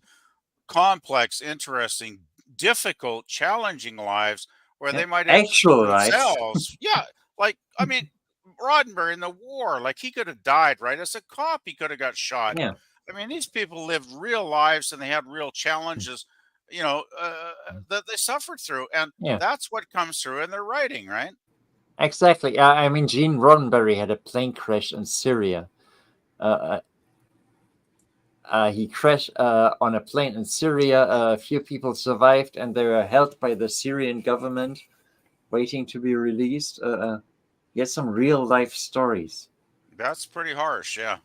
complex, interesting, difficult, challenging lives where yeah, they might have actual lives, themselves. Yeah, Like, I mean, Roddenberry in the war, like he could have died, right? As a cop, he could have got shot. Yeah. I mean, these people lived real lives and they had real challenges, that they suffered through, and Yeah. that's what comes through in their writing, right? Exactly. I mean, Gene Roddenberry had a plane crash in Syria. He crashed on a plane in Syria. A few people survived, and they were held by the Syrian government, waiting to be released. He had some real life stories. That's pretty harsh, yeah.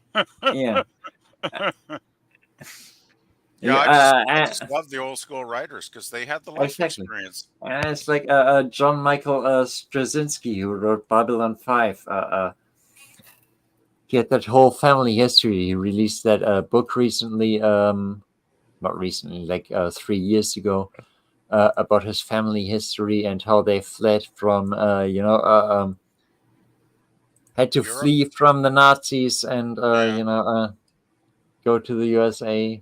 Yeah. Yeah, I just love the old school writers because they had the life Exactly. experience. It's like John Michael Straczynski, who wrote Babylon 5. He had that whole family history. He released that book recently, not recently, like 3 years ago, about his family history and how they fled from, had to Europe? flee from the Nazis and, Yeah. go to the USA.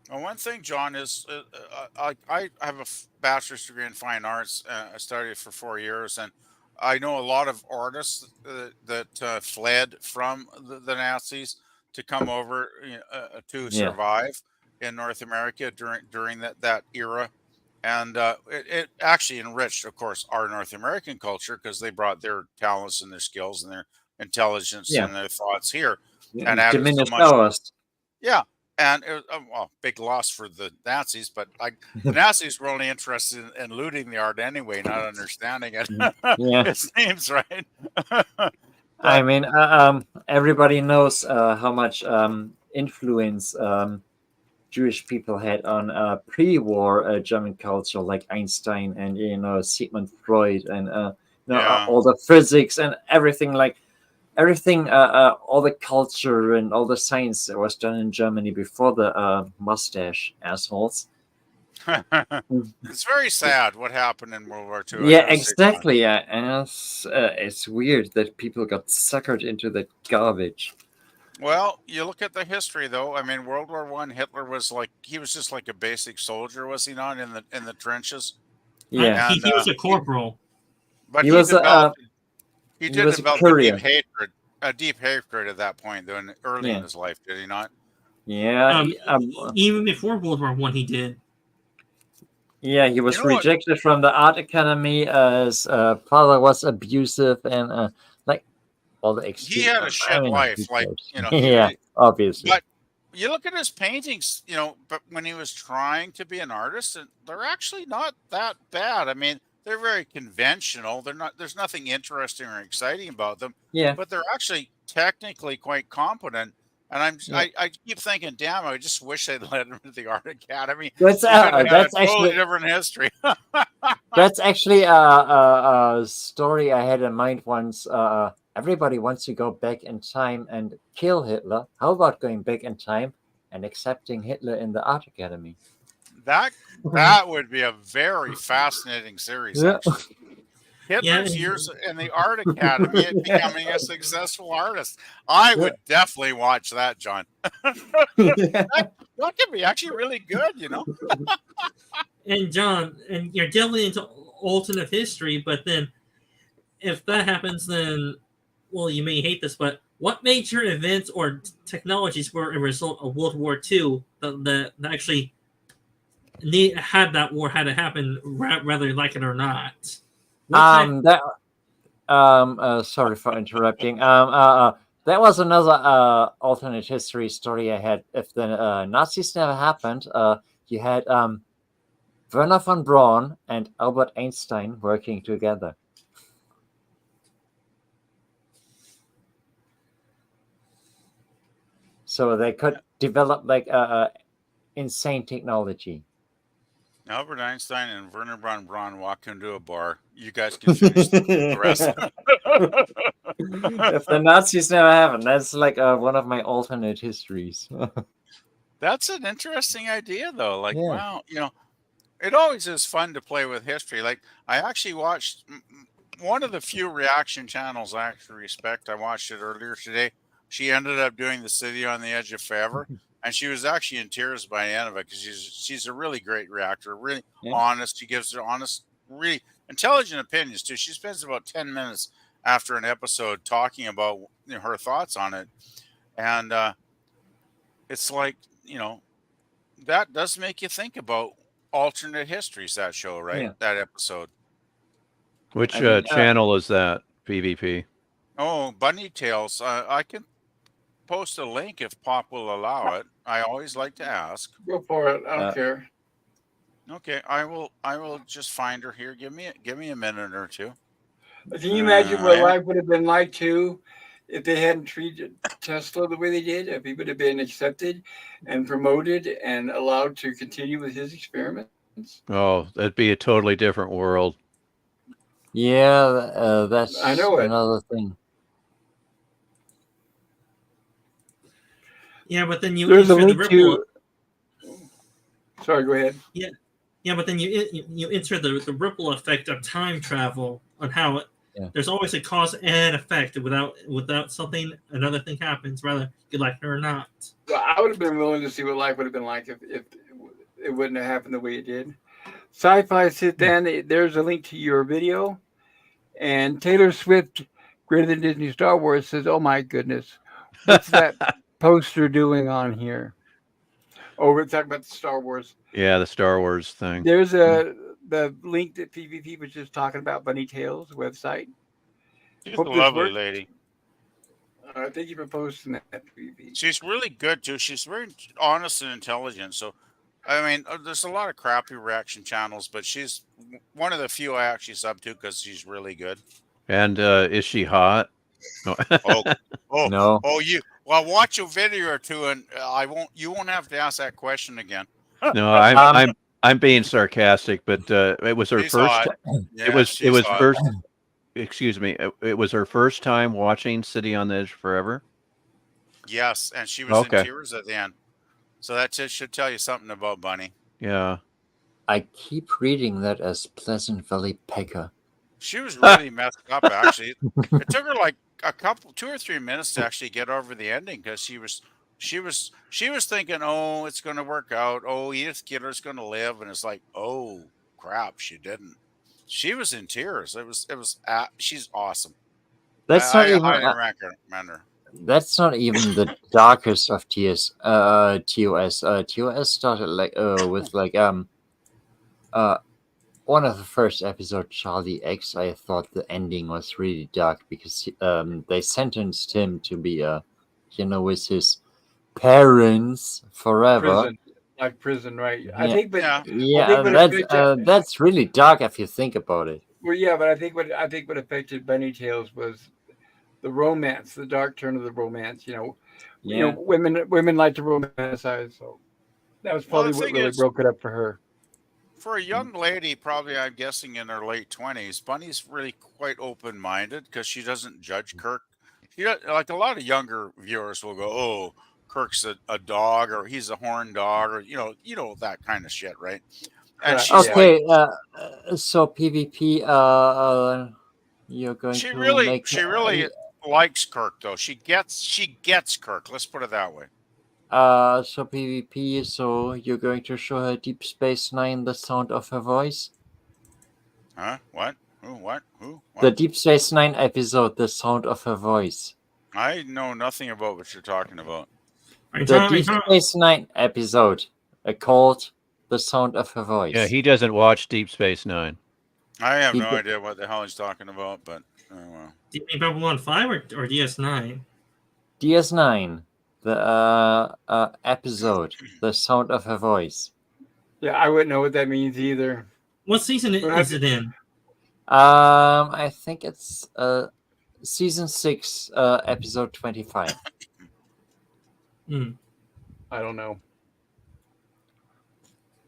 Well, one thing, John, is I have a bachelor's degree in fine arts. I studied for 4 years, and I know a lot of artists that fled from the Nazis to come over to Yeah. survive in North America during that era. And it actually enriched, of course, our North American culture because they brought their talents and their skills and their intelligence Yeah. and their thoughts here and added so Diminished much. ours. Yeah, and it was, well, big loss for the Nazis, but like the Nazis were only interested in looting the art anyway, not understanding it. Yeah. It seems right. I But mean, everybody knows how much influence Jewish people had on pre-war German culture, like Einstein and Sigmund Freud and yeah, all the physics and everything. Like everything, all the culture and all the science that was done in Germany before the mustache assholes. it's very sad what happened in World War II. I Yeah, gotta say, John. exactly. Yeah, and it's weird that people got suckered into that garbage. Well, you look at the history, though. I mean, World War One, Hitler was like he was just like a basic soldier, was he not, in the trenches? Yeah, And He was a corporal. but he was a he he did was a develop courier. a deep hatred at that point, though, early in Yeah. his life, did he not? Yeah, Even before World War One, he did. yeah, he was You know what? rejected from the art academy. His father was abusive, and like all the He extreme. had a shit life, who like cares? Yeah, obviously. But you look at his paintings, but when he was trying to be an artist, and they're actually not that bad. I mean, they're very conventional. They're not. There's nothing interesting or exciting about them, Yeah, but they're actually technically quite competent. And yeah. I keep thinking, damn, I just wish they'd let him to the art academy. That's He could have had a that's totally actually different history. that's actually a story I had in mind once. Everybody wants to go back in time and kill Hitler. How about going back in time and accepting Hitler in the art academy? That would be a very fascinating series, Yeah. actually. Hitler's years in the art academy and becoming a successful artist. I would definitely watch that, John. That could be actually really good, And John, and you're delving into alternate history, but then if that happens, then well, you may hate this, but what major events or technologies were a result of World War II that actually had that war had to happen, whether you like it or not? That sorry for interrupting. That was another alternate history story I had. If the Nazis never happened, you had Werner von Braun and Albert Einstein working together. So they could develop like insane technology. Albert Einstein and Werner von Braun walk into a bar. You guys can finish the rest. If the Nazis never happened, that's like one of my alternate histories. That's an interesting idea, though. Like, Yeah. wow, it always is fun to play with history. Like, I actually watched one of the few reaction channels I actually respect. I watched it earlier today. She ended up doing The City on the Edge of Forever, and she was actually in tears by the end of it because she's a really great reactor, really honest. She gives her honest, really intelligent opinions too. She spends about 10 minutes after an episode talking about her thoughts on it, and it's like that does make you think about alternate histories. That show, right? Yeah. That episode. Which I mean, channel is that? PvP. Oh, Bunny Tails. I can post a link if Pop will allow it. I always like to ask. Go for it. I don't Uh, care. Okay, I will. I will just find her here. Give me a minute or two. Can you imagine what I life would have been like too if they hadn't treated Tesla the way they did? If he would have been accepted and promoted and allowed to continue with his experiments? Oh, that'd be a totally different world. yeah, I that's know it. another thing. Yeah, but then you There's a insert the link ripple. to. Sorry, go ahead. Yeah, but then you insert the ripple effect of time travel on how it. Yeah. There's always a cause and effect. Without something, another thing happens. Whether you like it or not. Well, I would have been willing to see what life would have been like if it wouldn't have happened the way it did. Sci-fi sit down. There's a link to your video, and Taylor Swift, greater than Disney Star Wars, says, "Oh my goodness, what's that poster doing on here?" Oh, we're talking about the Star Wars. Yeah, the Star Wars thing. There's the link that PvP was just talking about, Bunny Tails website. She's Hope a this lovely works. lady. Thank you for posting that, PvP. She's really good too. She's very honest and intelligent. So, I mean, there's a lot of crappy reaction channels, but she's one of the few I actually sub to because she's really good. And is she hot? No. Oh, No. you. Well, watch a video or two, and You won't have to ask that question again. No, Um, I'm being sarcastic, but it was her She's first. hot. Yeah, It was she's hot. first. Excuse me. It was her first time watching City on the Edge Forever. Yes, and she was in Okay. tears at the end. So that should tell you something about Bunny. Yeah. I keep reading that as Pleasant Valley Pecker. She was really messed up. Actually, it took her like 2 or 3 minutes to actually get over the ending because she was thinking, oh, it's going to work out. Oh, Edith Giller's going to live, and it's like, oh crap, she didn't. She was in tears. She's awesome. That's I not even. highly recommend her. That's not even the darkest of TOS. TOS started with one of the first episodes, Charlie X. I thought the ending was really dark because they sentenced him to be with his parents forever. Prison, right? Yeah. I think, but Yeah. Yeah, what that's affected- that's really dark if you think about it. well, yeah, but I think what affected Bunny Tails was the romance, the dark turn of the romance. Yeah. Women like to romanticize, so that was Well, probably the what thing really is- broke it up for her. For a young lady, probably I'm guessing in her late 20s, Bunny's really quite open-minded because she doesn't judge Kirk. Like a lot of younger viewers will go, "Oh, Kirk's a dog, or he's a horn dog, or that kind of shit," right? And Correct. she's Okay. So PvP. You're going she to really make. she really likes Kirk though. She gets Kirk. Let's put it that way. So PvP. So you're going to show her Deep Space Nine, the sound of her voice. Huh? What? Who? What? Who? What? The Deep Space Nine episode, the sound of her voice. I know nothing about what you're talking about. Are you The talking- Deep Space Nine episode, called "The Sound of Her Voice." Yeah, he doesn't watch Deep Space Nine. I have He no did- idea what the hell he's talking about, but oh well. Do you mean Babylon 5 or DS9? DS9, the episode, "The Sound of Her Voice." Yeah, I wouldn't know what that means either. What season is it in? I think it's season 6, episode 25. Hmm. I don't know.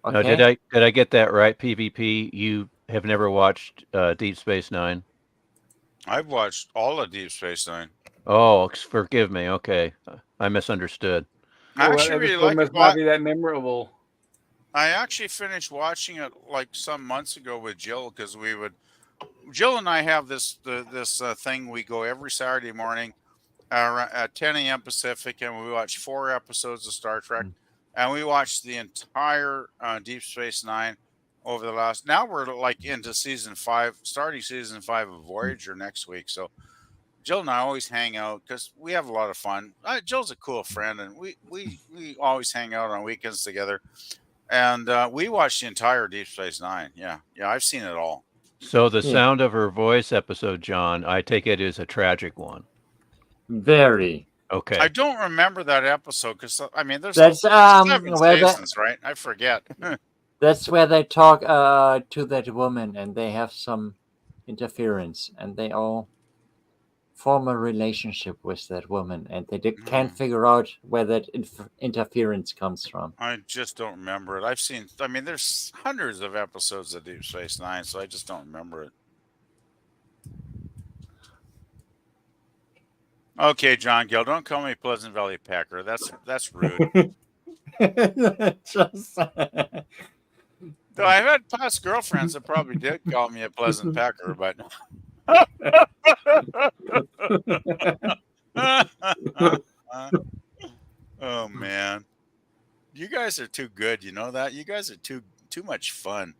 Okay. Now, did I get that right? PvP, you have never watched Deep Space Nine? I've watched all of Deep Space Nine. Oh, forgive me. Okay, I misunderstood. I Well, actually that really episode like must it. not be that memorable. I actually finished watching it like some months ago with Jill because Jill and I have this thing. We go every Saturday morning at 10 a.m. Pacific, and we watch 4 episodes of Star Trek, and we watch the entire Deep Space Nine over the last. Now we're like into season 5, starting season 5 of Voyager next week. So Jill and I always hang out because we have a lot of fun. Jill's a cool friend, and we always hang out on weekends together. And we watched the entire Deep Space Nine. Yeah, I've seen it all. So the Yeah. sound of her voice episode, John, I take it is a tragic one. Very. I Okay. don't remember that episode because I mean, there's That's 7 where the seasons, right? I forget. that's where they talk to that woman and they have some interference and they all form a relationship with that woman and they can't figure out where that interference comes from. I just don't remember it. I've seen. I mean, there's hundreds of episodes of Deep Space Nine, so I just don't remember it. Okay, John Gill, don't call me Pleasant Valley Packer. That's rude. Just Though I've had past girlfriends that probably did call me a Pleasant Packer, but oh man, you guys are too good. You know that? You guys are too much fun.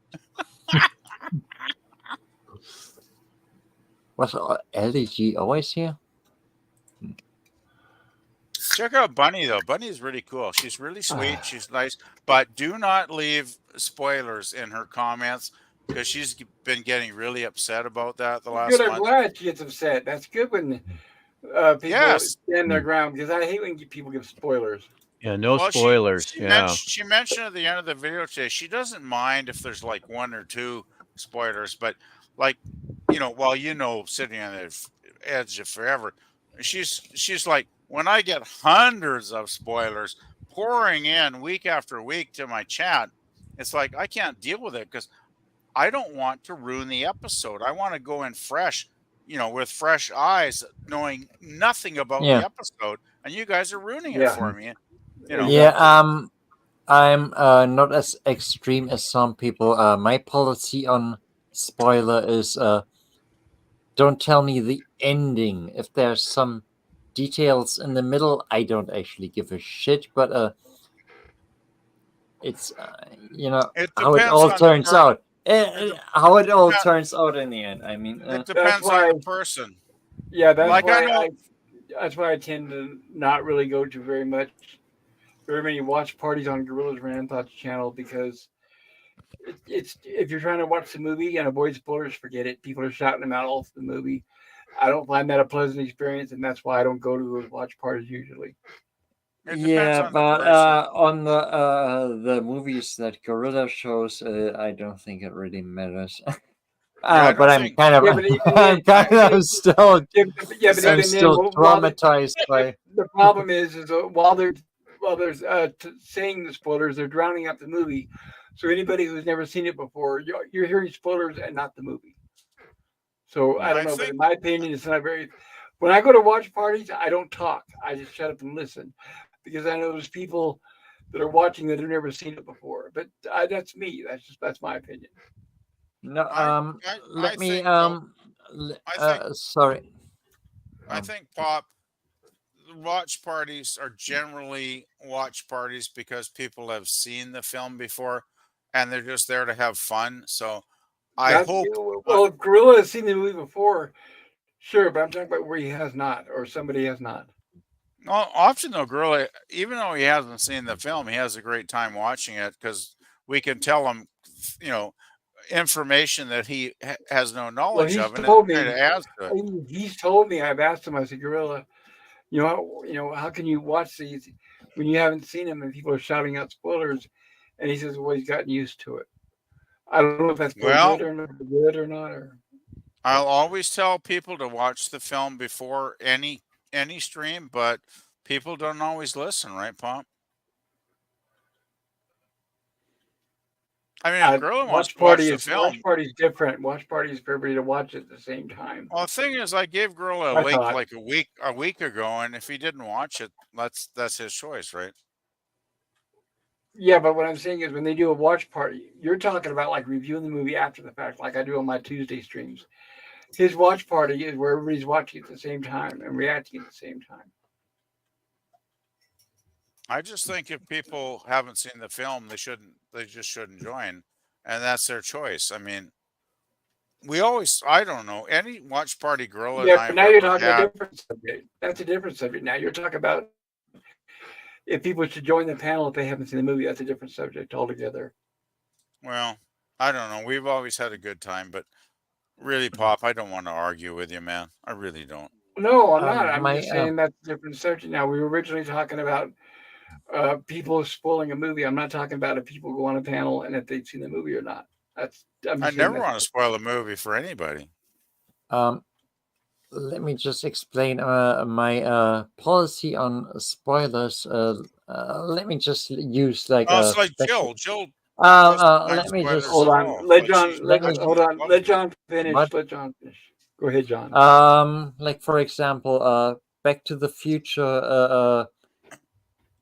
Was LDG always here? Check out Bunny though. Bunny is really cool. She's really sweet. She's nice, but do not leave spoilers in her comments because she's been getting really upset about that the last Good, I'm month. glad she gets upset. That's good when people Yes. stand their ground because I hate when people give spoilers. Yeah, no Well, spoilers. She mentioned at the end of the video today she doesn't mind if there's like 1 or 2 spoilers, but like while sitting on the edge of forever, she's like, when I get hundreds of spoilers pouring in week after week to my chat, it's like I can't deal with it because I don't want to ruin the episode. I want to go in fresh, with fresh eyes, knowing nothing about the episode, and you guys are ruining it for me. Yeah, I'm not as extreme as some people. My policy on spoiler is don't tell me the ending. If there's some details in the middle, I don't actually give a shit. But it's how it all turns out. How it all turns out in the end. I mean, it depends on the person. Yeah, that's why I tend to not really go to very many watch parties on Gorilla's Random Thoughts channel because it's if you're trying to watch the movie and avoid spoilers, forget it. People are shouting them out all through the movie. I don't find that a pleasant experience, and that's why I don't go to those watch parties usually. Yeah, but on the movies that Gorilla shows, I don't think it really matters. But I'm kind of still traumatized by. The problem is while they're saying the spoilers, they're drowning out the movie. So anybody who's never seen it before, you're hearing spoilers and not the movie. So I don't know, but in my opinion, it's not very. When I go to watch parties, I don't talk. I just shut up and listen because I know there's people that are watching that have never seen it before. But that's me. That's my opinion. No, sorry. I think, Pop, watch parties are generally watch parties because people have seen the film before and they're just there to have fun. So I hope. Well, if Gorilla has seen the movie before, sure, but I'm talking about where he has not or somebody has not. Well, often though, Gorilla, even though he hasn't seen the film, he has a great time watching it because we can tell him, information that he has no knowledge of, and it adds to it. He's told me. I've asked him. I said, Gorilla, how can you watch these when you haven't seen them and people are shouting out spoilers? And he says, well, he's gotten used to it. I don't know if that's good or not. I'll always tell people to watch the film before any stream, but people don't always listen, right, Pop? I mean, if Gorilla wants to watch the film, watch party is different. Watch party is for everybody to watch at the same time. Well, the thing is, I gave Gorilla a link like a week ago, and if he didn't watch it, that's his choice, right? Yeah, but what I'm saying is when they do a watch party, you're talking about like reviewing the movie after the fact, like I do on my Tuesday streams. His watch party is where everybody's watching at the same time and reacting at the same time. I just think if people haven't seen the film, they just shouldn't join. and that's their choice. I mean, I don't know, any watch party Gorilla and Yeah, I but have now you're ever talking a had. different subject. That's a different subject. Now you're talking about if people should join the panel if they haven't seen the movie. That's a different subject altogether. Well, I don't know. We've always had a good time, but really, Pop, I don't want to argue with you, man. I really don't. No, I'm not. I'm My just saying that's a different subject. Now we were originally talking about people spoiling a movie. I'm not talking about if people go on a panel and if they've seen the movie or not. I'm I just saying never that's want to spoil a movie for anybody. um, let me just explain my policy on spoilers. Let me just use like Oh, a it's like special. Jill doesn't mind Let me spoilers just hold at on. all, Let but she's John let me watching it let closely. John finish. what Let John finish. Go ahead, John. like for example, Back to the Future.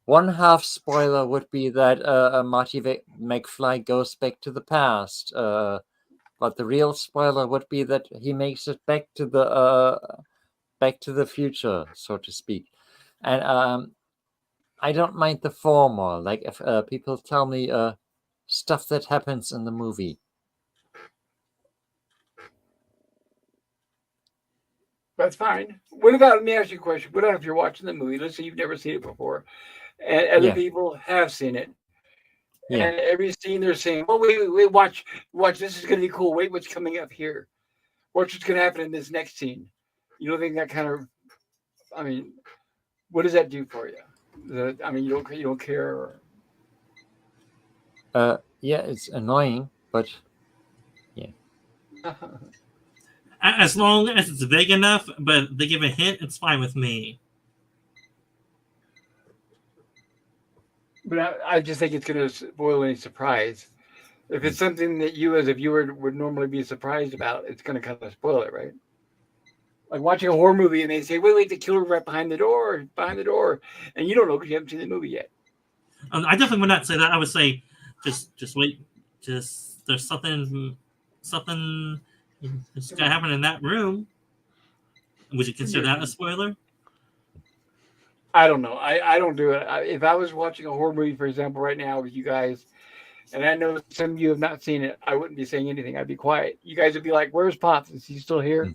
One half spoiler would be that Marty McFly goes back to the past. But the real spoiler would be that he makes it back to the future, so to speak. And I don't mind the former. Like if people tell me stuff that happens in the movie. That's fine. What about, let me ask you a question. What about if you're watching the movie? Let's say you've never seen it before, and other Yeah, people have seen it, yeah. and every scene they're saying, "Oh, wait, watch. This is going to be cool. Wait, what's coming up here? Watch what's going to happen in this next scene." You don't think that kind of? I mean, what does that do for you? I mean, you don't care. Or... Yeah, it's annoying, but yeah. As long as it's vague enough, but they give a hint, it's fine with me. But I just think it's going to spoil any surprise. If it's something that you as a viewer would normally be surprised about, it's going to kind of spoil it, right? Like watching a horror movie and they say, wait, the killer's right behind the door. And you don't know because you haven't seen the movie yet. I definitely would not say that. I would say, just wait. Just there's something that's gonna happen in that room. Would you consider that a spoiler? I don't know. I don't do it. If I was watching a horror movie, for example, right now with you guys, and I know some of you have not seen it, I wouldn't be saying anything. I'd be quiet. You guys would be like, where's Pops? Is he still here?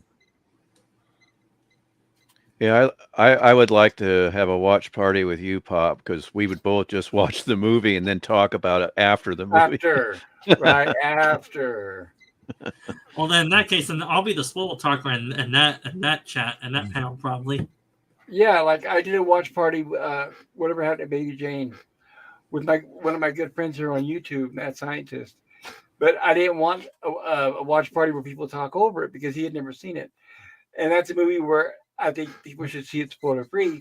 Yeah, I would like to have a watch party with you, Pop, because we would both just watch the movie and then talk about it after the movie. After. Right after. Well, then in that case, then I'll be the spoiler talker in that chat and that panel probably. Yeah, like I did a watch party, whatever happened to Baby Jane, with one of my good friends here on YouTube, Mad Scientist. But I didn't want a watch party where people talk over it because he had never seen it. And that's a movie where I think people should see it spoiler free.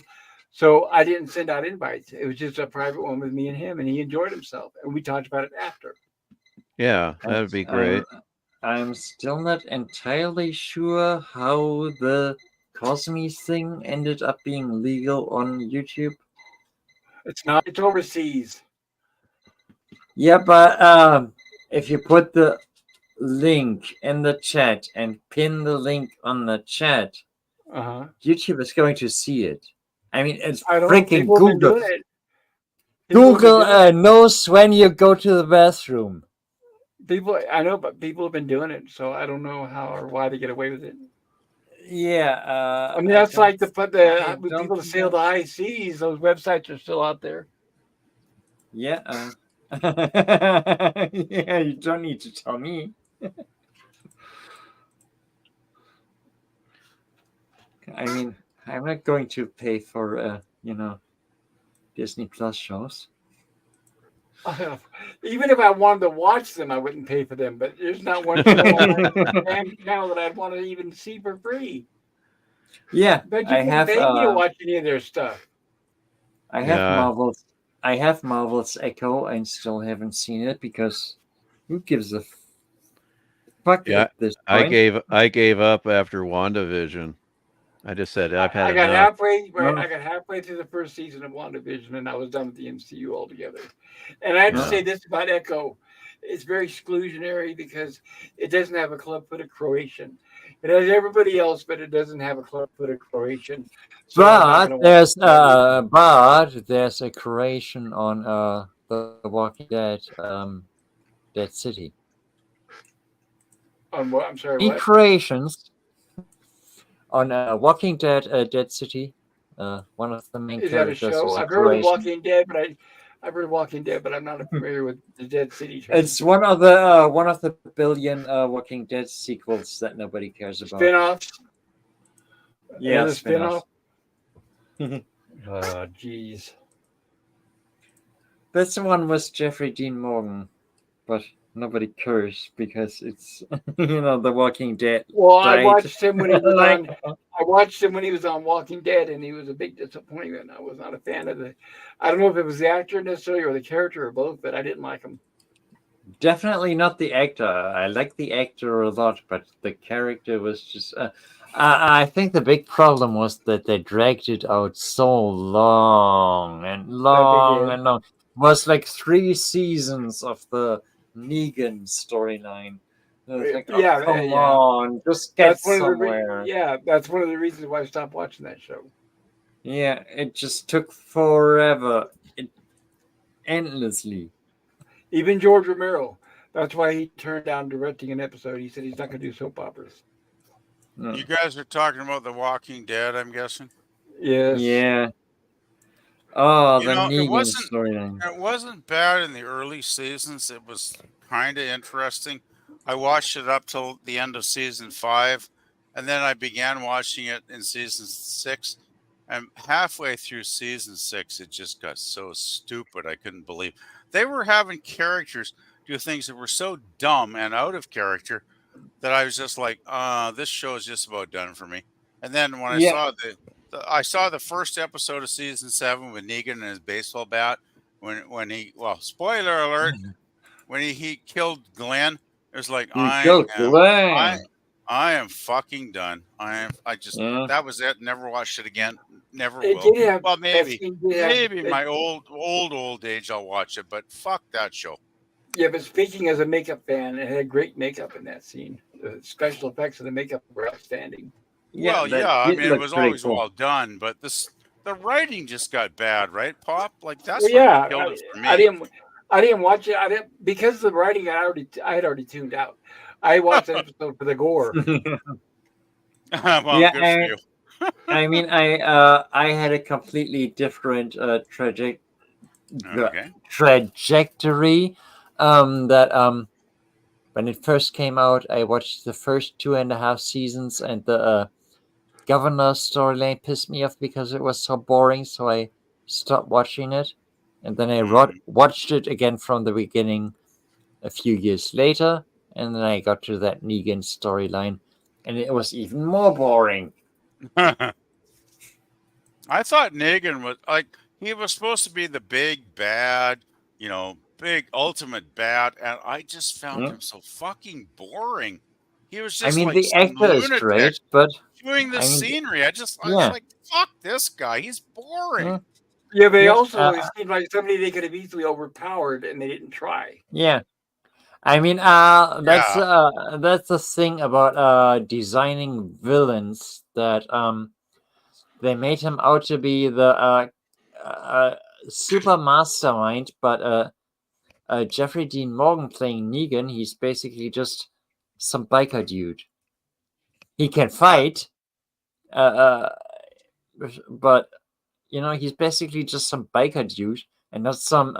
So I didn't send out invites. It was just a private one with me and him, and he enjoyed himself. And we talked about it after. Yeah, that would be great. I'm still not entirely sure how the Cosme thing ended up being legal on YouTube. It's not. It's overseas. Yeah, but if you put the link in the chat and pin the link on the chat, YouTube is going to see it. I mean, it's freaking Google. Google knows when you go to the bathroom. People, I know, but people have been doing it, so I don't know how or why they get away with it. Yeah, I mean that's like the people that sail the high seas. Those websites are still out there. Yeah. Yeah, you don't need to tell me. I mean, I'm not going to pay for Disney Plus shows. Even if I wanted to watch them, I wouldn't pay for them. But there's not one channel that I'd want to even see for free. Yeah, but you can pay me to watch any of their stuff. I have Marvel's Echo and still haven't seen it because who gives a fuck at this point? I gave up after WandaVision. I just said I've had enough. I got halfway through the first season of WandaVision, and I was done with the MCU altogether. And I have to say this about Echo: it's very exclusionary because it doesn't have a club-footed Croatian. It has everybody else, but it doesn't have a club-footed Croatian. So but there's a Croatian on The Walking Dead, Dead City. On what? I'm sorry. He What creations on Walking Dead, Dead City. One of the main is that? A characters show? was a I've heard of creation. Walking Dead, I've heard of Walking Dead, but I'm not familiar with the Dead City. It's one of the billion Walking Dead sequels that nobody cares about. Spin-offs. Yeah, Another spin-offs. spin-off. Oh, jeez. This one was Jeffrey Dean Morgan, but nobody cares because it's The Walking Dead. Well, I died. watched him when he was Like- on. I watched him when he was on Walking Dead, and he was a big disappointment. I was not a fan of the. I don't know if it was the actor necessarily or the character or both, but I didn't like him. Definitely not the actor. I like the actor a lot, but the character was just. I think the big problem was that they dragged it out so long and long did. and long. It was like 3 seasons of the Negan storyline. It was like, Yeah, come yeah. on, just get That's one of the somewhere. that's one of the reasons why I stopped watching that show. Yeah, it just took forever, endlessly. Even George Romero. That's why he turned down directing an episode. He said he's not going to do soap operas. You guys are talking about The Walking Dead, I'm guessing. Yes. Yeah. Oh, You the know, it Negan wasn't- storyline. It wasn't bad in the early seasons. It was kind of interesting. I watched it up till the end of season 5, and then I began watching it in season 6. And halfway through season 6, it just got so stupid. I couldn't believe they were having characters do things that were so dumb and out of character that I was just like, this show is just about done for me. And then when Yeah. I saw the first episode of season 7 with Negan and his baseball bat, when he, well, spoiler alert, when he killed Glenn, it was like, I am fucking done. I just Yeah. that was it. Never watched it again. Never It will. did have. Well, that maybe scene did have- maybe it- my old age I'll watch it, but fuck that show. Yeah, but speaking as a makeup fan, it had great makeup in that scene. The special effects of the makeup were outstanding. Well, that yeah, I did mean it look was pretty always cool. well done, but the writing just got bad, right, Pop? Like that's Well, what yeah, killed it for me. I didn't watch it. I didn't because the writing. I had already tuned out. I watched an episode for the gore. Well, Yeah, good for you. I mean, I had a completely different Okay. trajectory. That when it first came out, I watched the first 2.5 seasons, and the governor storyline pissed me off because it was so boring. So I stopped watching it, and then I watched it again from the beginning a few years later, and then I got to that Negan storyline, and it was even more boring. I thought Negan was like he was supposed to be the big bad, big ultimate bad, and I just found him so fucking boring. He was just I mean, like the some actor is lunatic great, but doing the scenery. I was yeah. like, fuck this guy. He's boring. Yeah, but Yes, also it seemed like somebody they could have easily overpowered, and they didn't try. yeah. I mean, that's the thing about designing villains, that they made him out to be the super mastermind, but Jeffrey Dean Morgan playing Negan, he's basically just some biker dude. He can fight, but he's basically just some biker dude and not some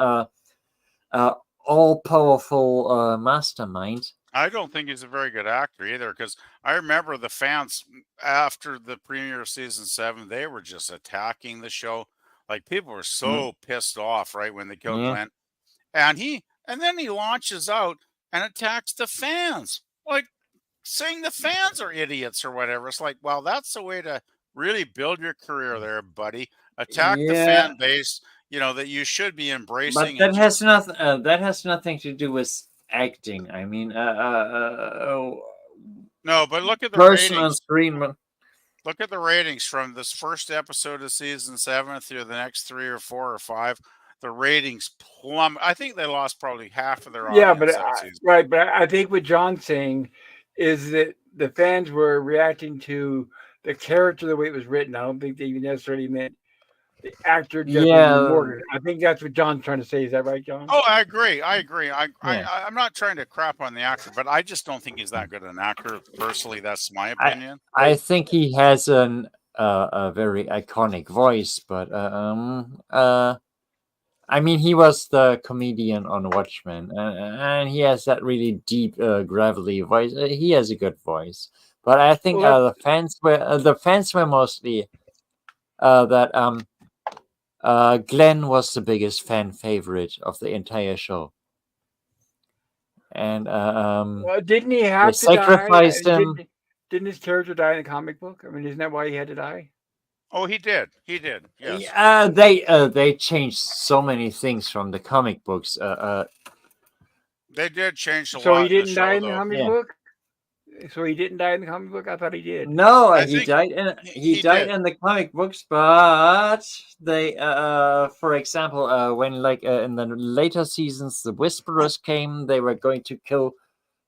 all-powerful mastermind. I don't think he's a very good actor either, because I remember the fans after the premiere of season 7, they were just attacking the show. Like people were so pissed off, right, when they killed Glenn. And then he launches out and attacks the fans, like saying the fans are idiots or whatever. It's like, well, that's the way to really build your career there, buddy. Attack the fan base, that you should be embracing. But that has nothing to do with acting. I mean, no, but look at the person on ratings. screen. Look at the ratings from this first episode of season 7 through the next 3 or 4 or 5. The ratings plummet. I think they lost probably half of their audience. Yeah, but that season. right, but I think what John's saying is that the fans were reacting to the character the way it was written. I don't think they necessarily meant the actor Jeffrey Yeah. Dean Morgan. I think that's what John's trying to say. Is that right, John? Oh, I agree. I agree. Yeah. I'm not trying to crap on the actor, but I just don't think he's that good an actor. Personally, that's my I opinion. I think he has a very iconic voice, but I mean, he was the comedian on Watchmen, and he has that really deep, gravelly voice. He has a good voice, but I think Well, the fans were mostly that Glenn was the biggest fan favorite of the entire show, and didn't he they have to die? sacrificed him. Didn't his character die in the comic book? I mean, isn't that why he had to die? Oh, he did. He did. Yes. They changed so many things from the comic books. They did change a So he lot in the didn't die show, in the though. comic Yeah. book. So he didn't die in the comic book. I thought he did. No, I he think died in he died did. in the comic books, but they for example when in the later seasons the Whisperers came, they were going to kill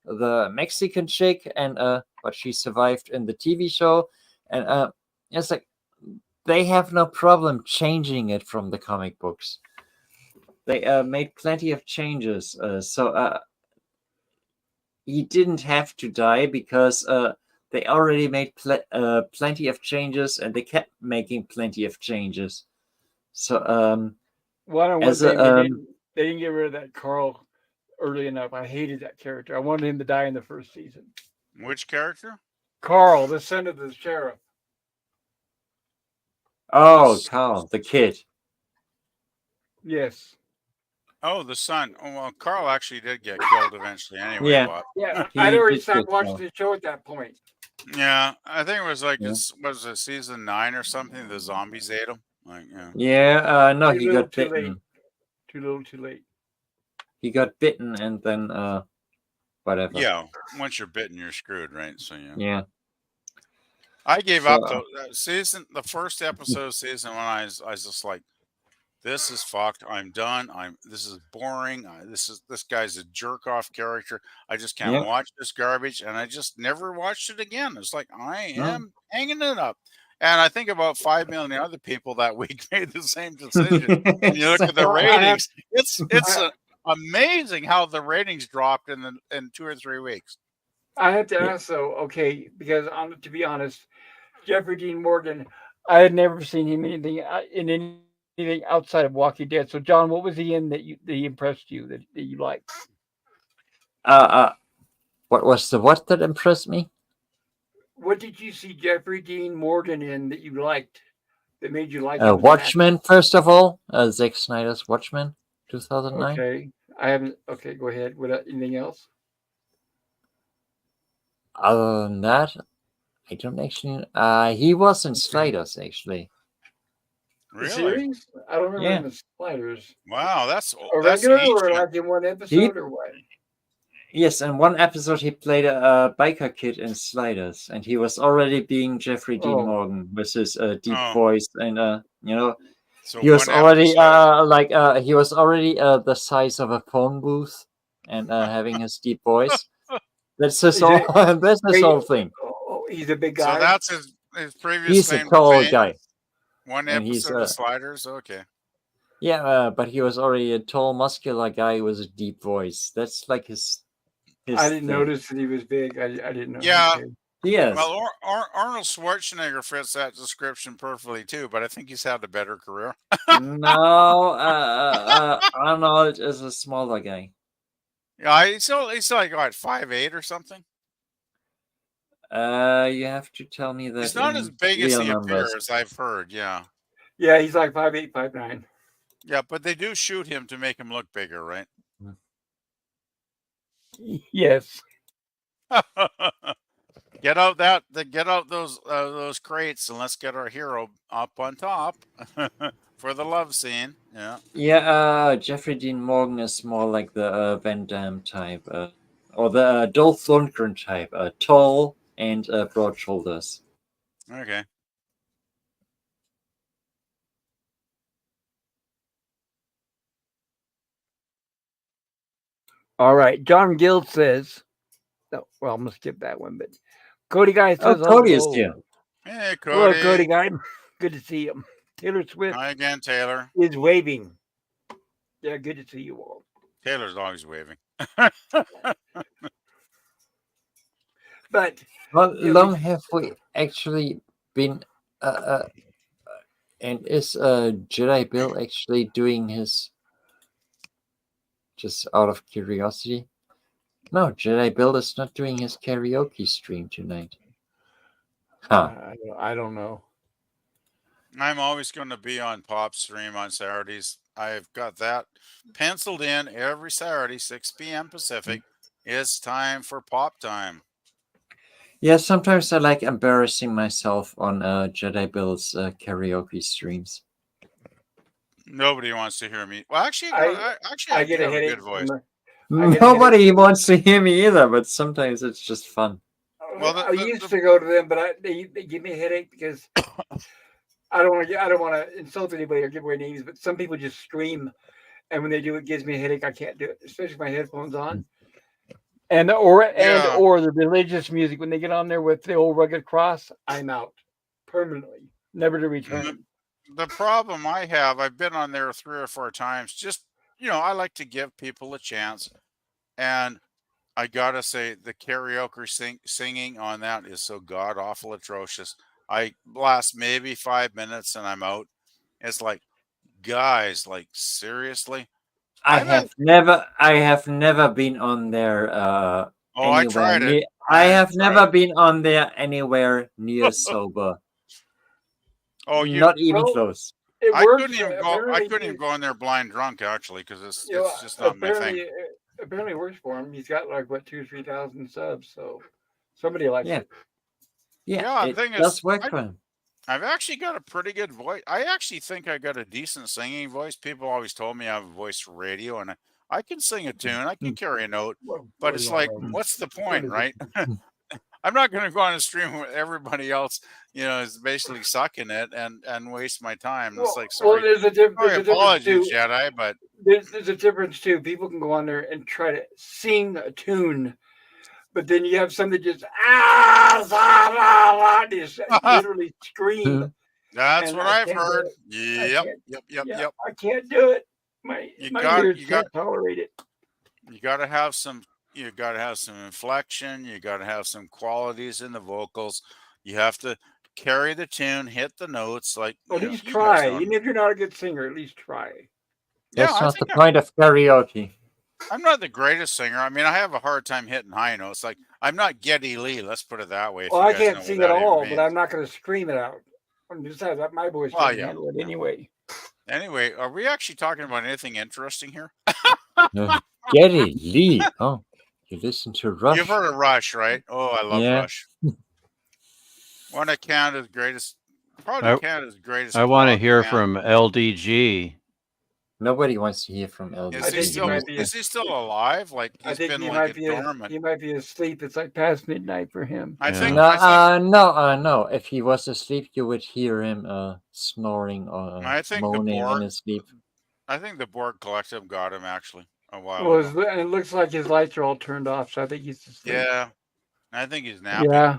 the Mexican chick, and but she survived in the TV show, and it's like they have no problem changing it from the comic books. They made plenty of changes, so he didn't have to die because they already made plenty of changes, and they kept making plenty of changes. So One as thing a they didn't get rid of that Carl early enough. I hated that character. I wanted him to die in the first season. Which character? Carl, the son of the sheriff. Carl, the kid. Yes. Oh, the son. Oh, well, Carl actually did get killed eventually anyway, Yeah. but Yeah, He I'd already did stopped get watching killed. the show at that point. yeah, I think it was like Yeah. was it season 9 or something? The zombies ate him. Like, yeah. Yeah, no, Too he little, got too bitten. late. Too little, too late. He got bitten, and then whatever. Yeah, once you're bitten, you're screwed, right? So yeah. Yeah. I gave So, up the first episode of season 1. I was just like, this is fucked. I'm done. This is boring. This guy's a jerk off character. I just can't Yeah. watch this garbage, and I just never watched it again. It's like I No. am hanging it up. And I think about 5 million other people that week made the same decision. And you look at the Well, I have- ratings; it's amazing how the ratings dropped in 2 or 3 weeks. I have to Yeah. ask though, okay, because to be honest, Jeffrey Dean Morgan, I had never seen him in anything outside of Walking Dead. So, John, what was he in that he impressed you that you liked? What was the what that impressed me? What did you see Jeffrey Dean Morgan in that you liked? That made you like him as an actor? Watchmen, first of all, Zack Snyder's Watchmen, 2009. Okay, I haven't. Okay, go ahead. What anything else? Other than that, I don't actually. He was in Sliders, actually. The Really? series? I don't remember Yeah. him in Sliders. Wow, that's A regular or ancient. like in one episode or what? Yes, in one episode he played a biker kid in Sliders, and he was already being Jeffrey Dean Oh. Morgan with his deep Oh. voice, and So he was one already episode- he was already the size of a phone booth, and having his deep voice. That's his Is whole. it- That's his Wait. whole thing. Oh, he's a big guy. So that's his previous He's a claim to tall fame? guy. One And he's, episode of Sliders. Okay. Yeah, but he was already a tall, muscular guy with a deep voice. That's like his I didn't thing. notice that he was big. I didn't know. Yeah. Okay. Yes. Well, Arnold Schwarzenegger fits that description perfectly too, but I think he's had a better career. No, Arnold is a smaller guy. Yeah, he's like what 5'8" or something. You have to tell me that. He's not in as big as real he numbers. appears. I've heard. Yeah, Yeah, he's like 5'8", 5'9". yeah, but they do shoot him to make him look bigger, right? Yes. Get out those crates and let's get our hero up on top for the love scene. Yeah. Yeah, Jeffrey Dean Morgan is more like the Van Damme type, or the Dolph Lundgren type, tall and broad shoulders. Okay. All right. John Guild says, no, well, I'm going to skip that one, but Cody Guy Oh, says, Cody is hello. here. Hey, Hello, Cody. Cody Guy. Good to see him. Taylor Swift Hi again, Taylor. is waving. Yeah, good to see you all. Taylor's always waving. But How you know, long have we actually been? And is Jedi Bill actually doing his? Just out of curiosity. No, Jedi Bill is not doing his karaoke stream tonight. Huh. I don't know. I'm always going to be on Pop Stream on Saturdays. I've got that penciled in every Saturday, 6 p.m. Pacific. It's time for Pop Time. Yeah, sometimes I like embarrassing myself on Jedi Bill's karaoke streams. Nobody wants to hear me. Well, actually, I I get do a have a headache good voice. I get a Nobody wants to hear me either, but sometimes it's just fun. Well, I used to go to them, but they give me a headache because I don't want to insult anybody or give away names, but some people just scream, and when they do, it gives me a headache. I can't do it, especially with my headphones on. And or the religious music when they get on there with the old rugged cross, I'm out permanently, never to return. The problem I have, I've been on there 3 or 4 times. Just I like to give people a chance, and I gotta say the karaoke singing on that is so god awful atrocious. I last maybe 5 minutes and I'm out. It's like, guys, like seriously. I have never been on there I anywhere tried it. near. I have never been on there anywhere near sober. Oh, not even Well, close. It I works. couldn't even go. I couldn't even go in there blind drunk actually because it's just not my thing. Apparently it works for him. He's got like what 2,000-3,000 subs, so somebody likes Yeah. it. Yeah, the it thing does is, work for him. I've actually got a pretty good voice. I actually think I got a decent singing voice. People always told me I have a voice for radio, and I can sing a tune. I can carry a note, but it's like, what's the point, right? I'm not going to go on a stream where everybody else, is basically sucking it and waste my time. It's like, sorry, there's a difference apologies, too. Jedi, but there's a difference too. People can go on there and try to sing a tune, but then you have some that just just literally scream. That's And what I I've can't do heard. it. Yep. I can't do it. My ears can't tolerate it. You got to have some. You got to have some inflection. You got to have some qualities in the vocals. You have to carry the tune, hit the notes. Like at least try. Even if you're not a good singer, at least try. That's not the point of karaoke. I'm not the greatest singer. I mean, I have a hard time hitting high notes. Like I'm not Geddy Lee. Let's put it that way. Well, I can't sing at all, but I'm not going to scream it out. Besides, my voice can't handle it anyway. Anyway, are we actually talking about anything interesting here? Geddy Lee. Oh, you listen to Rush. You've heard of Rush, right? Oh, I love Rush. One of Canada's greatest, probably Canada's greatest. I want to hear from LDG. Nobody wants to hear from LDG. Is he still alive? Like he's been like dormant. He might be asleep. It's like past midnight for him. I think. No. If he was asleep, you would hear him snoring or moaning in his sleep. I think the Borg Collective got him actually a while ago. And it looks like his lights are all turned off, so I think he's asleep. Yeah, I think he's napping. Yeah,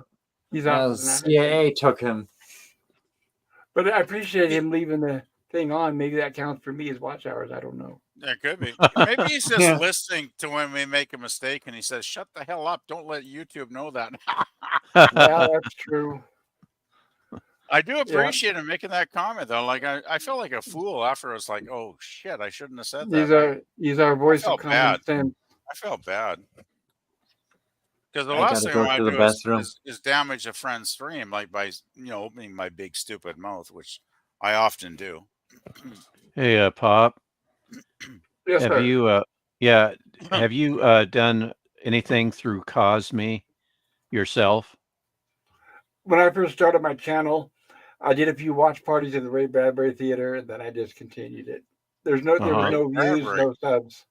he's out. CIA took him. But I appreciate him leaving the thing on. Maybe that counts for me as watch hours. I don't know. It could be. Maybe he's just listening to when we make a mistake and he says, "Shut the hell up. Don't let YouTube know that." Yeah, that's true. I do appreciate him making that comment though. Like I felt like a fool after I was like, "Oh shit, I shouldn't have said that." He's our voice of common sense. I felt bad. Because the last thing I want to do is damage a friend's stream, like by opening my big stupid mouth, which I often do. Hey, Pop. Yes, have sir. you? Have you done anything through Cosme yourself? When I first started my channel, I did a few watch parties in the Ray Bradbury Theater, and then I discontinued it. There was no views, no subs.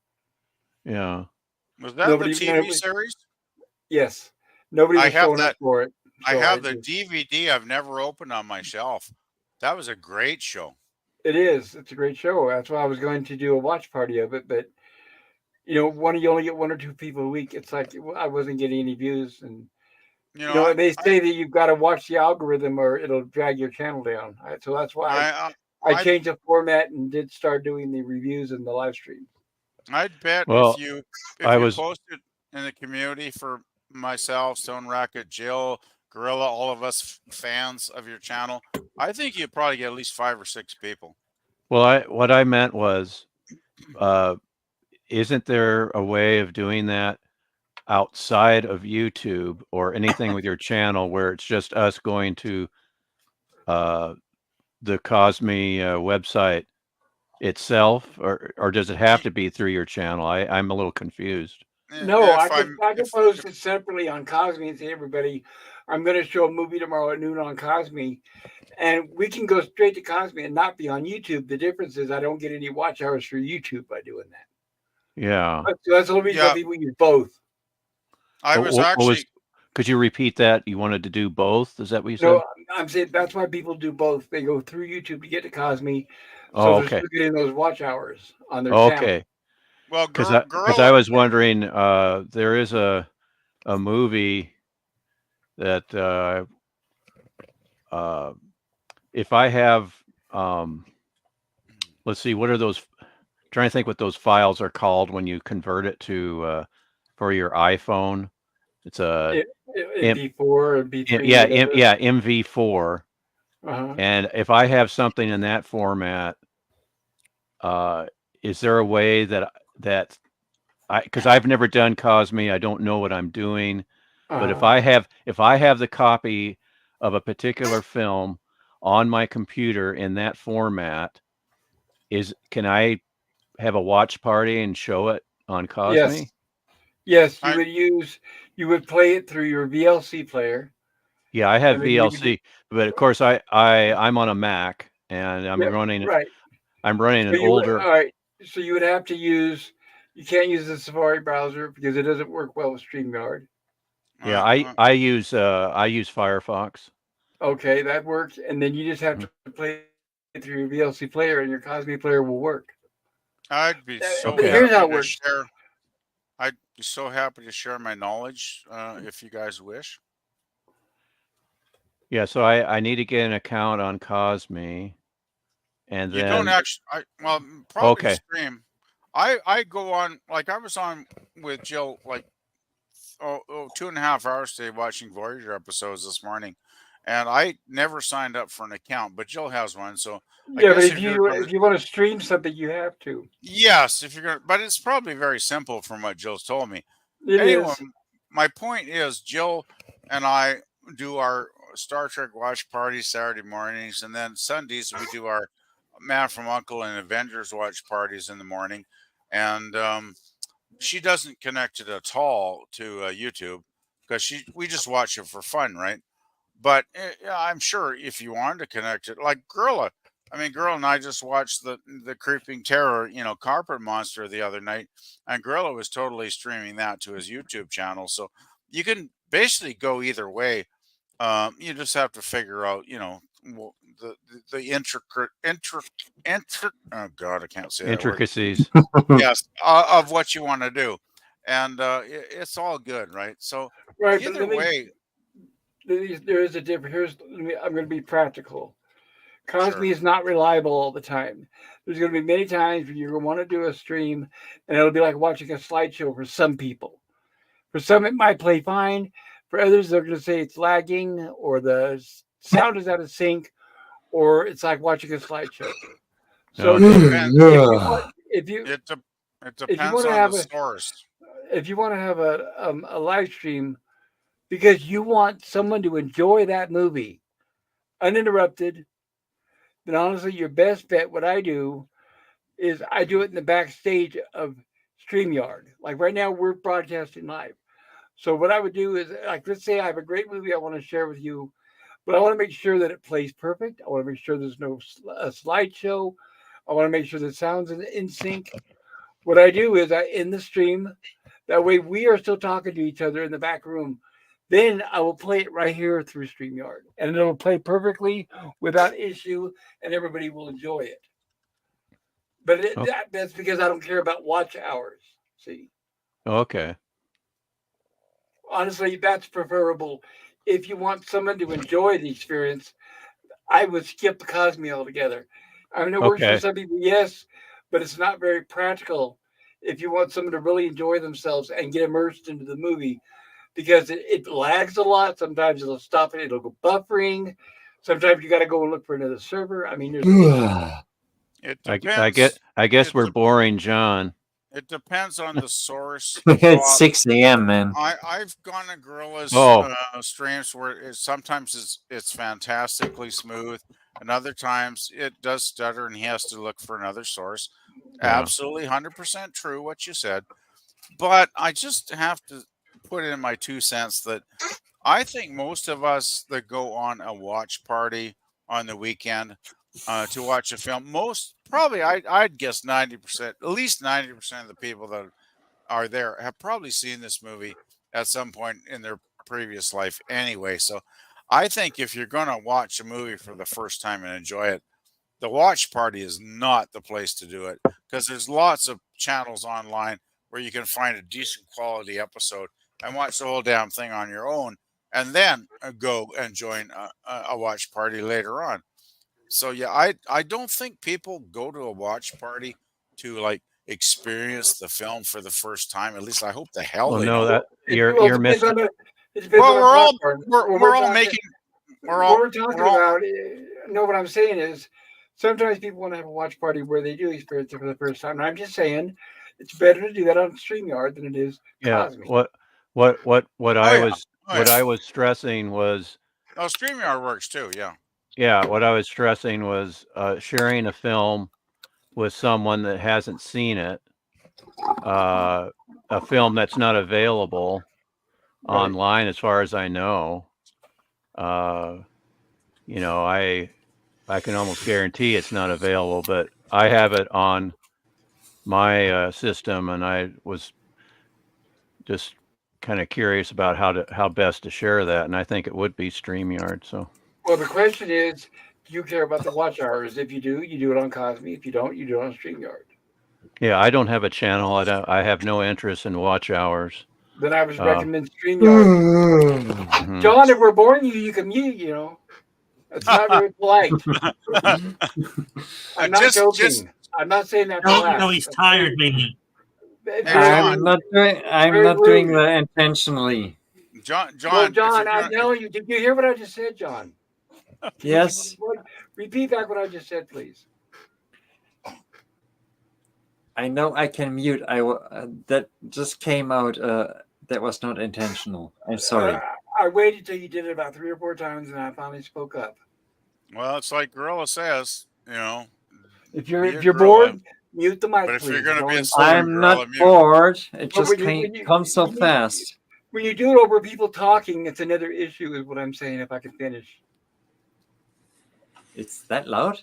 Yeah. Was that the TV series? Yes. Nobody was showing up for it. So I have the DVD I've never opened on my shelf. That was a great show. It is. It's a great show. That's why I was going to do a watch party of it. But, you only get 1 or 2 people a week. It's like I wasn't getting any views. And, they say that you've got to watch the algorithm or it'll drag your channel down. So that's why I changed the format and did start doing the reviews and the live stream. I'd bet Well, if I you was posted in the community for myself, Stone Racket, Jill, Gorilla, all of us fans of your channel, I think you'd probably get at least 5 or 6 people. well. What I meant was, uh, isn't there a way of doing that outside of YouTube or anything with your channel where it's just us going to uh, the Cosme website itself, or does it have to be through your channel? I'm a little confused. No, If I could post if it separately on Cosme and say, everybody, I'm going to show a movie tomorrow at noon on Cosme, and we can go straight to Cosme and not be on YouTube. The difference is I don't get any watch hours for YouTube by doing that. Yeah. So that's the only reason Yeah. people use both. I was actually Could you repeat that? You wanted to do both? Is that what you said? No, I'm saying that's why people do both. They go through YouTube to get to Cosme, so Oh, they're okay. still getting those watch hours on their channel. Okay. well, Because Gorilla. I was wondering, there is a movie that if I have, let's see, what are those? Trying to think what those files are called when you convert it to for your iPhone. It's a MP4 or MP3. yeah, MV4. Uh-huh. And if I have something in that format, is there a way that because I've never done Cosme, I don't know what I'm doing. But if I have the copy of a particular film on my computer in that format, can I have a watch party and show it on Cosme? Yes, I- you would play it through your VLC player. Yeah, I have And then you VLC, but of course I'm on a Mac and I'm Yeah, running right. an all older. All right. So you would have to use. You can't use the Safari browser because it doesn't work well with StreamYard. Yeah, uh, I use Firefox. Okay, that works, and then you just have Mhm. to play it through your VLC player, and your Cosme player will work. I'd be so But here's how happy it to works. share. I'd be so happy to share my knowledge if you guys wish. Yeah, so I need to get an account on Cosme, and You don't then actually. Probably okay, stream. I go on, like I was on with Jill like 2.5 hours today watching Voyager episodes this morning, and I never signed up for an account, but Jill has one, so I Yeah, but guess if if you're gonna, you want to stream something, you have to. yes, if you're gonna, but it's probably very simple from what Jill's told me. It Anyway, is. my point is Jill and I do our Star Trek watch parties Saturday mornings, and then Sundays we do our Man from Uncle and Avengers watch parties in the morning, and she doesn't connect it at all to YouTube because we just watch it for fun, right? But yeah, I'm sure if you wanted to connect it, like Gorilla, I mean, Gorilla and I just watched the Creeping Terror, Carpet Monster the other night, and Gorilla was totally streaming that to his YouTube channel. So you can basically go either way. You just have to figure out, the oh God, I can't say that word. intricacies. Yes, of what you want to do, and it's all good, right? So Right, but either way, there is a difference. I'm going to be practical. Cosme sure. is not reliable all the time. There's going to be many times when you're going to want to do a stream, and it'll be like watching a slideshow for some people. For some, it might play fine. For others, they're going to say it's lagging, or the sound is out of sync, or it's like watching a slideshow. So Okay. if you It if you depends want to on have the source. a live stream because you want someone to enjoy that movie uninterrupted, then honestly, your best bet, what I do is I do it in the backstage of StreamYard. Like right now, we're broadcasting live. So what I would do is, like, let's say I have a great movie I want to share with you, but I want to make sure that it plays perfect. I want to make sure there's no slideshow. I want to make sure the sound's in sync. What I do is I end the stream. That way we are still talking to each other in the back room. Then I will play it right here through StreamYard. And it'll play perfectly without issue, and everybody will enjoy it. But Oh, that's because I don't care about watch hours. See, okay. honestly, that's preferable. If you want someone to enjoy the experience, I would skip the Cosme altogether. I mean, it works for Okay. some people, yes, but it's not very practical if you want someone to really enjoy themselves and get immersed into the movie because it lags a lot. Sometimes it'll stop it, it'll go buffering. Sometimes you got to go and look for another server. I mean, there's issues. It I get. depends. I guess It we're de- boring, John. it depends on the source. It's Bob, 6 a.m., man. I've gone to Gorilla's Oh, streams where sometimes it's fantastically smooth, and other times it does stutter, and he has to look for another source. yeah. Absolutely, 100% true what you said. But I just have to put in my 2 cents that I think most of us that go on a watch party on the weekend to watch a film, most probably I'd guess 90%, at least 90% of the people that are there have probably seen this movie at some point in their previous life anyway. So I think if you're going to watch a movie for the first time and enjoy it, the watch party is not the place to do it because there's lots of channels online where you can find a decent quality episode and watch the whole damn thing on your own and then go and join a watch party later on. So yeah, I don't think people go to a watch party to like experience the film for the first time. At least I hope the hell Well, they no, don't. that Well, you're missing. it depends Well, on the platform. When we're all making we're what all we're talking we're all about, no, what I'm saying is sometimes people want to have a watch party where they do experience it for the first time. And I'm just saying it's better to do that on StreamYard than it is Yeah. Cosme. What oh I yeah. was Oh what yeah. I was stressing was No, StreamYard works too, yeah. yeah. What I was stressing was sharing a film with someone that hasn't seen it. A film that's not available Right. online, as far as I know. I can almost guarantee it's not available, but I have it on my system, and I was just kind of curious about how best to share that, and I think it would be StreamYard. So Well, the question is, do you care about the watch hours? If you do, you do it on Cosme. If you don't, you do it on StreamYard. yeah, I don't have a channel. I have no interest in watch hours. Then I would Uh, recommend StreamYard. mhm. John, if we're boring you, you can mute. It's not very polite. I'm not just joking. I'm not saying that to No, laugh. no, he's That's tired, maybe. it's Hey, very John. I'm rude. not doing. I'm Very not doing rude. that intentionally. John, Well, if John, you're I'm gonna, telling you, did you hear what I just said, John? Yes, Repeat back what I just said, please. I know I can mute. That just came out. That was not intentional. I'm sorry. I waited till you did it about 3 or 4 times, and I finally spoke up. well, it's like Gorilla says, If be you're a gorilla. bored, mute the mic, But if you're please. going to be a Don't stubborn I'm not gorilla, mute. bored. It But just comes so fast. when you do it over people talking, it's another issue. Is what I'm saying. If I can finish. It's that loud.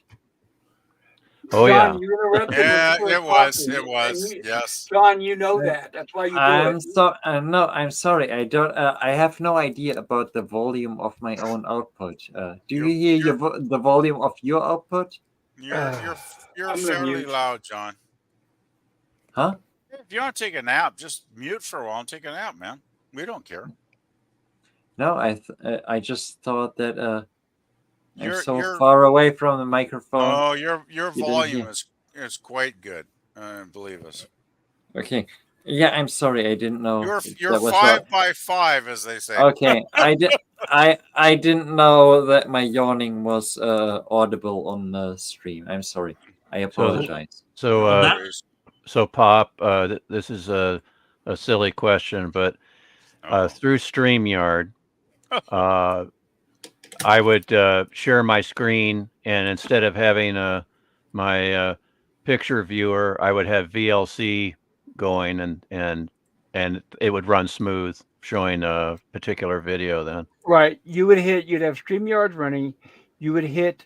Oh John, yeah. you interrupted when Yeah, people were it was. talking, It was. and Yes. John, you know Yeah. that. That's why you do it. No, I'm sorry. I don't. I have no idea about the volume of my own output. Do you You're hear you're the volume of your output? you're I'm gonna fairly mute. loud, John. Huh? If you want to take a nap, just mute for a while and take a nap, man. We don't care. No, I just thought that I'm You're so you're far away from the microphone. no, your You didn't volume hear. is quite good. Believe us. Okay. Yeah, I'm sorry. I didn't know You're that was 5 by 5, as they say. okay. I didn't know that my yawning was audible on the stream. I'm sorry. I apologize. So No That- worries. so Pop, this is a silly question, but Uh-oh. through StreamYard, I would share my screen, and instead of having my picture viewer, I would have VLC going, and it would run smooth, showing a particular video. Then Right. You'd have StreamYard running. You would hit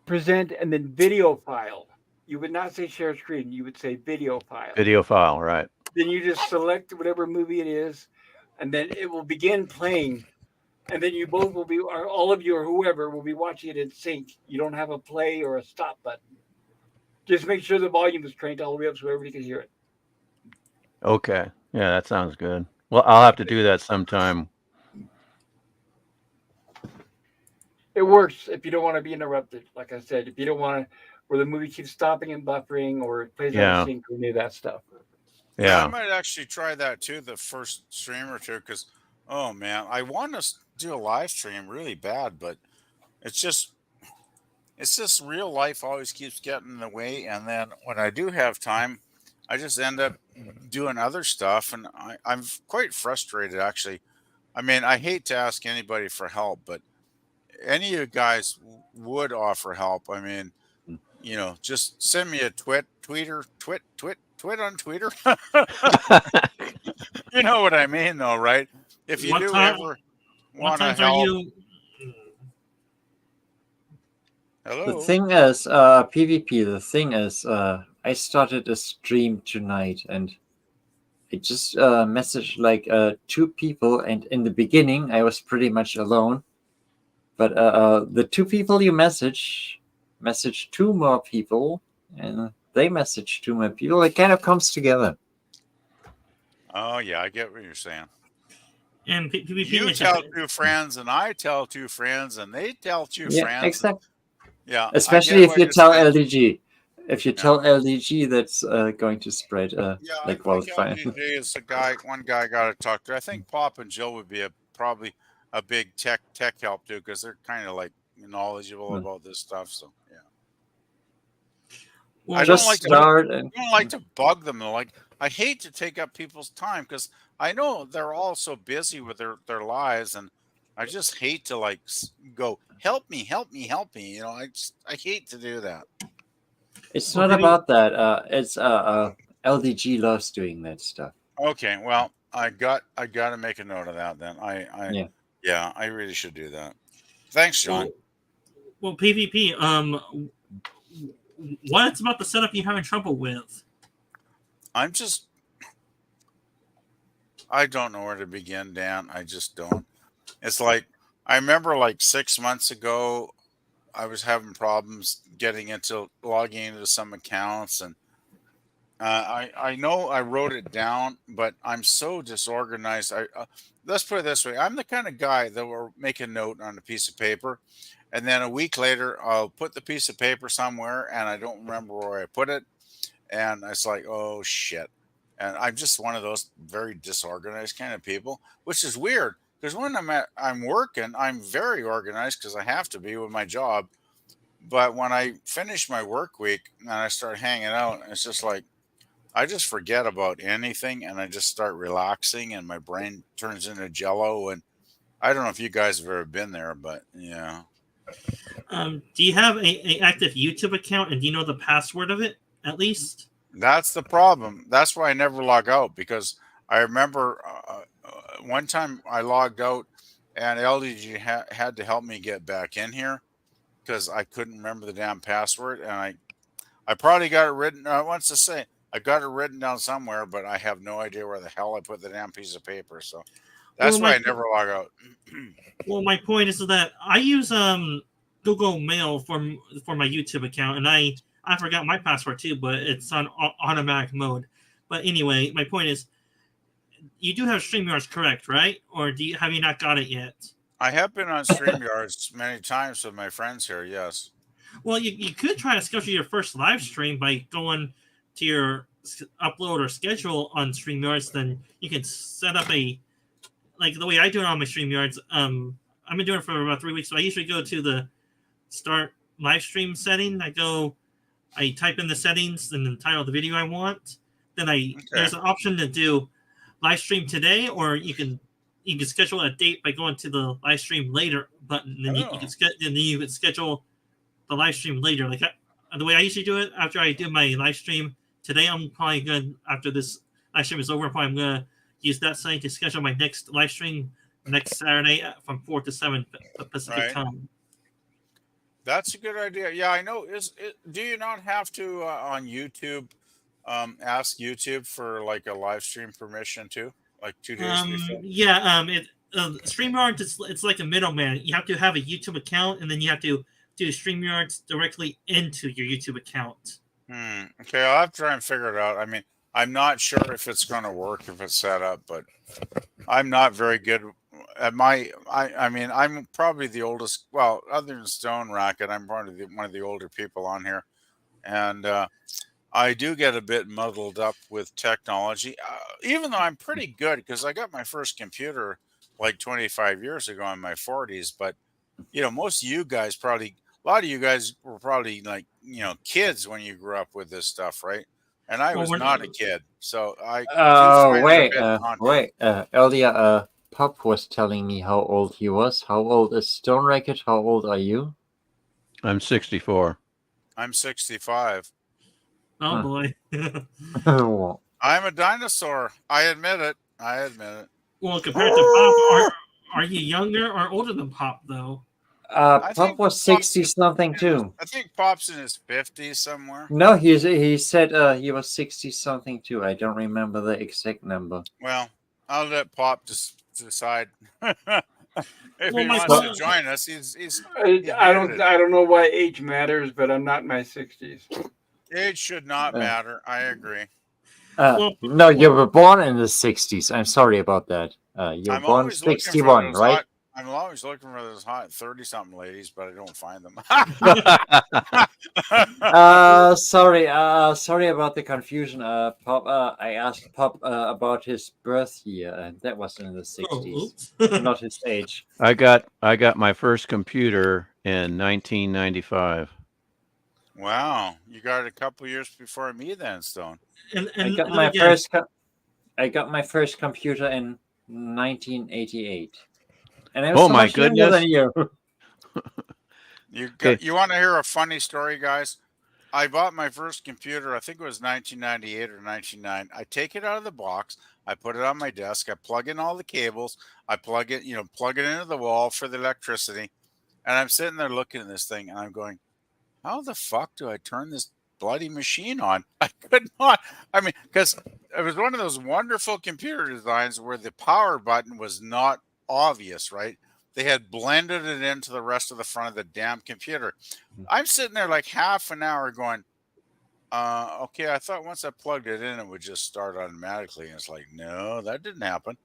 present and then video file. You would not say share screen. You would say video file. video file, right? Then you just select whatever movie it is, and then it will begin playing. And then you both will be, or all of you or whoever will be watching it in sync. You don't have a play or a stop button. Just make sure the volume is cranked all the way up so everybody can hear it. Okay, yeah, that sounds good. Well, I'll have to do that sometime. It works if you don't want to be interrupted. Like I said, if you don't want to where the movie keeps stopping and buffering, or it plays out Yeah. of sync, or any of that stuff. Yeah, I Yeah. might actually try that too, the first stream or two, because oh man, I want to do a live stream really bad, but it's just real life always keeps getting in the way, and then when I do have time, I just end up doing other stuff, and I'm quite frustrated actually. I mean, I hate to ask anybody for help, but any of you guys would offer help. I mean, just send me a tweet on Twitter. You know what I mean, though, right? If you What do time? ever What want to times are help, you? The hello. thing is, PvP. The thing is, I started a stream tonight, and I just messaged like 2 people, and in the beginning I was pretty much alone. But the 2 people you message 2 more people, and they message 2 more people. It kind of comes together. Oh yeah, I get what you're saying. And PvP You is just tell 2 friends, and I tell 2 friends, and they tell two Yeah, friends. exactly. Yeah, I Especially get if what you you're tell saying. LDG. If you Yeah, tell LDG, that's going to spread yeah. I like think wildfire. LGJ is the guy. One guy I got to talk to. I think Pop and Jill would be probably a big tech help too, because they're kind of like knowledgeable about this stuff. So yeah, I well. don't Just like to. start and I don't like to bug them though. Like I hate to take up people's time because I know they're all so busy with their lives, and I just hate to like go help me, help me, help me. I hate to do that. it's Well, not PvP. about that. It's LDG loves doing that stuff. Okay, well I got to make a note of that then. Yeah. Yeah, I really should do that. Thanks, John. Well, PvP. What's about the setup you having trouble with? I'm just I don't know where to begin, Dan. I just don't. It's like I remember like 6 months ago I was having problems getting into logging into some accounts, and I know I wrote it down, but I'm so disorganized. Let's put it this way: I'm the kind of guy that will make a note on a piece of paper, and then a week later I'll put the piece of paper somewhere, and I don't remember where I put it, and it's like, oh shit. And I'm just one of those very disorganized kind of people, which is weird because when I'm working, I'm very organized because I have to be with my job. But when I finish my work week and I start hanging out, it's just like I just forget about anything and I just start relaxing and my brain turns into jello. And I don't know if you guys have ever been there, but yeah. Do you have a active YouTube account, and do you know the password of it at least? That's the problem. That's why I never log out because I remember one time I logged out and LDG had to help me get back in here because I couldn't remember the damn password. And I probably got it written. I want to say I got it written down somewhere, but I have no idea where the hell I put the damn piece of paper. So Well, that's why I never log out. my point is that I use Google Mail for my YouTube account, and I forgot my password too, but it's on automatic mode. But anyway, my point is, you do have StreamYards, correct, right? Or have you not got it yet? I have been on StreamYards many times with my friends here. Yes. Well, you could try to schedule your first live stream by going to your upload or schedule on StreamYards. Then you can set up like the way I do it on my StreamYards. I've been doing it for about 3 weeks. So I usually go to the start live stream setting. I type in the settings and the title of the video I want. Then there's an option to do live stream today, or you can schedule a date by going to the live stream later button. Then you can schedule the live stream later. Like the way I usually do it, after I do my live stream today, I'm probably going after this live stream is over. I'm going to use that site to schedule my next live stream next Saturday from 4 to 7 Pacific time. That's a good idea. Yeah, I know. Do you not have to on YouTube ask YouTube for like a live stream permission too, like 2 days before? Yeah. StreamYard it's like a middleman. You have to have a YouTube account, and then you have to do StreamYards directly into your YouTube account. Okay, I'll have to try and figure it out. I mean, I'm not sure if it's going to work if it's set up, but I'm not very good at I mean, I'm probably the oldest. Well, other than Stone Rocket, I'm probably one of the older people on here. and I do get a bit muddled up with technology, even though I'm pretty good because I got my first computer like 25 years ago in my 40s. But most of you guys probably, a lot of you guys were probably like kids when you grew up with this stuff, right? And I Well, was we're not a kid, so I do find it a bit daunting. Earlier, Pop was telling me how old he was. How old is Stone Racket? How old are you? I'm 64. I'm 65. Oh Huh. boy. Well, I'm a dinosaur. I admit it. I admit it. Well, compared to Pop, are you younger or older than Pop though? I Pop think was Pop's 60 something in his, too. I think Pop's in his 50s somewhere. No, he said he was 60 something too. I don't remember the exact number. Well, I'll let Pop just decide. If Well, he my wants to son. join us, he's I muted. don't know why age matters, but I'm not in my 60s. Age should not Uh, matter. I agree. Well, no, you well, were born in the 60s. I'm sorry about that. You were I'm born always looking for 61, those right? hot. I'm always looking for those hot 30-something ladies, but I don't find them. Sorry about the confusion. Pop, I asked Pop about his birth year, and that was in the 60s, oops. not his age. I got my first computer in 1995. Wow, you got it a couple years before me, then, Stone. and I and got let my me guess. I got my first computer in 1988, and I was Oh so my much younger than goodness. you. Okay. You want to hear a funny story, guys? I bought my first computer, I think it was 1998 or 99. I take it out of the box, I put it on my desk, I plug in all the cables, I plug it into the wall for the electricity, and I'm sitting there looking at this thing and I'm going, how the fuck do I turn this bloody machine on? I could not. I mean, because it was one of those wonderful computer designs where the power button was not obvious, right? They had blended it into the rest of the front of the damn computer. I'm sitting there like half an hour going, okay, I thought once I plugged it in, it would just start automatically. And it's like, no, that didn't happen.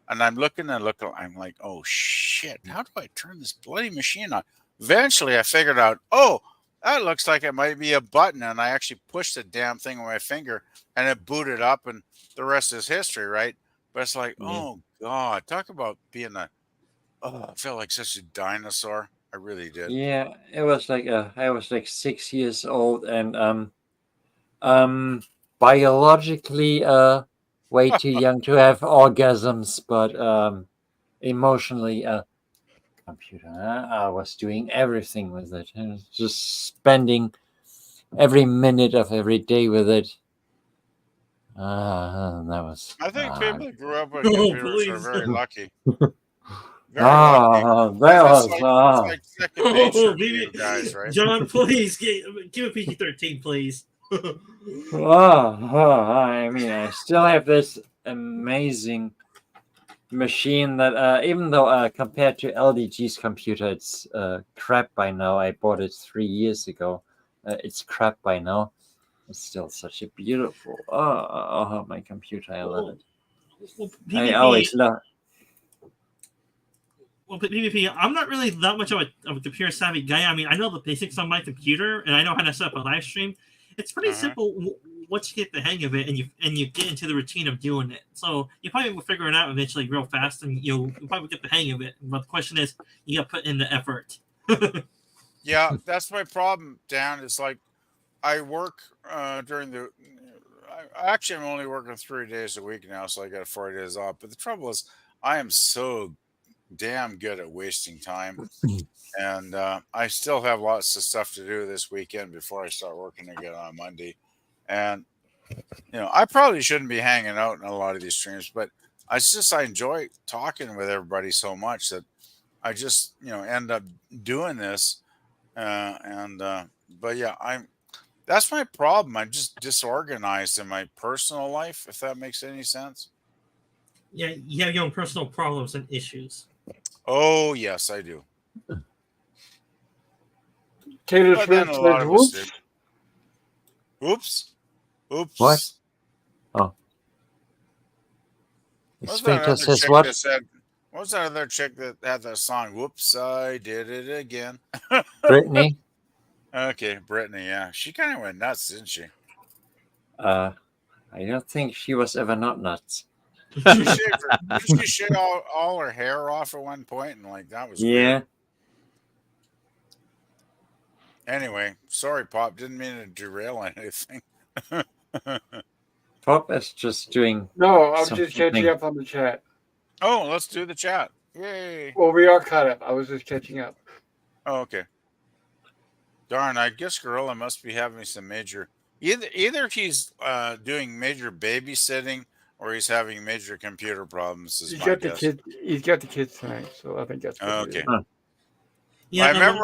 And I'm looking and looking, I'm like, oh shit, how do I turn this bloody machine on? Eventually I figured out, oh, that looks like it might be a button. And I actually pushed the damn thing with my finger and it booted up and the rest is history, right? But it's like, Yeah. oh God, talk about being I felt like such a dinosaur. I really did. Yeah, it was like I was like 6 years old, and biologically way too young to have orgasms, but emotionally computer. I was doing everything with it, and just spending every minute of every day with it. That was I think people who grew up with Oh, computers are please. very lucky. Very lucky. that It's was like second nature Oh, to you guys, right? John, please give a PG-13, please. I mean, I still have this amazing machine that, even though compared to LDG's computer, it's crap by now. I bought it 3 years ago. It's crap by now. It's still such a beautiful. My computer! I love it. Well, I PvP, always love. well, PvP, I'm not really that much of a computer savvy guy. I mean, I know the basics on my computer, and I know how to set up a live stream. It's pretty simple once you get the hang of it, and you get into the routine of doing it. So you probably will figure it out eventually, real fast, and you'll probably get the hang of it. But the question is, you got to put in the effort. Yeah, that's my problem, Dan. It's like I work during the. Actually, I'm only working 3 days a week now, so I got 4 days off. But the trouble is, I am so damn good at wasting time, and I still have lots of stuff to do this weekend before I start working again on Monday. And I probably shouldn't be hanging out in a lot of these streams, but I enjoy talking with everybody so much that I just end up doing this. But yeah, that's my problem. I'm just disorganized in my personal life, if that makes any sense. Yeah, you have your own personal problems and issues. Oh yes, I do. Taylor But then Swift a lot says, of us do. "Whoops." Oops. Oops. What? Oh, What was that Spectre other says chick what? that said? What was that other chick that had that song? Whoops! I did it again. Brittany. Okay, Brittany. Yeah, she kind of went nuts, didn't she? I don't think she was ever not nuts. She shaved her. Didn't she shave all her hair off at one point, and like that was Yeah. weird. Anyway, sorry, Pop. Didn't mean to derail anything. Pop is just doing. No, I was just catching something. up on the chat. Oh, let's do the chat. Yay! Well, we are caught up. I was just catching up. Oh, okay. Darn, I guess Gorilla must be having some major. Either he's doing major babysitting or he's having major computer problems. Is He's my got the guess. kids. He's got the kids tonight, so I think that's what it Okay. is. Yeah, I remember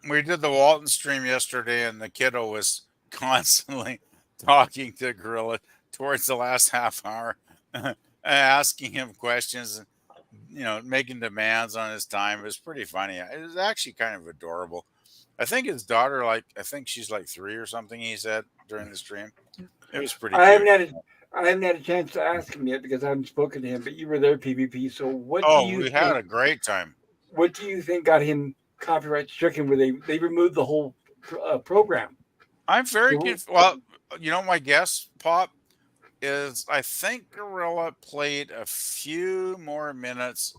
we did the Walton stream yesterday, and the kiddo was constantly talking to Gorilla towards the last half hour, asking him questions, and making demands on his time. It was pretty funny. It was actually kind of adorable. I think his daughter, I think she's like 3 or something. He said during the stream, it was pretty. I cute. haven't had a chance to ask him yet because I haven't spoken to him. But you were there, PvP. So what do Oh, you we think? had a great time. What do you think got him copyright stricken? Where they removed the whole program? I'm very confused. Well, my guess, Pop, is I think Gorilla played a few more minutes.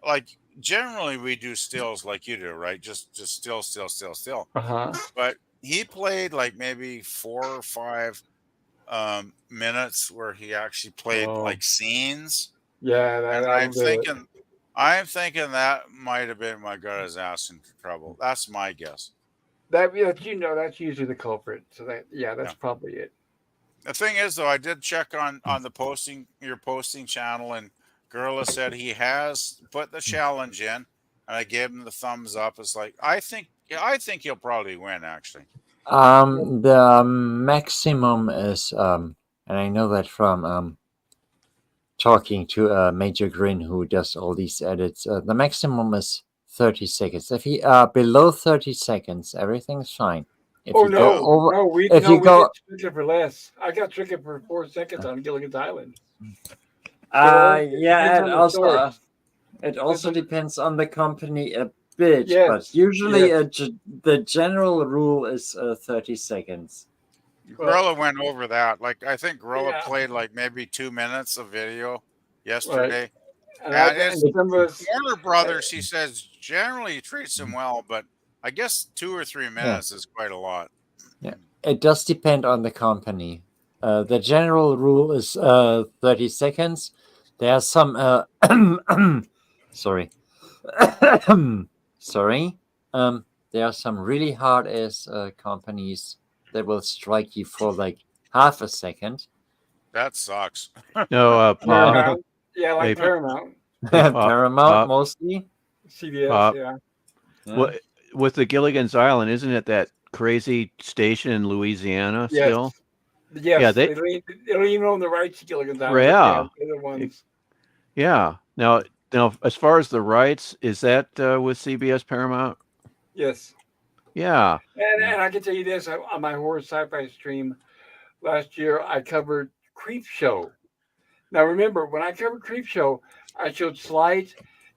Like generally we do stills like you do, right? Just still. But he played like maybe 4 or 5 minutes where he actually played like scenes. Yeah, And I'm thinking that might have been what got his ass into trouble. That's my guess. that's usually the culprit. So that's probably it. The thing is, though, I did check on the your posting channel, and Gorilla said he has put the challenge in, and I gave him the thumbs up. It's like I think he'll probably win. Actually, The maximum is and I know that from talking to Major Grin, who does all these edits. The maximum is 30 seconds. If he below 30 seconds, everything's fine. If Oh you go over, no, we if you go, get stricken for less. I got stricken for 4 seconds on Gilligan's Island. yeah, depends on the source. it also depends on the company a bit, Yes, but usually yes. the general rule is 30 seconds. Gorilla went over that. Like I think Gorilla Yeah. played like maybe 2 minutes of video yesterday. And And some of us, Warner Brothers, he says, generally treats him well, but I guess 2 or 3 minutes is quite a lot. Yeah, it does depend on the company. The general rule is 30 seconds. There are some sorry. Sorry. There are some really hard ass companies that will strike you for like half a second. That sucks. No, Pop. Paramount. Yeah, like Hey, Paramount, Paramount mostly. CBS. Pop. Yeah. Yeah. With the Gilligan's Island, isn't it that crazy station in Louisiana Yes. still? Yes. Yeah, they don't even own the rights to Gilligan's Island. Yeah. They're the ones. Yeah. Now, as far as the rights, is that with CBS Paramount? Yes. Yeah. And I can tell you this: on my horror sci-fi stream last year, I covered Creep Show. Now, remember, when I covered Creep Show, I showed slides,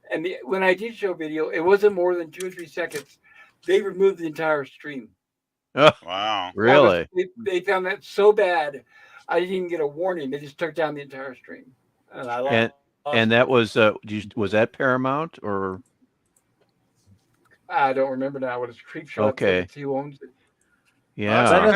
and when I did show video, it wasn't more than 2 or 3 seconds. They removed the entire stream. Wow. Really? They found that so bad, I didn't even get a warning. They just took down the entire stream, and I lost. And that was was that Paramount or? I don't remember now what it's Creep Show. Okay. That's who owns it. Yeah.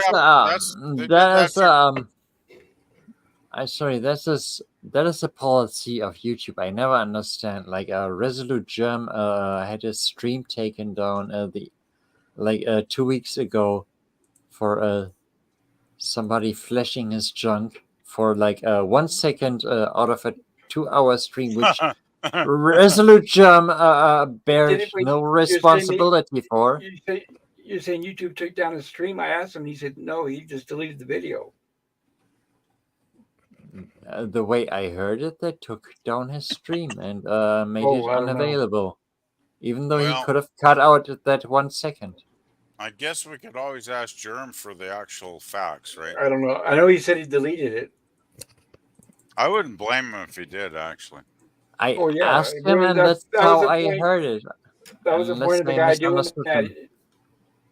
That is a policy of YouTube. I never understand. Like Resolute Gem had a stream taken down 2 weeks ago for somebody flashing his junk for 1 second out of a 2-hour stream, which Resolute Gem bears no responsibility for. You're saying YouTube took down his stream? I asked him. He said no. He just deleted the video. The way I heard it, they took down his stream and made it I don't know. unavailable, even though he could have cut out that 1 second. I guess we could always ask Germ for the actual facts, right? I don't know. I know he said he deleted it. I wouldn't blame him if he did, actually. I asked him, and that's how I heard it. That was the point of the guy doing that.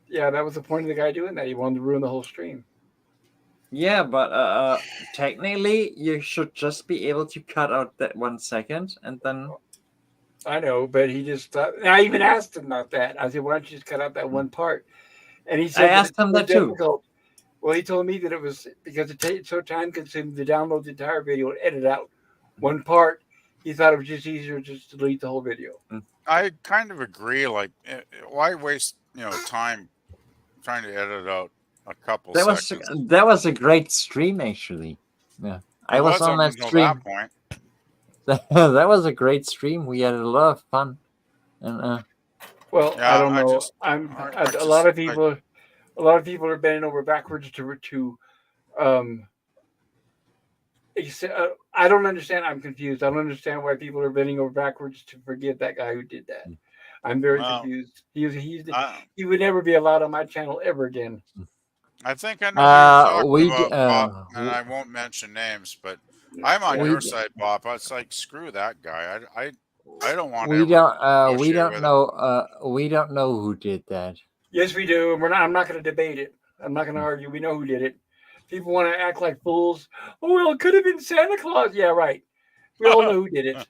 Yeah, that was the point of the guy doing that. He wanted to ruin the whole stream. Yeah, but technically, you should just be able to cut out that 1 second and then. I know, but he just thought. I even asked him about that. I said, "Why don't you just cut out that one part?" And he I said that asked it's him so that too. difficult. Well, he told me that it was because it's so time consuming to download the entire video and edit out one part. He thought it was just easier just to delete the whole video. I kind of agree. Like, why waste time trying to edit out a couple That was seconds? that was a great stream, actually. Yeah, I It was was on up that until stream. that point. That was a great stream. We had a lot of fun, and Well, Yeah, I don't I know. just, I'm I, a I just, lot of I, people. A lot of people are bending over backwards to um. I don't understand. I'm confused. I don't understand why people are bending over backwards to forgive that guy who did that. I'm very well, confused. I, He would never be allowed on my channel ever again. I think I know who you're talking we about, Bob, and I won't mention names, but I'm on Yeah. your side, Bob. It's like screw that guy. I don't want to we ever don't we associate don't with him. know we don't know who did that. Yes, we do. And I'm not going to debate it. I'm not going to argue. We know who did it. People want to act like fools. Oh well, it could have been Santa Claus. Yeah, right. We all know who did it.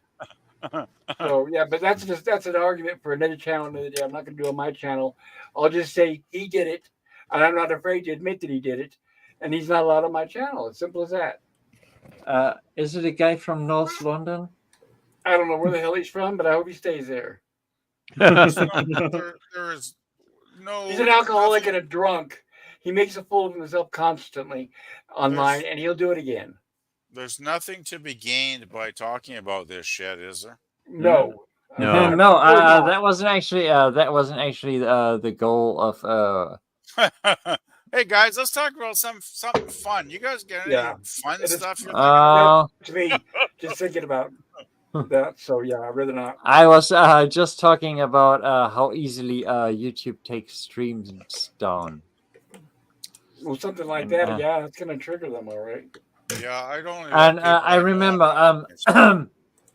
So yeah, but that's an argument for another channel another day. I'm not going to do it on my channel. I'll just say he did it, and I'm not afraid to admit that he did it, and he's not allowed on my channel. It's simple as that. Is it a guy from North London? I don't know where the hell he's from, but I hope he stays there. There is no. He's an alcoholic nothing- and a drunk. He makes a fool of himself constantly online, and he'll do it again. There's nothing to be gained by talking about this shit, is there? No. No. No, Absolutely not. that wasn't actually the goal of Hey guys, let's talk about something fun. You guys got any Yeah. fun It is- stuff you're thinking about? To me, just thinking about that. So yeah, I'd rather not. I was just talking about how easily YouTube takes streams down. Well, something like And, that. Yeah, it's gonna trigger them, all right. Yeah, I don't. And I remember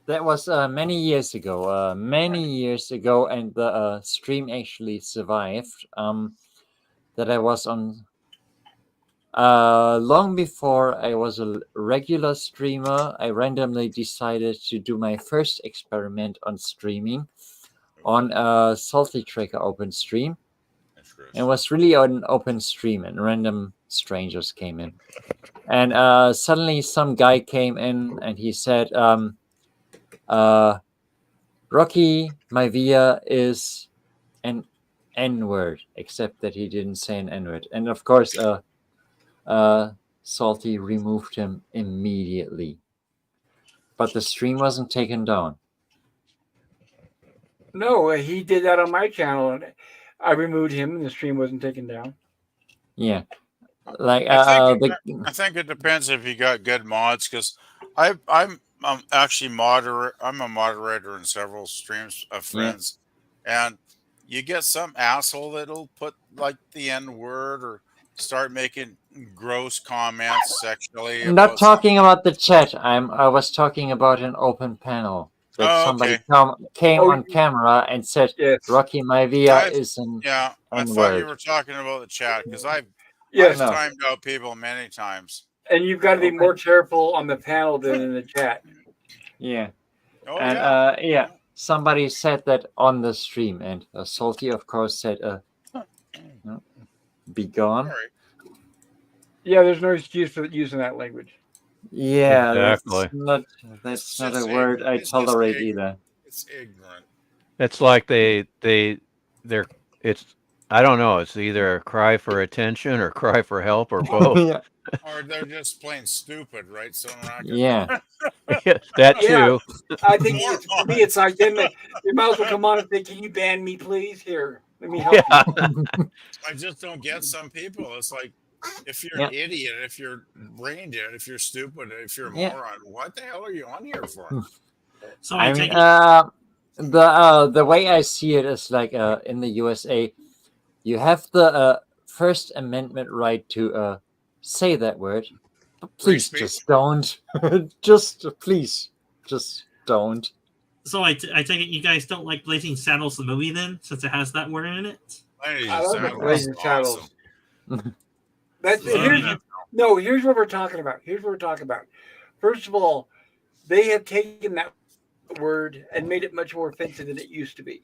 that was many years ago, and the stream actually survived. That I was on long before I was a regular streamer. I randomly decided to do my first experiment on streaming on a Salty Tracker open stream. It was really an open stream, and random strangers came in. And suddenly some guy came in and he said, Rocky Maivia is an N-word, except that he didn't say an N-word. And of course, Salty removed him immediately. But the stream wasn't taken down. No, he did that on my channel, and I removed him, and the stream wasn't taken down. Yeah. Like I think it depends if you got good mods, because I'm actually moderate. I'm a moderator in several streams of friends, and you get some asshole that'll put like the N word or start making gross comments sexually. I'm not about talking about the chat. I was talking about an open panel. That Oh, somebody okay. came Oh, on camera and said Yes. Rocky Maivia I've- is an Yeah, I thought N-word. you were talking about the chat, because I've Yes. No. timed out people many times. And you've got to be Okay. more careful on the panel than in the chat. Yeah. Oh And yeah. somebody said that on the stream, and Salty, of course, said, no, "Be gone." Sorry. Yeah, there's no excuse for using that language. Yeah, Exactly. that's It's not a just word I it's just tolerate ignorant. either. It's ignorant. It's like they're it's I don't know, it's either a cry for attention or cry for help or both. Yeah. Or they're just plain stupid, right? So we're not gonna- Yeah. That Yeah. too. I think for me, it's like then you might as well come on and say, "Can you ban me, please? Here, let me help Yeah. you." I just don't get some people. It's like, if you're Yeah. an idiot, if you're brain dead, if you're stupid, if you're a Yeah. moron, what the hell are you on here for? So I I mean, take it. the way I see it is like in the USA, you have the First Amendment right to say that word. But Free please speech. just don't. Please just don't. So I take it you guys don't like Blazing Saddles the movie then, since it has that word in it. Blazing I love it. Saddles Blazing is Saddles. awesome. That's Love here's that. no. Here's what we're talking about. Here's what we're talking about. First of all, they have taken that word and made it much more offensive than it used to be.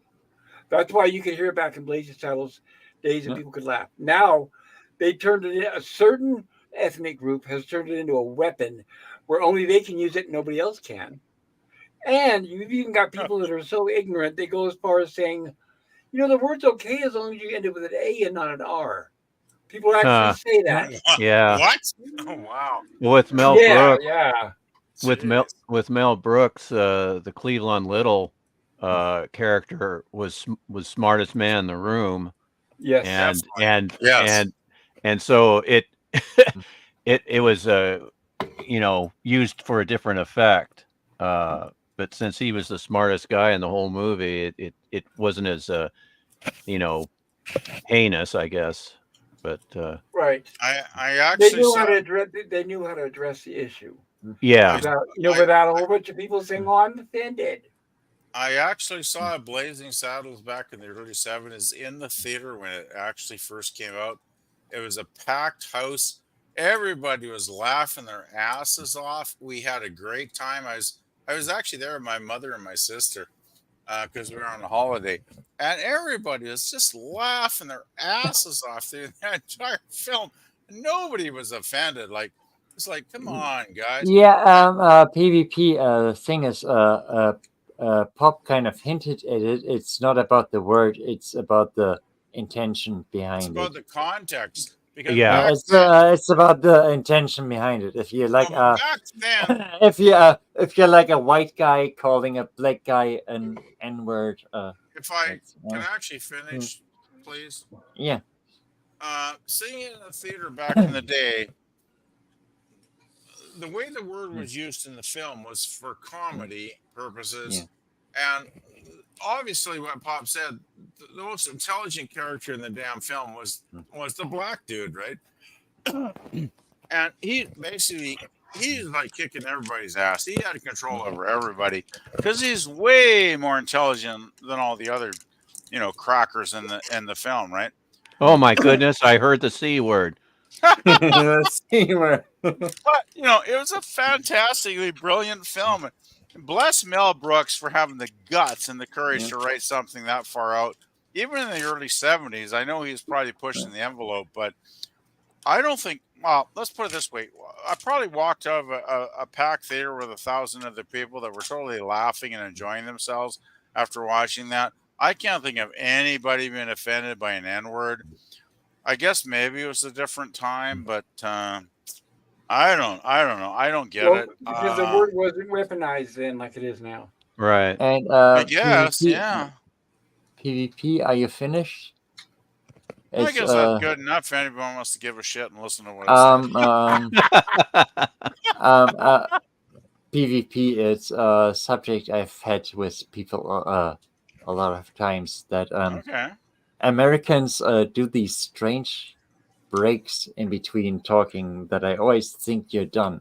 That's why you can hear it back in Blazing Saddles days and Yeah. people could laugh. Now they turned it a certain ethnic group has turned it into a weapon where only they can use it and nobody else can. And you've even got people that are so ignorant they go as far as saying, the word's okay as long as you end it with an A and not an R. People actually Huh. say that. Yeah. What? Oh, wow. With Mel Yeah, Brooks, yeah. Jeez. with Mel Brooks, the Cleveland Little character was smartest man in the room, Yes. and Definitely. Yes. so it was used for a different effect. But since he was the smartest guy in the whole movie, it wasn't as heinous, I guess. But Right. I They actually knew saw how to address. They knew how to address the issue yeah, I, without a whole bunch of people saying, "Oh, I'm offended." I actually saw Blazing Saddles back in the early 70s in the theater when it actually first came out. It was a packed house. Everybody was laughing their asses off. We had a great time. I was actually there with my mother and my sister because we were on a holiday, and everybody was just laughing their asses off through the entire film. Nobody was offended. Like it's like, come on, guys. Yeah, PvP. The thing is, Pop kind of hinted at it. It's not about the word; it's about the intention It's behind about it. the context because Yeah. back Yeah, then, it's about the intention behind it. If you like, back then, if you're like a white guy calling a black guy an N word, if I that's can actually finish, please. yeah, Seeing it in the theater back in the day, the way the word mm, was used in the film was for mm, comedy yeah, purposes, and obviously, what Pop said, the most intelligent character in the damn film mm, was the black dude, right? And he basically he's like kicking everybody's ass. He had control mm. over everybody because he's way more intelligent than all the other, crackers in the film, right? oh my goodness, I heard the C word. Let's see where. But it was a fantastically brilliant film. And bless Mel Brooks for having the guts and the courage Yeah. to write something that far out. Even in the early 70s, I know he was probably pushing the envelope, but I don't think. Well, let's put it this way: I probably walked out of a packed theater with 1,000 other people that were totally laughing and enjoying themselves after watching that. I can't think of anybody being offended by an N word. I guess maybe it was a different time, but I don't know. I don't get Well, it. because the word wasn't weaponized then like it is now. Right. And I guess, PvP, yeah. PvP. Are you finished? I It's guess that's good enough if anybody wants to give a shit and listen to what I say. um PvP. It's a subject I've had with people a lot of times that Okay. Americans do these strange breaks in between talking that I always think you're done.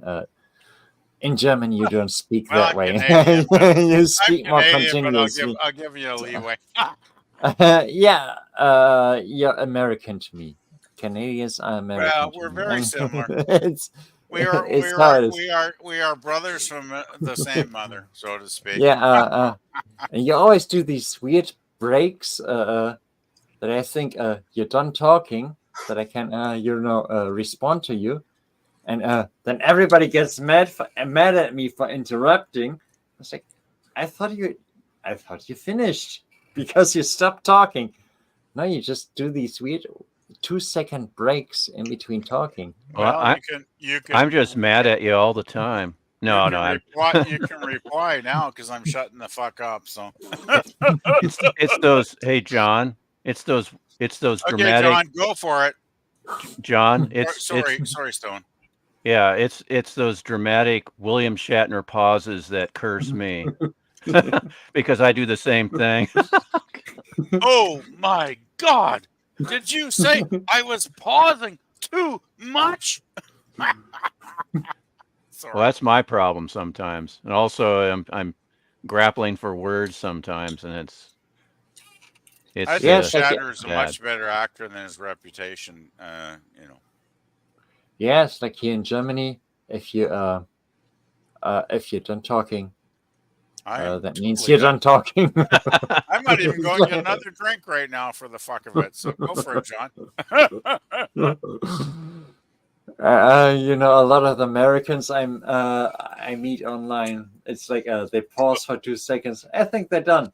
In German, you don't speak Well, that I'm way. Canadian, but You I'm speak more Canadian, but continuously. I'll give you a leeway. Yeah, you're American to me. Canadians are American Well, to we're me. very similar. it's We are we it's how are it is. we are brothers from the same mother, so to speak. Yeah, and you always do these weird breaks that I think you're done talking, that I can respond to you, and then everybody gets mad at me for interrupting. It's like I thought you finished because you stopped talking. No, you just do these weird 2-second breaks in between talking. Well, Well, I'm just mad at you all the time. you No, can I'm reply you can reply now because I'm shutting the fuck up. So it's those hey John, it's those okay, dramatic John, go for it. John, Sorry, Stone. yeah, it's those dramatic William Shatner pauses that curse me because I do the same thing. Oh my God! Did you say I was pausing too much? Sorry. Well, that's my problem sometimes. And also I'm grappling for words sometimes and It's I think Yes, like Shatner's a bad. much better actor than his reputation. You know. yes, like here in Germany, if you if you're done talking, I'm that means totally you're done. done talking. I might even go and get another drink right now for the fuck of it. So go for it, John. You know, a lot of the Americans I meet online, it's like they pause for 2 seconds. I think they're done.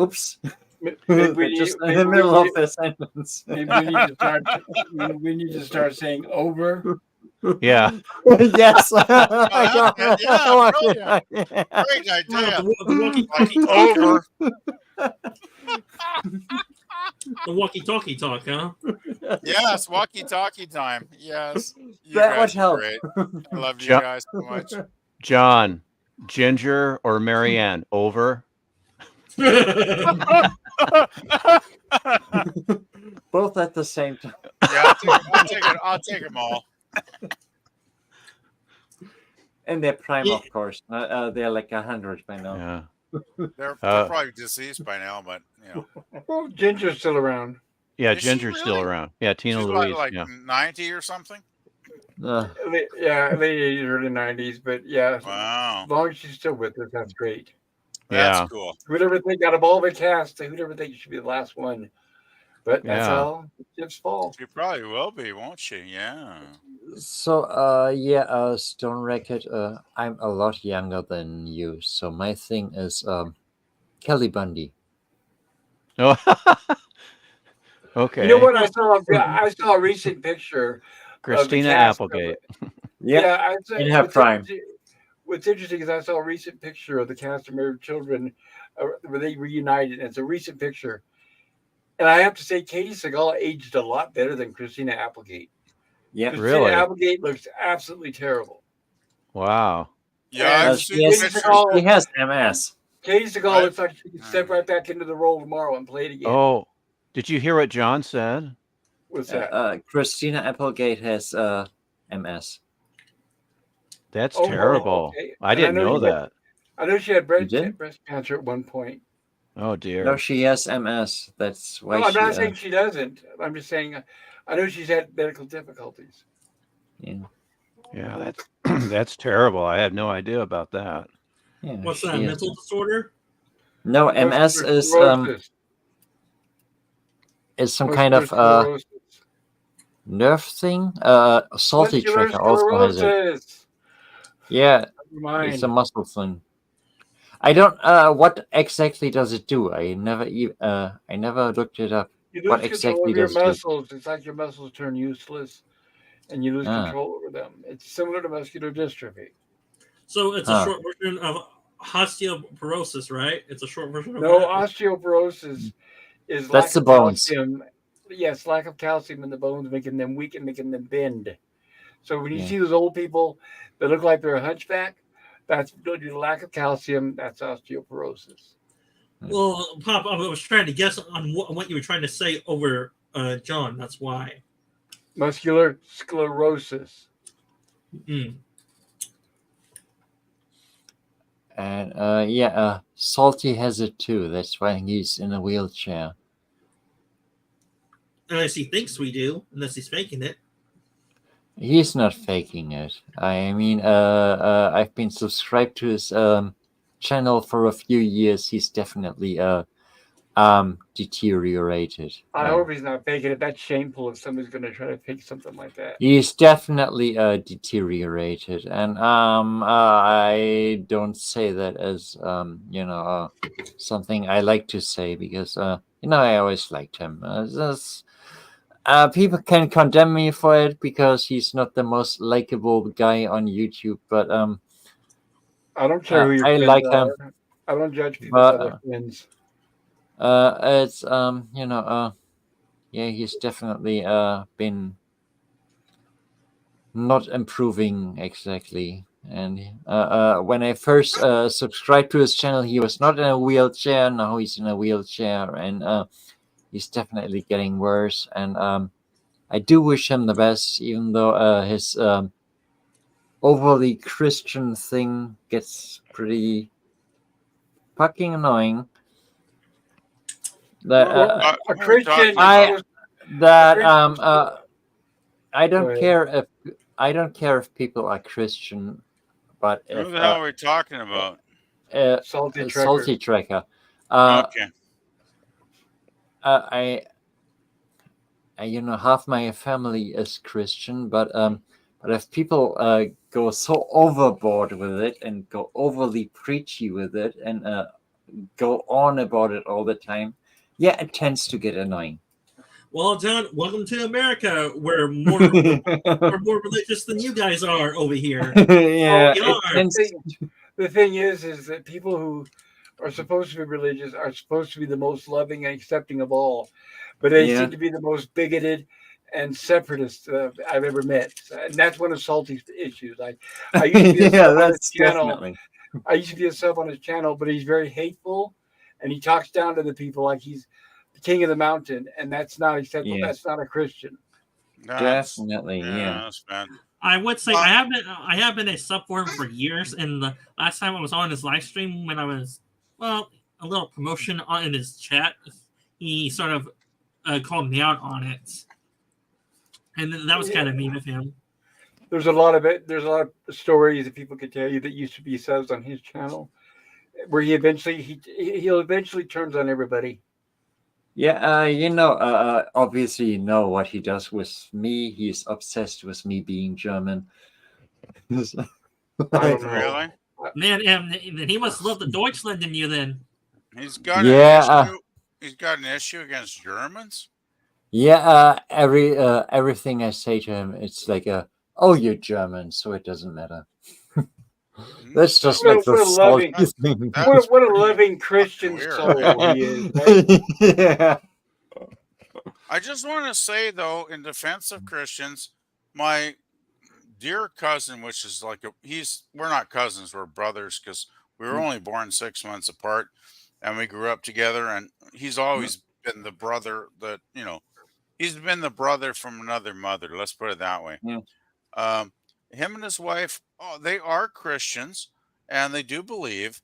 Oops, Maybe they're we need, just in maybe the we middle need, of their sentence. maybe we need to start. We need to start saying over. Yeah. Yes, Oh, I got that's it. Yeah, what brilliant. you- Great idea. The walkie-talkie Like, talk. over. The walkie-talkie talk, huh? Yes, walkie-talkie time. Yes, you That would guys are help. great. I love you Jo- guys so much. John, Ginger or Marianne? Over. Both at the same time. Yeah, I'll take them all. In their prime, Yeah. of course. They're like 100 by now. Yeah. They're Uh, probably deceased by now, but you know. Well, Ginger's still around. Yeah, Is she Ginger's still really? around. Yeah, Tina She's Louise. like Yeah. 90 or something. Late 80s, early 90s. But yeah, Wow, as long as she's still with us, that's great. that's Yeah. cool. Who'd ever think out of all the cast, who'd ever think should be the last one? But that's Yeah. how ships fall. She probably will be, won't she? Yeah. So, Stone Racket, I'm a lot younger than you. So my thing is Kelly Bundy. Oh. Okay. You know what? I saw a recent picture of the Christina cast. Applegate. Yeah, I saw, in her prime. What's interesting is I saw a recent picture of the cast of Married Children where they reunited. And it's a recent picture. And I have to say, Katie Seagal aged a lot better than Christina Applegate. Yeah. Christina Really? Applegate looks absolutely terrible. Wow. Yeah, And I've she, seen has, pictures. she has MS. Katie Seagal Right. looks like she could step right back into the role tomorrow and play it again. Oh, did you hear what John said? What's that? Christina Applegate has MS. That's Oh, terrible. okay. I And didn't know she had- that. I know she had You did? breast cancer at one point. Oh dear. No, she has MS. That's why No, I'm she. not saying she doesn't. I'm just saying I know she's had medical difficulties. Yeah. Yeah, that's that's terrible. I had no idea about that. Yeah, What's she that? is. Mental disorder? No, MS Muscular is sclerosis. some kind of Muscular sclerosis. nerve thing. Salty Muscular Tracker also has it. sclerosis. Yeah, Never it's a mind. muscle thing. I don't. What exactly does it do? I never looked it up. You What lose control exactly of your does it do? muscles. It's like your muscles turn useless and you lose Ah. control over them. It's similar to muscular dystrophy. So it's Huh. a short version of osteoporosis, right? It's a short version of No, that. osteoporosis is That's lack the of bones. calcium. Yes, lack of calcium in the bones, making them weak and making them bend. So when you Yeah. see those old people that look like they're a hunchback, that's due to lack of calcium. That's osteoporosis. Well, Pop, I was trying to guess on what you were trying to say over John. That's why. Muscular sclerosis. Mm. And Salty has it too. That's why he's in a wheelchair. Unless he thinks we do, unless he's faking it. He's not faking it. I mean, I've been subscribed to his channel for a few years. He's definitely deteriorated. I hope he's not faking it. That's shameful if somebody's going to try to fake something like that. He's definitely deteriorated, and I don't say that as something I like to say because I always liked him. People can condemn me for it because he's not the most likable guy on YouTube, but I don't care who your I friends like are. him. I don't judge people by their friends. It's he's definitely been not improving exactly. And when I first subscribed to his channel, he was not in a wheelchair. Now he's in a wheelchair, and he's definitely getting worse. And I do wish him the best, even though his overly Christian thing gets pretty fucking annoying. That A Christian. I- that I Go don't ahead. care if people are Christian, but Who if the hell are we talking about? Salty a Trekker. salty tracker, Okay. I half my family is Christian, but if people go so overboard with it and go overly preachy with it and go on about it all the time, yeah, it tends to get annoying. Well, John, welcome to America. We're more religious than you guys are over here. Yeah, we it are. tends The thing is that people who are supposed to be religious are supposed to be the most loving and accepting of all, but they Yeah. seem to be the most bigoted and separatist I've ever met. And that's one of Salty's issues. I used to be a yeah, sub on his that's channel. definitely. I used to be a sub on his channel, but he's very hateful, and he talks down to the people like he's the king of the mountain, and that's not acceptable. Yeah. That's not a Christian. Definitely, yeah. That's bad. I would say I have been a sub for him for years, and the last time I was on his live stream when I was a little promotion in his chat, he sort of called me out on it, and that was kind of mean of him. There's a lot of it. There's a lot of stories that people could tell you that used to be subs on his channel, where he'll eventually turns on everybody. Yeah, obviously you know what he does with me. He's obsessed with me being German. I don't know. Really? Man, and he must love the Deutschland in you then. He's got Yeah, an issue. He's got an issue against Germans. Yeah, everything I say to him, it's like oh, you're German, so it doesn't matter. That's just What like a- what a the loving- salty thing. What a loving Christian weird, soul man. he is. Right? Yeah. I just want to say though, in defense of Christians, my dear cousin, which is like we're not cousins, we're brothers because we were only born 6 months apart, and we grew up together. And he's always been the brother that he's been the brother from another mother. Let's put it that way. Yeah. Him and his wife, they are Christians, and they do believe,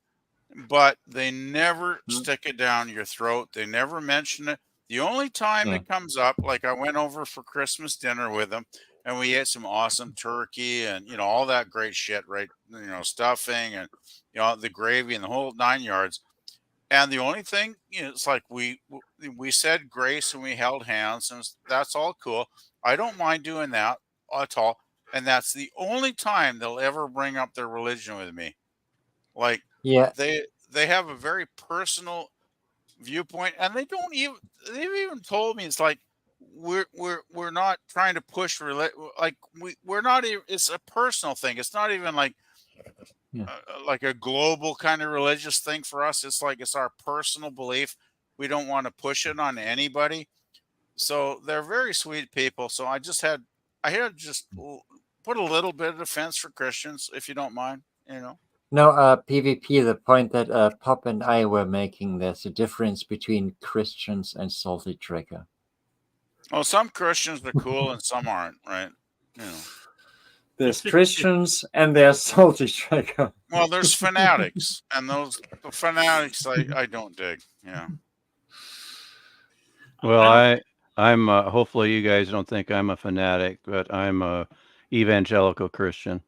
but they never stick it down your throat. They never mention it. The only time it comes up, like I went over for Christmas dinner with them, and we ate some awesome turkey and all that great shit, right? Stuffing and the gravy and the whole 9 yards. And the only thing, it's like we said grace and we held hands, and that's all cool. I don't mind doing that at all. And that's the only time they'll ever bring up their religion with me. Like, Yeah. they have a very personal viewpoint, and they've even told me it's like we're not trying to push like we're not even, it's a personal thing. It's not even like like a global kind of religious thing for us. It's like it's our personal belief. We don't want to push it on anybody. So they're very sweet people. So I had just put a little bit of defense for Christians, if you don't mind. No, PvP, the point that Pop and I were making, there's a difference between Christians and salty tracker. Well, some Christians are cool and some aren't, right? There's Christians and there's salty tracker. Well, there's fanatics, and the fanatics I don't dig. Yeah. Well, I'm hopefully you guys don't think I'm a fanatic, but I'm a evangelical Christian.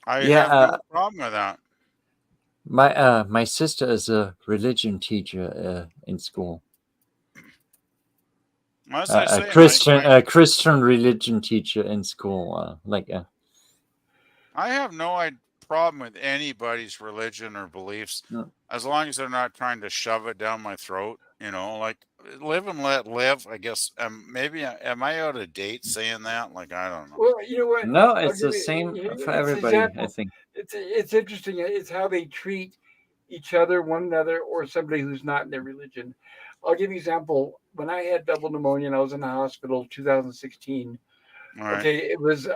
I have no problem with that. My sister is a religion teacher in school. As I say, a Christian religion teacher in school. I have no problem with anybody's religion or beliefs, as long as they're not trying to shove it down my throat. Like live and let live. I guess maybe am I out of date saying that? Like I don't know. Well, you know what? No, it's the same for everybody. I think it's interesting. It's how they treat each other, one another, or somebody who's not in their religion. I'll give you an example. When I had double pneumonia and I was in the hospital 2016, Right. Okay, it was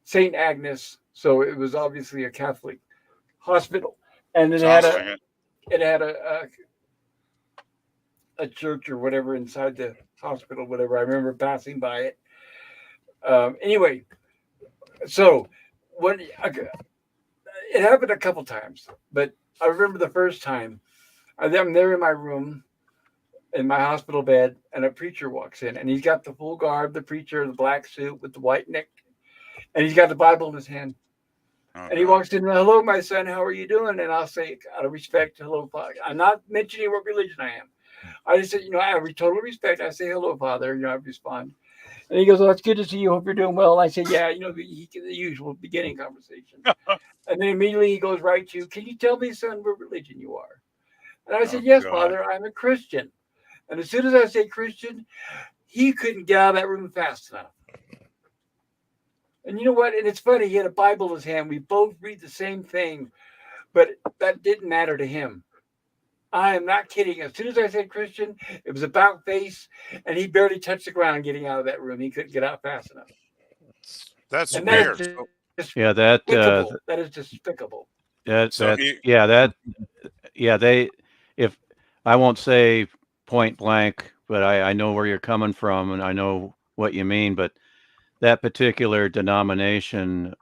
St. Agnes, so it was obviously a Catholic hospital. And it had a church or whatever inside the hospital, whatever. I remember passing by it. Anyway, so when it happened a couple times, but I remember the first time I'm there in my room, in my hospital bed, and a preacher walks in, and he's got the full garb, the preacher, the black suit with the white neck, and he's got the Bible in his hand. Oh, And he God. walks in, hello, my son, how are you doing? And I'll say, out of respect, hello, Father. I'm not mentioning what religion I am. I just said, out of total respect, I say, hello, Father. I respond. And he goes, well, it's good to see you. Hope you're doing well. And I say, yeah, the usual beginning conversation. And then immediately he goes right to, can you tell me, son, what religion you are? And I Oh, said, yes, God. Father, I'm a Christian. And as soon as I say Christian, he couldn't get out of that room fast enough. And you know what? And it's funny, he had a Bible in his hand. We both read the same thing, but that didn't matter to him. I am not kidding. As soon as I said Christian, it was about face, and he barely touched the ground getting out of that room. He couldn't get out fast enough. That's And that weird. is Yeah, that despicable. That is despicable. So he, they, if I won't say point blank, but I know where you're coming from and I know what you mean, but that particular denomination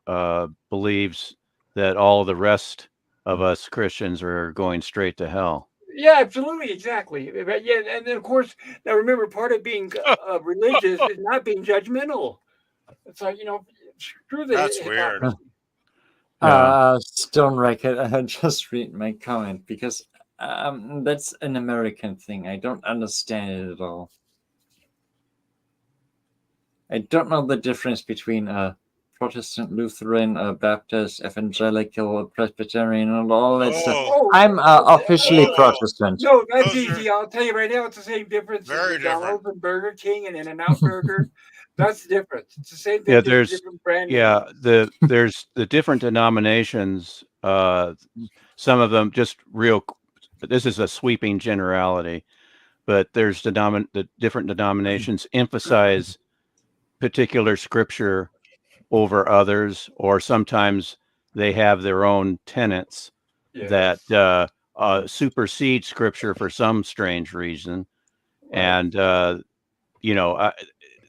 believes that all the rest of us Christians are going straight to hell. Yeah, absolutely, exactly. Yeah, and then of course, now remember, part of being religious is not being judgmental. It's like screw the that's weird. hypocrisy. Stone Racket, just read my comment because that's an American thing. I don't understand it at all. I don't know the difference between Protestant, Lutheran, Baptist, Evangelical, Presbyterian, and all that stuff. Oh, I'm officially oh, Protestant. No, that's Those are easy. I'll tell you right now, it's the same difference in very McDonald's and Burger King and In-N-Out Burger. That's the difference. It's the same thing, Yeah, just a there's different brand name. yeah, there's the different denominations. Some of them just real. This is a sweeping generality, but there's the different denominations emphasize particular scripture over others, or sometimes they have their own tenets Yes. that supersede scripture for some strange reason, Right. and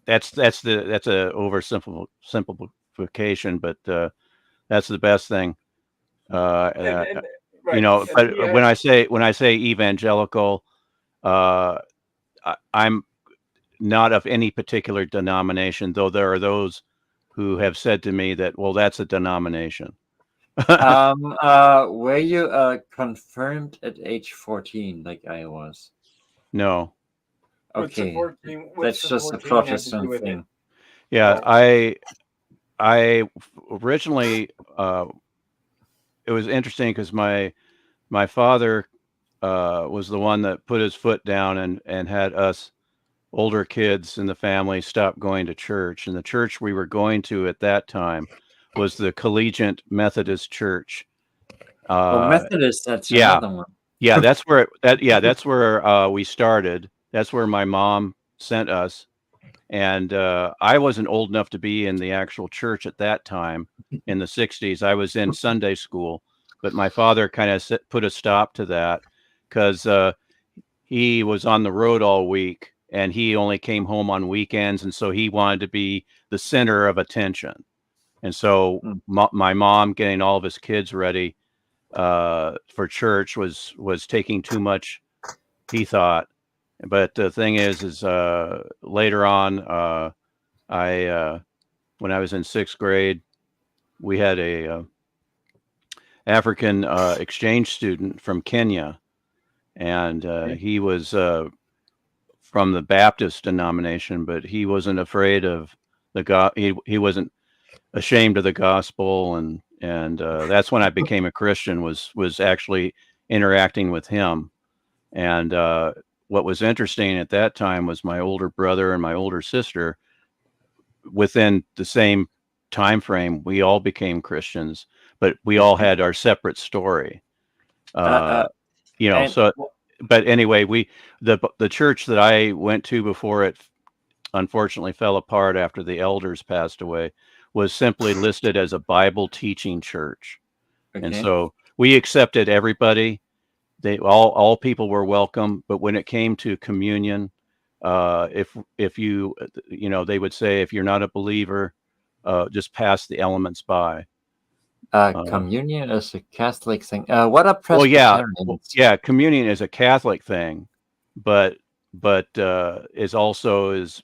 that's a oversimplification, but that's the best thing. And right. And then you But have when I say evangelical, I'm not of any particular denomination, though there are those who have said to me that, well, that's a denomination. Were you confirmed at age 14 like I was? No. Okay, what's that's the just a 14 have to do Protestant with it? thing. Yeah, Oh. I originally it was interesting because my father was the one that put his foot down and had us older kids in the family stop going to church. And the church we were going to at that time was the Collegiate Methodist Church. Methodist, that's Yeah, another one. yeah, that's where we started. That's where my mom sent us. And I wasn't old enough to be in the actual church at that time in the 60s. I was in Sunday school, but my father kind of put a stop to that because he was on the road all week and he only came home on weekends. And so he wanted to be the center of attention. And so my mom getting all of his kids ready for church was taking too much, he thought. But the thing is later on, I when I was in 6th grade, we had a African exchange student from Kenya, and he was from the Baptist denomination, but he wasn't afraid of he wasn't ashamed of the gospel, and that's when I became a Christian. Was actually interacting with him, and what was interesting at that time was my older brother and my older sister, within the same time frame, we all became Christians, but we all had our separate story. So but anyway, the church that I went to before it unfortunately fell apart after the elders passed away was simply listed as a Bible teaching church. And so we accepted everybody. They all people were welcome, but when it came to communion, if you they would say, if you're not a believer, just pass the elements by. Communion is a Catholic thing. What are Well, Presbyterians? yeah, communion is a Catholic thing, but but is also is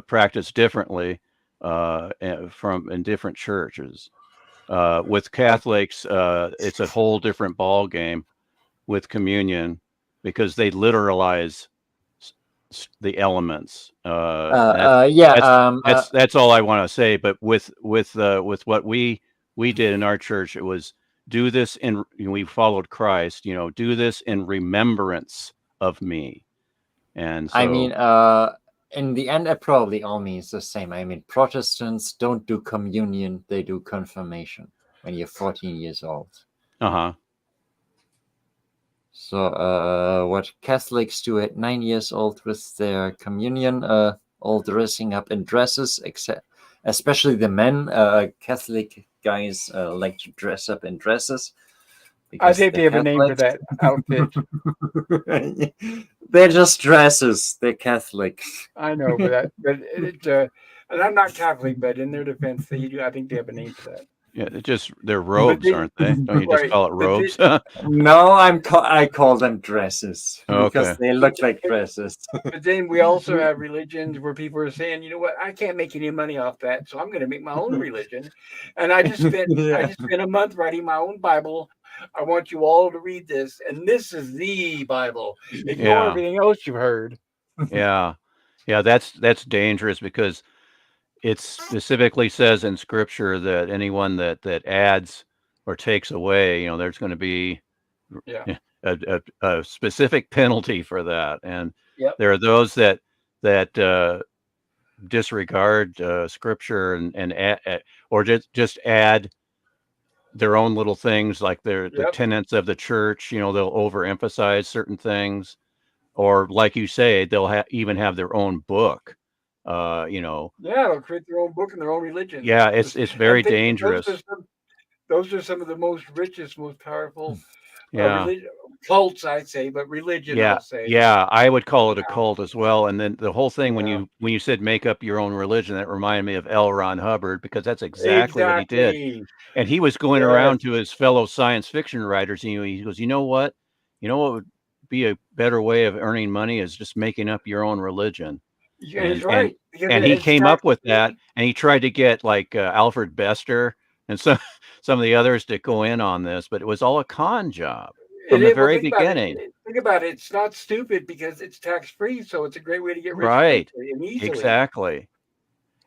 practiced differently from in different churches. With Catholics, it's a whole different ball game with communion because they literalize the elements. Yeah. That's all I want to say. But with what we did in our church, it was do this in. We followed Christ. Do this in remembrance of me. And so I mean, in the end, it probably all means the same. I mean, Protestants don't do communion; they do confirmation when you're 14 years old. uh-huh. So, what Catholics do at 9 years old with their communion, all dressing up in dresses, except especially the men. Catholic guys like to dress up in dresses. I Because think they're they have a name for Catholics. that outfit. They're just dresses. They're Catholics. I know, but and I'm not Catholic, but in their defense, they do. I think they have a name for that. Yeah, they're But robes, then, aren't they? Don't you just right? call it But robes? No, I call them dresses because Okay. they look like dresses. But then we also have religions where people are saying, you know what, I can't make any money off that, so I'm going to make my own religion. And I Yeah. just spent a month writing my own Bible. I want you all to read this, and this is the Bible. Ignore Yeah. everything else you've heard. Yeah. Yeah, that's dangerous because it specifically says in scripture that anyone that adds or takes away, there's going to be Yeah. a specific penalty for that. And Yep. there are those that disregard scripture and add, or just add their own little things like the Yep. tenets of the church. They'll overemphasize certain things, or like you say, they'll even have their own book. Yeah, they'll create their own book and their own religion. Yeah, it's very And dangerous. those are some of the most richest, most powerful Yeah. religion cults, I'd say, but religion, Yeah, I'll say. yeah, I would call it a Yeah, cult as well. And then the whole thing when yeah. you said make up your own religion, that reminded me of L. Ron Hubbard because that's exactly what he did. Exactly. And he was going Yes. around to his fellow science fiction writers, and he goes, you know what would be a better way of earning money is just making up your own religion. Yeah, And he's right because and he it's came tax up with that, free. and he tried to get like Alfred Bester and some some of the others to go in on this, but it was all a con job from It the is. Well, very beginning. Think about it. It's not stupid because it's tax free, so it's a great way to get rich Right. quickly and easily. Exactly.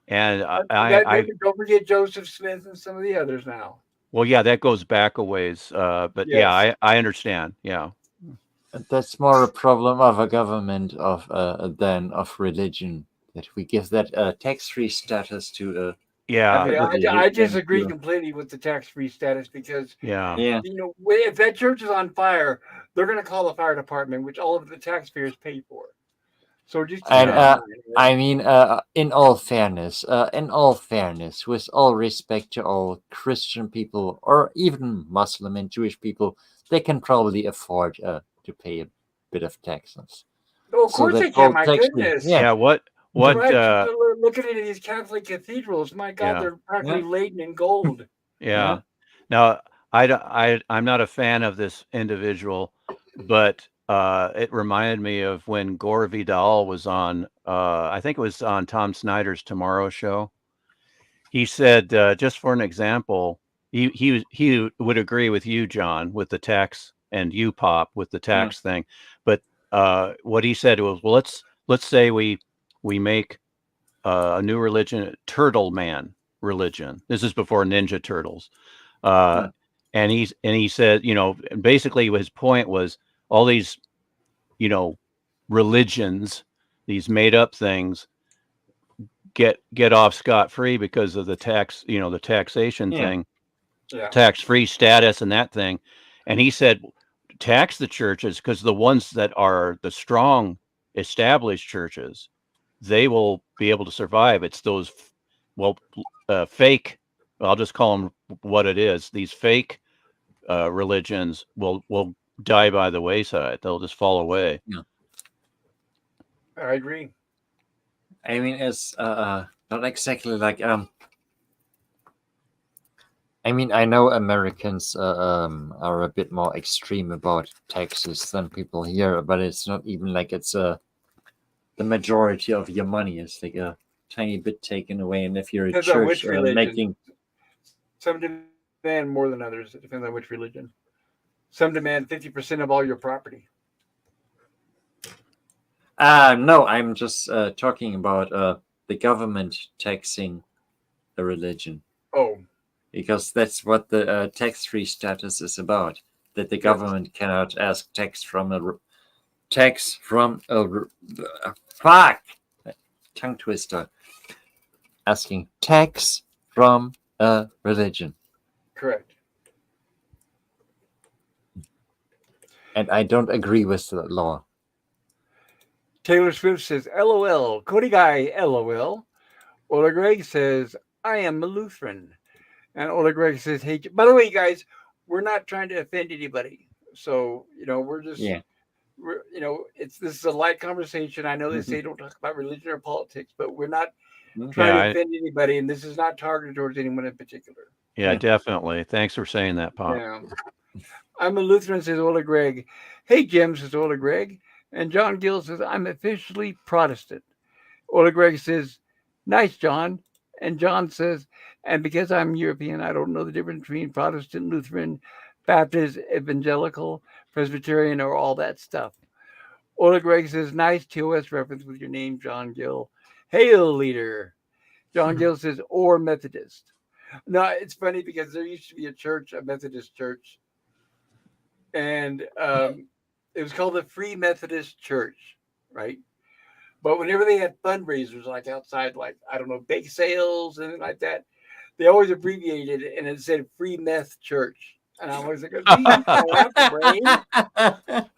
And Don't forget Joseph Smith and some of the others now. well, yeah, that goes back a ways. But yeah, Yes. I understand. Yeah. That's more a problem of a government than of religion. That we give that tax-free status to Yeah. Yeah, religion. I disagree completely with the tax free status because Yeah. Yeah. if that church is on fire, they're going to call the fire department, which all of the taxpayers pay for. So just keep And that in mind. I mean, in all fairness, with all respect to all Christian people or even Muslim and Jewish people, they can probably afford to pay a bit of taxes. Oh, of So course that they can. all My tax, goodness. yeah, Yeah. What Right. Looking at these Catholic cathedrals, my God, yeah. they're practically Yeah. laden in gold. Yeah. Now, I'm not a fan of this individual, but it reminded me of when Gore Vidal was on, I think it was on Tom Snyder's Tomorrow Show. He said, just for an example, he would agree with you, John, with the tax, and you, Pop, with the tax thing. But what he said was, well, let's say we make a new religion, Turtle Man religion. This is before Ninja Turtles. And he said, basically his point was all these, religions, these made up things get off scot-free because of the tax, the taxation Yeah. thing, Yeah. tax-free status and that thing. And he said, tax the churches because the ones that are the strong established churches, they will be able to survive. It's those, fake, I'll just call them what it is. These fake religions will die by the wayside. They'll just fall away. I agree. I mean, it's not exactly like I mean, I know Americans are a bit more extreme about taxes than people here, but it's not even like it's the majority of your money is like a tiny bit taken away. And if you're a Depends on church which religion. making, Some demand more than others. It depends on which religion. Some demand 50% of all your property. no, I'm just talking about the government taxing a religion. Oh, Because that's what the tax-free status is about. That the Yes. government cannot ask fuck tongue twister. Asking tax from a religion, correct. and I don't agree with the law. Taylor Swift says, LOL. Cody Guy, LOL. Ola Greg says, I am a Lutheran. And Ola Greg says, hey, by the way, guys, we're not trying to offend anybody. So, we're just, Yeah. this is a light conversation. I know they Mhm. say don't talk about religion or politics, but we're not Mhm. trying Yeah, to offend anybody. And this is not targeted towards anyone in particular. yeah, Yeah. definitely. Thanks for saying that, Pop. Yeah. I'm a Lutheran, says Ola Greg. Hey, Jim, says Ola Greg. And John Gill says, I'm officially Protestant. Ola Greg says, nice, John. And John says, and because I'm European, I don't know the difference between Protestant, Lutheran, Baptist, Evangelical, Presbyterian, or all that stuff. Ola Greg says, nice TOS reference with your name, John Gill. Hail, leader. John Gill says, or Methodist. No, it's funny because there used to be a church, a Methodist church, and it was called the Free Methodist Church, right? But whenever they had fundraisers, like outside, like, I don't know, bake sales and like that, they always abbreviated it and it said Free Meth Church. And I was like, geez, I laughed the brain.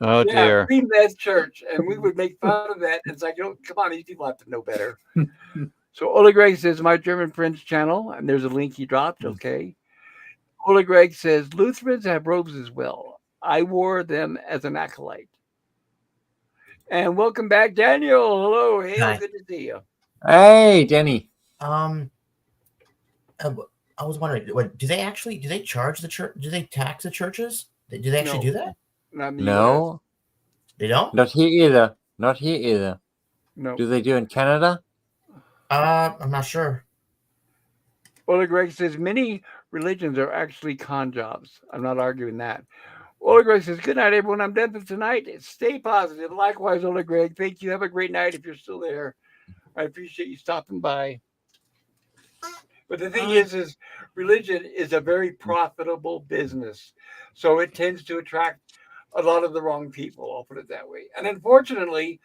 Oh Yeah, dear. Free Meth Church. And we would make fun of that. It's like, come on, these people have to know better. So Ola Greg says, my German Friends channel, and there's a link he dropped, okay. Ola Greg says, Lutherans have robes as well. I wore them as an acolyte. And welcome back, Daniel. Hello. Hey, Hi. good to see you. Hey, Danny. I was wondering, do they charge the church? Do they tax the churches? Do they actually No. do that? Not in the US. No, They don't. not here either. Not here either. No. Do they do in Canada? I'm not sure. Ola Greg says many religions are actually con jobs. I'm not arguing that. Ola Greg says, good night, everyone. I'm done for tonight. Stay positive. Likewise, Ola Greg. Thank you. Have a great night if you're still there. I appreciate you stopping by. But the thing is religion is a very profitable business. So it tends to attract a lot of the wrong people. I'll put it that way. And unfortunately,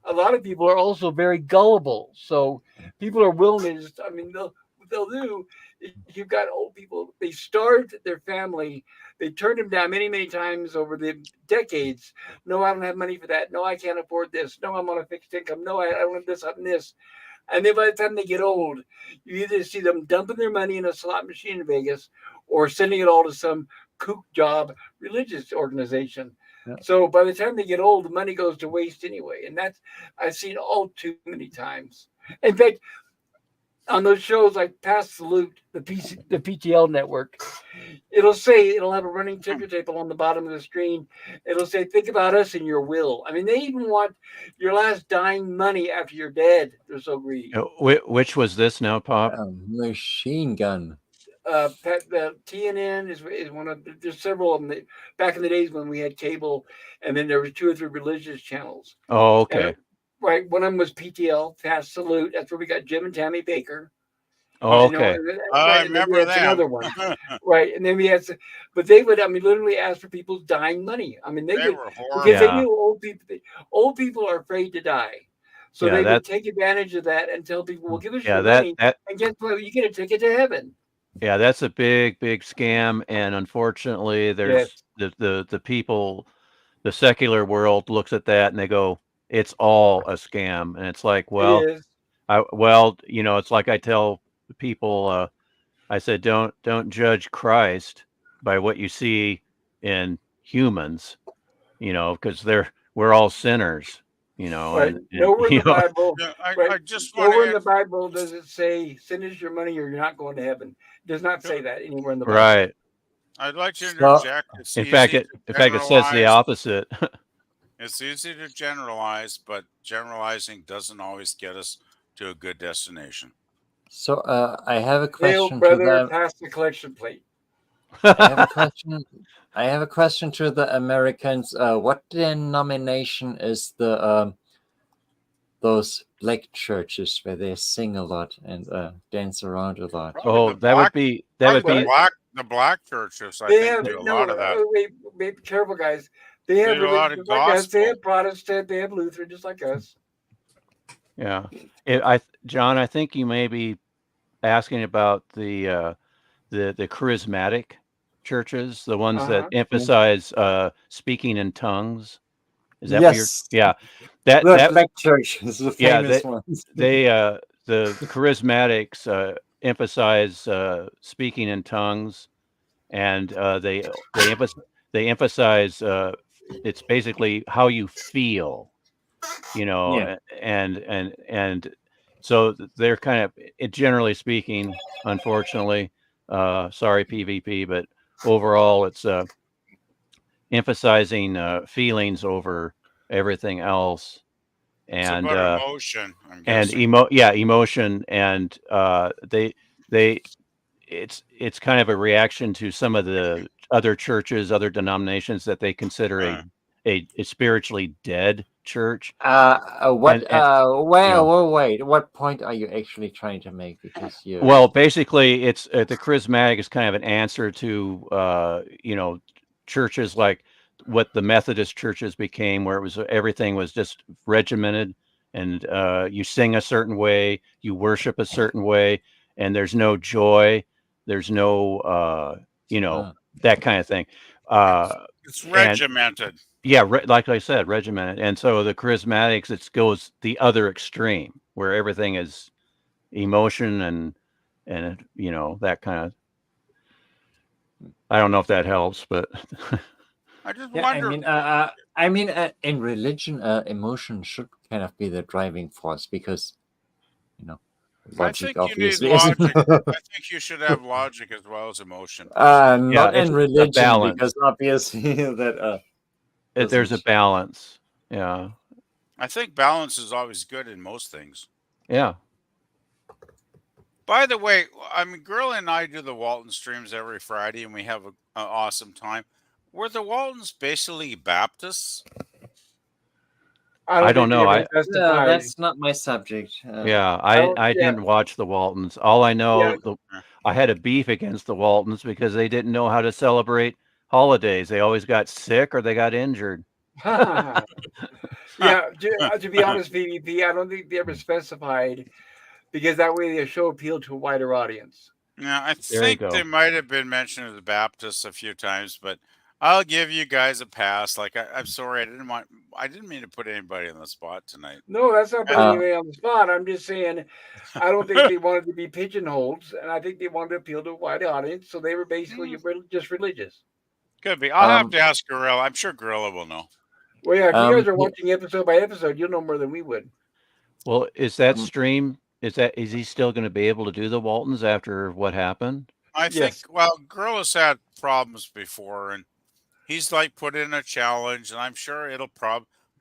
a lot of people are also very gullible. So people are willing to just, what they'll do is you've got old people, they starved their family. They turned them down many, many times over the decades. No, I don't have money for that. No, I can't afford this. No, I'm on a fixed income. No, I don't have this, I'm this. And then by the time they get old, you either see them dumping their money in a slot machine in Vegas or sending it all to some kook job religious organization. Yeah. So by the time they get old, the money goes to waste anyway. And that's, I've seen all too many times. In fact, on those shows like Pass Salute, the PTL network, it'll have a running ticker tape along the bottom of the screen. It'll say, think about us in your will. I mean, they even want your last dying money after you're dead. They're so greedy. Which was this now, Pop? Machine gun. The TNN is one of, there's several of them back in the days when we had cable, and then there was 2 or 3 religious channels. Oh, okay. And, right, one of them was PTL, Fast Salute. That's where we got Jim and Tammy Baker. Oh, You know, okay. and then, I right, and then we remember had that. another one, right? And then we had, but they would, literally ask for people's dying money. They They would, were because horrible. they Yeah. knew old people are afraid to die, so Yeah, they that- would take advantage of that and tell people, "Well, give us Yeah, your that money, that and guess what? You get a ticket to heaven." yeah, that's a big scam, and unfortunately, there's Yes, the people, the secular world looks at that and they go, it's all a scam, and it's like, it well, is. it's like I tell people, I said, don't judge Christ by what you see in humans, because we're all sinners, But and nowhere in the Bible, Yeah, right? I just want Nowhere in to. the Bible does it say send us your money or you're not going to heaven. It does not say that anywhere in the Bible. right. I'd like to So interject. It's In fact, easy to it says the generalize. opposite. It's easy to generalize, but generalizing doesn't always get us to a good destination. so I have a Hail, question to brother, the pass the collection plate. I have a question. I have a question to the Americans. What denomination is the those black churches where they sing a lot and dance around a lot? Oh, that would be Probably What? the black churches. I They think have do a no. lot of that. Wait, be careful, guys. They They have do a lot religion of just like us. They gospel. have Protestant. They have Lutheran, just like us. Yeah. John, I think you may be asking about the charismatic churches, the ones that Uh-huh. emphasize speaking in tongues. Is that what you're? Yes, Yeah. the That black churches, the yeah, famous ones. they the charismatics emphasize speaking in tongues, and they emphasize it's basically how you feel, Yeah. and so they're kind of generally speaking, unfortunately, sorry PvP, but overall it's emphasizing feelings over everything else, It's and about emotion, I'm guessing. emotion, and they it's kind of a reaction to some of the other churches, other denominations that they consider Uh, a spiritually dead church, What? and Wait. What point are you actually trying to make? Because you. well, basically, it's the charismatic is kind of an answer to churches like what the Methodist churches became, where it was everything was just regimented, and you sing a certain way, you worship a certain way, and there's no joy, there's no Uh, that kind of thing, it's and regimented. yeah, like I said, regimented, and so the charismatics it goes the other extreme where everything is emotion and that kind of. I don't know if that helps, but I just yeah, wonder. in religion, emotion should kind of be the driving force because, you know, I logic think you need obviously isn't. logic. I think you should have logic as well as emotion. yeah, Not it's in a religion because balance. obviously that There's a doesn't. balance. Yeah, I think balance is always good in most things. yeah. By the way, I mean, Girl and I do the Walton streams every Friday, and we have an awesome time. Were the Waltons basically Baptists? I I don't don't think they know. ever No, testified. that's not my subject. Yeah, I don't. I Yeah, didn't watch the Waltons. All I yeah. know, I had a beef against the Waltons because they didn't know how to celebrate holidays. They always got sick or they got injured. Yeah. To be honest, PvP, I don't think they ever specified because that way the show appealed to a wider audience. Yeah, I There you think they go. might have been mentioned as Baptists a few times, but I'll give you guys a pass. Like I'm sorry, I didn't mean to put anybody on the spot tonight. No, that's not putting And Uh, anybody on the spot. I'm just saying, I don't think they wanted to be pigeonholed, and I think they wanted to appeal to a wide audience. So they were basically just religious. could be. I'll have um, to ask Gorilla. I'm sure Gorilla will know. Well, yeah, if you guys are yeah, watching episode by episode, you'll know more than we would. Well, is that um, stream? Is he still going to be able to do the Waltons after what happened? I think. Yes. Well, Gorilla's had problems before, and he's like put in a challenge, and I'm sure it'll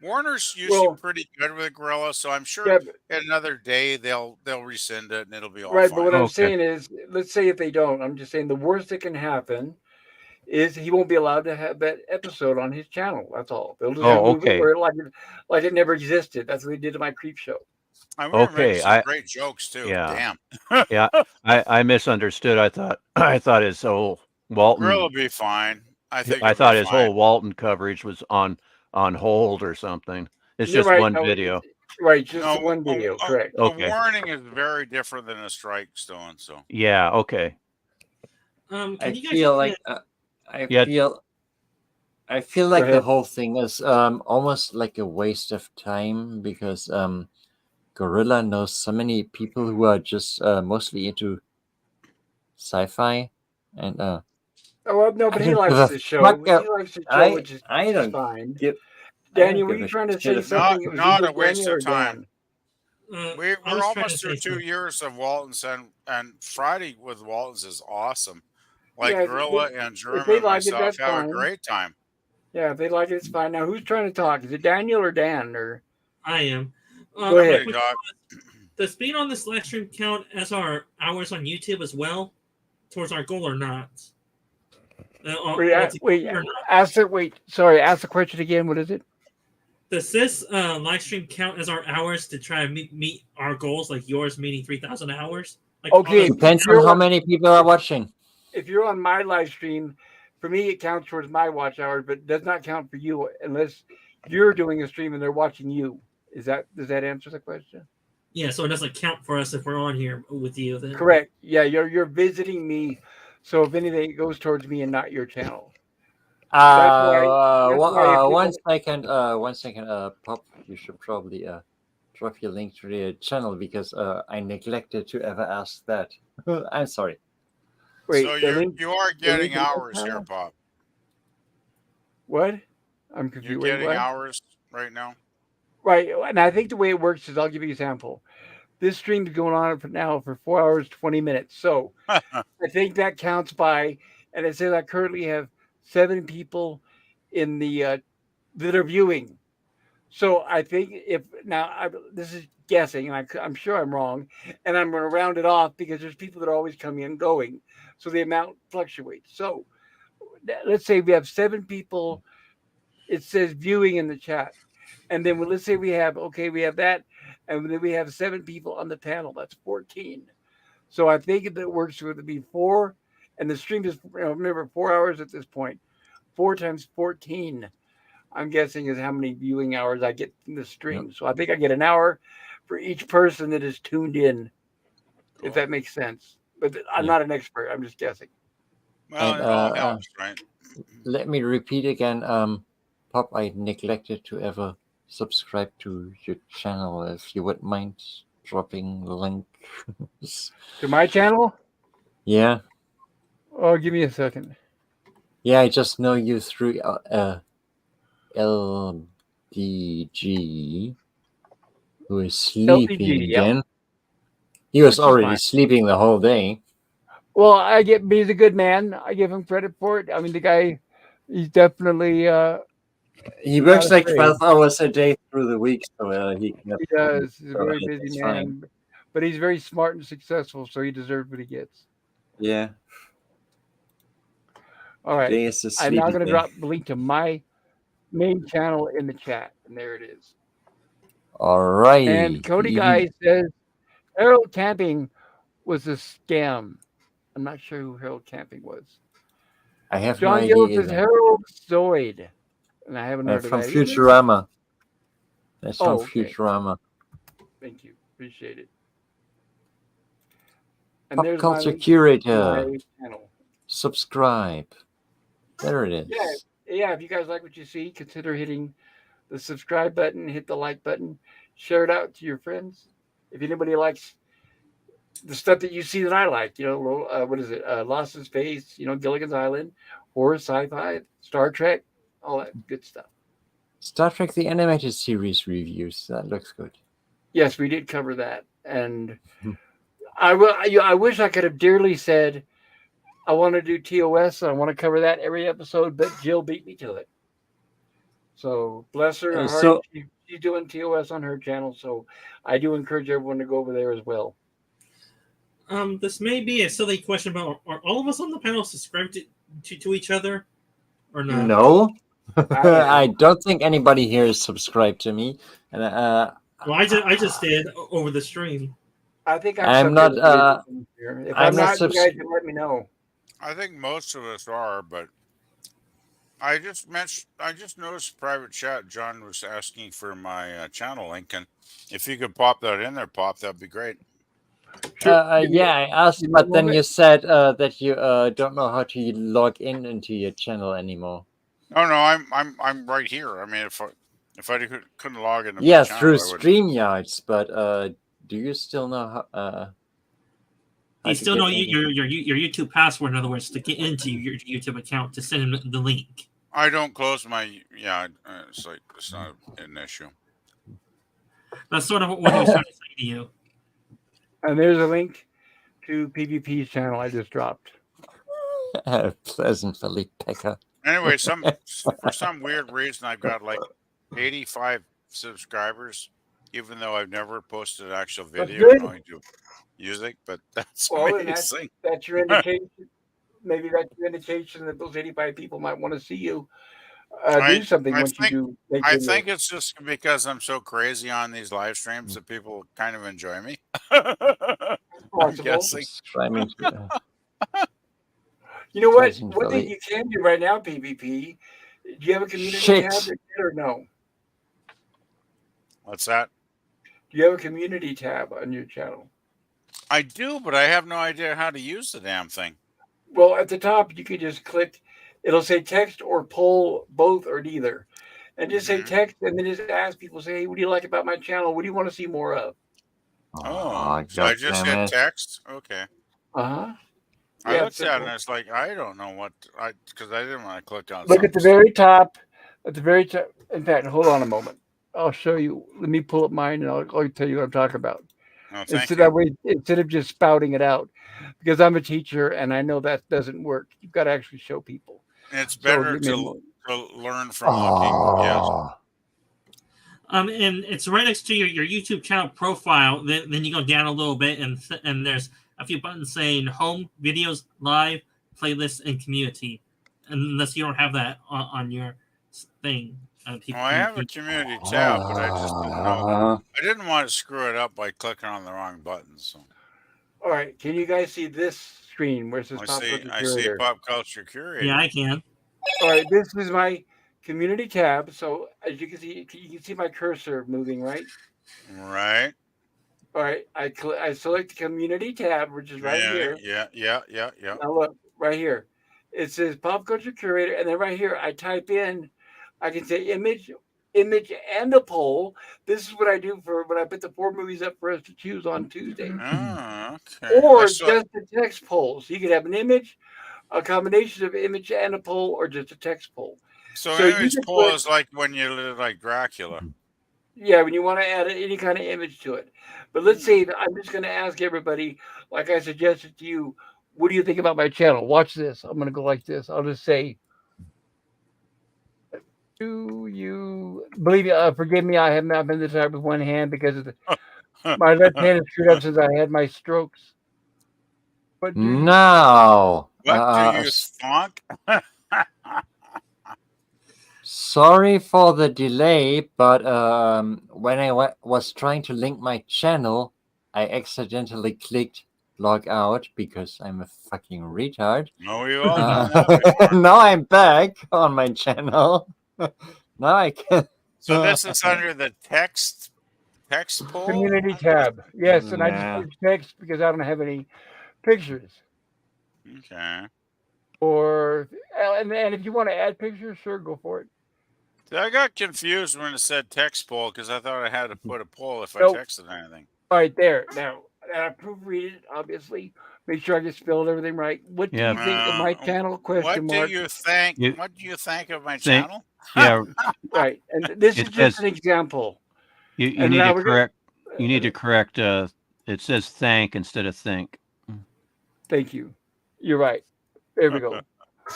Warner's usually Well, pretty good with Gorilla, so I'm sure yeah, in another day they'll rescind it and it'll be all right. But fine. what I'm Okay. saying is, let's say if they don't, I'm just saying the worst that can happen is he won't be allowed to have that episode on his channel. That's all. They'll just Oh, remove it okay. or like it never existed. That's what they did to my creep show. And we were making Okay. some great jokes too. Yeah. Damn. Yeah. I misunderstood. I thought I thought his whole Gorilla will Walton. be fine. I think I it'll be thought his fine. whole Walton coverage was on hold or something. It's You're just right. one No, video. right. Just the No, one video. Correct. a Okay. warning is very different than a strike, Stone. So Yeah. Okay. Can I you guys? feel like I Yeah. feel I feel Go like the ahead. whole thing is almost like a waste of time because Gorilla knows so many people who are just mostly into sci-fi and Oh well, no, I but he don't give likes a the fuck. show. He likes the show, which is I just don't fine. give Daniel, were give you a trying to shit say about- something? It was Not either a waste Daniel or of time. Dan. We're I was trying to almost say through 2 something. years of Waltons, and Friday with Waltons is awesome. Like Yeah, Gorilla and if Germ they and like it, myself that's have a fine. great time. Yeah, if they like it, it's fine. Now, who's trying to talk? Is it Daniel or Dan? Or I am. Go ahead. Somebody talk. Does being on this live stream count as our hours on YouTube as well, towards our goal or not? wait, Or not? ask the ask the question again. What is it? Does this live stream count as our hours to try to meet our goals, like yours meeting 3,000 hours? Like, Okay, Depends on how many people are watching. If you're on my live stream, for me it counts towards my watch hours, but it does not count for you unless you're doing a stream and they're watching you. Does that answer the question? Yeah, so it doesn't count for us if we're on here with you. Then. Correct. Yeah, you're visiting me, so if anything, it goes towards me and not your channel. That's why One second, Pop. You should probably drop your link to the channel because I neglected to ever ask that. I'm sorry. Wait, So the link, you are the getting link in my hours here, channel? Pop. What? I'm You're confused. Wait, getting what? hours right now. Right, and I think the way it works is I'll give you an example. This stream's going on for now for 4 hours 20 minutes. So I think that counts by, and it says I currently have 7 people in the that are viewing. So I think if now this is guessing, and I'm sure I'm wrong, and I'm going to round it off because there's people that are always coming and going, so the amount fluctuates. So let's say we have 7 people. It says viewing in the chat, and then let's say we have that, and then we have 7 people on the panel. That's 14. So I think that it works with it be 4, and the stream is remember 4 hours at this point. 4 times 14. I'm guessing is how many viewing hours I get from the stream. Yep. So I think I get an hour for each person that is tuned in, Cool. if that makes sense. But I'm Yeah. not an expert. I'm just guessing. Well, And, it all helps, right? Let me repeat again. Pop, I neglected to ever subscribe to your channel. If you would mind dropping the link. To my channel? Yeah. Oh, give me a second. Yeah, I just know you through LDG, who is sleeping LTG, yep. again. He was Which is already fine. sleeping the whole day. Well, he's a good man. I give him credit for it. I mean, the guy, he's definitely He not works like afraid. 12 hours a day through the week, so he can. He does. He's a so very it's busy fine. man, but he's very smart and successful, so he deserves what he gets. Yeah. All right. Today is the I'm now sleepy going to day. drop the link to my main channel in the chat, and there it is. All right. And Cody Guy says Harold Camping was a scam. I'm not sure who Harold Camping was. I have John no Gill idea says either. Harold Zoid, and I haven't heard of From that either. Futurama. That's from okay. Futurama. Thank you. Appreciate it. And Pop there's Culture my link to Curator. my channel. Subscribe. There it is. Yeah. If you guys like what you see, consider hitting the subscribe button, hit the like button, share it out to your friends. If anybody likes the stuff that you see that I like, what is it? Lost in Space, Gilligan's Island, horror, sci-fi, Star Trek, all that good stuff. Star Trek the Animated Series reviews. That looks good. Yes, we did cover that, and I wish I could have dearly said I want to do TOS. I want to cover that every episode, but Jill beat me to it. So bless her heart. She's doing TOS on her channel, so I do encourage everyone to go over there as well. This may be a silly question, but are all of us on the panel subscribed to each other, or not? No, I don't think anybody here is subscribed to me. And well, I just did over the stream. I think I'm not. If I'm not, you guys can let me know. I think most of us are, but I just noticed private chat. John was asking for my channel link, and if you could pop that in there, that'd be great. Sure. Yeah, I asked, but then you said that you don't know how to log into your channel anymore. No, I'm right here. I mean, if I couldn't log into yeah, my channel, through StreamYards, but do you still know how? You still know your YouTube password, in other words, to get into your YouTube account to send him the link. I don't close my. Yeah, it's like it's not an issue. That's sort of what he was trying to say to you. And there's a link to PvP's channel I just dropped. Pleasantly Pecker. Anyway, for some weird reason, I've got like 85 subscribers, even though I've never posted an actual That's video. good. I only do music, but that's Well, and amazing. that's your indication. Maybe that's your indication that those 85 people might want to see you do something I once you think do make I videos. think it's just because I'm so crazy on these live streams that people kind of enjoy me. I'm Possible. guessing. I mean, You know what? Pleasant One thing Valley. you can do right now, PvP. Do you have a community Shit. tab or no? What's that? Do you have a community tab on your channel? I do, but I have no idea how to use the damn thing. Well, at the top, you can just click. It'll say text or poll, both or neither. And just say Mhm. text, and then just ask people, say, hey, what do you like about my channel? What do you want to see more of? Oh, so I just damn hit it. text. Okay. Uh-huh. I Yeah, looked at it and it's like I don't know what because I didn't want to click on. Look at the something. very top. At the very top. In fact, hold on a moment. I'll show you. Let me pull up mine, and I'll tell you what I'm talking about. No, thank Instead you. that way, instead of just spouting it out, because I'm a teacher and I know that doesn't work. You've got to actually show people. It's So better give me a to moment. learn from looking. Yes. Oh, And it's right next to your YouTube channel profile. Then you go down a little bit, and there's a few buttons saying Home, Videos, Live, Playlists, and Community. Unless you don't have that on your thing. Well, I have a community tab, but I just didn't know. I didn't want to screw it up by clicking on the wrong button. So All right. Can you guys see this screen where it says I Pop see. Culture I see Curator? pop culture curator. Yeah, I can. All right. This is my community tab. So as you can see my cursor moving, right? Right. All right. I select the community tab, which is right here. Yeah. Now look right here. It says Pop Culture Curator, and then right here I type in. I can say image, and a poll. This is what I do for when I put the 4 movies up for us to choose on Tuesday, Oh, okay. or just a text poll. So you could have an image, a combination of image and a poll, or just a text poll. So you image can poll put, is like when you live like Dracula. yeah, when you want to add any kind of image to it. But let's say that I'm just going to ask everybody, like I suggested to you, what do you think about my channel? Watch this. I'm going to go like this. I'll just say, do you believe? Forgive me, I have not been this hard with one hand because of my left hand is screwed up since I had my strokes. But do you, no. What do you think? Sorry for the delay, but when I was trying to link my channel, I accidentally clicked log out because I'm a fucking retard. No, we've all done that before. Now I'm back on my channel. Now I can. So this is under the text poll? community tab? Yes, and I just Yeah. put text because I don't have any pictures. Okay. Or and if you want to add pictures, sure, go for it. I got confused when it said text poll because I thought I had to put a poll if I Nope. texted anything. All right, there. Now, I proofread it, obviously. Make sure I get spelled everything right. What do Yeah. you think of my channel? Question What mark. do you think? You- What do you think of my Think- channel? Yeah, Right, and this is It just says- an example. you And need now to we're gonna- correct. You need to correct. It says thank instead of think. Thank you. You're right. There we go.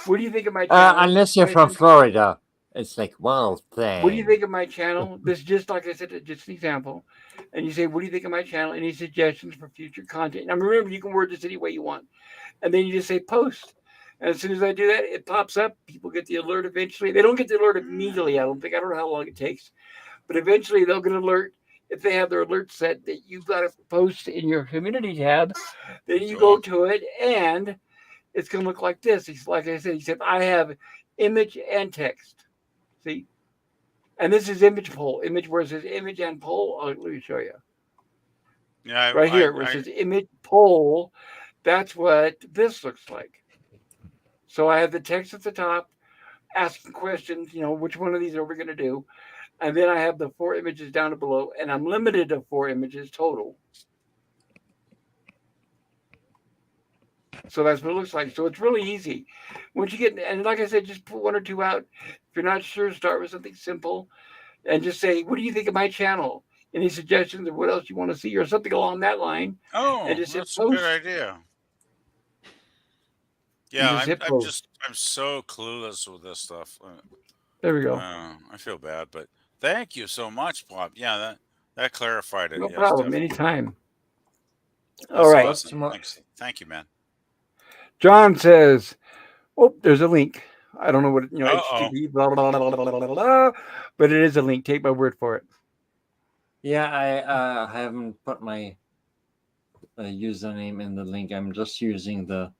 What do you think of my channel? Unless you're from Florida, it's like, well, thanks. What do you think of my channel? This is just like I said, just an example. And you say, what do you think of my channel? Any suggestions for future content? Now remember, you can word this any way you want. And then you just say post. And as soon as I do that, it pops up. People get the alert eventually. They don't get the alert immediately, I don't know how long it takes. But eventually they'll get an alert if they have their alert set that you've got a post in your community tab. Then you go to it and it's going to look like this. It's like I said, except I have image and text. See? And this is image poll. Image where it says image and poll. Let me show you. Yeah, Right here where it says image poll. That's what this looks like. So I have the text at the top asking questions, which one of these are we going to do? And then I have the 4 images down below, and I'm limited to 4 images total. So that's what it looks like. So it's really easy. Once you get, and like I said, just put one or two out. If you're not sure, start with something simple and just say, what do you think of my channel? Any suggestions of what else you want to see or something along that line? And Oh, just hit that's a good post. idea. And Yeah, just hit I'm post. just I'm so clueless with this stuff. There we go. I feel bad, but thank you so much, Bob. Yeah, that clarified it. No Yes, problem. definitely. Anytime. All That's right. What's awesome. tomorrow? Thanks. Thank you, man. John says, oh, there's a link. I don't know what, Uh oh. HTTP, blah, blah, blah, blah, blah, blah, blah, but it is a link. Take my word for it. Yeah, I haven't put my username in the link. I'm just using the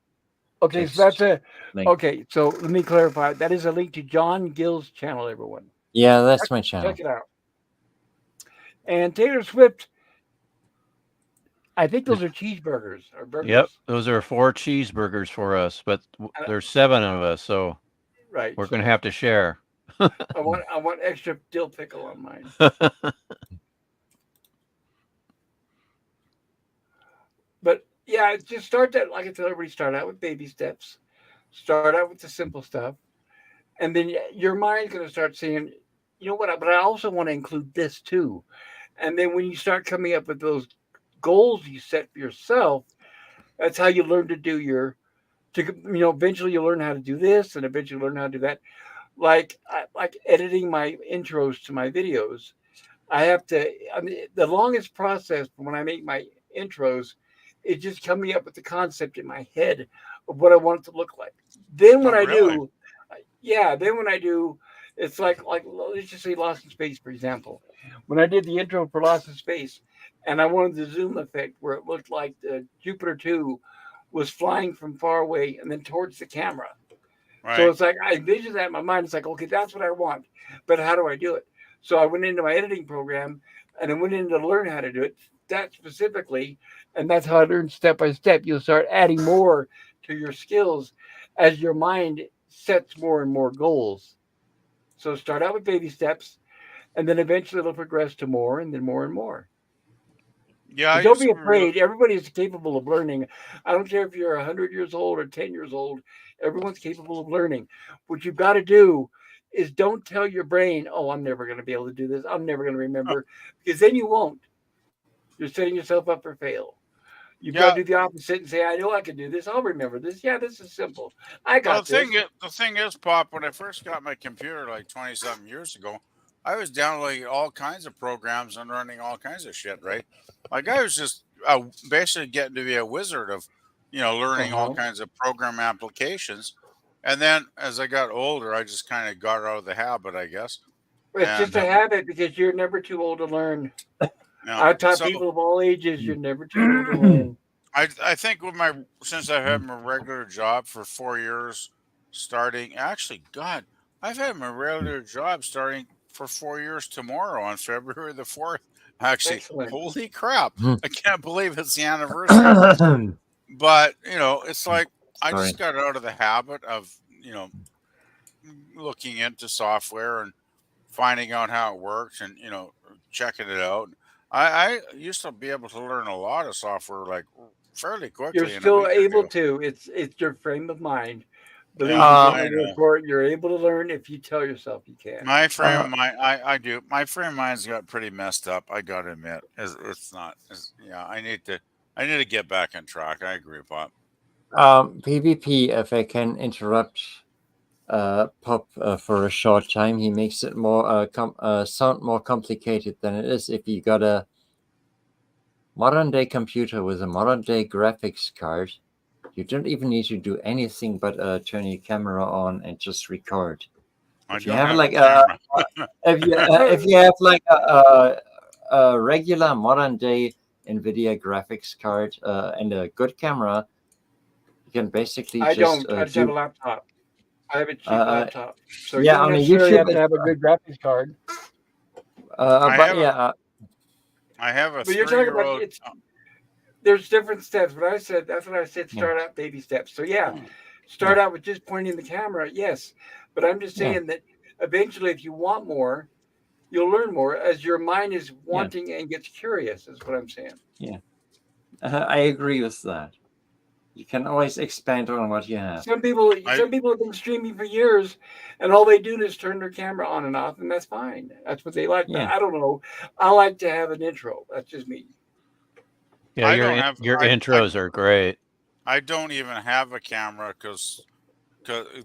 Okay, so text that's link. okay. So let me clarify. That is a link to John Gill's channel, everyone. Yeah, that's my channel. Check it out. And Taylor Swift, I think those are cheeseburgers or burgers. Yep, those are 4 cheeseburgers for us, but there's 7 of us, so Right. we're going to have to share. I want extra dill pickle on mine. But yeah, just start that. Like I tell everybody, start out with baby steps. Start out with the simple stuff, and then your mind's going to start saying, you know what? But I also want to include this too. And then when you start coming up with those goals you set for yourself, that's how you learn to do your. Eventually you learn how to do this, and eventually learn how to do that. Like editing my intros to my videos. I have to. I mean, the longest process when I make my intros is just coming up with the concept in my head of what I want it to look like. Then when Oh, I really? do, yeah. Then when I do, it's like let's just say Lost in Space, for example. When I did the intro for Lost in Space, and I wanted the zoom effect where it looked like the Jupiter 2 was flying from far away and then towards the camera. So Right. it's like I envision that in my mind. It's like, okay, that's what I want, but how do I do it? So I went into my editing program and I went in to learn how to do it that specifically, and that's how I learned step by step. You'll start adding more to your skills as your mind sets more and more goals. So start out with baby steps, and then eventually it'll progress to more, and then more and more. Yeah, I But don't used be to be real. afraid. Everybody is capable of learning. I don't care if you're 100 years old or 10 years old. Everyone's capable of learning. What you've got to do is don't tell your brain, oh, I'm never going to be able to do this. I'm never going to remember, because then you won't. You're setting yourself up for fail. You've got to do Yeah. the opposite and say, I know I can do this. I'll remember this. Yeah, this is simple. I Well, got this. the thing is, Pop. When I first got my computer like 27 years ago, I was downloading all kinds of programs and running all kinds of shit. Right. Like I was just basically getting to be a wizard of, learning all Uh-huh. kinds of program applications. And then as I got older, I just kind of got out of the habit, I guess. It's And just a habit because you're never too old to learn. I taught so people of all ages, you're never too old to learn. I think with my since I've had my regular job for 4 years, starting actually, God, I've had my regular job starting for 4 years tomorrow on February 4th. Actually, Excellent. holy crap! Hmm. I can't believe it's the anniversary. But it's like I Sorry. just got out of the habit of looking into software and finding out how it works and checking it out. I used to be able to learn a lot of software like fairly You're quickly in a still week or able two. to. It's your frame of mind. Believe Yeah, me, take Uh, my I word know. for it. You're able to learn if you tell yourself you can. My frame of uh, mind, I do. My frame of mind's got pretty messed up. I gotta admit, it's not. Yeah, I need to get back on track. I agree, Bob. PvP, if I can interrupt Pop for a short time, he makes it more sound more complicated than it is. If you got a modern day computer with a modern day graphics card, you don't even need to do anything but turn your camera on and just record. I If you don't have have a like camera. if you have like a regular modern day NVIDIA graphics card and a good camera, you can basically I just don't. I just have a do laptop. I have a cheap uh, laptop. So you yeah don't on a necessarily YouTube. have to have a good graphics card. I But have yeah, a I have a But you're talking about 3-year-old. there's different steps. What I said, that's what I said, yeah, start out baby steps. So yeah, yeah, start out with just pointing the camera, yes. But I'm just yeah, saying that eventually if you want more, you'll learn more as your mind is yeah, wanting and gets curious, is what I'm saying. yeah. I agree with that. You can always expand on what you have. Some people I some people have been streaming for years, and all they do is turn their camera on and off, and that's fine. That's what they like. But Yeah. I don't know. I like to have an intro. That's just me. Yeah, I don't have your I intros are great. I don't even have a camera because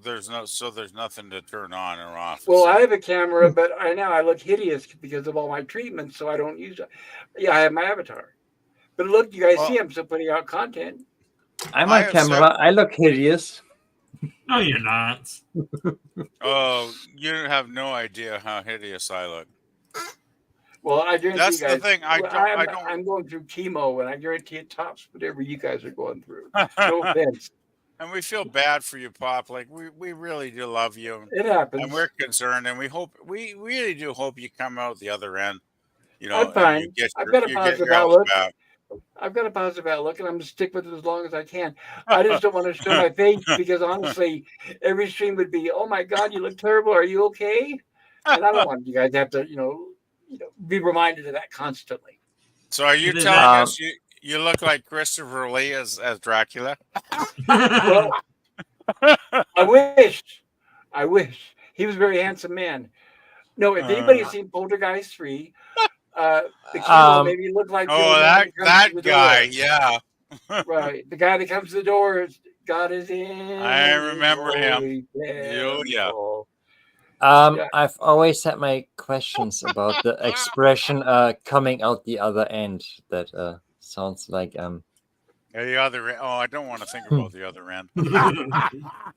there's nothing to turn on or off. Well, So I have a camera, but I know I look hideous because of all my treatments, so I don't use it. Yeah, I have my avatar. But look, you guys well, see I'm still putting out content. I'm I on have camera. I look hideous. No, you're not. oh, you have no idea how hideous I look. Well, I guarantee you That's the guys, thing. I'm going through chemo, and I guarantee it tops whatever you guys are going through. No offense. And we feel bad for you, Pop. Like we really do love you, It and happens. we're concerned, and we really do hope you come out the other end, I'm and you fine. I've got a get positive your health outlook. back. I've got a positive outlook, and I'm going to stick with it as long as I can. I just don't want to show my face because honestly, every stream would be, "Oh my God, you look terrible. Are you okay?" And I don't want you guys to have to, be reminded of that constantly. So are you It is telling that. us you look like Christopher Lee as Dracula? Well, I wish, he was a very handsome man. No, if anybody's Uh, seen Poltergeist 3, the kid will Um, maybe look like the oh, old man that comes to that the guy, door. yeah. Right. The guy that comes to the door is God is I in his remember him. holy Oh, yeah. temple. Yeah. I've always had my questions about the expression coming out the other end. That sounds like The other end. Oh, I don't want to think about the other end.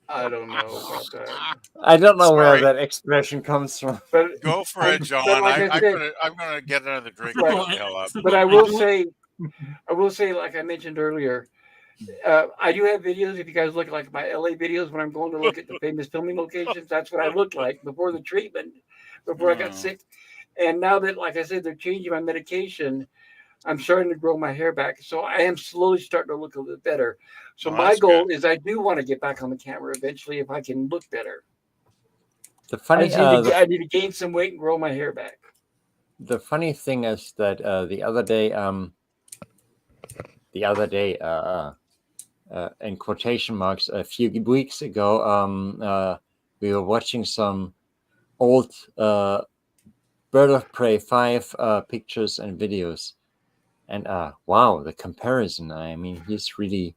I don't know about that. I don't know where Sorry. that expression comes from. But Go for it, John. but like I said, I'm gonna get another drink and Right. shut the hell up. but I will say, like I mentioned earlier, I do have videos. If you guys look at like my LA videos when I'm going to look at the famous filming locations, that's what I looked like before the treatment, before I got Oh. sick. And now that, like I said, they're changing my medication, I'm starting to grow my hair back. So I am slowly starting to look a little bit better. So Oh, my that's goal good. is I do want to get back on the camera eventually if I can look better. The funny, I need to gain some weight and grow my hair back. the funny thing is that the other day, in quotation marks, a few weeks ago, we were watching some old Bird of Prey 5 pictures and videos, and wow, the comparison! I mean, he's really.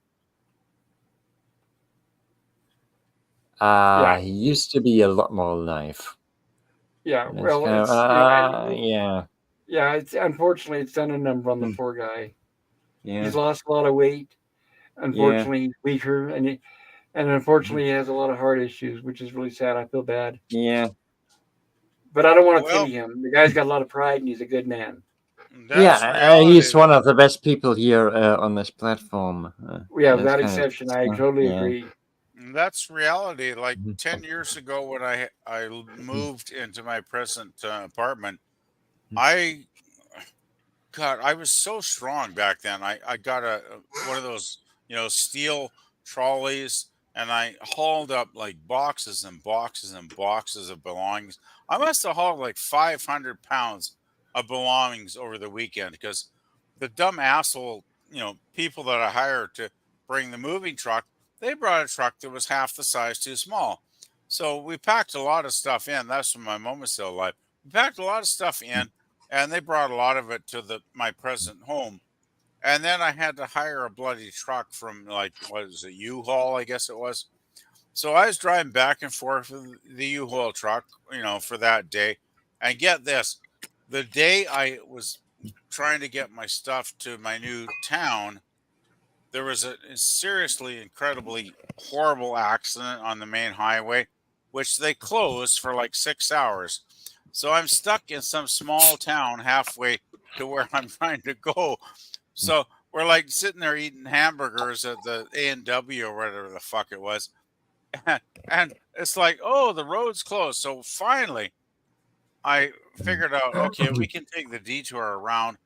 He used to be a lot more alive. Yeah, And it's well, kind of, it's yeah, yeah. It's unfortunately it's done a number on the Hmm. poor guy. yeah, He's lost a lot of weight. yeah, Unfortunately, he's weaker, and unfortunately, he has a lot of heart issues, which is really sad. I feel bad, yeah. but I don't want to Well, pity him. The guy's got a lot of pride, and he's a good man. that's Yeah, reality. he's one of the best people here on this platform. Yeah, That's without kind of exception, I totally yeah. agree. That's reality. Like Mhm. 10 years ago, when I moved into my present apartment, Mhm. I was so strong back then. I got one of those steel trolleys, and I hauled up like boxes and boxes and boxes of belongings. I must have hauled like 500 pounds of belongings over the weekend because the dumb asshole people that I hired to bring the moving truck, they brought a truck that was half the size too small. So we packed a lot of stuff in. That's when my mom was still alive. We packed a lot of stuff in, and they brought a lot of it to my present home. And then I had to hire a bloody truck from like what is it, U-Haul, I guess it was. So I was driving back and forth with the U-Haul truck, for that day. And get this, the day I was trying to get my stuff to my new town, there was a seriously, incredibly horrible accident on the main highway, which they closed for like 6 hours. So I'm stuck in some small town halfway to where I'm trying to go. So we're like sitting there eating hamburgers at the A&W or whatever the fuck it was. And it's like, oh, the road's closed. So finally, I figured out, okay, we can take the detour around,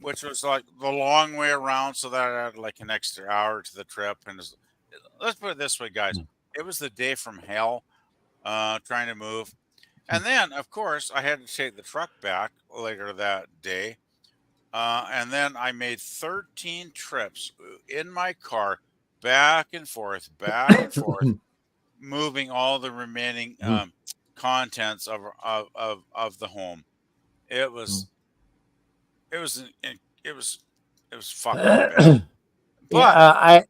which was like the long way around. So that I had like an extra hour to the trip. And let's put it this way, guys. It was the day from hell trying to move. And then, of course, I had to take the truck back later that day. And then I made 13 trips in my car back and forth, moving all the remaining contents of the home. It was it was it was it was fucking bad. Yeah, But I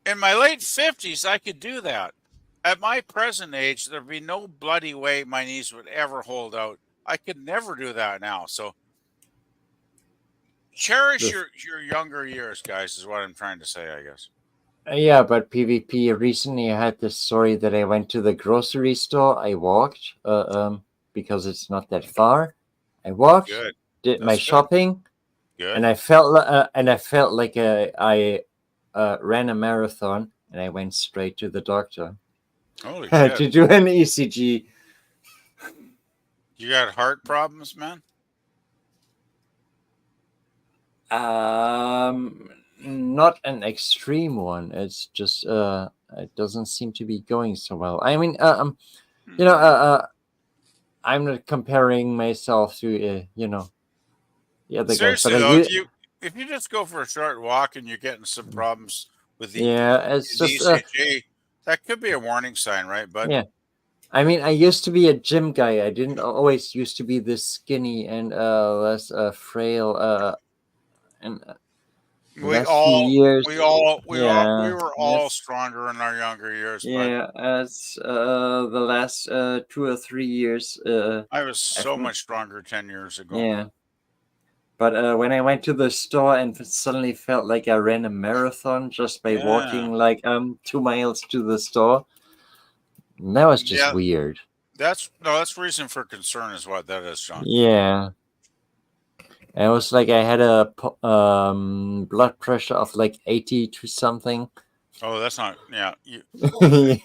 in my late 50s, I could do that. At my present age, there'd be no bloody way my knees would ever hold out. I could never do that now. So cherish the- your younger years, guys, is what I'm trying to say, I guess. yeah, but PvP recently I had this story that I went to the grocery store. I walked, because it's not that far. I walked, Good. did my That's good. shopping, Good. and I felt like I ran a marathon, and I went straight to the doctor Holy to shit. do an ECG. You got heart problems, man? Not an extreme one. It's just it doesn't seem to be going so well. I mean, you know, I'm not comparing myself to the other guys, but Seriously though, if you just go for a short walk and you're getting some problems with the it's just ECG, that could be a warning sign, right? But yeah. I mean, I used to be a gym guy. I didn't always used to be this skinny and less frail. And the we last few all years, we were all yes, stronger in our younger years, but yeah. As the last 2 or 3 years, I was I've so much stronger 10 years ago. yeah. But when I went to the store and suddenly felt like I ran a marathon just by Yeah. walking like 2 miles to the store, that was just Yeah, weird. that's reason for concern is what that is, John. Yeah. And it was like I had a blood pressure of like 80 to something. Oh, that's not. Yeah. Yeah.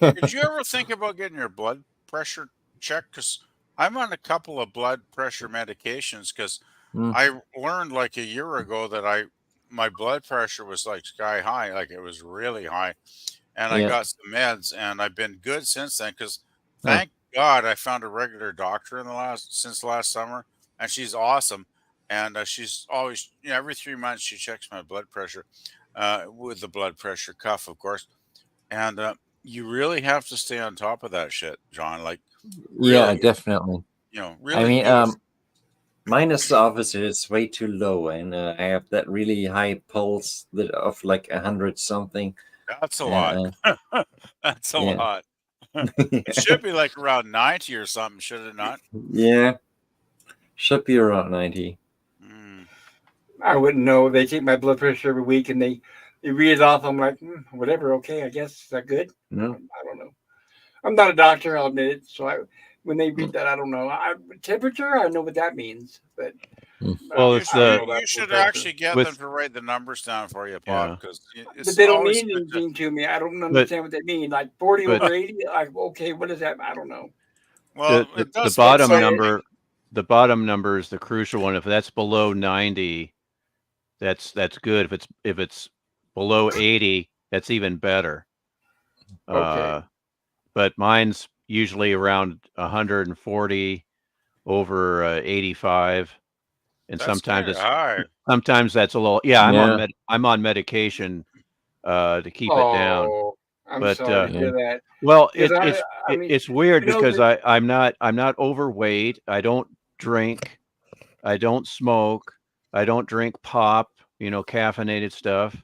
Did you ever think about getting your blood pressure checked? Because I'm on a couple of blood pressure medications. Because Mm, I learned like a year ago that my blood pressure was like sky high, like it was really high, and I yeah. got some meds, and I've been good since then. Because Huh. thank God I found a regular doctor in the last summer, and she's awesome, and she's always every 3 months she checks my blood pressure, with the blood pressure cuff, of course, and you really have to stay on top of that shit, John. Like Yeah, really, definitely. I really mean, do. mine is the opposite. It's way too low, and I have that really high pulse that of like 100 something. That's a lot. That's a Yeah. lot. It should be like around 90 or something, should it not? Yeah, should be around 90. Mm. I wouldn't know. They take my blood pressure every week and they read it off. I'm like, whatever, okay, I guess. Is that good? No. I don't know. I'm not a doctor, I'll admit it. So when they read that, I don't know. Temperature, I know what that means, but Well, You it's should, I don't the know about you blood should pressure. actually get them with to write the numbers down for you, Pop, yeah, because But it's they don't always mean good to. anything to me. I don't but understand what they mean. Like 40 but over 80. Like, okay, what is that? I don't know. Well, it the does look bottom something. number, the bottom number is the crucial one. If that's below 90, that's good. If it's below 80, that's even better. Okay. But mine's usually around 140 over 85, and That's kind of high. sometimes that's a little. Yeah, Yeah. I'm on medication to keep it down. Oh, I'm But sorry to Yeah. hear that. well, Because I mean, it's weird you know, because I'm not overweight. I don't drink. I don't smoke. I don't drink pop. Caffeinated stuff.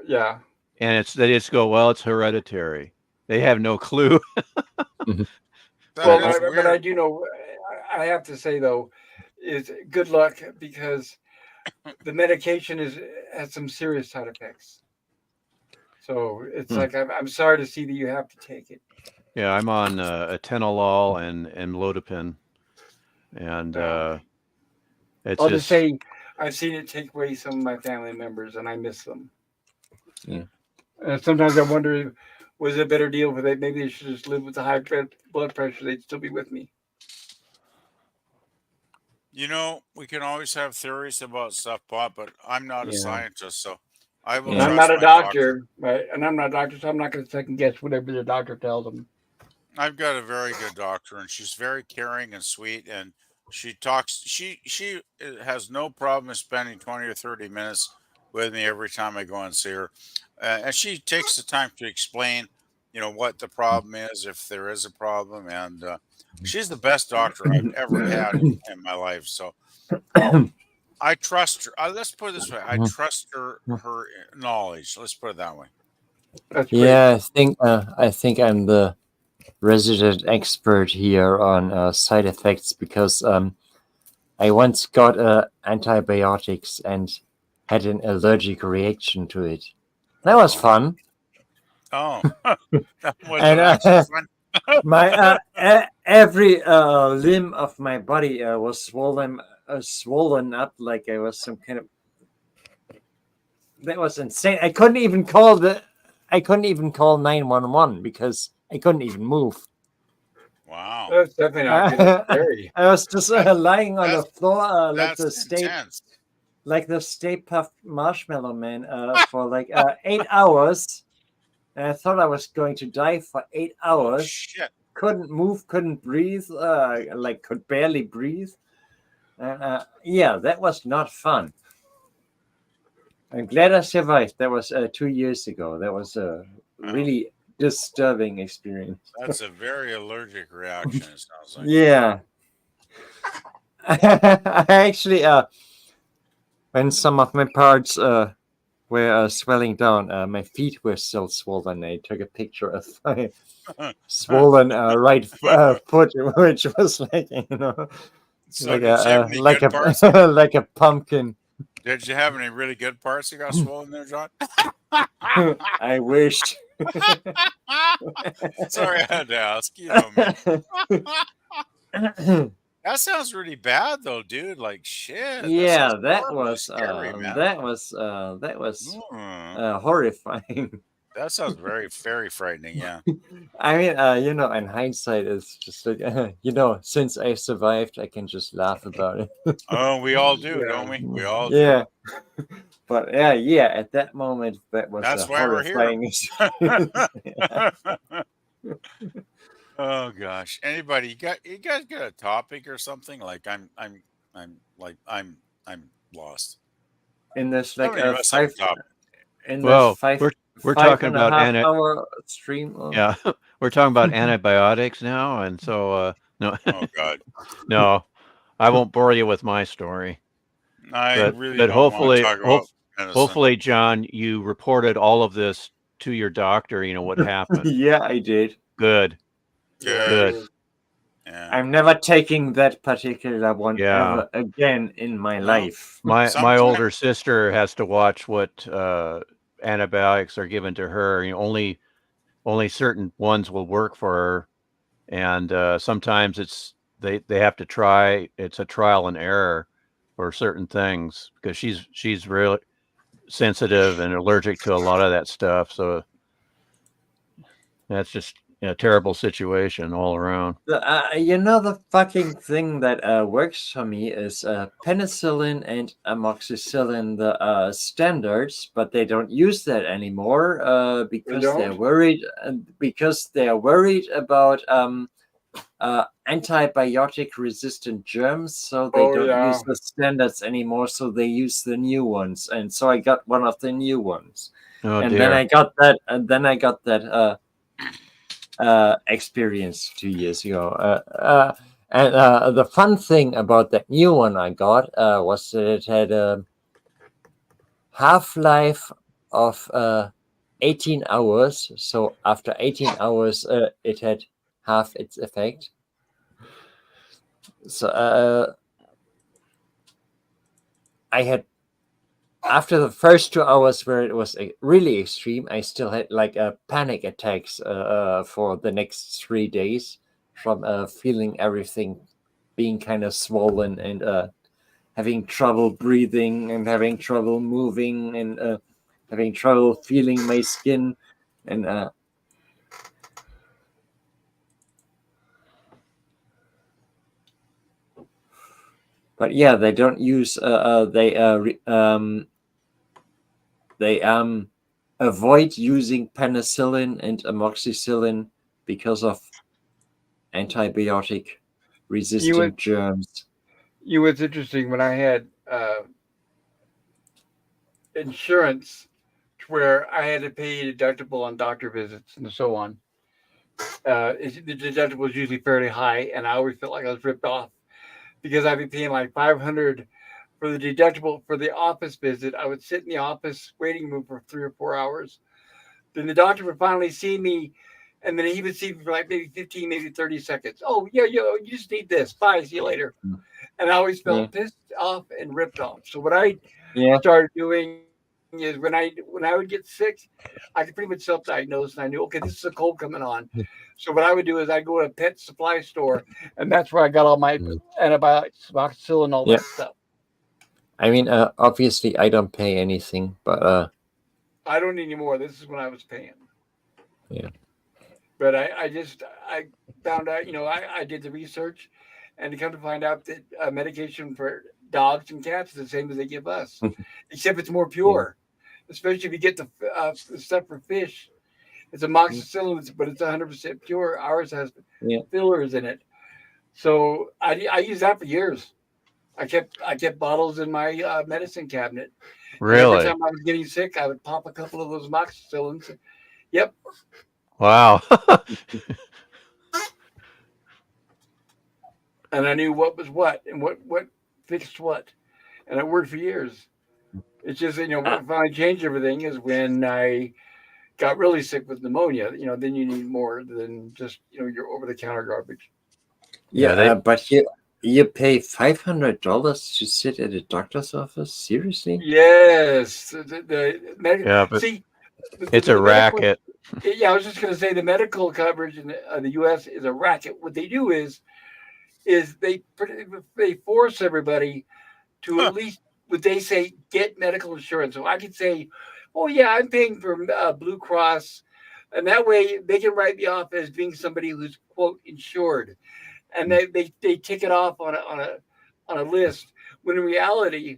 yeah. And they just go, well, it's hereditary. They have no clue. That Well, I, is but I weird. do know. I have to say though, is good luck because the medication has some serious side effects. So it's Hmm. like I'm sorry to see that you have to take it. Yeah, I'm on atenolol and amlodipine, and Well, it's I'll just just say I've seen it take away some of my family members, and I miss them. Yeah. Sometimes I wonder, was it a better deal for they? Maybe they should just live with the high blood pressure. They'd still be with me. We can always have theories about stuff, Pop, but I'm not a Yeah. scientist, so I will And Yeah. I'm trust not a my doctor. doctor, right? And I'm not a doctor, so I'm not going to second guess whatever the doctor tells them. I've got a very good doctor, and she's very caring and sweet, and she talks. She has no problem spending 20 or 30 minutes with me every time I go and see her, and she takes the time to explain, what the problem is, if there is a problem, and she's the best doctor I've ever had in my life. So I trust her. Let's put it this way: I trust her knowledge. Let's put it that way. That's great. Yeah, I think I'm the resident expert here on side effects because I once got antibiotics and had an allergic reaction to it. That was fun. Oh, that was And actually fun. my every limb of my body was swollen up like I was some kind of. That was insane. I couldn't even call 911 because I couldn't even move. Wow, That's definitely not good. It's scary. I was just lying on the that's floor like that's intense. the Stay Puft Marshmallow Man for like 8 hours. And I thought I was going to die for 8 hours. Oh shit! Couldn't move, couldn't breathe, like could barely breathe. Yeah, that was not fun. I'm glad I survived. That was 2 years ago. That was a really disturbing experience. That's a very allergic reaction. It sounds like. Yeah. I actually, when some of my parts were swelling down, my feet were still swollen. I took a picture of my swollen right foot, which was like, So like did you have any like good parts? like a pumpkin. Did you have any really good parts that got swollen there, John? I wished. Sorry, I had to ask. You know me. That sounds really bad, though, dude. Like shit. Yeah, Sounds horribly scary, man. that was horrifying. That sounds very, very frightening. Yeah. I mean, in hindsight, it's just like, since I survived, I can just laugh about it. Oh, we all do, Yeah. don't we? We all do. Yeah, but yeah, at that moment, that was That's a why we're here. horrifying experience. Oh gosh. Anybody? You guys got a topic or something? Like I'm lost. In this How like many of us have a topic? in Well, this five we're five talking and a about half hour stream. yeah, we're talking about antibiotics now, and so no, Oh God. no, I won't bore you with my story. I But really but don't want to hopefully, talk about medicine. hopefully, John, you reported all of this to your doctor. You know what happened. Yeah, I did. Good. Good. Yeah. I'm never taking that particular one Yeah. ever again in my No. life. My Sometime- older sister has to watch what antibiotics are given to her. Only certain ones will work for her, and sometimes they have to try. It's a trial and error for certain things because she's really sensitive and allergic to a lot of that stuff. So that's just a terrible situation all around. The fucking thing that works for me is penicillin and amoxicillin, the standards, but they don't use that anymore because they're don't? worried. Because they're worried about antibiotic-resistant germs, so they don't use the standards anymore. So they use the new ones, and so I got one of the new ones, Oh and dear. then I got that, experience 2 years ago. And the fun thing about that new one I got was that it had a half-life of 18 hours. So after 18 hours, it had half its effect. So I had, after the first 2 hours where it was really extreme, I still had like panic attacks for the next 3 days from feeling everything being kind of swollen and having trouble breathing and having trouble moving and having trouble feeling my skin and but yeah, they don't use they avoid using penicillin and amoxicillin because of antibiotic resistant germs. It was interesting when I had insurance to where I had to pay deductible on doctor visits and so on. The deductible is usually fairly high, and I always felt like I was ripped off because I'd be paying like 500 for the deductible for the office visit. I would sit in the office waiting room for 3 or 4 hours. Then the doctor would finally see me, and then he would see me for like maybe 15, maybe 30 seconds. Oh, yeah, you just need this. Bye. See you later. And I always Yeah. felt pissed off and ripped off. So what I Yeah. started doing is when I would get sick, I could pretty much self-diagnose, and I knew, okay, this is a cold coming on. So what I would do is I'd go to a pet supply store, and that's where I got all my Mm. antibiotics, Moxicillin, all Yeah. that stuff. I mean, obviously, I don't pay anything, but I don't anymore. This is when I was paying. Yeah. But I found out, I did the research, and to come to find out that medication for dogs and cats is the same as they give us, except it's more pure. Especially if you get the stuff for fish, it's amoxicillin, but it's 100% pure. Ours has Yeah. fillers in it, so I used that for years. I kept bottles in my medicine cabinet, and every Really? time I was getting sick, I would pop a couple of those amoxicillins. Yep, Wow. and I knew what was what and what fixed what, and it worked for years. It's just what finally changed everything is when I got really sick with pneumonia. Then you need more than just your over the counter garbage. yeah. Yeah, they But you pay $500 to sit at a doctor's office? Seriously? Yes, yeah, but see it's a the medical. racket. Yeah, I was just going to say the medical coverage in the U.S. is a racket. What they do is they force everybody to at least what they say get medical insurance. So I could say, oh yeah, I'm paying for Blue Cross, and that way they can write me off as being somebody who's quote insured, and they tick it off on a list. When in reality,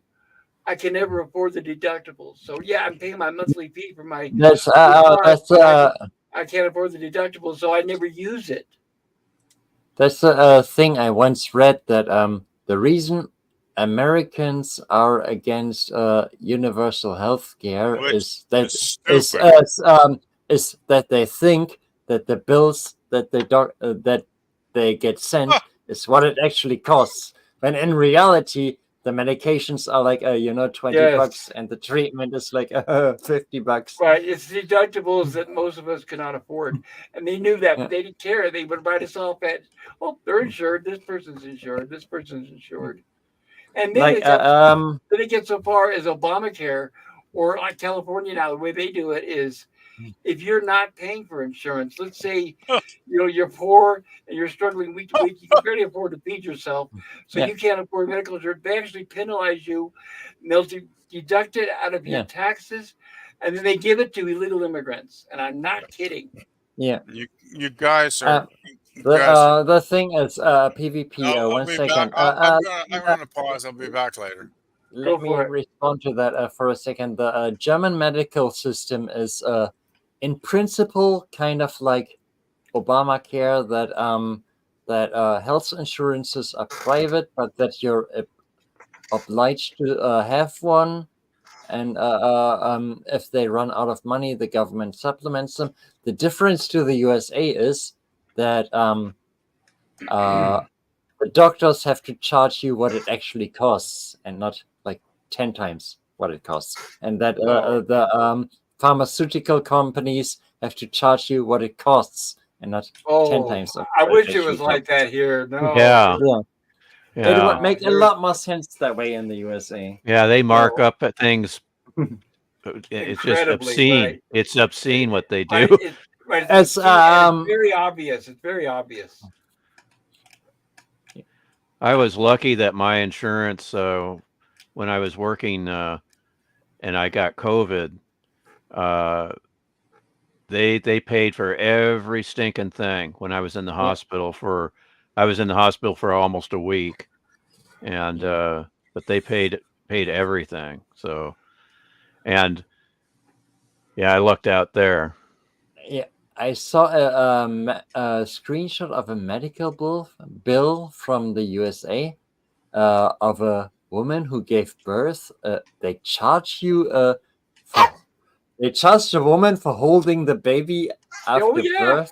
I can never afford the deductibles. So yeah, I'm paying my monthly fee for my That's Blue Cross, that's but I can't afford the deductible, so I never use it. That's a thing I once read that the reason Americans are against universal health care Which is that is is stupid. is that they think that the bills that that they get sent is what it actually costs, when in reality the medications are like 20 bucks Yes. and the treatment is like $50. Right, it's deductibles that most of us cannot afford, and they knew that, but Yeah. they didn't care. They would write us off at, oh, they're insured. This person's insured. This person's insured, and then Like it got then it gets so far as Obamacare or like California now. The way they do it is, if you're not paying for insurance, let's say you're poor and you're struggling week to week, you can barely afford to feed yourself, so Yeah. you can't afford medical insurance. They actually penalize you, and they'll deduct it out of your Yeah. taxes, and then they give it to illegal immigrants. And I'm not kidding. Yeah. You guys are you guys. The thing is PvP. I'll 1 be back. second. I'm gonna pause. I'll be back later. Go Let me for it. respond to that for a second. The German medical system is, in principle, kind of like Obamacare, that health insurances are private, but that you're obliged to have one. And if they run out of money, the government supplements them. The difference to the USA is that the doctors have to charge you what it actually costs, and not like 10 times what it costs. And that Oh. the pharmaceutical companies have to charge you what it costs, and not 10 Oh, times of I what wish it actually was like costs. that here. No. Yeah. Yeah. It Yeah. would make a lot more sense that way in the USA. Yeah, they mark Oh, up at things. It's just incredibly obscene. right. It's obscene what they Right. do. It's As obscene, and it's very obvious. It's very obvious. I was lucky that my insurance, when I was working and I got COVID, uh, they paid for every stinking thing when I was in the Yeah. hospital for. I was in the hospital for almost a week, and but they paid everything. So, and yeah, I lucked out there. Yeah, I saw a screenshot of a medical bill from the USA of a woman who gave birth. They charge you They charged a woman for holding the baby after Oh, yeah. birth.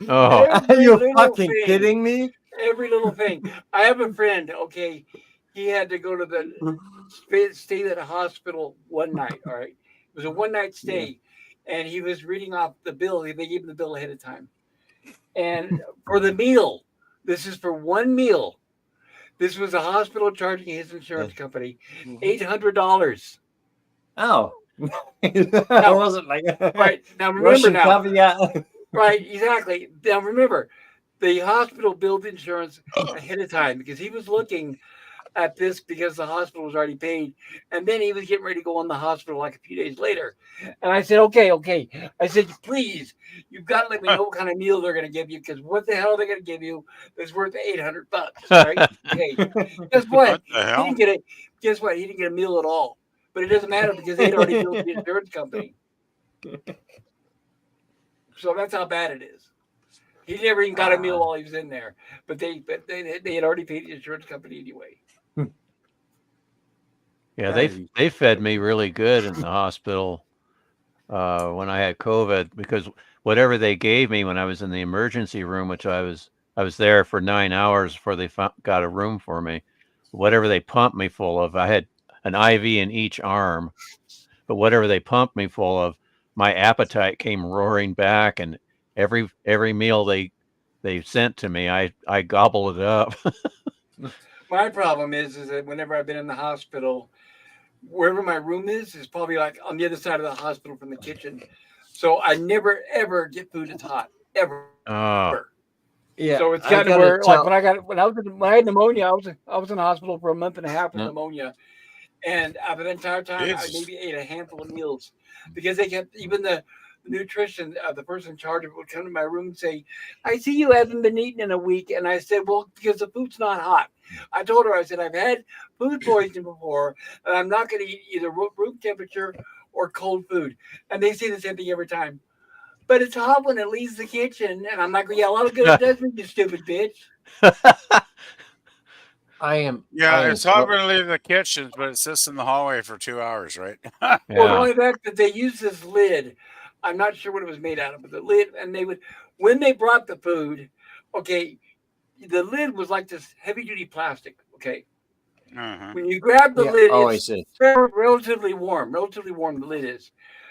Oh, Are Every you little fucking thing. kidding me? Every little thing. I have a friend. Okay, he had to go to the stay at a hospital one night. All right, it was a one night stay, and he was reading off the bill. They gave him the bill ahead of time, and for the meal, this is for one meal. This was a hospital charging his insurance company $800. Oh, it wasn't like Right now, remember Russian now. caviar. Right, exactly. Now remember, the hospital billed insurance ahead of time because he was looking at this because the hospital was already paid, and then he was getting ready to go in the hospital like a few days later. And I said, okay. I said, please, you've got to let me know what kind of meal they're going to give you because what the hell are they going to give you that's worth $800, right? Okay. Guess what? What the He hell? didn't get it. Guess what? He didn't get a meal at all. But it doesn't matter because they had already billed the insurance company. So that's how bad it is. He never even got a meal while he was in there, but they had already paid the insurance company anyway. yeah. They fed me really good in the hospital when I had COVID because whatever they gave me when I was in the emergency room, which I was there for 9 hours before they got a room for me. Whatever they pumped me full of, I had an IV in each arm, but whatever they pumped me full of, my appetite came roaring back, and every meal they sent to me, I gobble it up. My problem is that whenever I've been in the hospital, wherever my room is probably like on the other side of the hospital from the kitchen. So I never ever get food that's hot ever. Oh, Yeah, So it's I gotten gotta where like tell. when I had pneumonia, I was in the hospital for a month and a half with Yeah. pneumonia, and after the entire time I Jesus. maybe ate a handful of meals because they kept even the nutrition the person in charge of it would come to my room and say, "I see you haven't been eating in a week," and I said, "Well, because the food's not hot." I told her I said I've had food poisoning before, and I'm not going to eat either room temperature or cold food, and they say the same thing every time. But it's hot when it leaves the kitchen. And I'm like, yeah, a lot of good it does me, you stupid bitch. I am Yeah, it's hot so when I leave the kitchen, but it sits in the hallway for 2 hours, right? Well, the yeah. only fact that they use this lid, I'm not sure what it was made out of, but the lid, and they would, when they brought the food, okay, the lid was like this heavy duty plastic. Okay. Uh-huh. When you grab the yeah, lid, always it's is. relatively warm, the lid is.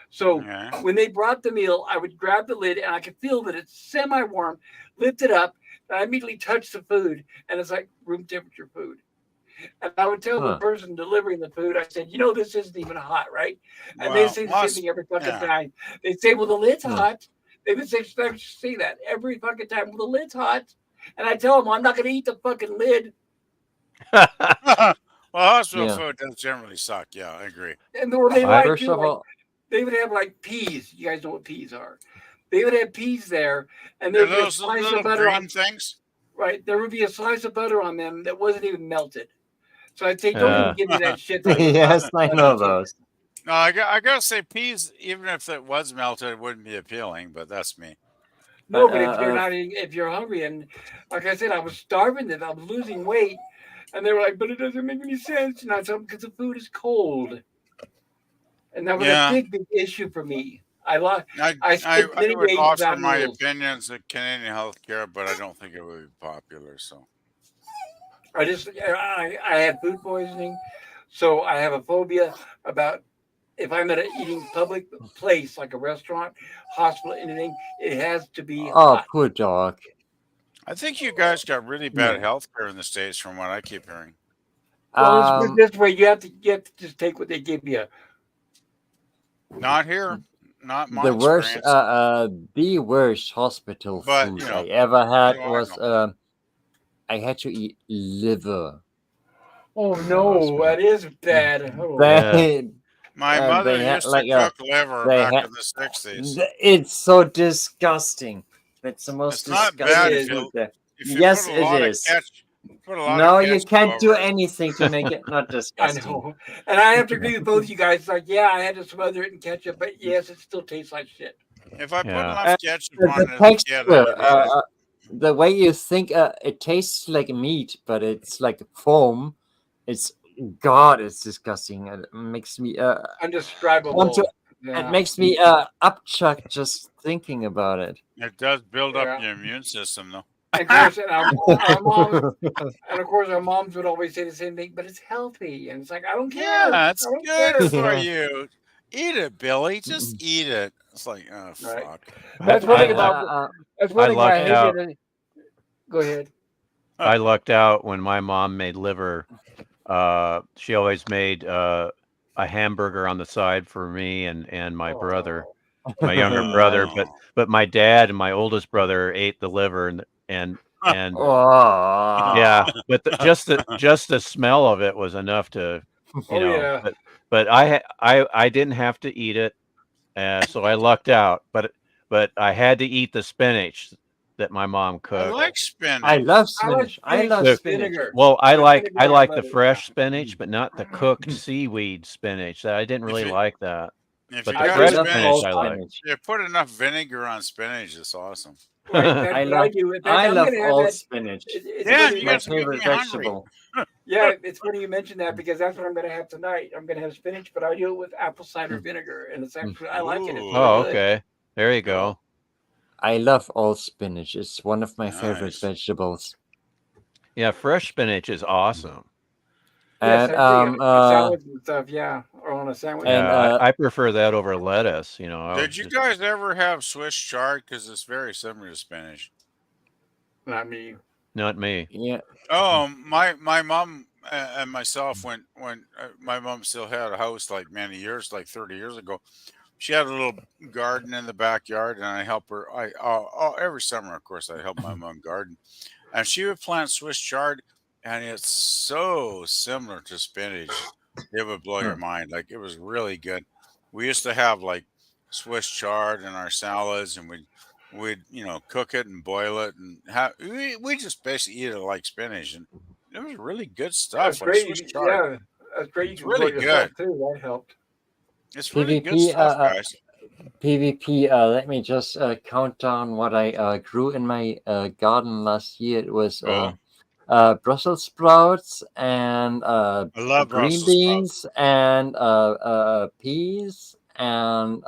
So Okay. when they brought the meal, I would grab the lid and I could feel that it's semi warm, lift it up, and I immediately touch the food, and it's like room temperature food. And I would tell the Huh. person delivering the food, I said, this isn't even hot, right? And they Well, say the same must thing every fucking yeah. time. They say, well, the lid's Yeah. hot. They would say that every fucking time. Well, the lid's hot. And I tell them, well, I'm not going to eat the fucking lid. Well, hospital Yeah. food does generally suck. Yeah, I agree. And they I lie First too. of Like all, they would have like peas. You guys know what peas are. They would have peas there, and there They're would be a those slice little of butter green on. things. Right, there would be a slice of butter on them that wasn't even melted. So I'd say, don't even give me that shit that was yes, I know melted. those. No, I gotta say peas, even if it was melted, it wouldn't be appealing. But that's me. No, But but if you're hungry, and like I said, I was starving, that I was losing weight, and they were like, but it doesn't make any sense. And I told them because the food is cold, and that was a Yeah, big issue for me. I I I, skipped I many would days offer without my meals. opinions of Canadian healthcare, but I don't think it would be popular. So I had food poisoning, so I have a phobia about if I'm at an eating public place like a restaurant, hospital, anything, it has to be oh, hot. poor dog. I think you guys got really bad healthcare in the states, from what I keep hearing. Well, let's put it Um, this way: you have to just take what they give you. Not here, not my the worst, experience. the worst hospital But food you I know, ever what had do I was know? I had to eat liver Oh in the no, hospital. that is bad. Oh. Yeah. They My mother they had used to like cook liver they back had in the '60s. it's so disgusting. It's the most It's not It bad disgusting is. food there. if you put Yes, a it lot of is. ketchup. Put a lot of No, you ketchup can't do over it. anything to make it not I disgusting. know, and I have to agree with both you guys. It's like, yeah, I had to smother it in ketchup, but yes, it still tastes like shit. If I put Yeah. enough ketchup The on it, yeah, then texture, I'd eat it. the way you think it tastes like meat, but it's like foam. It's God, it's disgusting. It makes me want Undescribable. to. Yeah. It makes me upchuck just thinking about it. It does build up Yeah. your immune system, though. And of course, our moms, and of course, our moms would always say the same thing. But it's healthy, and it's like I don't care. Yeah, I it's don't good care. for Yeah. you. Eat it, Billy. Just eat it. It's like, oh Right. fuck. That's one I, thing about. That's one I thing why I lucked hate out. it. Go ahead. I lucked out when my mom made liver. She always made a hamburger on the side for me and my brother, Oh, my younger brother. Oh. But my dad and my oldest brother ate the liver and yeah. Oh. But just the smell of it was enough to, you oh know. yeah. But I didn't have to eat it, so I lucked out. But I had to eat the spinach that my mom I cooked. like I spinach. love I like spinach. I spinach love with The spinach. vinegar. Well, I With like vinegar, I the love it. fresh spinach, but not the cooked seaweed spinach. I didn't If really you like that. if But you the I got do fresh it. love spinach, all spinach I like. spinach. you put enough vinegar on spinach. It's awesome. Right. That's I what I love do. In fact, I I'm love gonna have all that. spinach. It's Damn, It's funny. you my guys are getting me favorite hungry. vegetable. Yeah, it's funny you mentioned that because that's what I'm gonna have tonight. I'm gonna have spinach, but I do it with apple cider vinegar, and it's actually I like it. It's really Oh, Ooh, good. okay. There you cool. go. I love all spinach. It's one of my favorite Nice. vegetables. Yeah, fresh spinach is awesome. Yes, And I agree. On salads and stuff, yeah, or on a sandwich. and Yeah, I prefer that over lettuce. You know, I was Did you just guys ever have Swiss chard? Because it's very similar to spinach. Not me. not me. yeah. Oh, my mom and myself when my mom still had a house like many years, like 30 years ago. She had a little garden in the backyard, and I help her. Every summer, of course, I help my mom garden, and she would plant Swiss chard, and it's so similar to spinach. It would blow your Hmm. mind. Like it was really good. We used to have like Swiss chard in our salads, and we'd cook it and boil it, and we just basically eat it like spinach, and it was really good That's stuff, like great. Swiss chard. Yeah, that's great. You It's can grow really it yourself good. too. That helped. It's really good PvP. stuff, guys. PvP. Let me just count down what I grew in my garden last year. It was Cool. Brussels sprouts and I love green Brussels sprouts. beans and peas and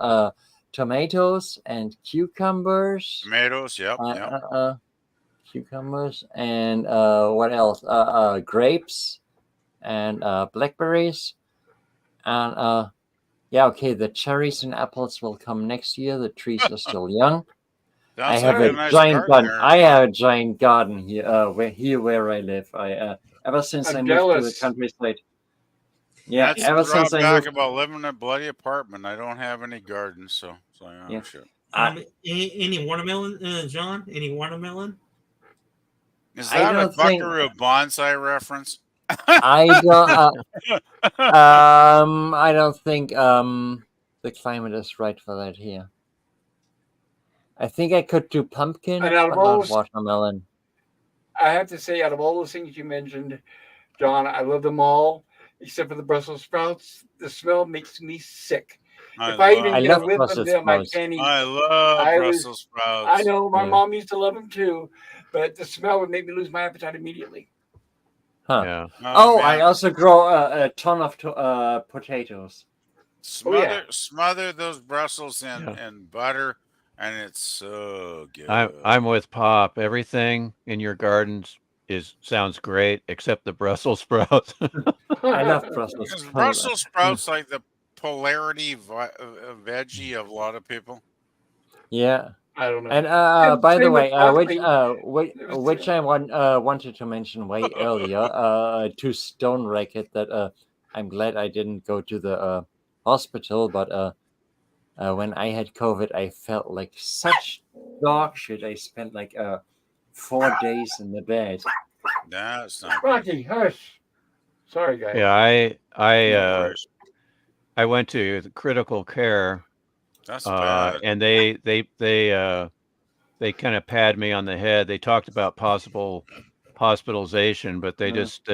tomatoes and cucumbers. Tomatoes, yep, Uh, yep. uh, uh, Cucumbers and what else? Grapes and blackberries and yeah, okay. The cherries and apples will come next year. The trees are still young. I Sounds have like a a nice giant garden garden. there, I John. have a giant garden here. Where I live. I ever since I I'm moved to the jealous. countryside. Yeah, That's the ever since I drawback moved. about living in a bloody apartment. I don't have any gardens, so Yeah, oh shit. I Any watermelon, John? Any watermelon? Is I that a don't think Buckaroo bonsai reference? I don't. I don't think the climate is right for that here. I think I could do pumpkin, And out of but all not those, watermelon. I have to say, out of all those things you mentioned, John, I love them all except for the Brussels sprouts. The smell makes me sick. I If I even I love get a love whiff of Brussels them, I sprouts. can't eat. I love I was. Brussels I sprouts. know my Yeah. mom used to love them too, but the smell would make me lose my appetite immediately. Huh. Yeah. Oh Oh, I man, also grow a ton of potatoes. Oh yeah, smother those Brussels Yeah. in butter, and it's so I'm good. I'm with Pop. Everything in your gardens is sounds great except the Brussels sprouts. I love Brussels Is sprouts. Brussels sprouts like the polarity veggie of a lot of people? Yeah. I don't know. And by the Same with way, broccoli. It was, which I wanted to mention way earlier, to Stone Racket that I'm glad I didn't go to the hospital, but when I had COVID, I felt like such dog shit. I spent like 4 days in the bed. That's not good. Rocky, hush. Sorry, guys. Yeah, No worries. I went to the critical care, That's bad. and they kind of pat me on the head. They talked about possible hospitalization, but they just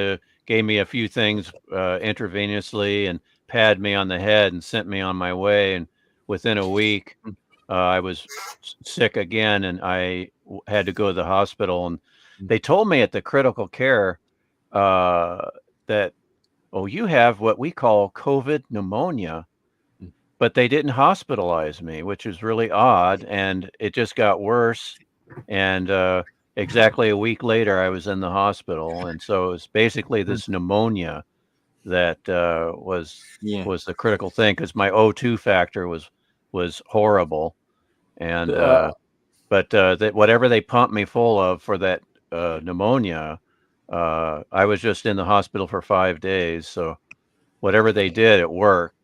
gave me a few things intravenously and patted me on the head and sent me on my way. And within a week, I was sick again, and I had to go to the hospital. And they told me at the critical care that "Oh, you have what we call COVID pneumonia." But they didn't hospitalize me, which is really odd, and it just got worse. And exactly a week later, I was in the hospital, and so it was basically this pneumonia that Yeah. was the critical thing because my O2 factor was horrible, and but that whatever they pumped me full of for that pneumonia, I was just in the hospital for 5 days. So whatever they did, it worked.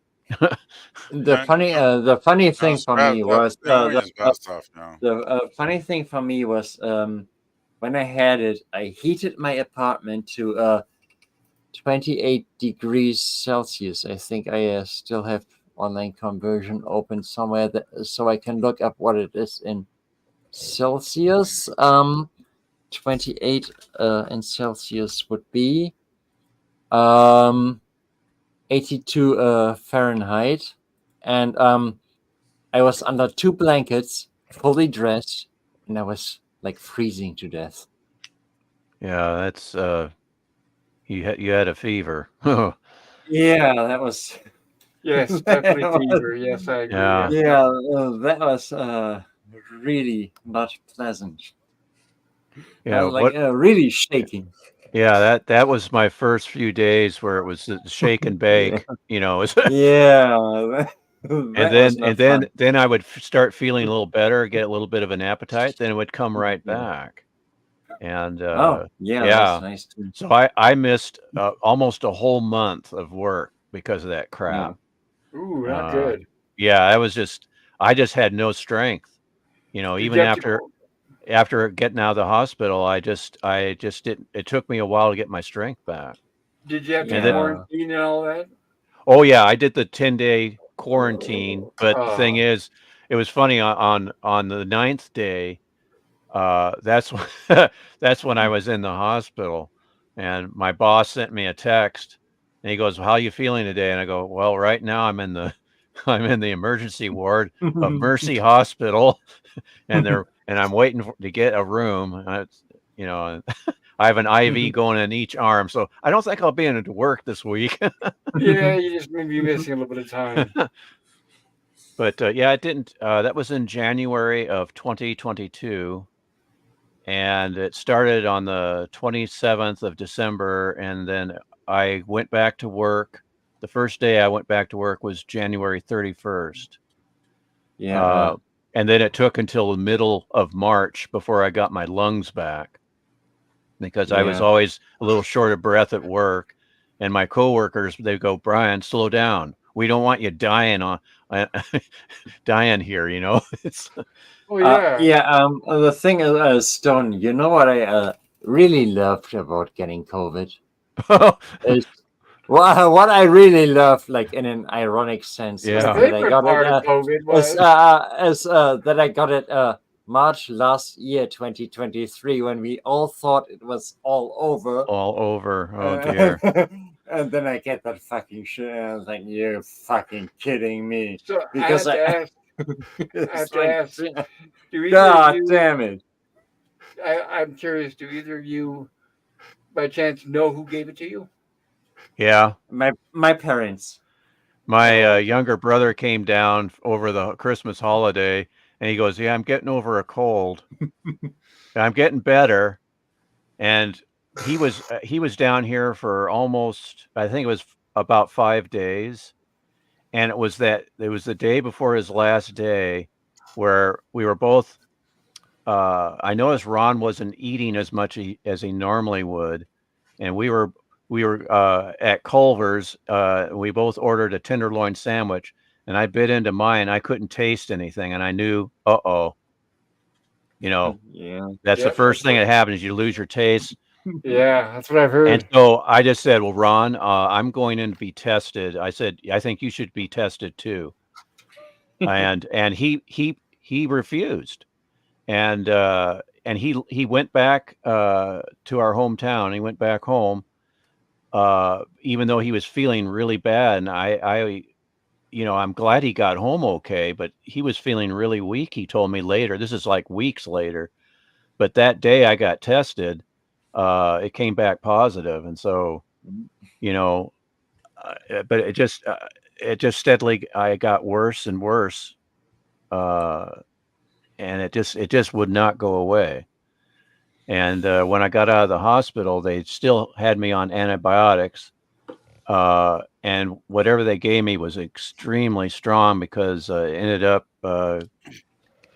The funny, No, the funny thing that's for bad. me That was pneumonia is bad stuff. No. the funny thing for me was when I had it, I heated my apartment to 28 degrees Celsius. I think I still have online conversion open somewhere so I can look up what it is in Celsius. 28 in Celsius would be 82 Fahrenheit, and I was under 2 blankets, fully dressed, and I was like freezing to death. Yeah, that's you had a fever. Yeah, that was. Yes, definitely fever. Yes, I agree. Yeah. Yeah, that was really not pleasant. I Yeah, was like really shaking. yeah, that was my first few days where it was the shake and bake, you know. Yeah, that was not fun. Then I would start feeling a little better, get a little bit of an appetite, then it would come right Yeah. back. And Oh, yeah, yeah, that's nice too. so I missed almost a whole month of work because of that Yeah. crap. Ooh, not good. Yeah, I just had no strength. You know, Did even you have to, after getting out of the hospital, I just didn't. It took me a while to get my strength back. did you have to And then, Yeah. quarantine and all that? oh yeah, I did the 10-day quarantine. But the thing Oh, is, it was funny on the 9th day. That's that's when I was in the hospital, and my boss sent me a text, and he goes, "How you feeling today?" And I go, "Well, right now I'm in the I'm in the emergency ward of Mercy Hospital, and I'm waiting to get a room. You know, I have an IV going in each arm, so I don't think I'll be into work this week." yeah, you just may be missing a little bit of time. But yeah, it didn't. That was in January of 2022. And it started on the 27th of December, and then I went back to work. The first day I went back to work was January 31st. Yeah. And then it took until the middle of March before I got my lungs back because I was Yeah. always a little short of breath at work. And my coworkers, they go, "Brian, slow down. We don't want you dying dying here, you know." It's Oh yeah. Yeah. The thing is, Stone. You know what I really loved about getting COVID is what I really love, like in an ironic sense, is My Yeah. that I favorite got part of it. COVID Is was that I got it March last year, 2023, when we all thought it was all over. all over. Oh dear. And then I get that fucking shit, and I was like, "You're fucking kidding me!" so. I Because have to ask. I it's have to like, ask. Do either of God you? damn it! I'm curious. Do either of you, by chance, know who gave it to you? Yeah. My parents. My Oh, younger brother came down over the Christmas holiday, and he goes, "Yeah, I'm getting over a cold. I'm getting better." And he was down here for almost, I think it was about 5 days, and it was the day before his last day, where we were both. I noticed Ron wasn't eating as much as he normally would, and we were at Culver's. We both ordered a tenderloin sandwich, and I bit into mine. I couldn't taste anything, and I knew, uh-oh, you know, Yeah. that's the yep. first thing that happens. You lose your taste. Yeah, that's what I've And heard. so I just said, "Well, Ron, I'm going in to be tested." I said, "I think you should be tested too." And he refused. And he went back to our hometown. He went back home, even though he was feeling really bad. And I'm glad he got home okay, but he was feeling really weak. He told me later. This is like weeks later, but that day I got tested, it came back positive, and so you know, but it just steadily I got worse and worse, and it just would not go away. And when I got out of the hospital, they still had me on antibiotics, and whatever they gave me was extremely strong because it ended up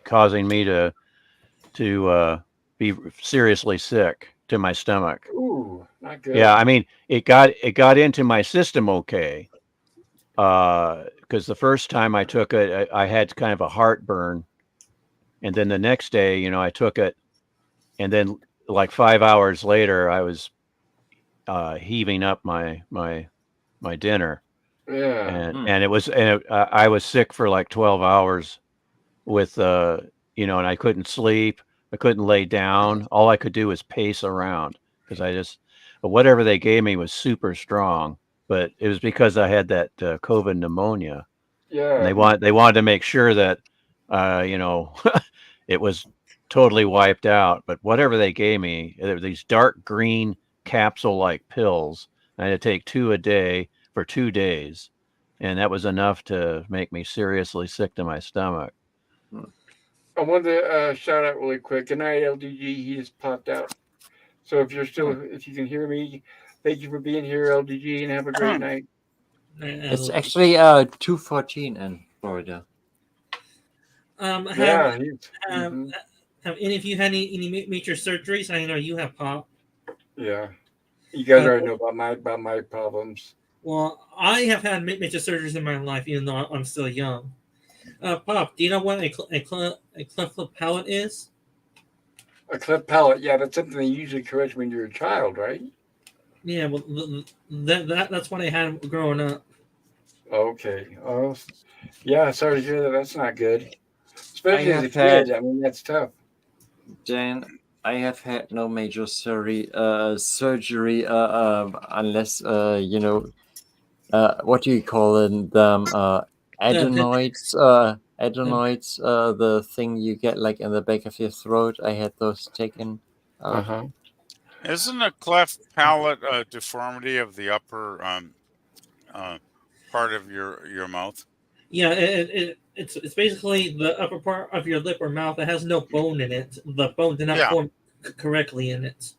causing me to be seriously sick to my stomach. Ooh, not good. Yeah, I mean, it got into my system okay. Because the first time I took it, I had kind of a heartburn, and then the next day, I took it, and then like 5 hours later, I was heaving up my dinner, Yeah. and I was sick for like 12 hours with and I couldn't sleep, I couldn't lay down. All I could do was pace around because whatever they gave me was super strong, but it was because I had that COVID pneumonia, and Yeah. they wanted to make sure that you know it was totally wiped out. But whatever they gave me, there were these dark green capsule like pills. I had to take 2 a day for 2 days, and that was enough to make me seriously sick to my stomach. I wanted to shout out really quick. Good night, LDG. He just popped out. So if you can hear me, thank you for being here, LDG, and have a great night. It's actually 2:14 in Florida. Yeah. Have any of you had any major surgeries? I know you have, Pop. Yeah. You guys already know about my problems. Well, I have had major surgeries in my life, even though I'm still young. Pop, do you know what a cleft lip palate is? A cleft palate, yeah, that's something they usually correct when you're a child, right? Yeah, well, that's what I had growing up. Okay. Oh, yeah. Sorry to hear that. That's not good, especially as a have kid. had- I mean, that's tough. Dan, I have had no major surgery, unless what do you call them? Adenoids, adenoids. The thing you get like in the back of your throat. I had those taken Uh out. huh. Isn't a cleft palate a deformity of the upper part of your mouth? Yeah, it's basically the upper part of your lip or mouth that has no bone in it. The bone did not Yeah. form correctly in it.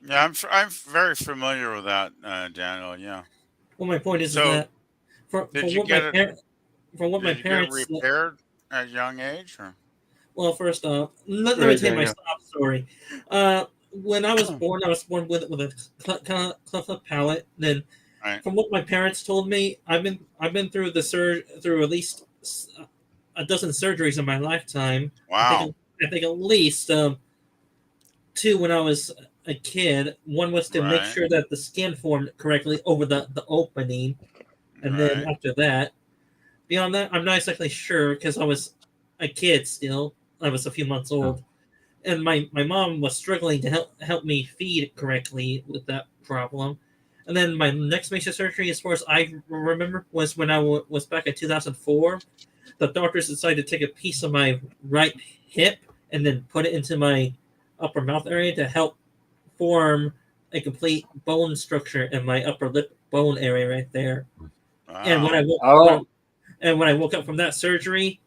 Yeah, I'm very familiar with that, Daniel. Yeah. Well, my point is So that for did you what get it? my Did you get it parents. repaired at a young age? Or? Well, first off, let me Right, tell you my Daniel. stop story. When I was born with a cleft lip palate. Then, Right. from what my parents told me, I've been through through at least a dozen surgeries in my lifetime. Wow. I think at least two when I was a kid. One was to make Right. sure that the skin formed correctly over the opening, and then Right. after that, beyond that, I'm not exactly sure because I was a kid still. I was a few months old, and my mom was struggling to help me feed correctly with that problem. And then my next major surgery, as far as I remember, was when I was back in 2004. The doctors decided to take a piece of my right hip and then put it into my upper mouth area to help form a complete bone structure in my upper lip bone area right there. And when I Wow. when I woke up from that surgery,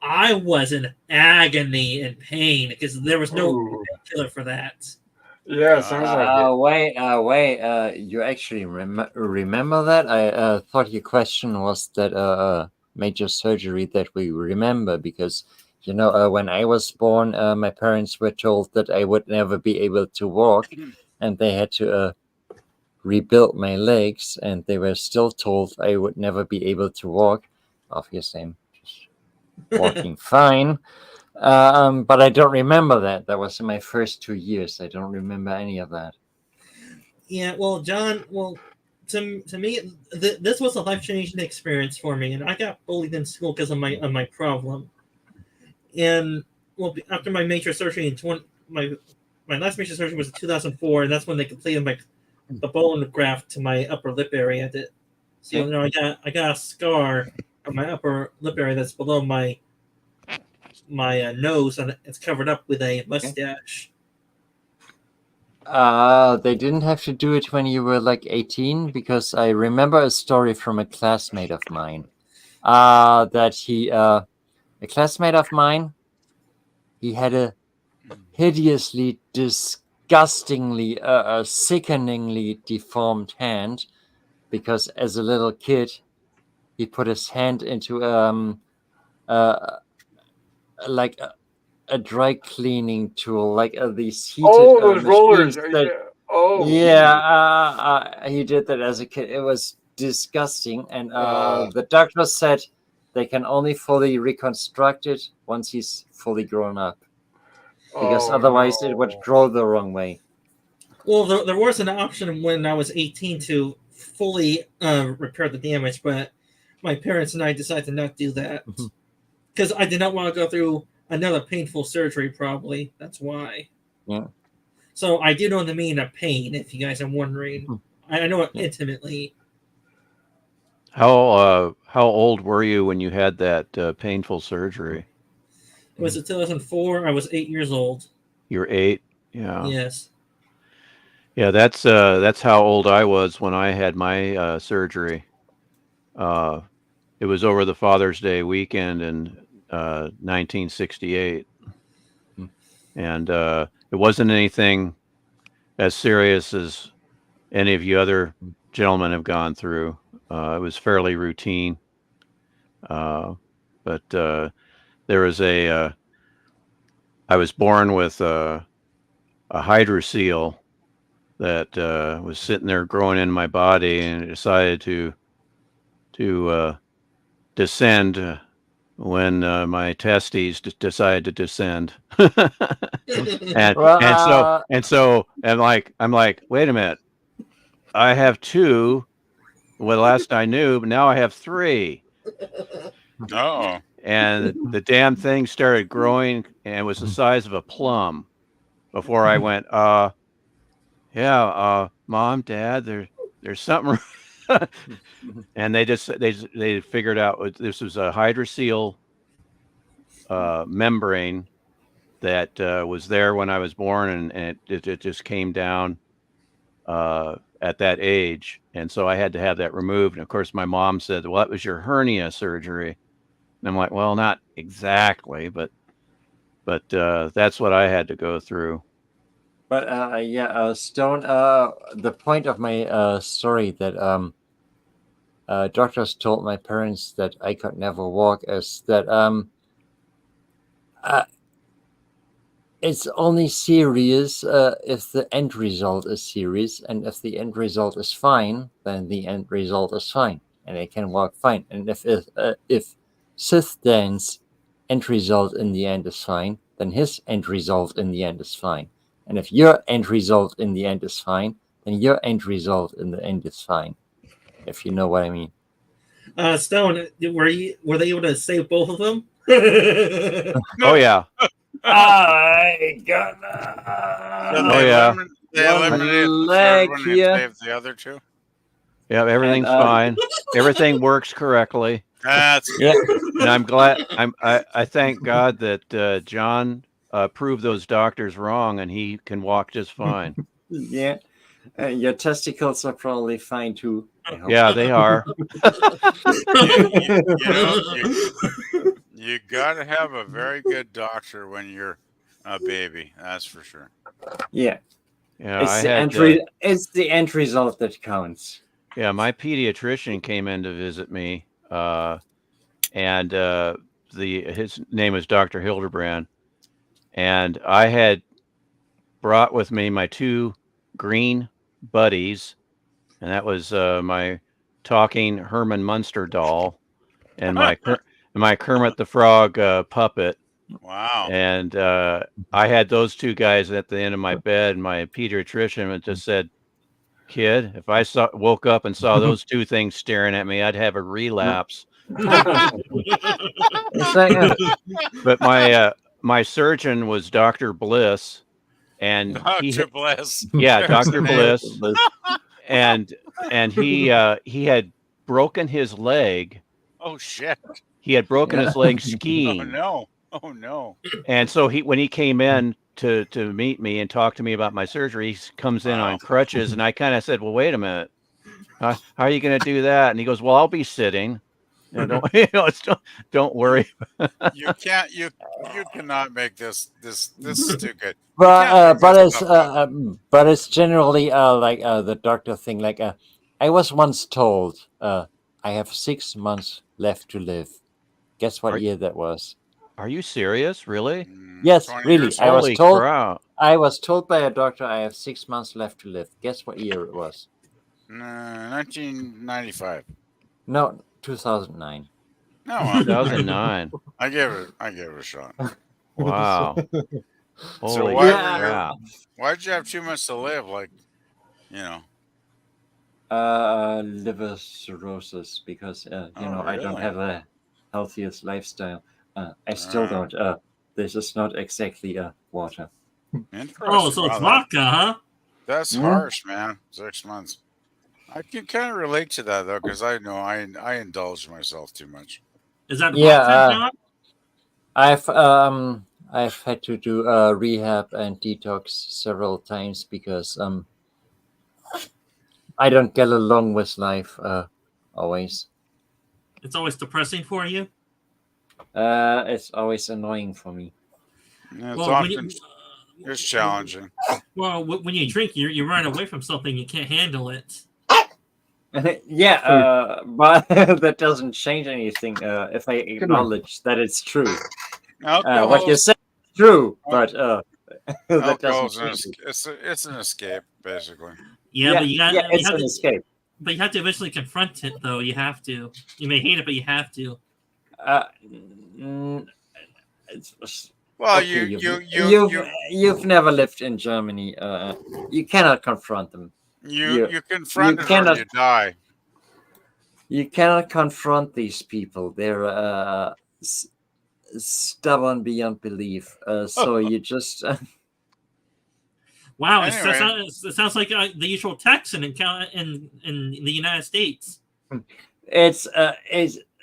I was in agony and pain because there was no Ooh. killer for that. Yeah, sounds like it. Wait. You actually remember that? I thought your question was that major surgery that we remember because when I was born, my parents were told that I would never be able to walk, and they had to rebuild my legs, and they were still told I would never be able to walk. Obviously, I'm just walking fine. But I don't remember that. That was in my first 2 years. I don't remember any of that. Yeah, well, John, to me, this was a life changing experience for me, and I got bullied in school because of my problem. And well, after my major surgery my last major surgery was in 2004, and that's when they completed the bone graft to my upper lip area. So I got a scar on my upper lip area that's below my nose, and it's covered up with a mustache. They didn't have to do it when you were like 18, because I remember a story from a classmate of mine. That a classmate of mine, he had a hideously, disgustingly, sickeningly deformed hand, because as a little kid, he put his hand into like a dry cleaning tool, like these heated Oh, those rollers. machines that. Oh, Yeah, he did that as a kid. It was disgusting, and the doctor said they can only fully reconstruct it once he's fully grown up, because oh otherwise it would no. grow the wrong way. Well, there was an option when I was 18 to fully repair the damage, but my parents and I decided to not do that because I did not want to go through another painful surgery. Probably that's why. Yeah. So I do know the meaning of pain. If you guys are wondering, I know it intimately. How old were you when you had that painful surgery? It was in 2004. I was 8 years old. You're 8. Yeah. Yes. Yeah, that's how old I was when I had my surgery. It was over the Father's Day weekend in 1968, and it wasn't anything as serious as any of you other gentlemen have gone through. It was fairly routine, but there was I was born with a hydrocele that was sitting there growing in my body, and it decided to descend when my testes decided to descend. and Well, and so I'm like, wait a minute, I have 2. Well, last I knew, but now I have 3. Oh, And the damn thing started growing, and it was the size of a plum. Before I went, yeah, Mom, Dad, there's something. And they figured out this was a hydrocele membrane that was there when I was born, and it just came down at that age, and so I had to have that removed. And of course, my mom said, "Well, that was your hernia surgery," and I'm like, "Well, not exactly, but that's what I had to go through." but Stone. The point of my story that doctors told my parents that I could never walk is that it's only serious if the end result is serious, and if the end result is fine, then the end result is fine, and I can walk fine. And if Sith Dan's end result in the end is fine, then his end result in the end is fine. And if your end result in the end is fine, then your end result in the end is fine. If you know what I mean. Stone, were they able to save both of them? Oh yeah, I got so Oh, yeah. They eliminated the leg third one here. and saved the other 2. yeah, everything's And, fine. Everything works correctly, That's Yeah. and I'm glad. I thank God that John proved those doctors wrong, and he can walk just fine. Yeah. Your testicles are probably fine too. I hope. Yeah, they are. you gotta have a very good doctor when you're a baby. That's for sure. Yeah. Yeah, It's I the had. it's the end result that counts. Yeah, my pediatrician came in to visit me, and his name is Dr. Hildebrand, and I had brought with me my 2 green buddies, and that was my talking Herman Munster doll and my Kermit the Frog puppet. Wow. And I had those 2 guys at the end of my bed, and my pediatrician had just said, "Kid, if I woke up and saw those 2 things staring at me, I'd have a relapse." It's like, But my surgeon was Dr. Bliss, and Dr. Bliss. yeah, There's Dr. the name. Bliss, and he had broken his leg. Oh shit. He had broken his leg Oh skiing. no. Oh no. And so when he came in, to meet me and talk to me about my surgery. He comes in Wow. on crutches, and I kind of said, "Well, wait a minute, how are you going to do that?" And he goes, "Well, I'll be sitting. Don't don't worry." You can't. You cannot make this. This is too good. You But can't make but this it's stuff up. but it's generally like the doctor thing. Like I was once told I have 6 months left to live. Guess what Are, year that was? are you serious? Really? Yes, 20 really. years ago. Holy crap! I was told by a doctor I have 6 months left to live. Guess what year it was? 1995. No, 2009. No, well, 2009. I give it a shot. Wow. So Holy why Yeah. were you? crap! Why'd you have 2 months to live? Like, you know. Liver cirrhosis because Oh, I don't really? have a healthiest lifestyle. I still Ah. don't. This is not exactly water. Interesting. Oh, so it's Wow, vodka, huh? that's Hmm? harsh, man. 6 months. I can kind of relate to that though, because I know I indulge myself too much. Is that Yeah, vodka, John? I've had to do rehab and detox several times because I don't get along with life always. It's always depressing for you. It's always annoying for me. It's Well, when often you, it's challenging. well, when you drink, you run away from something you can't handle it. Yeah, but that doesn't change anything if I acknowledge that it's true. What Alcohol you is said is true, but that doesn't alcohol is change it. it's an escape basically. Yeah, but you got yeah, you it's have an to, escape. but you have to eventually confront it, though. You have to. You may hate it, but you have to. Uh, mm, it's, Well, okay, you've never lived in Germany. You cannot confront them. you confront it or cannot you die. you cannot confront these people. They're stubborn beyond belief. So you just Wow, Anyway, it sounds like the usual Texan in the United States. it's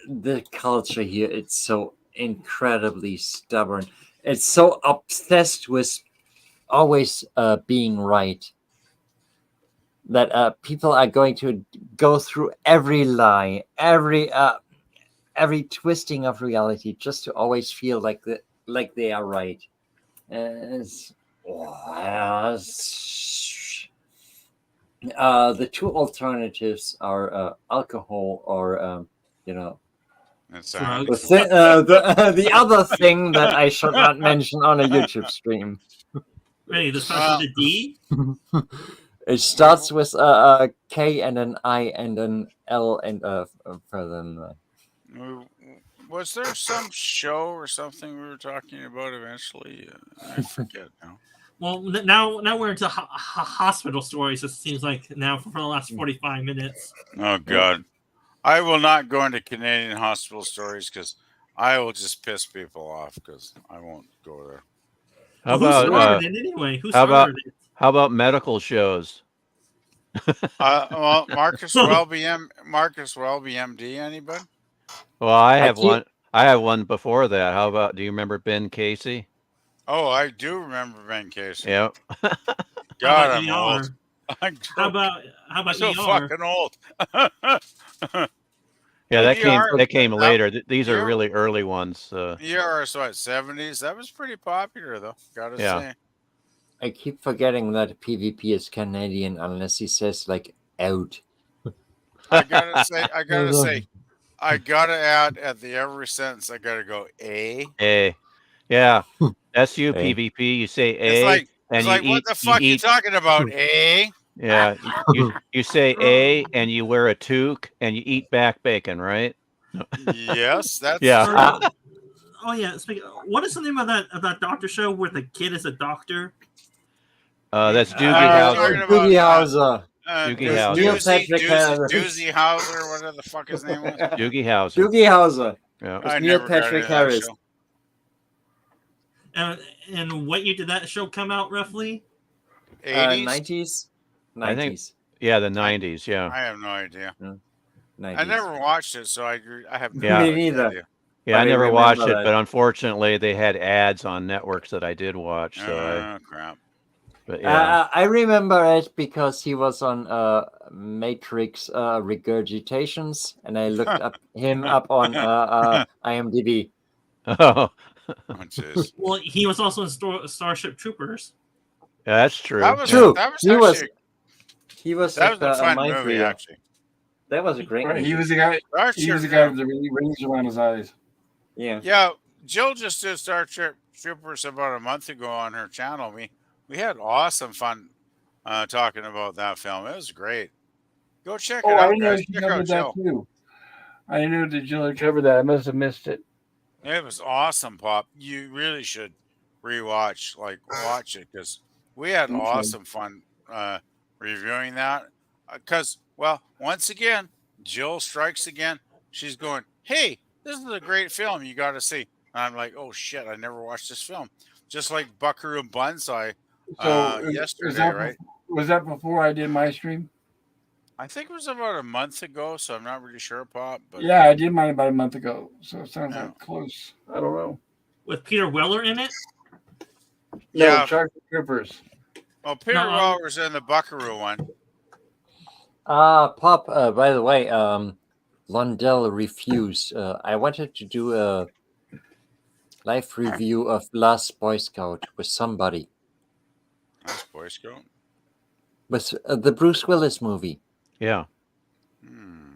the culture here. It's so incredibly stubborn. It's so obsessed with always being right that people are going to go through every lie, every twisting of reality, just to always feel like they are right. It's, the two alternatives are alcohol or it's Drugs. the other thing that I should not mention on a YouTube stream. Hey, this starts with a D. It starts with a K and an I and an L and further than that. Was there some show or something we were talking about eventually? I forget now. Well, now we're into hospital stories. It seems like now for the last 45 minutes. Oh God, I will not go into Canadian hospital stories because I will just piss people off because I won't go there. How Well, who about started it anyway? Who how about started it? how about medical shows? Well, Marcus Welby, MD. Anybody? Well, I have keep- one. I have one before that. How about? Do you remember Ben Casey? Oh, I do remember Ben Casey. Yep. How God, about I'm old. ER? I'm How about so ER? fucking old. Yeah, that ER came that- later. These are ER really early ones. ER is what, 70s? That was pretty popular though. Gotta Yeah. say. I keep forgetting that PvP is Canadian unless he says like out. I gotta say, I gotta add at the every sentence. I gotta go A. A. Yeah. That's you, A. PvP. You say It's A, like and what the fuck you talking about? A. Yeah, you say A, and you wear a toque, and you eat back bacon, right? Yes, that's Yeah. true. Oh yeah. What is the name of that doctor show where the kid is a doctor? That's Doogie talking Howser. about, Doogie Howser. Doogie Howser. Neil Patrick Harris. Doozy Howser, whatever the fuck his name was. Doogie Howser. Doogie Howser. Yeah. I Neil never got Patrick into that Harris. show. And what year did that show come out roughly? 80s? 90s. I think- 90s. Yeah, the 90s. Yeah. I have no idea. 90s. I never watched it, so I have no Yeah. Me neither. idea. Yeah, I I never remember watched it, that. but unfortunately, they had ads on networks that I did watch. So Crap. but yeah, I remember it because he was on Matrix regurgitations, and I looked him up on IMDb. oh, Oh, jeez. Well, he was also in Starship Troopers. that's true. That was Yeah. True, that was he was actually he was that like was a a fun mind movie reader. actually. That was a great Right, movie. he was the guy. He Starship, was the guy with the rings around his eyes. Yeah. yeah. Jill just did Starship Troopers about a month ago on her channel. We had awesome fun talking about that film. It was great. Go check it Oh, I out, didn't know guys. she Check out covered that Jill. too. I didn't know that Jill had covered that. I must have missed it. It was awesome, Pop. You really should watch it because we had Okay. awesome fun reviewing that. Because, well, once again, Jill strikes again. She's going, "Hey, this is a great film. You got to see." And I'm like, "Oh shit, I never watched this film." Just like Buckaroo Banzai So is yesterday, that right? was that before I did my stream? I think it was about a month ago, so I'm not really sure, Pop. But Yeah, I did mine about a month ago. So it sounds yeah, like close. I don't know. With Peter Weller in it. No, yeah. Starship Troopers. Oh, Peter No, Weller's in the Buckaroo one. Pop. By the way, Lundell refused. I wanted to do a live review of Last Boy Scout with somebody, Nice Boy Scout. with the Bruce Willis movie. Yeah.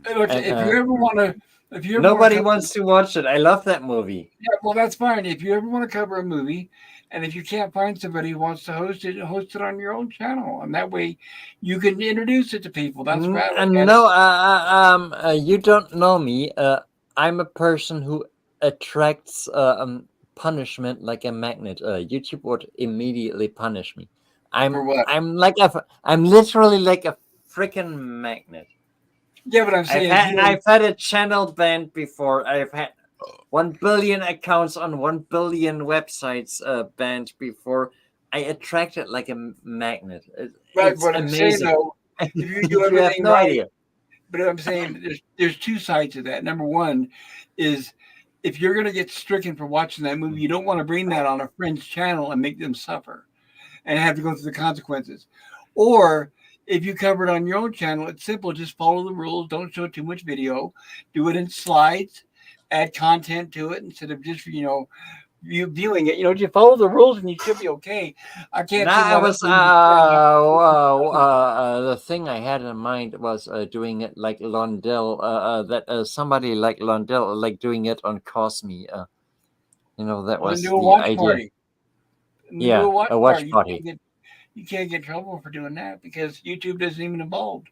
Hey, look, And, if you ever want to, if you ever Nobody wanna wants to watch it. I love that movie. yeah, well, that's fine. If you ever want to cover a movie, and if you can't find somebody who wants to host it on your own channel, and that way you can introduce it to people. That's rad. No, you don't know me. I'm a person who attracts punishment like a magnet. YouTube would immediately punish me. For what? I'm literally like a freaking magnet. Yeah, but I'm saying I've had a channel banned before. I've had 1 billion accounts on 1 billion websites banned before. I attract it like a magnet. right. It's What I'm saying amazing. though, if you do You have everything no right, idea. but I'm saying there's two sides to that. Number one is if you're going to get stricken for watching that movie, you don't want to bring that on a friend's channel and make them suffer and have to go through the consequences. Or if you cover it on your own channel, it's simple. Just follow the rules. Don't show too much video. Do it in slides. Add content to it instead of just you viewing it. Just follow the rules and you should be okay. I can't. Nah, I was the thing I had in mind was doing it like Lundell. That somebody like Lundell like doing it on Cosme. That was do the a watch idea. party. Yeah, do a a watch party. You can't get in trouble for doing that because YouTube isn't even involved.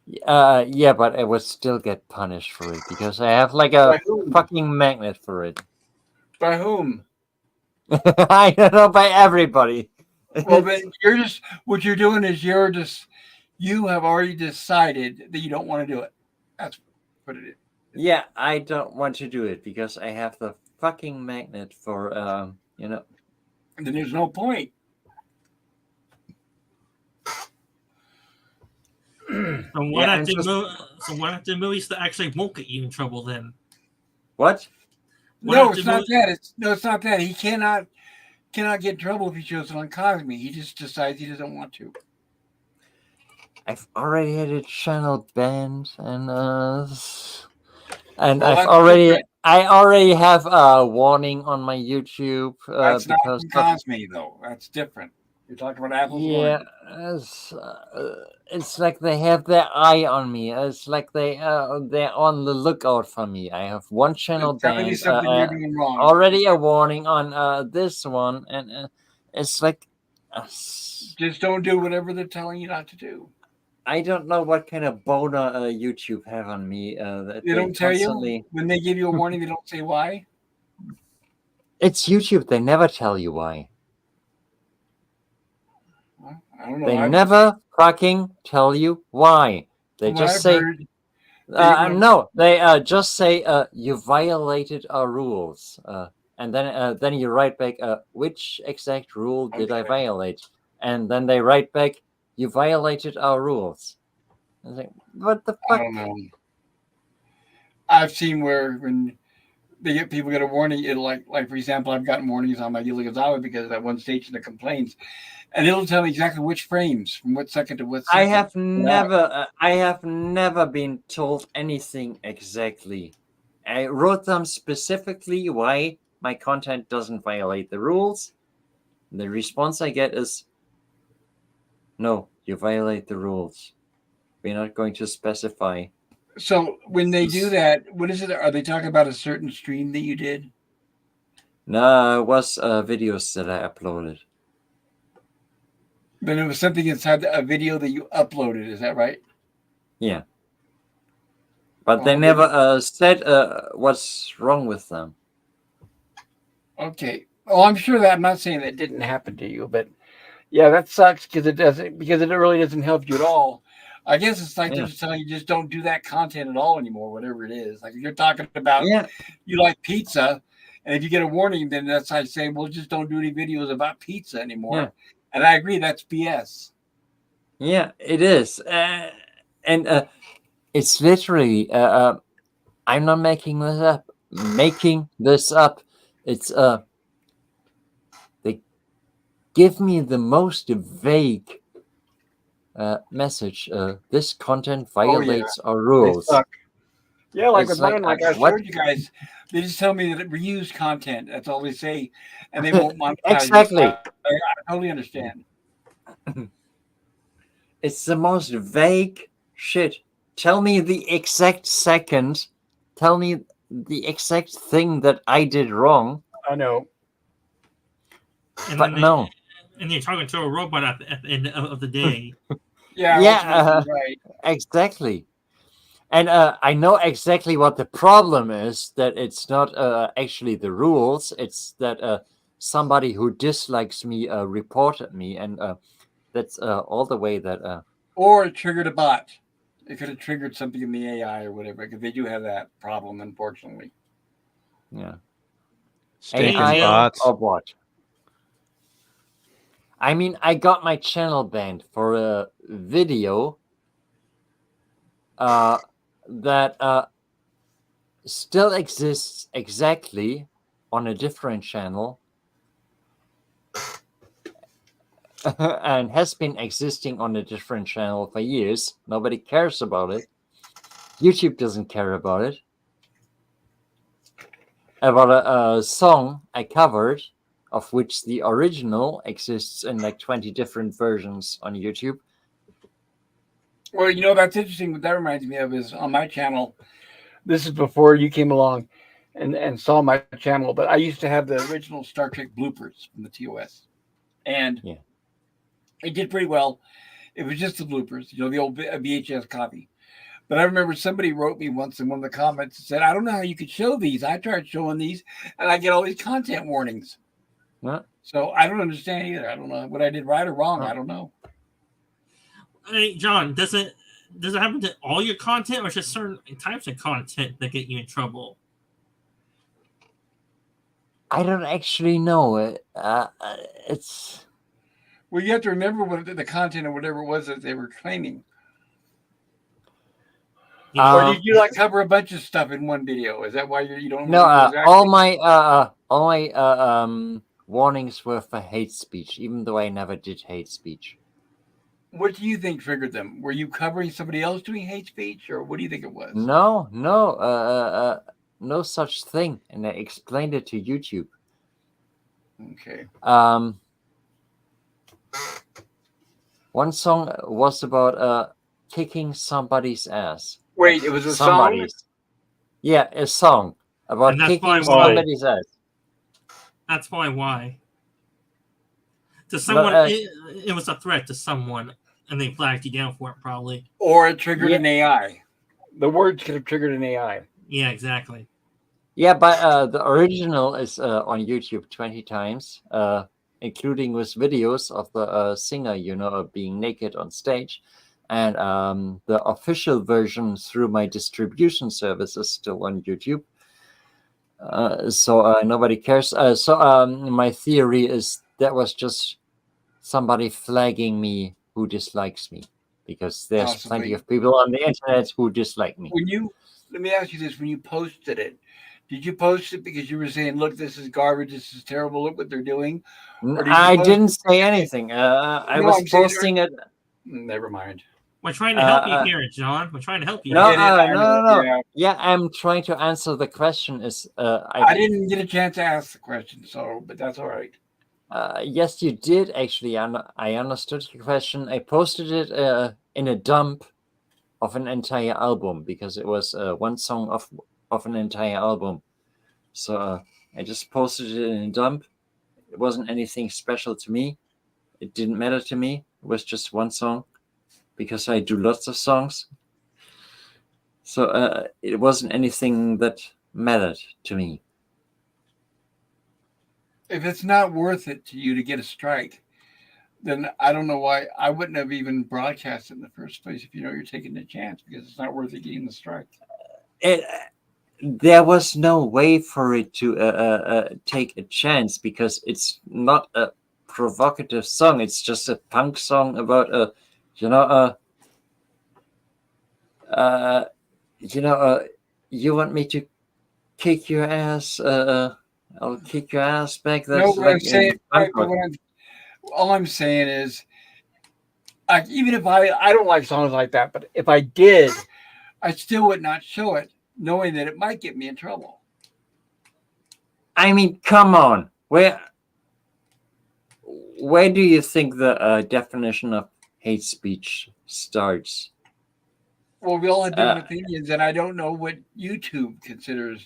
Yeah, but I would still get punished for it because I have like a By whom? fucking magnet for it. By whom? I don't know, by everybody. Well, then what you're doing is you have already decided that you don't want to do it. That's what it is. Yeah, I don't want to do it because I have the fucking magnet for And then there's no point. So why not do movies that actually won't get you in trouble then? What? No, it's not that. It's not that. He cannot get in trouble if he shows it on Cosme. He just decides he doesn't want to. I've already had a channel banned, and Well, I already have a warning on my YouTube. That's not because from Cosme though. That's different. You're talking about Apple's yeah, warning. it's like they have their eye on me. It's like they're on the lookout for me. I have one channel Tell me banned. something you're doing wrong. Already a warning on this one, and it's like. Just don't do whatever they're telling you not to do. I don't know what kind of boner YouTube have on me. That They don't tell constantly... you when they give you a warning. They don't say why. It's YouTube. They never tell you why. Well, I don't know. They never fucking tell you why. They just say, no. They just say you violated our rules, and then you write back, which exact rule did I violate? And then they write back, you violated our rules. I was like, what the fuck? I don't know. I've seen where when people get a warning. It'll like for example, I've gotten warnings on my Yuligazawa because of that one station that complains, and it'll tell me exactly which frames from what second to what I second. I have never been told anything exactly. I wrote them specifically why my content doesn't violate the rules. The response I get is, no, you violate the rules. We're not going to specify. So when they do that, what is it? Are they talking about a certain stream that you did? No, it was videos that I uploaded. Then it was something inside a video that you uploaded. Is that right? Yeah. But they Well, never said what's wrong with them. Okay. Oh, I'm sure that I'm not saying that didn't happen to you, but yeah, that sucks because it really doesn't help you at all. I guess it's like they're Yeah. just telling you just don't do that content at all anymore, whatever it is. Like if you're talking about Yeah. you like pizza, and if you get a warning, then that's like saying, well, just don't do any videos about pizza anymore. Yeah. And I agree, that's BS. Yeah, it is. And it's literally, I'm not making this up. It's they give me the most vague message. This content violates our They rules. suck. Yeah, like It's with like, mine, like I what? showed you guys, they just tell me that it reused content. That's all they say, and they won't monetize it. Exactly. I totally understand. It's the most vague shit. Tell me the exact second. Tell me the exact thing that I did wrong. I know. And But then no. and you're talking to a robot at the end of the day. Yeah, Yeah, ultimately, right. exactly. And I know exactly what the problem is, that it's not actually the rules. It's that somebody who dislikes me reported me. And that's all the way that... Or it triggered a bot. It could have triggered something in the AI or whatever, because they do have that problem, unfortunately. yeah. Stinking AI bots. or what? I mean, I got my channel banned for a video that still exists exactly on a different channel and has been existing on a different channel for years. Nobody cares about it. YouTube doesn't care about it. About a song I covered, of which the original exists in like 20 different versions on YouTube. Well, that's interesting. What that reminds me of is on my channel. This is before you came along and saw my channel, but I used to have the original Star Trek bloopers from the TOS. And Yeah. it did pretty well. It was just the bloopers, the old VHS copy. But I remember somebody wrote me once in one of the comments and said, I don't know how you could show these. I tried showing these and I get all these content warnings. Huh? So I don't understand either. I don't know what I did right or wrong. Huh. I don't know. Hey, John, does it happen to all your content, or just certain types of content that get you in trouble? I don't actually know. It's... Well, you have to remember what the content or whatever it was that they were claiming. Or did you cover a bunch of stuff in one video? Is that why you don't No, know exactly? all my warnings were for hate speech, even though I never did hate speech. What do you think triggered them? Were you covering somebody else doing hate speech, or what do you think it was? No, no such thing, and I explained it to YouTube. Okay. One song was about kicking somebody's ass. Wait, it was a song? Yeah, a song about And that's kicking probably why. somebody's ass. That's probably why. To someone, it was a threat to someone, and they flagged you down for it, probably. Or it triggered an AI. The words could have triggered an AI. Yeah, exactly. Yeah, but the original is on YouTube 20 times, including with videos of the singer, being naked on stage. And the official version through my distribution service is still on YouTube. So nobody cares. My theory is that was just somebody flagging me who dislikes me, because there's plenty of people on the internet who dislike me. Let me ask you this: when you posted it, Did you post it because you were saying, "Look, this is garbage. This is terrible. Look what they're doing," or did you I post didn't it? say anything. I No, was I'm saying, posting it. never mind. We're trying to help you Uh, here, John. We're trying to help you. no, Forget it. I know. no. Yeah, Yeah, I'm trying to answer the question. I didn't get a chance to ask the question, so but that's all right. Yes, you did actually. I understood your question. I posted it in a dump of an entire album because it was one song of an entire album. So I just posted it in a dump. It wasn't anything special to me. It didn't matter to me. It was just one song because I do lots of songs. So it wasn't anything that mattered to me. If it's not worth it to you to get a strike, then I don't know why I wouldn't have even broadcast it in the first place if you know you're taking the chance because it's not worth it getting the strike. It, there was no way for it to take a chance because it's not a provocative song. It's just a punk song about you know you know you want me to kick your ass. I'll kick your ass back. No, That's what I'm like saying, in punk right, but rock. all I'm saying is, even if I don't like songs like that, but if I did, I still would not show it, knowing that it might get me in trouble. I mean, come on. Where do you think the definition of hate speech starts? Well, we all have different opinions, and I don't know what YouTube considers,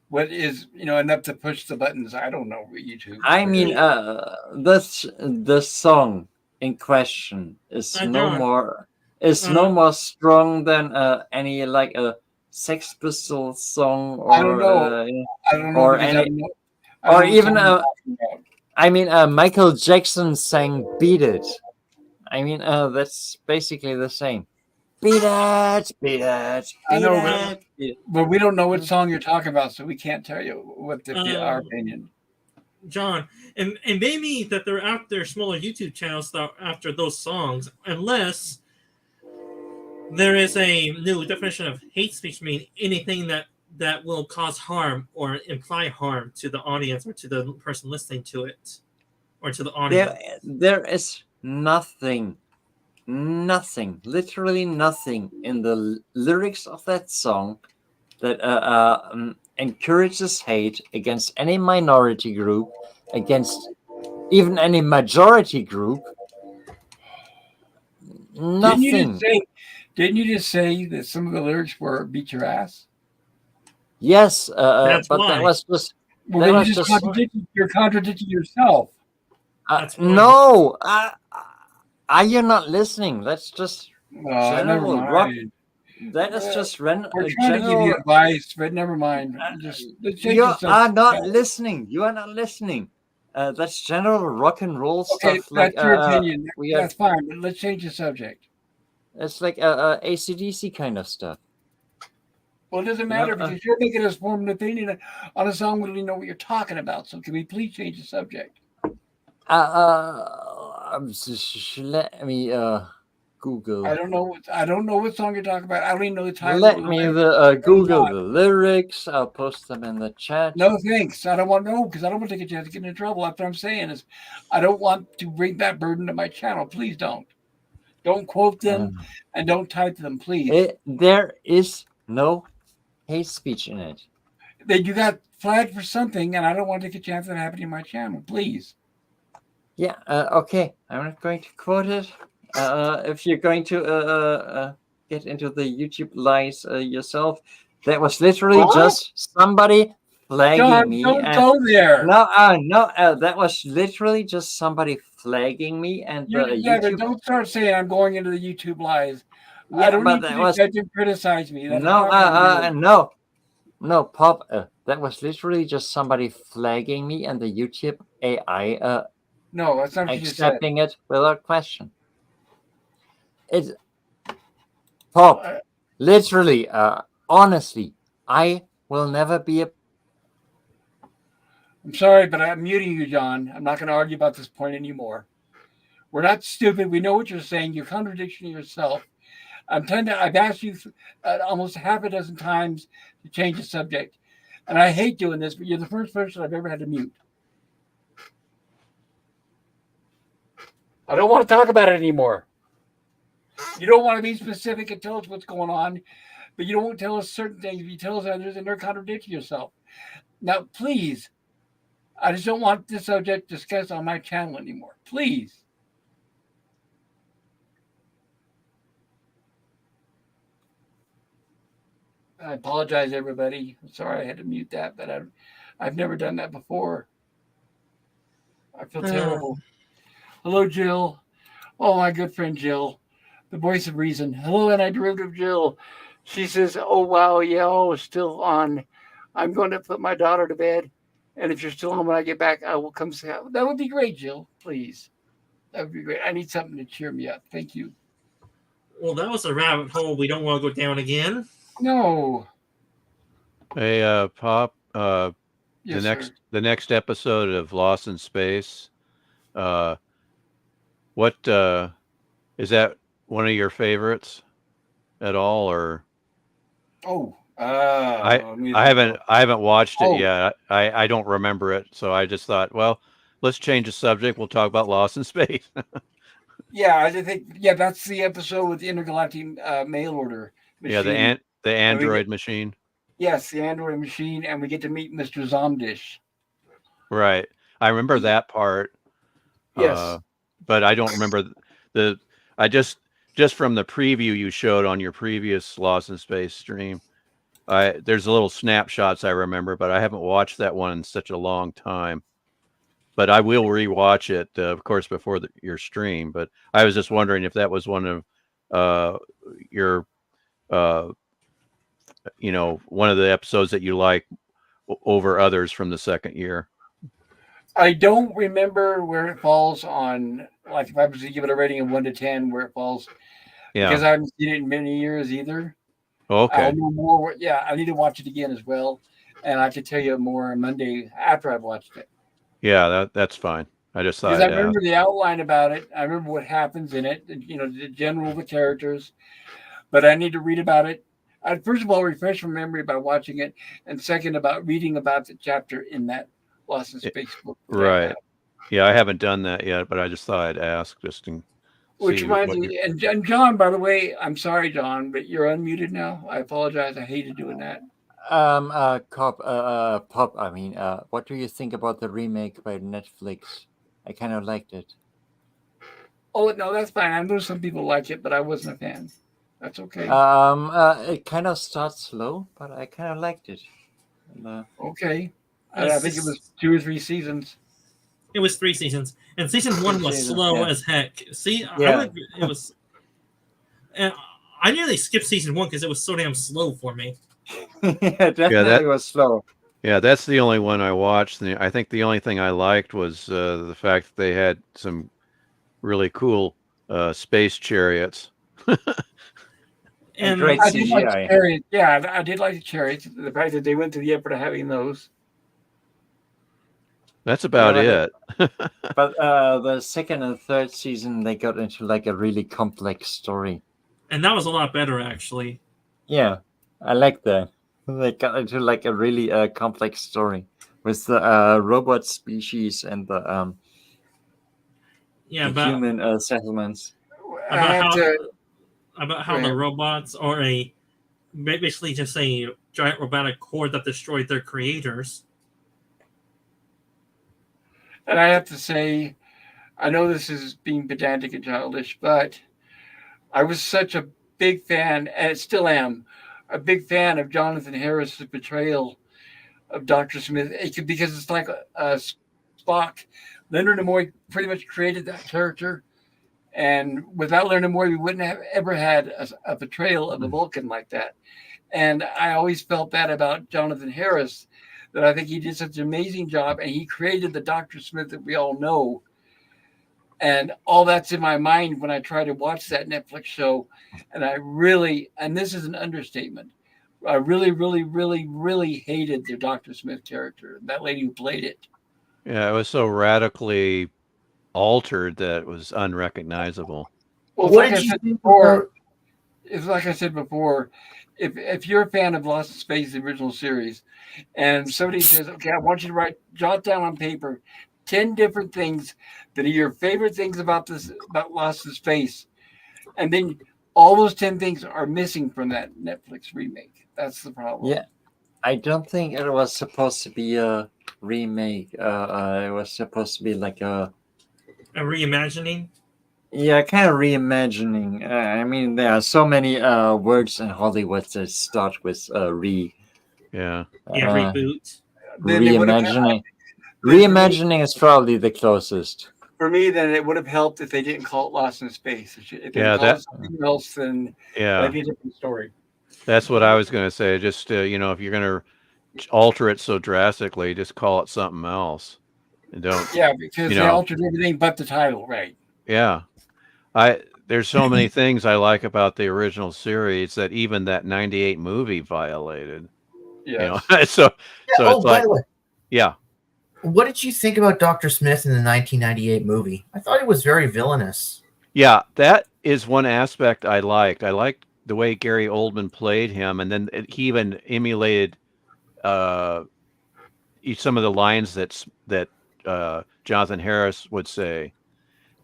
what is, enough to push the buttons. I don't know what YouTube. I mean, the song in question is no John, more strong than any like a Sex Pistols song I don't know. I don't know or because I any don't know. I don't or know what even song you're talking about. I mean Michael Jackson sang "Beat It." I mean that's basically the same. Beat it, beat it, I beat know, it. Beat it. but we don't know what song you're talking about, so we can't tell you what our um, opinion. John, and maybe that they're out there smaller YouTube channels that after those songs, unless there is a new definition of hate speech, meaning anything that will cause harm or imply harm to the audience or to the person listening to it or to the audience. There is nothing, literally nothing in the lyrics of that song that encourages hate against any minority group, against even any majority group. Nothing. Didn't you just say that some of the lyrics were "beat your ass"? Yes, That's but why. that was just. Well, That then was just. you're contradicting yourself. That's why. No, are you not listening? That's just Never general rock. mind. That is just We're trying to give you advice, but never mind. Let's change You the subject. are not listening. You are not listening. That's general rock and roll Okay, stuff. Like that's your opinion. we are. That's fine, but let's change the subject. It's like AC/DC kind of stuff. Well, it doesn't You know, matter because you're making us form an opinion on a song we don't even know what you're talking about. So can we please change the subject? let me Google. I don't know what song you're talking about. I don't even know the title. Let me Google the lyrics. I'll post them in the chat. No thanks. I don't want to know because I don't want to take a chance of getting in trouble. That's what I'm saying is, I don't want to bring that burden to my channel. Please don't. Don't quote them and don't type them, please. There is no hate speech in it. Then you got flagged for something, and I don't want to take a chance of that happening in my channel. Please. Yeah. Okay. I'm not going to quote it. If you're going to get into the YouTube lies yourself, that was literally just somebody flagging John, me. don't go there. No, that was literally just somebody flagging me and But don't start saying I'm going into the YouTube lies. Yeah, I don't but need that you to criticize me. That's no, Pop. That was literally just somebody flagging me and the YouTube AI no, that's not what you said. accepting it without question. It's Pop. Literally, honestly, I will never be a. I'm sorry, but I'm muting you, John. I'm not going to argue about this point anymore. We're not stupid. We know what you're saying. You're contradicting yourself. I've asked you almost half a dozen times to change the subject. And I hate doing this, but you're the first person I've ever had to mute. I don't want to talk about it anymore. You don't want to be specific and tell us what's going on, but you don't want to tell us certain things. If you tell us others, and they're contradicting yourself. Now, please, I just don't want this subject discussed on my channel anymore. Please. I apologize, everybody. I'm sorry I had to mute that, but I've never done that before. I feel terrible. Hello, Jill. Oh, my good friend Jill, the voice of reason. Hello, anti-derivative Jill. She says, "Oh wow, yeah, oh, still on. I'm going to put my daughter to bed, and if you're still on when I get back, I will come say hi." That would be great, Jill. Please, that would be great. I need something to cheer me up. Thank you. Well, that was a rabbit hole we don't want to go down again. No. Hey, Pop. Yes, sir. The next episode of Lost in Space. What is that? One of your favorites at all, or? Oh, I haven't watched it yet. I don't remember it, so I just thought, well, let's change the subject. We'll talk about Lost in Space. Yeah, I think that's the episode with the intergalactic mail order machine. Yeah, the android machine. Yes, the android machine, and we get to meet Mr. Zomdish. Right, I remember that part. Yes, but I don't remember I just from the preview you showed on your previous Lost in Space stream. There's a little snapshots I remember, but I haven't watched that one in such a long time. But I will rewatch it, of course, before your stream. But I was just wondering if that was one of your, one of the episodes that you like over others from the second year. I don't remember where it falls on, like if I was to give it a rating of 1 to 10, where it falls. Yeah. Because I haven't seen it in many years either. Okay. I'll know more. Yeah, I need to watch it again as well. And I can tell you more on Monday after I've watched it. Yeah, that's fine. I just thought. Because I remember the outline about it. I remember what happens in it, the general of the characters. But I need to read about it. I'd first of all refresh my memory by watching it. And second, about reading about the chapter in that Lost in Space book. Right. Yeah, I haven't done that yet, but I just thought I'd ask just in. Which reminds me, and John, by the way, I'm sorry, John, but you're unmuted now. I apologize. I hated doing that. Pop, I mean, what do you think about the remake by Netflix? I kind of liked it. Oh, no, that's fine. I know some people like it, but I wasn't a fan. That's okay. It kind of starts slow, but I kind of liked it. Okay. I think it was 2 or 3 seasons. It was 3 seasons, and season 1 was slow as heck. See, yeah. It was. I nearly skipped season 1 because it was so damn slow for me. Yeah, definitely was slow. Yeah, that's the only one I watched. I think the only thing I liked was the fact that they had some really cool space chariots. And great I did like CGI. chariots. Yeah, I did like the chariots. The fact that they went to the effort of having those. That's about it. But the second and third season, they got into like a really complex story. And that was a lot better, actually. Yeah, I like that. They got into like a really complex story with the robot species and the human settlements. About how the robots are basically just a giant robotic horde that destroyed their creators. And I have to say, I know this is being pedantic and childish, but I was such a big fan, and still am, a big fan of Jonathan Harris's portrayal of Dr. Smith, because it's like a Spock. Leonard Nimoy pretty much created that character, and without Leonard Nimoy, we wouldn't have ever had a portrayal of the Vulcan like that. And I always felt that about Jonathan Harris, that I think he did such an amazing job, and he created the Dr. Smith that we all know. And all that's in my mind when I try to watch that Netflix show. And I really, and this is an understatement, I really, really, really, really hated the Dr. Smith character, that lady who played it. Yeah, it was so radically altered that it was unrecognizable. Well, like I said before, if you're a fan of Lost in Space, the original series, and somebody says, "Okay, I want you to jot down on paper 10 different things that are your favorite things about Lost in Space," and then all those 10 things are missing from that Netflix remake. That's the problem. Yeah, I don't think it was supposed to be a remake. It was supposed to be like A reimagining. kind of reimagining. I mean, there are so many words in Hollywood that start with Yeah. Yeah, reboot. Then it would have reimagining. then for me, Reimagining is probably the closest. for me, then it would have helped if they didn't call it Lost in Space. If they Yeah, called that it something else, then yeah. that'd be a different story. That's what I was going to say. Just you know, if you're going to alter it so drastically, just call it something else. And don't, Yeah, because you they know, altered everything but the title, right? yeah. There's so many things I like about the original series that even that 98 movie violated. You know, Yes. so Yeah, so oh, it's by like the way, yeah. what did you think about Dr. Smith in the 1998 movie? I thought he was very villainous. Yeah, that is one aspect I liked. I liked the way Gary Oldman played him, and then he even emulated uh, some of the lines that Jonathan Harris would say.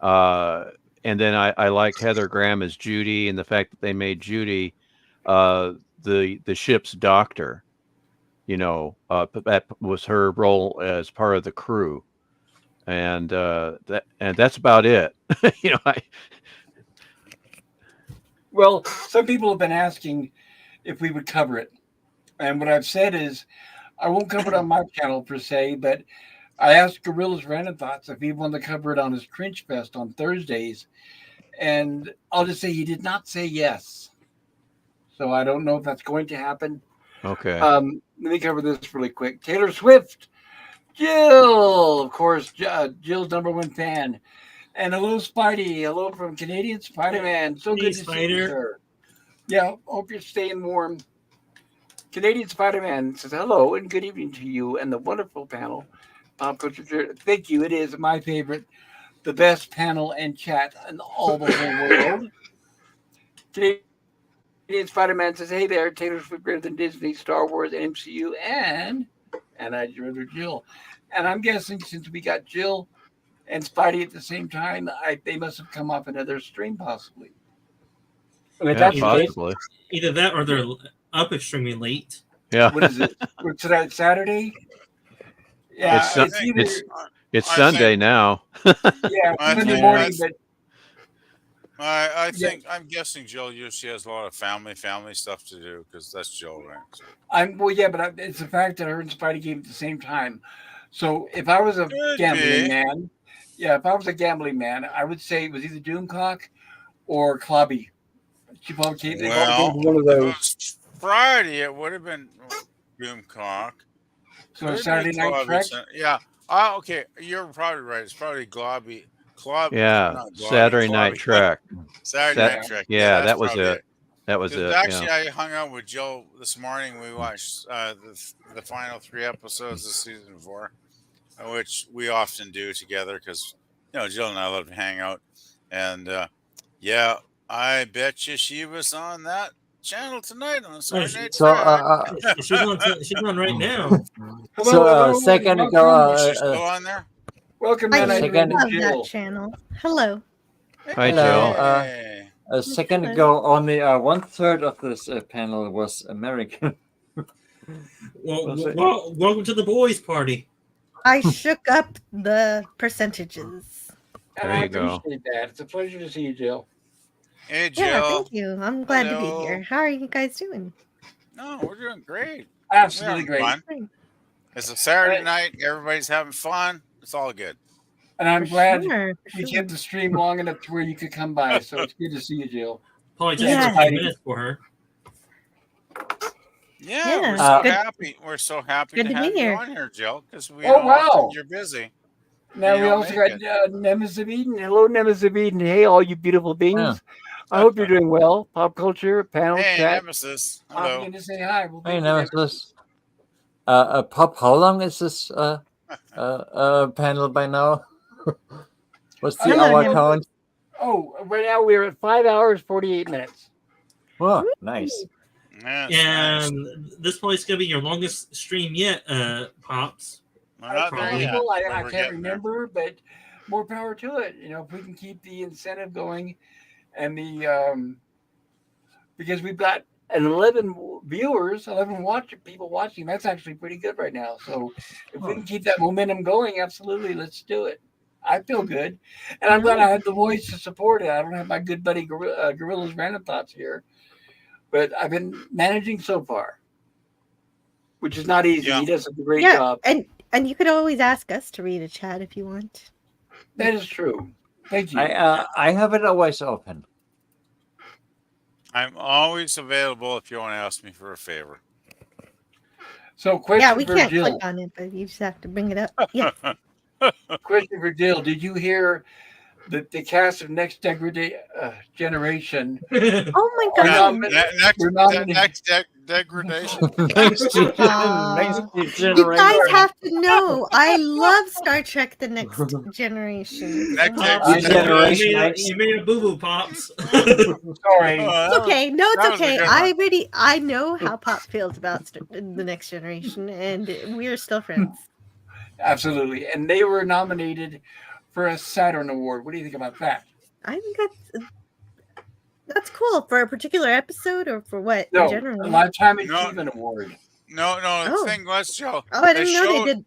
And then I liked Heather Graham as Judy, and the fact that they made Judy the ship's doctor. You know, that was her role as part of the crew, and that's about it. you know, Well, some people have been asking if we would cover it. And what I've said is I won't cover it on my channel per se, but I asked Gorilla's Random Thoughts if he wanted to cover it on his Cringe Fest on Thursdays. And I'll just say he did not say yes. So I don't know if that's going to happen. okay. Let me cover this really quick. Taylor Swift, Jill, of course, Jill's number one fan. And hello, Spidey. Hello from Canadian Spider-Man. So Hey, good to see you, Spider. sir. Yeah, hope you're staying warm. Canadian Spider-Man says hello and good evening to you and the wonderful panel. Thank you. It is my favorite, the best panel and chat in all the whole world. Canadian Spider-Man says, "Hey there, Taylor Swift greater than Disney, Star Wars, and MCU, and I rather Jill." And I'm guessing since we got Jill and Spidey at the same time, they must have come off another stream possibly. And if Yeah, that's the case, possibly. Either that or they're up extremely late. Yeah. what is it? What's tonight? Saturday? Yeah, It's Sun- it's either It's I Sunday think- now. yeah I Sunday think- morning, but I Yeah. think I'm guessing Jill usually has a lot of family stuff to do because that's Jill, right? So, it's the fact that her and Spidey came at the same time. So if I was a Could gambling be. man, if I was a gambling man, I would say it was either Doomcock or Clobby. They probably came to one of if it those. was Friday, it would have been Doomcock. So Could be Saturday Night Globby Trek. Yeah. Okay, you're probably right. It's probably Globby. Yeah, not Globby, Saturday Night Globby. Trek. Saturday Sat- Night Trek. Yeah, that's that was probably it. That was 'Cause it. actually, Yeah. I hung out with Jill this morning. We watched the final 3 episodes of season 4, which we often do together because Jill and I love to hang out. And yeah, I bet you she was on that channel tonight on Saturday Night So, Trek. She's on right now. Hello, a second welcome. ago, Is she still on there? Welcome, I man. I'm second- love Jill. that channel. Hello. Hi, Hello. Jill. Hey. a second Hello. ago, only 1/3 of this panel was American. Welcome to the boys' party. I shook up the percentages. And There I you go. appreciate that. It's a pleasure to see you, Jill. Hey, Jill. Yeah, thank you. I'm glad to Hello. be here. How are you guys doing? No, we're doing great. Absolutely We're having great. fun. It's a Saturday Right. night. Everybody's having fun. It's all good. And I'm For glad sure, we for kept the stream long enough to where you could come by. So it's good to see you, Jill. Probably just Yeah. for a few minutes for her. Yeah, Yeah, we're so good- happy. We're so happy good to to be have you here. on here, Jill, because we Oh, know wow. often you're busy. Now You we don't also make got Nemesis of Eden. Hello, Nemesis of Eden. Hey, all you beautiful beings. Yeah. I hope you're doing well. Pop culture, panel Hey, chat. Nemesis. Popping Hello. in to say hi. Well, Hey, thank you, Nemesis. Pop, how long is this panel by now? What's the Hello, hour Nemesis. count? Oh, right now we're at 5 hours, 48 minutes. Oh, nice. Yes, nice. And this probably is going to be your longest stream yet, Pops. We're not there Probably. yet, Possible. but I we're can't getting there. remember, but more power to it. If we can keep the incentive going, and the because we've got 11 viewers, 11 people watching. That's actually pretty good right now. So if we can keep that momentum going, absolutely, let's do it. I feel good, and I'm glad I had the voice to support it. I don't have my good buddy Gorilla's Random Thoughts here, but I've been managing so far, which is not easy. Yeah. He does a great Yeah, job. and you could always ask us to read a chat if you want. That is true. Thank you. I have it always open. I'm always available if you want to ask me for a favor. So, question Yeah, we for can't Jill. click on it, but you just have to bring it up. Yeah. Question for Jill. Did you hear that the cast of Next Generation Oh my are god. Next degradation. Next Aw. You generation. guys have to know, I love Star Trek: The Next Generation. Next Pops, New degradation. generation. you made a boo boo, Pops. Sorry. It's okay. No, that it's was a okay. good one. I know how Pop feels about The Next Generation, and we're still friends. Absolutely. And they were nominated for a Saturn Award. What do you think about that? I think that's cool for a particular episode or for what No, in a general. Lifetime No. Achievement Award. No, the Oh. thing was, Joe. Oh, I didn't know showed- they did.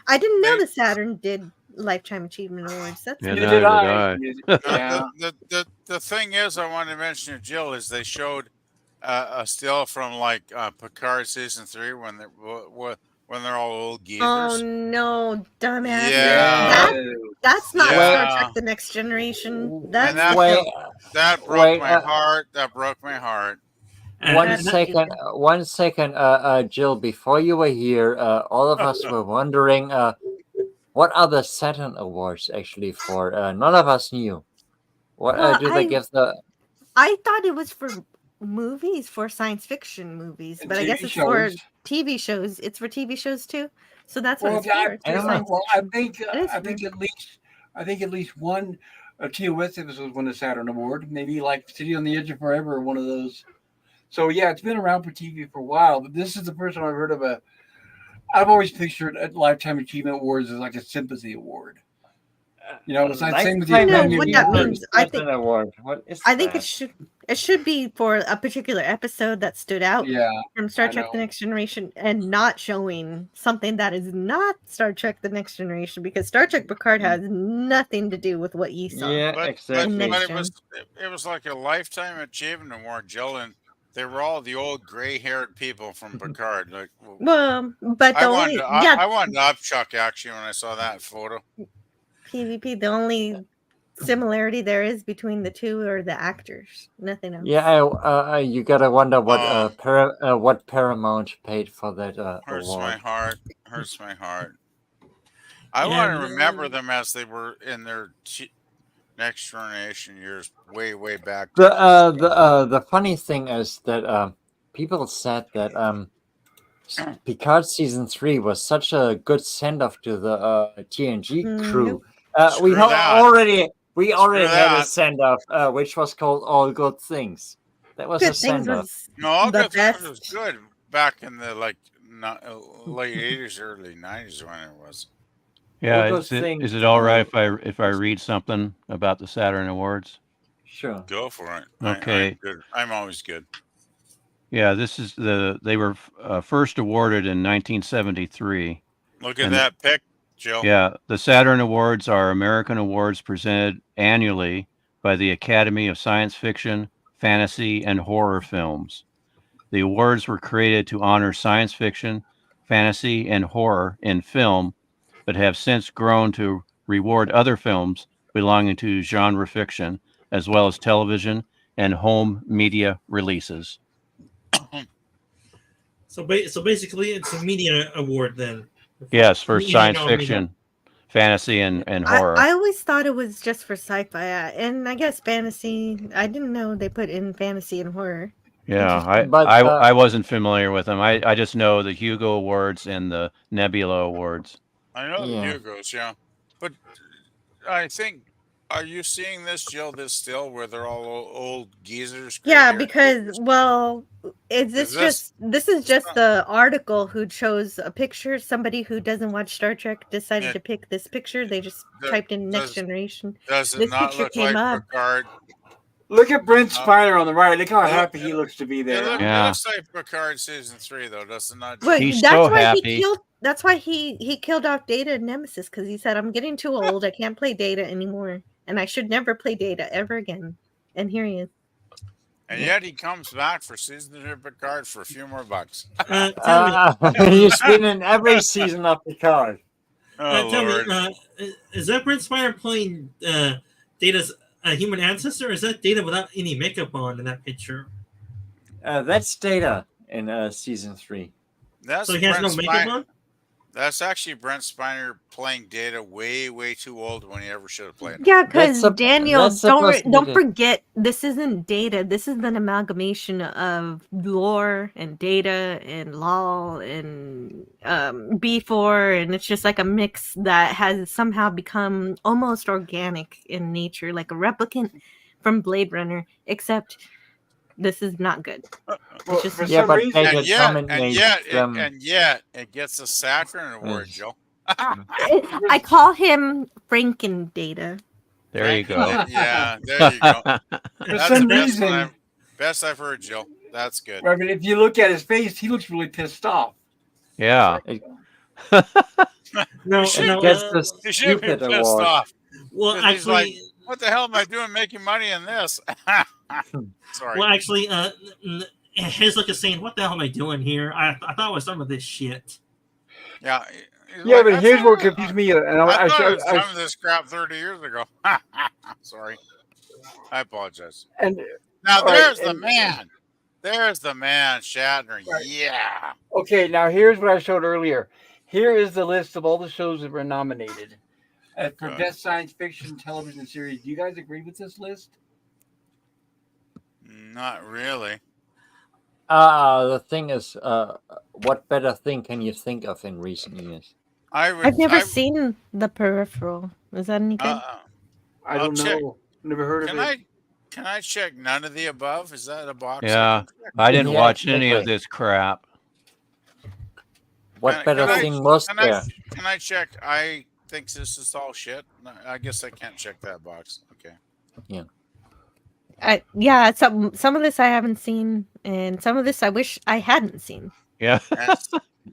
I didn't know they- the Saturn did Lifetime Achievement Awards. That's Yeah, Neither neither did did I. Yeah. The thing is, I wanted to mention to Jill is they showed a still from like Picard season 3 when they're all old Oh geezers. no, dumbass! Yeah. That's not Yeah. Star Trek: The Next Generation. And That's that, Wait, that broke wait, my heart. That broke my heart. One That's second, Jill. Before you were here, all of us were wondering, what are the Saturn Awards actually for? None of us knew. What Well, do they give the? I thought it was for movies, for science fiction movies, And but I guess TV it's for shows. TV shows. It's for TV shows too. So that's what Well, it's for. It's I for don't know. science well, fiction. It is I think at least one TOS episode won a Saturn Award. Maybe like City on the Edge of Forever or one of those. So yeah, it's been around for TV for a while. But this is the first time I've heard of a. I've always pictured a Lifetime Achievement Awards as like a sympathy award. It's not same with the I know Academy what that Awards. means. I think- Saturn Award. What is I think that? it should be for a particular episode that stood out Yeah, from Star I Trek: The know. Next Generation, and not showing something that is not Star Trek: The Next Generation, because Star Trek Picard has nothing to do with what you saw. Yeah, But exactly. Next it was like a lifetime achievement award, Jill, and they were all the old gray-haired people from Picard. Like, Well, but the I only wanted to upchuck actually when I saw that photo. PvP, the only similarity there is between the two are the actors. Nothing else. Yeah, you gotta wonder what Um, what Paramount paid for that Hurts award. my heart. Hurts my heart. I want to And- remember them as they were in their next generation years, way back. The funny thing is that people said that Picard season 3 was such a good send off to the TNG crew. We Screw that. already Screw had a that. send off, which was called All Good Things. That was a Good things send off. was No, all the good things was best. good back in the late '80s, early '90s when it was. Yeah, All those things, is it all right if I read something about the Saturn Awards? Sure. Go for it. Okay. I'm good. I'm always good. Yeah, this is they were first awarded in 1973. Look at And- that pic, Jill. Yeah, the Saturn Awards are American awards presented annually by the Academy of Science Fiction, Fantasy, and Horror Films. The awards were created to honor science fiction, fantasy, and horror in film, but have since grown to reward other films belonging to genre fiction, as well as television and home media releases. So basically, it's a media award then. Yes, for Media science genre. fiction, fantasy, and horror. I always thought it was just for sci-fi, and I guess fantasy. I didn't know they put in fantasy and horror. Yeah, Interesting. But, I wasn't familiar with them. I just know the Hugo Awards and the Nebula Awards. I know Yeah. the Hugos, yeah, but I think Are you seeing this, Jill? This still where they're all old geezers? Yeah, gray-haired because geezers? is Is this this? this is It's just not, the article who chose a picture. Somebody who doesn't watch Star Trek decided it, to pick this picture. They just do- typed in Next does Generation. does it This not picture look came like up. Picard? Look at Brent Uh, Spiner on the right. Look how it, look, happy he looks to be it, there. look, Huh? it Yeah. looks like Picard season 3, though, does it not, But Jill? He's that's so why he happy. killed. That's why he killed off Data and Nemesis because he said, "I'm getting too old. I can't play Data anymore, and I should never play Data ever again." And here he is. And yet he comes back for season 3 of Picard for a few more bucks. Tell me, He's been in every season of Picard. Oh, tell me, Lord. is that Brent Spiner playing Data's human ancestor? Or is that Data without any makeup on in that picture? That's Data in season 3. That's So he has Brent no makeup Spiner. on. That's actually Brent Spiner playing Data way, way too old when he ever should have played him. Yeah, That's because Daniel, that's supposed to be don't the- forget, this isn't Data. This is an amalgamation of lore and Data and LOL and B4, and it's just like a mix that has somehow become almost organic in nature, like a replicant from Blade Runner. Except this is not good. Well, just- for Yeah, some but reason, Data And yet, and dominates yet, them. and yet, it gets a Saturn Award, Yes. Jill. I call him Franken Data. There you go. Yeah, there you go. for That's some the reason, best I've heard, Jill. That's good. I mean, if you look at his face, he looks really pissed off. Yeah. No, should no. Gets the He should be stupid pissed award. off. Well, 'Cause he's like, actually, what the hell am I doing making money in this? Sorry. well, actually, his look is saying, "What the hell am I doing here? I thought I was done with this shit." Yeah. he's Yeah, like, but I here's thought- what confused me. And I thought I was done with this crap 30 years ago. Sorry. I apologize. and Now, All right, there's the and- man. There's the man, Shatner. Right. Yeah. okay, now here's what I showed earlier. Here is the list of all the shows that were nominated for Okay. best science fiction television series. Do you guys agree with this list? Not really. The thing is, what better thing can you think of in recent years? I've never seen The Peripheral. Is that any good? I I'll don't check. know. Never heard of it. Can I check none of the above? Is that a box? Yeah. can check? I didn't Yeah, watch any of exactly. this crap. What Can- better can I- thing was Can there? can I check? I think this is all shit. No, I guess I can't check that box. Okay. Yeah, some of this I haven't seen, and some of this I wish I hadn't seen. Yeah.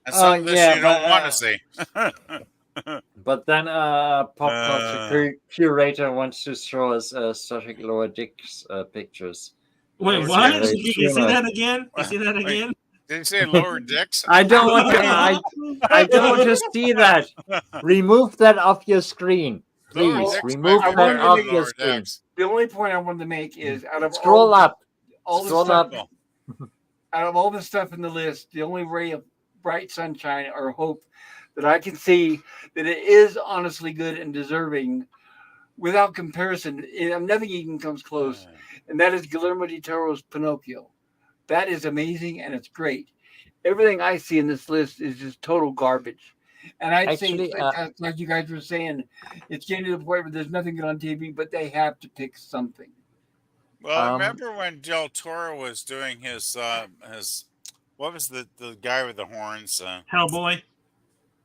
And some of this yeah, you don't but, want to see. But then pop culture curator wants to show us Star Trek Lower Decks pictures. Wait, Lower what? Decks. You see that again? You see that Wait. again? Did you say lower dicks? I don't want to. I don't want to see that. Remove that off your screen, Lower please. dicks Remove might be that that better off than your lower screen. decks. The only point I wanted to make is out of Scroll up. all the Scroll stuff, up. out of all the stuff in the list, the only ray of bright sunshine or hope that I can see that it is honestly good and deserving, without comparison, nothing even comes close, and that is Guillermo del Toro's Pinocchio. That is amazing and it's great. Everything I see in this list is just total garbage. And I'd say, Actually, like you guys were saying, it's getting to the point where there's nothing good on TV, but they have to pick something. Well, remember when Del Toro was doing his what was the guy with the horns? Hellboy.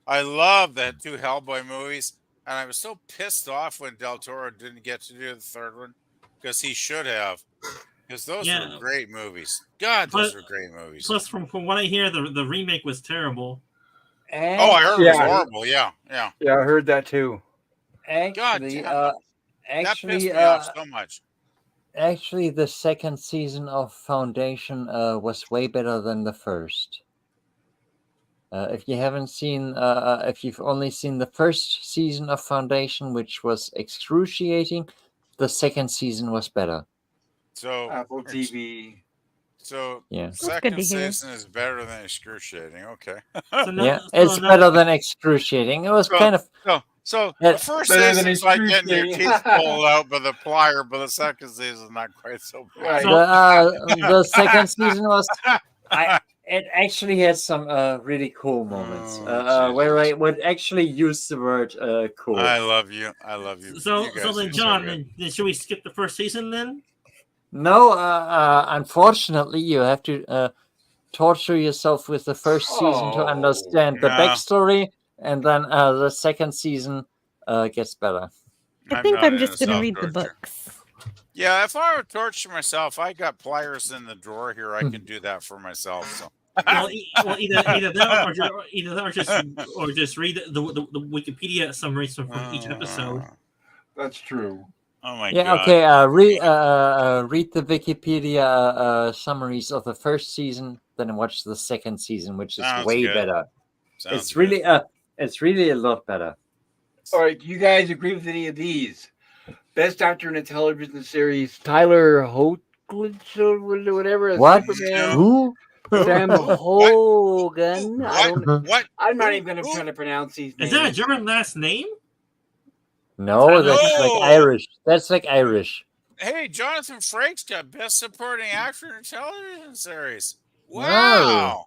I love the two Hellboy movies, and I was so pissed off when Del Toro didn't get to do the third one because he should have. Because those Yeah. were great movies. God, those But- were great movies. Plus, from what I hear, the remake was terrible. And Oh, I heard it was Yeah. horrible. Yeah, yeah. Yeah, I heard that too. God actually, damn, that pissed actually, me off so much. actually, the second season of Foundation was way better than the first. If you haven't seen, if you've only seen the first season of Foundation, which was excruciating, the second season was better. So, Apple TV. so Yeah. good second to hear. season is better than excruciating. Okay. So now, Yeah, so it's now- better than excruciating. It was So- kind of So Yeah. the first Better than season's like getting your excruciating. teeth pulled out by the plier, but the second season's not quite so bad. Right. the second season was It actually had some really cool moments where Jesus. I would actually use the word cool. I love you. I love you. So You guys then, are John, so good. then should we skip the first season then? No, unfortunately, you have to torture yourself with the first season to Oh, understand the yeah. backstory, and then the second season gets better. I I'm think not I'm into just gonna read the self-torture. books. Yeah, if I were to torture myself, I got pliers in the drawer here. I can do that for myself. So Well, either that or just read the Wikipedia summaries from each episode. that's true. Oh my Yeah, god. okay. Read the Wikipedia summaries of the first season, then watch the second season, which is Sounds way good. better. Sounds It's good. really a lot better. All right, you guys agree with any of these? Best actor in a television series: Tyler Hoechlin or whatever as What? Superman. Who? Sam Who? Hogan. I What? don't. What? I'm not Who? even going to Who? try to pronounce these Is that a names. German last name? No, Tyler- that's like No. Irish. That's like Irish. Hey, Jonathan Frakes got Best Supporting Actor in a Television Series. No. Wow.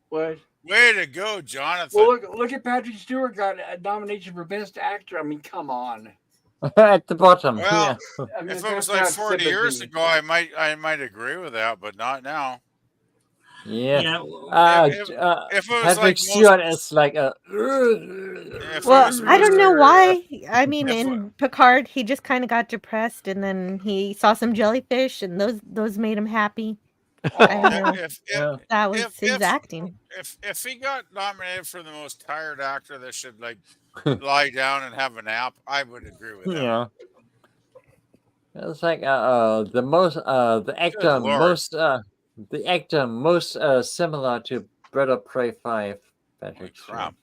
What? Way to go, Jonathan. Well, look at Patrick Stewart got a nomination for Best Actor. I mean, come on. At the bottom. Well, Yeah. I mean, if it that's was like not 40 years sympathy. ago, I might agree with that, but not now. Yeah. Yeah. If it was Patrick like Stewart is like a. If it Well, was I don't know Mr. why. I mean, if in Picard, he just kind of got depressed, and then he saw some jellyfish, and those made him happy. I don't know. if Yeah. That was if his if acting. if he got nominated for the most tired actor that should like lie down and have a nap, I would agree with that. Yeah. It's like the actor Lord. most similar to Bread of Prey 5, Holy Patrick Stewart. crap.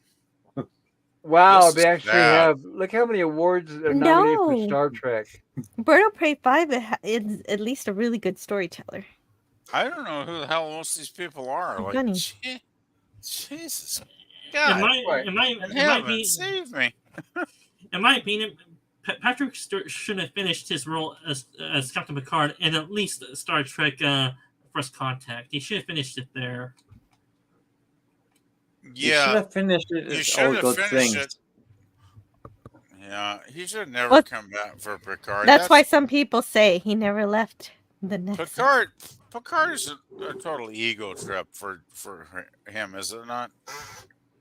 Wow, This they is actually bad. have. Look how many awards are nominated for No. Star Trek. Bird of Prey 5 is at least a really good storyteller. I don't know who the hell most of these people are. Like, Funny. Jesus, In God, my Right. in my in in my heaven, opinion, save me. in my opinion, Patrick Stewart should have finished his role as Captain Picard in at least Star Trek First Contact. He should have finished it there. You should Yeah, have finished it. you It's should all have good finished things. it. Yeah, he should never Well, come back for Picard. That's why some people say he never left the next. Picard is a total ego trip for him, is it not?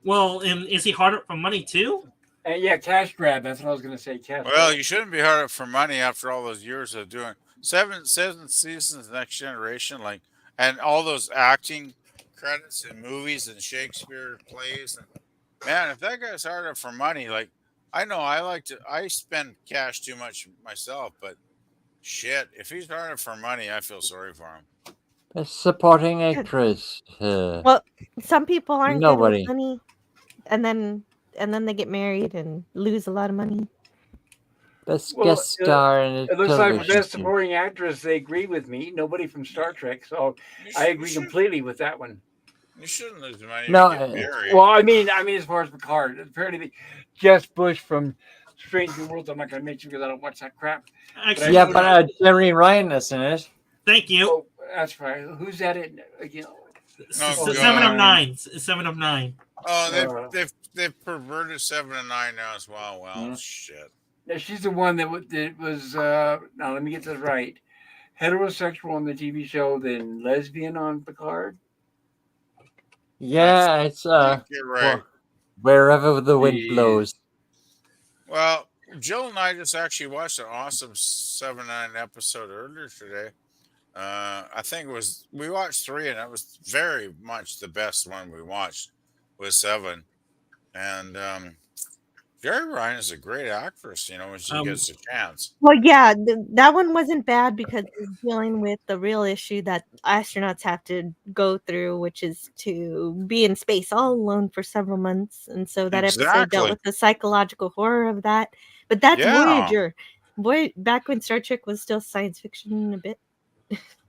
Well, and is he hard up for money too? And yeah, cash grab. That's what I was going to say. Cash Well, grab. you shouldn't be hard up for money after all those years of doing seven seasons of Next Generation, like, and all those acting credits in movies and Shakespeare plays. And man, if that guy's hard up for money, like, I know I spend cash too much myself, but shit, if he's hard up for money, I feel sorry for him. Best supporting actress. Well, some people aren't Nobody. good with money, and then they get married and lose a lot of money. Best Well, guest star in a It looks like for television Best series. Supporting Actress, they agree with me. Nobody from Star Trek, so I agree completely with that one. You shouldn't lose money No, to get married. Well, I mean, as far as Picard, apparently Jess Bush from Strange New Worlds. I'm not going to mention because I don't watch that crap. Actually, Yeah, but Jerry Ryan is in it. thank you. Oh, that's right. Who's that in again? Oh, 7 of God. 9. 7 of 9. Oh, they've perverted 7 and 9 now as well. Well, Yeah. shit. Now, she's the one that was. Now let me get this right. Heterosexual on the TV show, then lesbian on Picard. Yeah, it's You're right. wherever the wind Jeez. blows. Well, Jill and I just actually watched an awesome 7-9 episode earlier today. I think we watched 3, and that was very much the best one we watched was 7. And Jerry Ryan is a great actress, when she gets a chance. Well, yeah, that one wasn't bad because it's dealing with the real issue that astronauts have to go through, which is to be in space all alone for several months. And so that episode dealt Exactly. with the psychological horror of that. But that's Yeah. Voyager. Back when Star Trek was still science fiction a bit.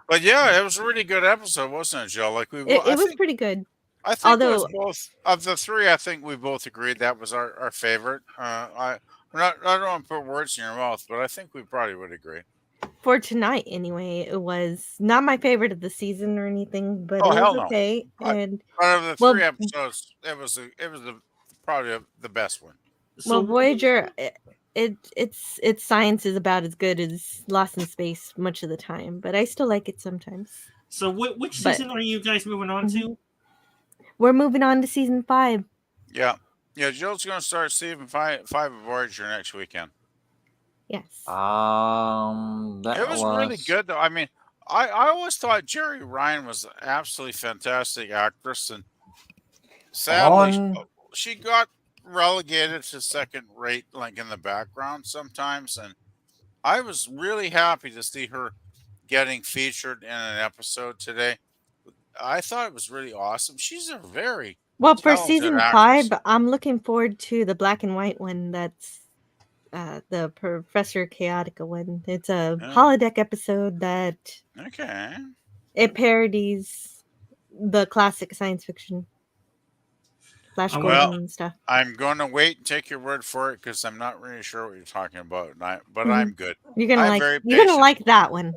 But yeah, it was a really good episode, wasn't it, Jill? Like It was pretty good. I think it was Although- both of the 3. I think we both agreed that was our favorite. I don't want to put words in your mouth, but I think we probably would agree. for tonight anyway, it was not my favorite of the season or anything, but Oh it was hell no! okay. And Out of the well, 3 episodes, it was probably the best one. well, So Voyager, its science is about as good as Lost in Space much of the time, but I still like it sometimes. so which But season are you guys moving on to? Mhm. We're moving on to season 5. Yeah, yeah. Jill's gonna start season five of Voyager next weekend. Yes. That It was really was good though. I mean, I always thought Jerry Ryan was an absolutely fantastic actress, and sadly, on. she got relegated to second rate, like in the background sometimes. And I was really happy to see her getting featured in an episode today. I thought it was really awesome. She's a very Well, for talented season 5, actress. I'm looking forward to the black and white one. That's the Professor Chaotica one. It's a Yeah. holodeck episode that Okay. it parodies the classic science fiction, Flash I Gordon Well, and stuff. I'm going to wait and take your word for it because I'm not really sure what you're talking about. But Mhm. I'm good. You're gonna I'm like. very You're gonna patient. like that one.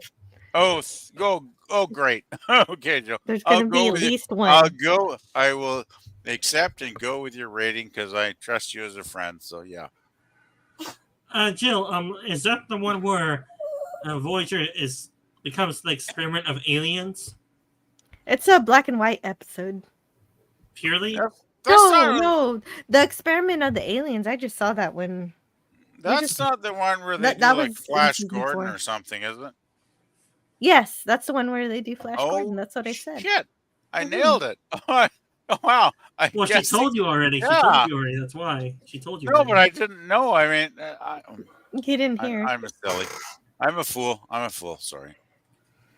Oh, go. Oh, great. Okay, Joe. There's I'll gonna be go at with you. least I'll one. go. I will accept and go with your rating because I trust you as a friend. So yeah. Jill, is that the one where Voyager becomes the experiment of aliens It's a black and white episode. purely? That's No, not. no, the experiment of the aliens. I just saw that one. That's not the one where they That do was like in Flash season Gordon 4. or something, isn't it? Yes, that's the one where they do Flash Oh Gordon. That's what I said. shit! I Mhm. nailed it. Oh, wow! I Well, she guess. told you already. She told Yeah. you already. That's why she told you. No, but Already. I didn't know. I mean, You didn't hear. I'm a silly. I'm a fool. I'm a fool. Sorry.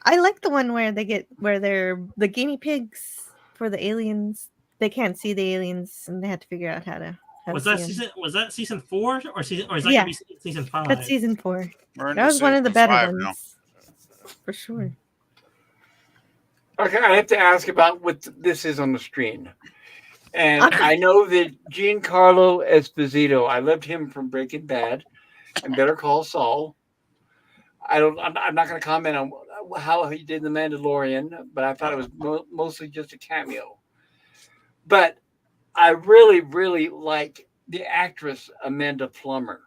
I like the one where they're the guinea pigs for the aliens. They can't see the aliens, and they have to figure out how to Was see that 'em. season? Was that season 4 or season? Or is that Yeah. gonna be season 5? That's season 4. We're That into was one of the season better 5 ones, now. for sure. Okay, I have to ask about what this is on the screen. And Okay. I know that Giancarlo Esposito, I loved him from Breaking Bad and Better Call Saul. I'm not going to comment on how he did The Mandalorian, but I thought it was mostly just a cameo. But I really, really like the actress Amanda Plummer.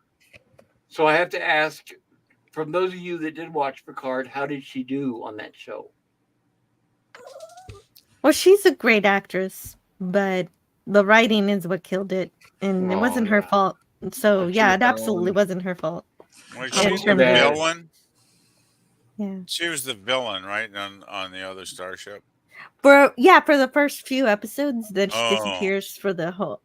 So I have to ask, from those of you that did watch Picard, how did she do on that show? Well, she's a great actress, but the writing is what killed it, and it Oh, wasn't her yeah. fault. So That's yeah, too it absolutely bad. wasn't her fault. Well, Yeah, she's too the bad. villain. Yeah. She was the villain, right, on the other starship. For the first few episodes, then she Oh. disappears for the whole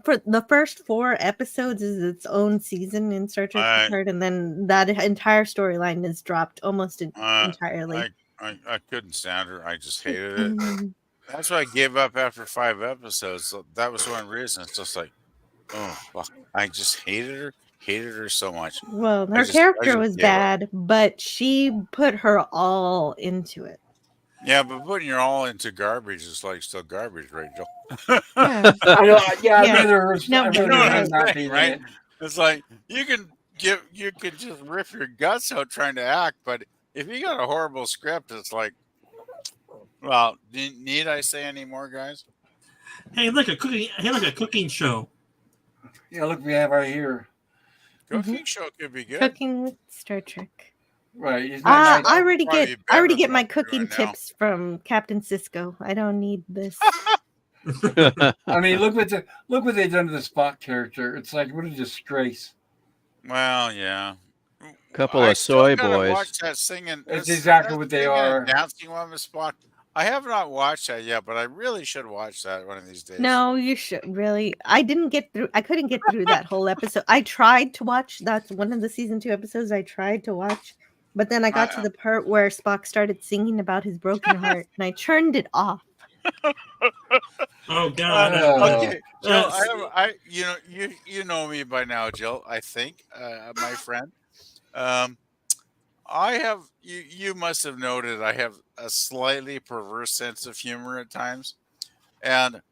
for the first 4 episodes is its own season in Star Trek Picard, and then that entire storyline is dropped almost entirely. I couldn't stand her. I just hated it. Mhm. That's why I gave up after 5 episodes. So that was one reason. It's just like, oh, fuck. I just hated her so much. Well, I her just character was gave up. bad, but she put her all into it. Yeah, but putting your all into garbage is like still garbage, right, Joe? Yeah. I know. Yeah, Yeah. I'd rather No, I'd but rather know what her I'm not saying, be in right? it. It's like you can just rip your guts out trying to act, but if you got a horrible script, it's like, well, need I say any more, guys? Hey, look a cooking. Hey, look a cooking show. Yeah, look, we have right here. Cooking show could be good. Cooking with Star Trek. Right. Isn't that nice? I already Probably get better than my what we're cooking doing now. tips from Captain Cisco. I don't need this. I mean, look what they've done to the Spock character. It's like what a disgrace. Well, yeah. Couple I of still soy gotta boys. watch that singing. It's exactly what they singing and are. dancing one with Spock. I have not watched that yet, but I really should watch that one of these days. No, you should really. I couldn't get through that whole episode. I tried to watch. That's one of the season 2 episodes I tried to watch, but then I got to the part where Spock started singing about his broken heart, and I turned it off. Oh God. Okay, Jill, Uh, you know me by now, Jill. I think, my friend. I have you must have noted I have a slightly perverse sense of humor at times, and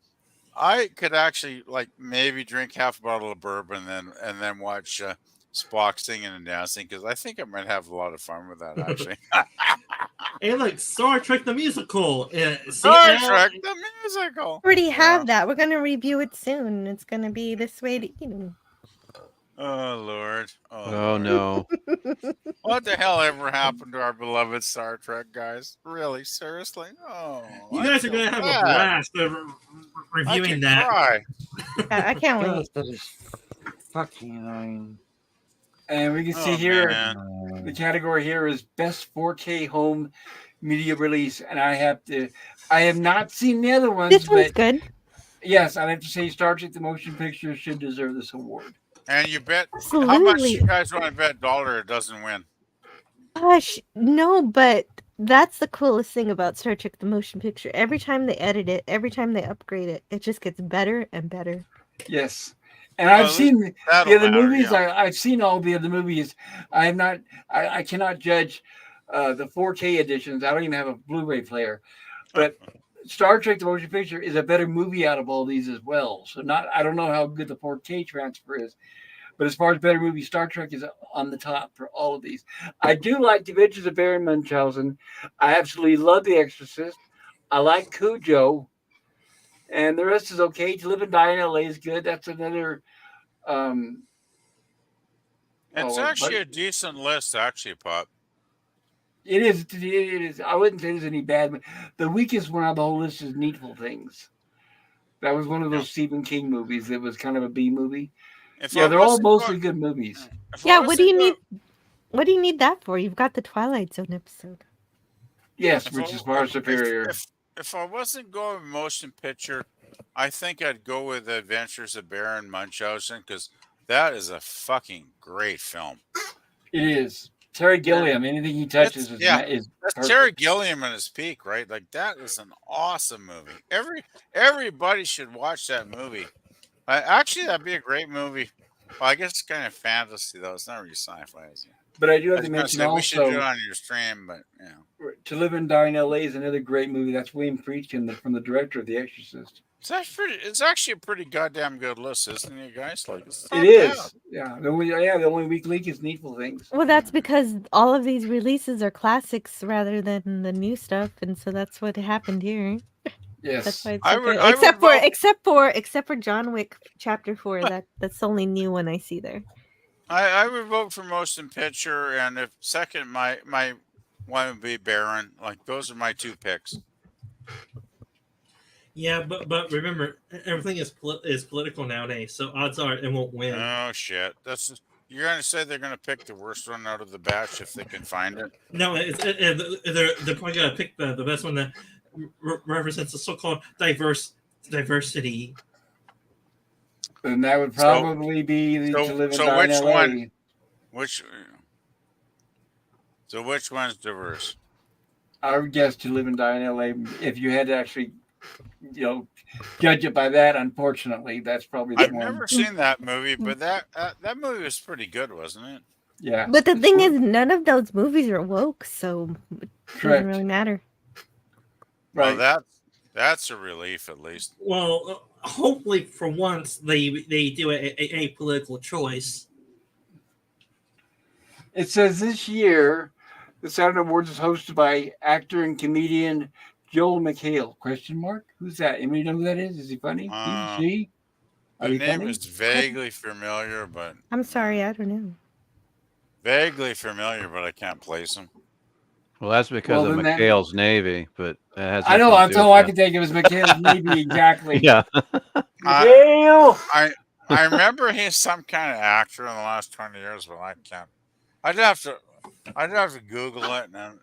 I could actually like maybe drink half a bottle of bourbon and then watch Spock singing and dancing because I think I might have a lot of fun with that actually. Hey, look, Star Trek the musical. Star Trek the musical. Already have Yeah. that. We're gonna review it soon. It's gonna be This Way to Eden. Oh Lord. Oh Lord. no. What the hell ever happened to our beloved Star Trek guys? Really? Seriously? Oh, You I guys are feel gonna have a bad. blast of I reviewing could that. cry. I can't wait. Gosh, that is fucking annoying. And we can see Oh here man. the category here is best 4K home media release, and I have not seen the other ones, This one's but good. yes, I'd have to say Star Trek: The Motion Picture should deserve this award. And you bet how much Absolutely. you guys want to bet dollar it doesn't win? Gosh, no, but that's the coolest thing about Star Trek: The Motion Picture. Every time they edit it, every time they upgrade it, it just gets better and better. Yes, and Well, I've at least seen the that'll other matter, movies. yeah. I've seen all the other movies. I have not. I cannot judge the 4K editions. I don't even have a Blu-ray player, but Star Trek: The Motion Picture is a better movie out of all these as well. So I don't know how good the 4K transfer is, but as far as better movie, Star Trek is on the top for all of these. I do like The Adventures of Baron Munchausen. I absolutely love The Exorcist. I like Cujo, and the rest is okay. To Live and Die in LA is good. That's another. Um, It's oh, actually but a decent list, actually, Pop. it is. It is. I wouldn't say there's any bad. But the weakest one on the whole list is Needful Things. That was one of Yeah. those Stephen King movies. That was kind of a B movie. If Yeah, I they're all wasn't mostly going, good movies. if Yeah, I what do wasn't you going, need? What do you need that for? You've got the Twilight Zone episode. Yes, if which I, is far superior. if I wasn't going with motion picture, I think I'd go with The Adventures of Baron Munchausen because that is a fucking great film. It is. Terry Gilliam. Anything he touches is That's perfect. Terry Gilliam at his peak, right? Like that is an awesome movie. Everybody should watch that movie. Actually, that'd be a great movie. Well, I guess it's kind of fantasy though. It's not really sci-fi. Is it? But I do I have was to gonna mention say we should do it also, on your stream, but you know, To Live and Die in L.A. is another great movie. That's William Friedkin from the director of The Exorcist. it's actually a pretty goddamn good list, isn't it, guys? Like it's It not bad. is. Yeah. The only weak link is Needful Things. Well, that's because all of these releases are classics rather than the new stuff, and so that's what happened here. That's Yes. why it's I so would- good. I would Except for John Wick Chapter 4. That's the only new one I see there. I would vote for motion picture, and if second, my one would be Baron. Like those are my two picks. Yeah, but remember, everything is political nowadays, so odds are it won't win. Oh shit! You're gonna say they're gonna pick the worst one out of the batch if they can find it. No, they're probably gonna pick the best one that represents the so-called diversity. And that would probably be To Live and Die in which L.A. one? Which one's diverse? I would guess To Live and Die in L.A. If you had to actually, judge it by that, unfortunately, that's probably the I've one. never seen that movie, but that movie was pretty good, wasn't it? Yeah. But the thing is, none of those movies are woke, so it Correct. doesn't really matter. Right. Well, that's a relief at least. Well, hopefully for once they do a political choice. It says this year, the Saturn Awards is hosted by actor and comedian Joel McHale? Question mark. Who's that? Anybody know who that is? Is he funny? He? She? Are The you name funny? is vaguely familiar, but I'm sorry, I don't know. vaguely familiar, but I can't place him. Well, that's because Well, of then that- McHale's Navy, but that has I know. nothing to That's do all with I that. can think of is McHale's Navy. Exactly. Yeah. McHale. I remember he's some kind of actor in the last 20 years, but I can't. I'd have to Google it. And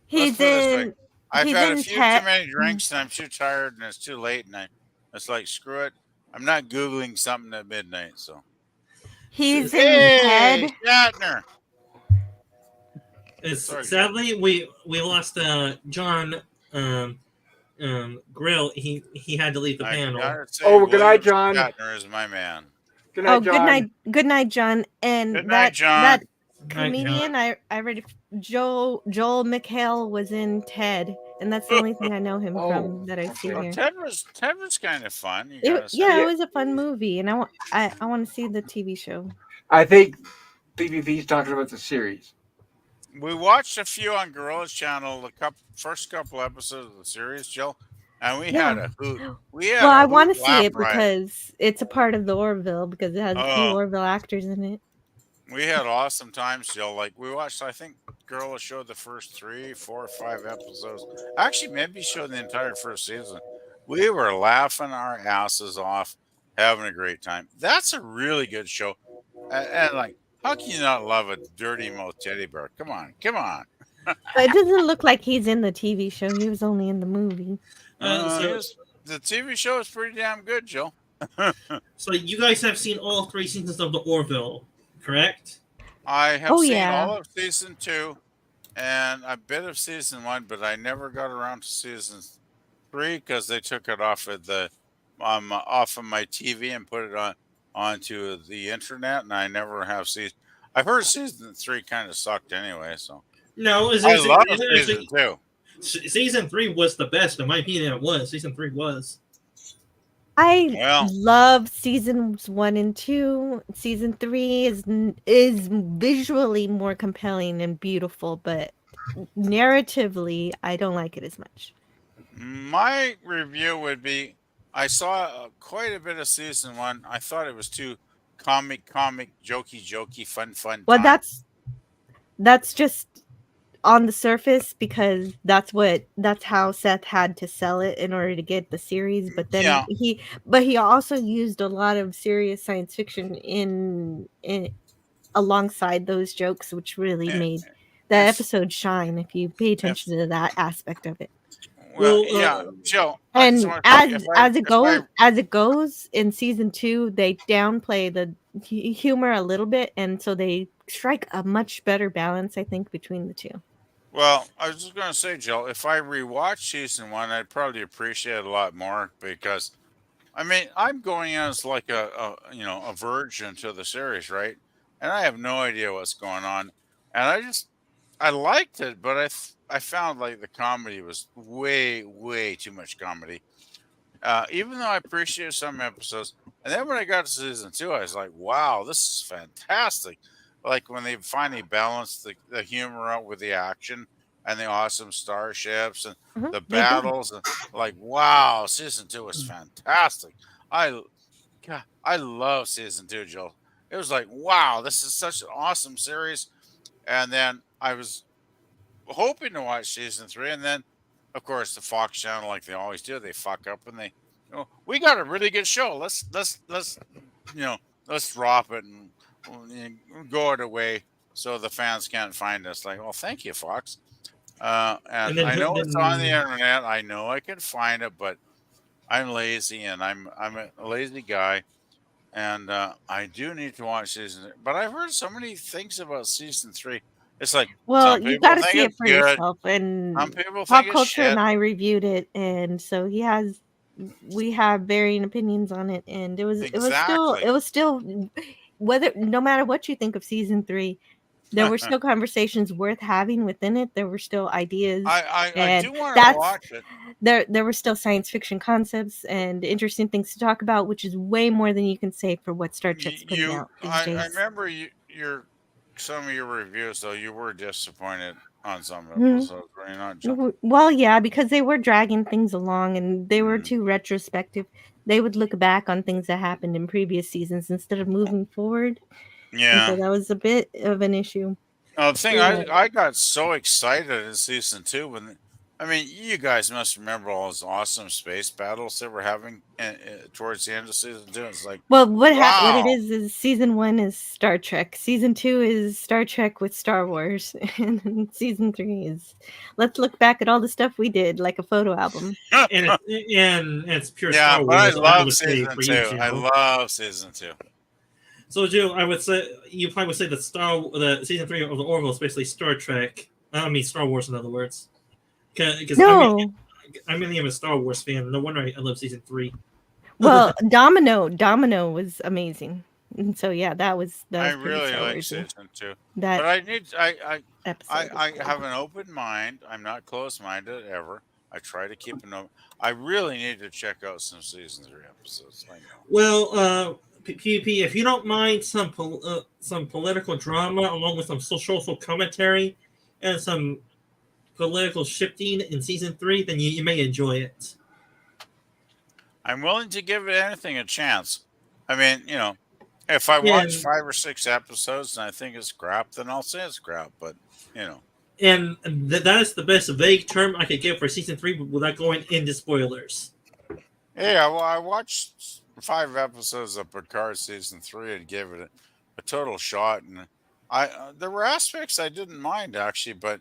He's put it this way. in. I've he's had a in few Ted- too many drinks, and I'm too tired, and it's too late, and it's like screw it. I'm not Googling something at midnight. So He's in hey, Ted. Shatner. Sorry, Sadly, we lost John Grill. He had to leave the I panel. gotta say, Oh, good night, William John. Shatner is my man. Good night, Oh, John. good night, John. And Good night, John. that Good night, comedian, I read Joel McHale was in Ted, and that's the only thing I know him from that I see okay. here. Ted was kind of fun. You gotta say. Yeah, it was a fun movie, and I want to see the TV show. I think PvP's talking about the series. We watched a few on Gorilla's channel, the first couple episodes of the series, Jill, and we had Yeah. a hoot. We had Well, a I hoot want to see laugh it riot. because it's a part of the Orville because it has a few Oh, Orville actors in it. we had awesome times, Jill. Like we watched, I think Gorilla showed the first 3, 4, 5 episodes. Actually, maybe showed the entire first season. We were laughing our asses off, having a great time. That's a really good show. And like, how can you not love a dirty mouth teddy bear? Come on, come on. But it doesn't look like he's in the TV show. He was only in the movie. So The TV show is pretty damn good, Jill. so you guys have seen all 3 seasons of the Orville, correct? I have Oh seen yeah. all of season 2 and a bit of season 1, but I never got around to season 3 because they took it off of off of my TV and put it onto the internet, and I never have seen. I've heard season 3 kind of sucked anyway, so No, I love season 2. season 3 was the best in my opinion. It was season 3 was. I Well, love seasons 1 and 2. Season 3 is visually more compelling and beautiful, but narratively, I don't like it as much. my review would be: I saw quite a bit of season 1. I thought it was too comic, jokey, fun Well, time. that's just on the surface because that's how Seth had to sell it in order to get the series. But then Yeah, he also used a lot of serious science fiction in alongside those jokes, which really it, made the it's episode shine if you pay if attention to that aspect of it. well, Well, yeah, Jill. I just And want to say, as it goes in season 2, they downplay the humor a little bit, and so they strike a much better balance, I think, between the two. well, I was just going to say, Jill, if I rewatch season 1, I'd probably appreciate it a lot more because I mean, I'm going in as like a virgin to the series, right? And I have no idea what's going on, and I liked it, but I found like the comedy was way too much comedy. Even though I appreciate some episodes, and then when I got to season 2, I was like, wow, this is fantastic. Like when they finally balanced the humor out with the action and the awesome starships and the They did. battles, and like, wow, season 2 was fantastic. I God, I love season 2, Joe. It was like, wow, this is such an awesome series. And then I was hoping to watch season 3, and then of course the Fox channel, like they always do, they fuck up and we got a really good show. Let's you know let's drop it and go it away so the fans can't find us. Like, well, thank you, Fox. And and I know it's on the then internet. I know I can find it, but I'm lazy and I'm a lazy guy, and I do need to watch season. But I've heard so many things about season 3. It's like Well, some you people got to think see it it's for good, yourself. And some people Pop think it's Culture and shit. I reviewed it, and so we have varying opinions on it. And Exactly. it was still whether no matter what you think of season 3, there were still conversations worth having within it. There were still ideas, I and do want to that's watch it. there were still science fiction concepts and interesting things to talk about, which is way more than you can say for what Star Trek's putting out these I days. remember your some of your reviews though. You were disappointed on some Mhm. episodes, were you not, John? Well, yeah, because they were dragging things along and they were Mm. too retrospective. They would look back on things that happened in previous seasons instead of moving forward. And so Yeah. that was a bit of an issue. The thing I got so excited in season 2 when I mean you guys must remember all those awesome space battles they were having towards the end of season 2. It's like, Well, what it wow. is season 1 is Star Trek. Season 2 is Star Trek with Star Wars. And then season 3 is let's look back at all the stuff we did, like a photo album. and it's pure Yeah, Star but I Wars. I love would say season for 2. you, I Joe. love season 2. So, Joe, I would say you probably would say that the season 3 of the Orville is basically Star Trek. I mean Star Wars, in other words. Because No. I'm really a Star Wars fan. No wonder I love season 3. Well, Domino was amazing. And so yeah, that was I pretty really Star like Warsy. season 2. That But I need episode was I cool. have an open mind. I'm not closed-minded ever. I try to keep an open. I really need to check out some season 3 episodes. I know. Well, PvP, if you don't mind some political drama along with some social commentary and some political shifting in season 3, then you may enjoy it. I'm willing to give anything a chance. I mean, if I watch And 5 or 6 episodes and I think it's crap, then I'll say it's crap. But and that is the best vague term I could give for season 3 without going into spoilers. yeah. Well, I watched 5 episodes of Picard season 3 and gave it a total shot, and there were aspects I didn't mind actually, but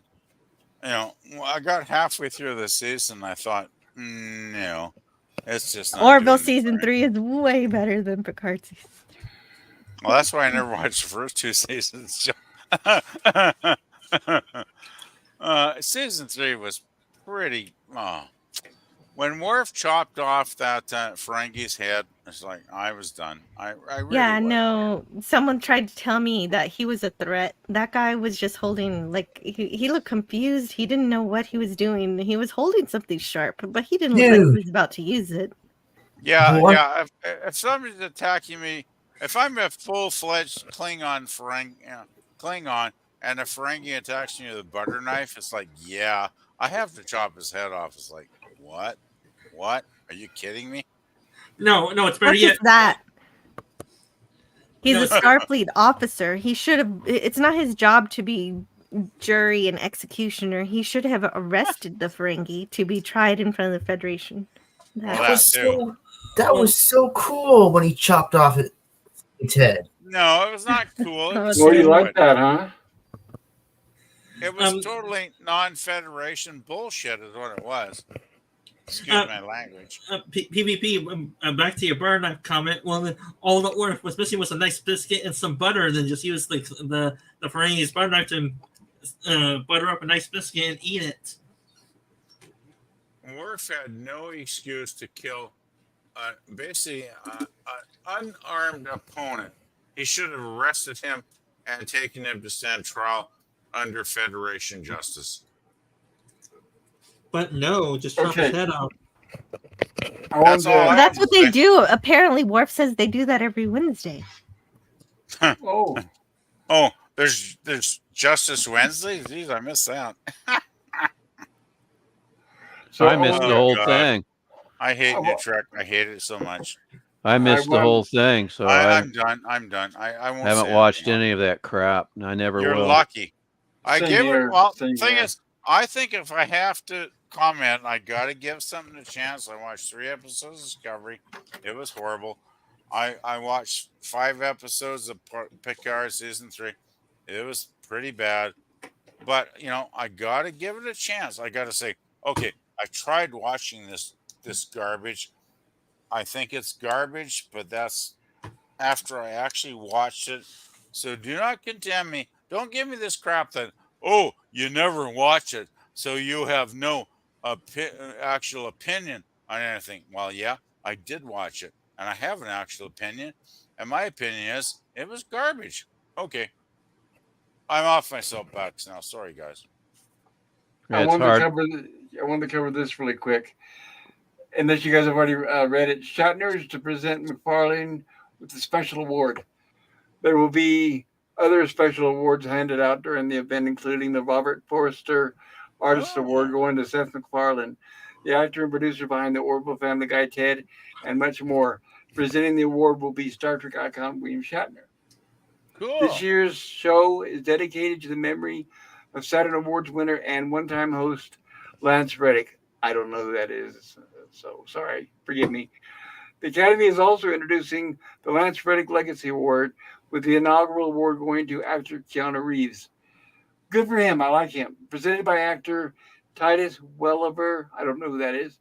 I got halfway through the season, and I thought, no, it's just not Orville doing it season for me. 3 is way better than Picard season. Well, that's why I never watched the first 2 seasons. Season 3 was pretty. When Worf chopped off that Ferengi's head, it's like I was done. I really Yeah, was. no. Someone tried to tell me that he was a threat. That guy was just holding, like, he looked confused. He didn't know what he was doing. He was holding something sharp, but he didn't look like he Dude. was about to use it. Yeah, What? yeah. If somebody's attacking me, if I'm a full-fledged Klingon, and a Ferengi attacks me with a butter knife, it's like, yeah, I have to chop his head off. It's like, what? What? Are you kidding me? No, it's better Not yet. just that. He's No, a Starfleet officer. He should have. It's not his job to be jury and executioner. He should have arrested the Ferengi to be tried in front of the Federation. Well, That was so cool when he chopped off its head. No, it was not cool. It was Well, you stupid. like that, huh? It was totally non-Federation bullshit, is what it was. Excuse my language. PvP, back to your butter knife comment. Well, then all the Orf was missing was a nice biscuit and some butter. Then just use like the Ferengi's butter knife to butter up a nice biscuit and eat it. Worf had no excuse to kill basically an unarmed opponent. He should have arrested him and taken him to stand trial under Federation justice. But no, just chop his head off. That's all. Well, that's what they do. Apparently, Worf says they do that every Wednesday. Oh, there's Justice Wednesday. Jeez, I missed that. So I missed the whole thing. I hate New Trek. I hate it so much. I missed the whole thing, so I'm done. I'm done. I won't. haven't watched any of that crap, and I never will. You're lucky. I Same give here. it. Well, Same the thing here. is, I think if I have to comment, I gotta give something a chance. I watched 3 episodes of Discovery. It was horrible. I watched 5 episodes of Picard season 3. It was pretty bad. But I gotta give it a chance. I gotta say, okay, I tried watching this garbage. I think it's garbage, but that's after I actually watched it. So do not condemn me. Don't give me this crap that, you never watch it, so you have no actual opinion on anything. Well, yeah, I did watch it, and I have an actual opinion, and my opinion is it was garbage. Okay. I'm off my soapbox now. Sorry, guys. Yeah, I it's wanted hard. to cover this really quick. Unless you guys have already read it, Shatner is to present McFarlane with a special award. There will be other special awards handed out during the event, including the Robert Forster Artist Award going to Seth MacFarlane, the actor and producer behind the Orville Family Guy, Ted, and much more. Presenting the award will be Star Trek icon William Shatner. Cool. This year's show is dedicated to the memory of Saturn Awards winner and one-time host Lance Reddick. I don't know who that is, so sorry, forgive me. The Academy is also introducing the Lance Reddick Legacy Award, with the inaugural award going to actor Keanu Reeves. Good for him. I like him. Presented by actor Titus Welliver. I don't know who that is.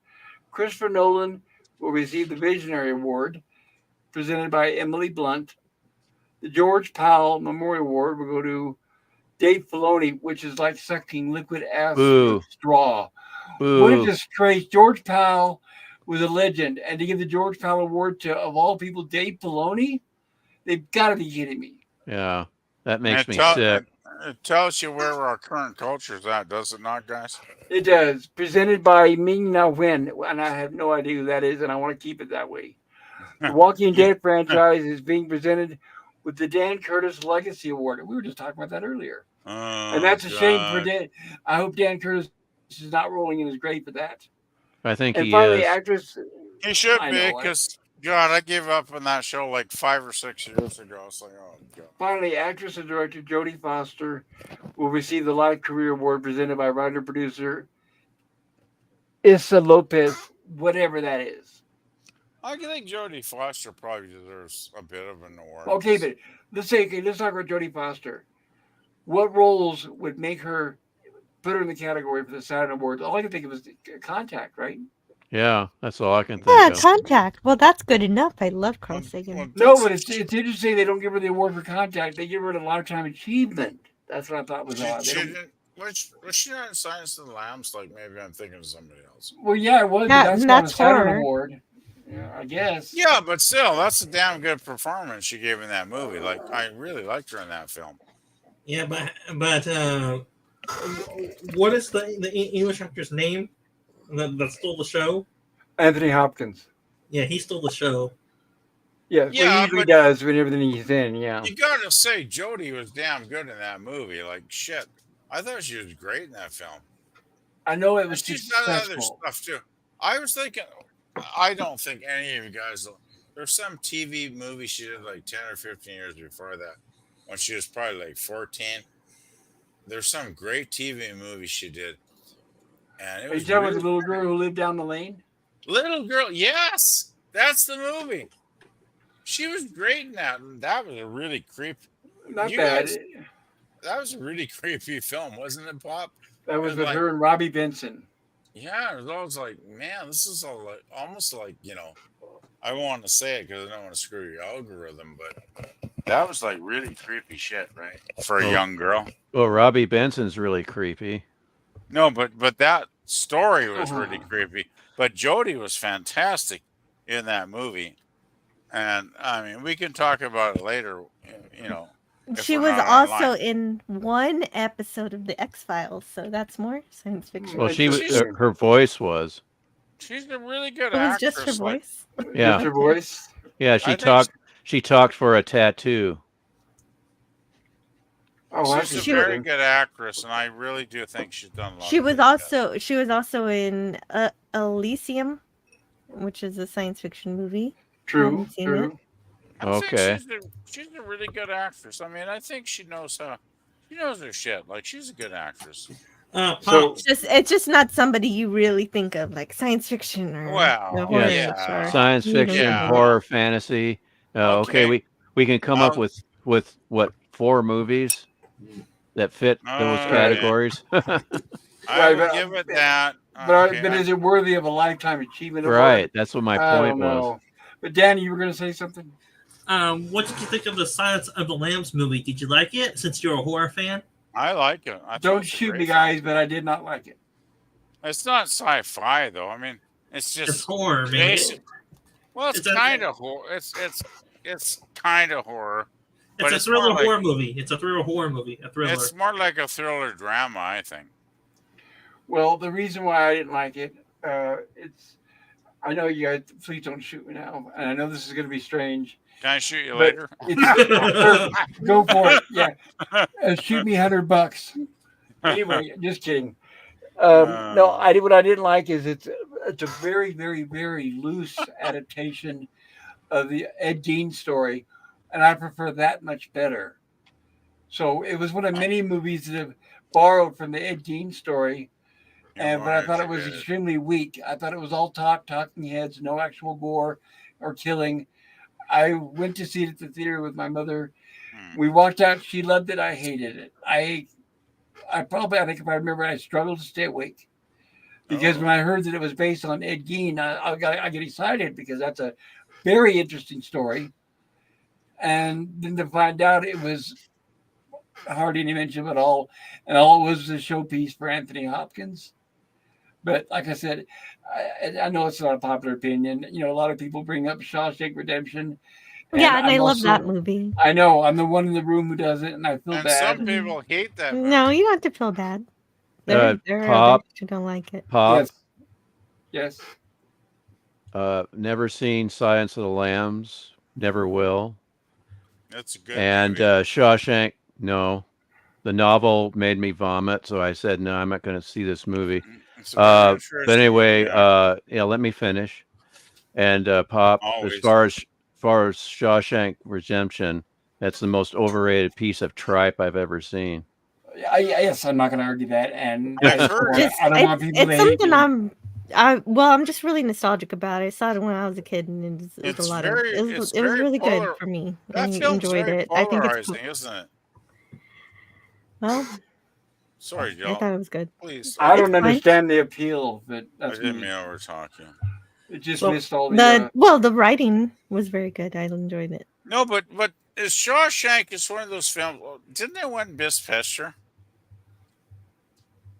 Christopher Nolan will receive the Visionary Award, presented by Emily Blunt. The George Powell Memorial Award will go to Dave Filoni, which is like sucking liquid ass with straw. Boo. What a disgrace. George Powell was a legend. And to give the George Powell Award to, of all people, Dave Filoni? They've got to be kidding me. Yeah, that makes me sick. It tells you where our current culture is at, does it not, guys? It does. Presented by Ming Na Wen, and I have no idea who that is, and I want to keep it that way. The Walking Dead franchise is being presented with the Dan Curtis Legacy Award. We were just talking about that earlier. And Oh that's a shame for God. Dan. I hope Dan Curtis is not rolling in his grave for that. I think And he finally, is. actress. He should I be, know. because God, I gave up on that show like 5 or 6 years ago. It's like, oh God. Finally, actress and director Jodie Foster will receive the Life Career Award presented by writer producer Issa Lopez, whatever that is. I think Jodie Foster probably deserves a bit of an award. Okay, but let's talk about Jodie Foster. What roles would make her put her in the category for the Saturn Awards? All I can think of is Contact, right? Yeah, that's all I can think Yeah, of. Contact. Well, that's good enough. I love Carl Sagan. No, but it's interesting they don't give her the award for Contact. They give her the Lifetime Achievement. That's what I thought was odd. Was she not in Silence of the Lambs? Like, maybe I'm thinking of somebody else. Well, yeah, it was. Yeah, But that's and not a that's Saturn horror. Award. Yeah, I guess. Yeah, but still, that's a damn good performance she gave in that movie. Like, I really liked her in that film. Yeah, but what is the English actor's name that stole the show? Anthony Hopkins. Yeah, he stole the show. Yeah, Yeah, well, he usually but- does when everything he's in. Yeah. You gotta say, Jodie was damn good in that movie. Like, shit. I thought she was great in that film. I know it was She's done other successful. stuff too. I was thinking, I don't think any of you guys. There's some TV movie she did like 10 or 15 years before that, when she was probably like 14. There's some great TV movie she did, and it Are you was talking about really the little girl who lived down the lane? Little Girl. Yes, that's the movie. She was great in that. That was a really creepy. Not You bad. guys- That was a really creepy film, wasn't it, Pop? That was and with like- her and Robbie Benson. Yeah, it was always like, man, this is all like almost like, I don't want to say it because I don't want to screw your algorithm, but that was like really creepy shit, right? For a Oh. young girl. Well, Robbie Benson's really creepy. No, but that story was really creepy. But Jodie was fantastic in that movie, and I mean, we can talk about it later. If She we're was not also online. in one episode of the X Files, so that's more science fiction. Well, she was. Interesting. Her voice was. She's a really good It was actress. just her like- voice. Yeah. Just her voice. Yeah, I she think talked. She talked for a tattoo. Oh, that's she's a She very interesting. good actress, and I really do think she's done a lot. She of was good stuff. also in Elysium, which is a science fiction movie. True. Haven't seen True. I think Okay. she's a really good actress. I mean, I think she knows her shit. Like, she's a good actress. Pop. So It's just not somebody you really think of like science fiction or Well, horror yeah. or Science you know, fiction, Yeah. horror, fantasy. Okay, Okay. we can come up Um, with what 4 movies that fit those Right. categories. I Right, would but- give it that. But, Okay, but is it worthy of a lifetime achievement award? Right. That's what my I point don't was. know. But Danny, you were going to say something? What did you think of the Silence of the Lambs movie? Did you like it since you're a horror fan? I like it. I thought Don't it's a shoot great me, film. guys, but I did not like it. It's not sci-fi though. I mean, it's It's just horror, man. basic. Well, it's It's a- kind of horror. It's kind of horror. It's but a it's thriller more like- horror movie. It's a thriller horror movie. A thriller. It's more like a thriller drama, I think. Well, the reason why I didn't like it, I know you guys, please don't shoot me now. And I know this is going to be strange. Can I shoot you But later? it's, go for it. Yeah. Shoot me $100. Anyway, just kidding. No, what I didn't like is it's a very, very, very loose adaptation of the Ed Gein story, and I prefer that much better. So it was one of many movies that have borrowed from the Ed Gein story, but I thought it was extremely weak. I thought it was all talking heads, no actual gore or killing. I went to see it at the theater with my mother. We walked out. She loved it. I hated it. I think if I remember, I struggled to stay awake because when I heard that it was based on Ed Gein, I get excited because that's a very interesting story. And then to find out it was hardly any mention at all, and all it was a showpiece for Anthony Hopkins. But like I said, I know it's not a popular opinion. You know, a lot of people bring up Shawshank Redemption. Yeah, and I I'm love that also- movie. I know I'm the one in the room who does it, and I feel And bad. some people hate that movie. No, you don't have to feel bad. There are Pop. others who don't like it. Pop. Yes. Yes. Never seen Silence of the Lambs. Never will. That's a good And movie. Shawshank, no. The novel made me vomit, so I said, no, I'm not going to see this movie. It's a very interesting But anyway, movie. Yeah, yeah, let me finish. And Pop, always. as far as Shawshank Redemption, that's the most overrated piece of tripe I've ever seen. Yes, I'm not going to argue that, and I've heard. Just I don't want people to it's hate something me. I'm just really nostalgic about it. I saw it when I was a kid, and it was It's a lot of very. It's it was very really good polar. for me. I That film's enjoyed very it. I think it's polarizing, isn't it? well, Sorry, I y'all. thought it was good. Please. I It's don't fine. understand the appeal, but I that's didn't me. mean over talking. It just So, missed all the. The writing was very good. I enjoyed it. No, but is Shawshank is one of those films? Didn't they win Best Picture?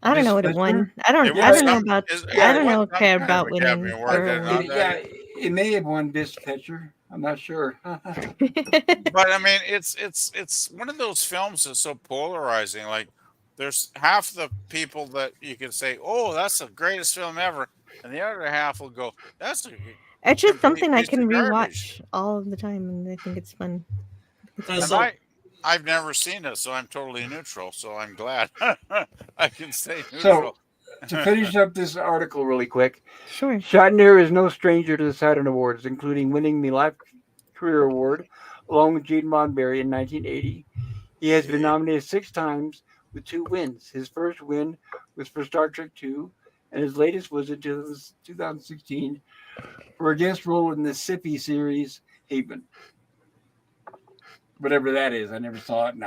I don't Miss know what it Pfister? won. It I won don't know some. about. Yeah, I It don't won know some care kind of about Academy winning Award, did it or. not? Yeah, it may have won Best Picture. I'm not sure. But I mean, it's one of those films that's so polarizing. Like, there's half the people that you can say, "Oh, that's the greatest film ever," and the other half will go, "That's a It's just complete something I piece can of garbage." rewatch all the time, and I think it's fun. It's fun. And so I've never seen it, so I'm totally neutral. So I'm glad I can stay So, neutral. to finish up this article really quick, Sure. Shatner is no stranger to the Saturn Awards, including winning the Life Career Award along with Gene Roddenberry in 1980. He has been nominated 6 times with 2 wins. His first win was for Star Trek II, and his latest was in 2016 for a guest role in the Sippy series Haven. Whatever that is, I never saw it, and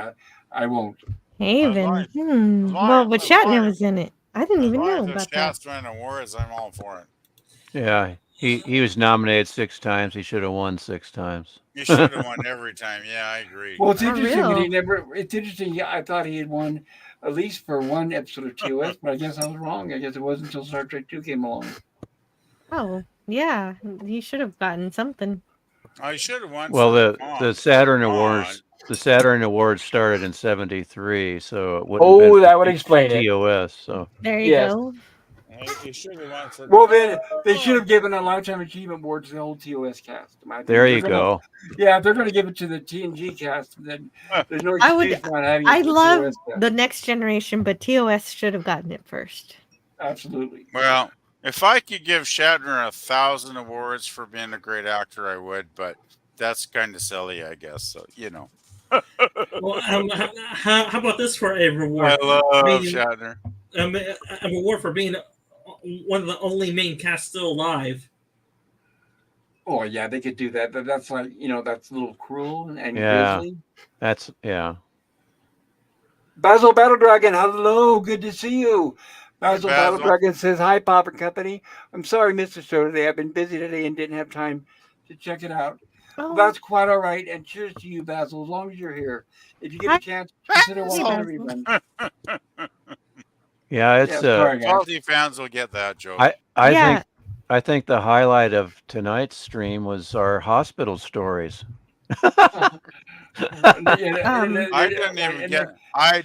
I won't. as long Haven. as, as Well, long but as long Shatner was in it. I didn't as even long know as there's about that. cats winning awards, I'm all for it. Yeah, he was nominated 6 times. He should have won 6 times. You should have won every time. Yeah, I agree. Well, it's For interesting that he real. never. It's interesting. I thought he had won at least for one episode of TOS, but I guess I was wrong. I guess it wasn't until Star Trek II came along. Oh, yeah. He should have gotten something. Oh, you should have won Well, for the Saturn Bond. Awards started in '73, so it wouldn't have Oh, been that would explain it. TOS. So There you Yes. go. You should have won for. Well, then they should have given a lifetime achievement award to the whole TOS cast. In my opinion. there If you they're gonna- go. Yeah, if they're going to give it to the TNG cast, then there's no I would. excuse for not having it I to the love TOS cast. the Next Generation, but TOS should have gotten it first. Absolutely. Well, if I could give Shatner 1,000 awards for being a great actor, I would. But that's kind of silly, I guess. So well, how about this for a reward? I love Being, Shatner. a reward for being one of the only main cast still alive. Oh yeah, they could do that. But that's like that's a little cruel and Yeah. grisly. That's yeah. Basil Battle Dragon, hello, good to see you. Basil Battle Basil. Dragon says, "Hi, Pop and Company. I'm sorry, Mr. Show today. I've been busy today and didn't have time to check it out. Oh, That's quite all right. And cheers to you, Basil. As long as you're here, if you get Hi. a chance, consider Hey, watching the Basil. rerun." Yeah, it's Yeah, sorry, guys. Salty fans will get that joke. I think the highlight of tonight's stream was our hospital stories. I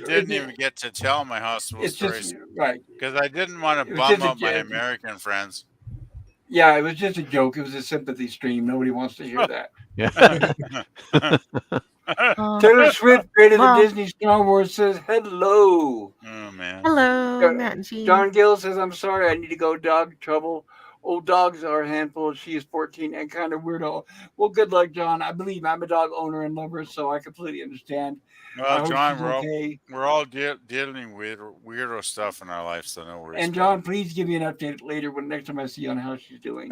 didn't even get to tell my hospital It's stories just right. because I didn't want It to was bum just a up my joke. American friends. Yeah, it was just a joke. It was a sympathy stream. Nobody wants to hear that. Yeah. Taylor Swift, creator of well- the Disney Star Wars, says hello. Oh man. hello, Matt G. John Gill says, "I'm sorry, I need to go. Dog trouble. Old dogs are a handful. She is 14 and kind of weirdo." Well, good luck, John. I believe I'm a dog owner and lover, so I completely understand. I Well, hope John, she's we're all, okay. we're all dealing with weirdo stuff in our life, so no worries. And John, please give me an update later when next time I see you on how she's doing.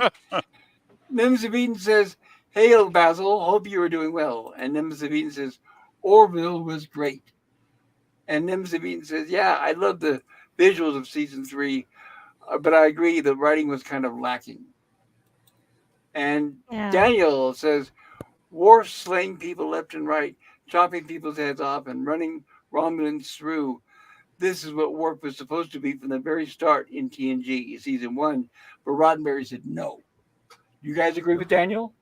Nims of Eden says, "Hail, Basil. Hope you are doing well." And Nims of Eden says, "Orville was great." And Nims of Eden says, "Yeah, I love the visuals of season 3, but I agree the writing was kind of lacking." And Yeah. Daniel says, "Worf slaying people left and right, chopping people's heads off, and running Romulans through. This is what Worf was supposed to be from the very start in TNG season 1." But Roddenberry said no. You guys agree with Daniel?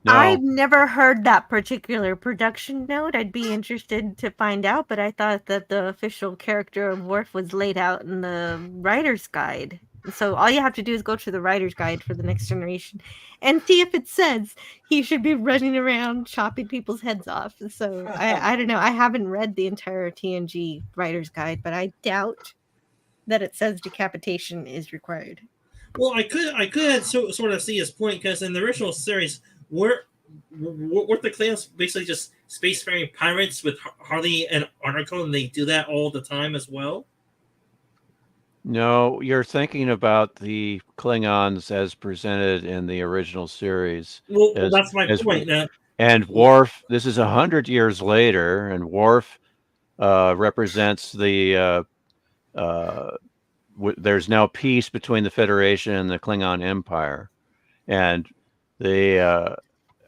No. I've never heard that particular production note. I'd be interested to find out, but I thought that the official character of Worf was laid out in the writer's guide. So all you have to do is go to the writer's guide for the next generation and see if it says he should be running around chopping people's heads off. So I don't know. I haven't read the entire TNG writer's guide, but I doubt that it says decapitation is required. Well, I could sort of see his point because in the original series, weren't the Klingons basically just spacefaring pirates with hardly an article, and they do that all the time as well? No, you're thinking about the Klingons as presented in the original series. Well, as, that's my as, point. And Worf, this is 100 years later, and Worf represents the there's now peace between the Federation and the Klingon Empire, and the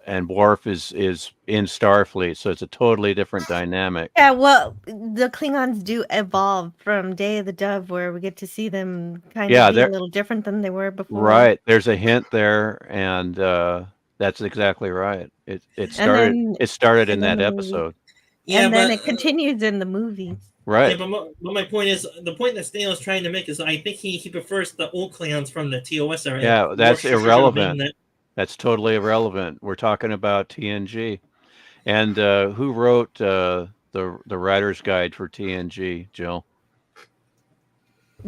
and Worf is in Starfleet, so it's a totally different dynamic. Yeah, well, the Klingons do evolve from Day of the Dove, where we get to see them kind of be a little different than they were before. Right, there's a hint there, and that's exactly right. It started in that episode. Yeah, and then it continues in the movie. Right. Yeah, but my point is, the point that Stan was trying to make is I think he prefers the old Klingons from the TOS era. Yeah, that's irrelevant. That's totally irrelevant. We're talking about TNG. And who wrote the writer's guide for TNG, Jill?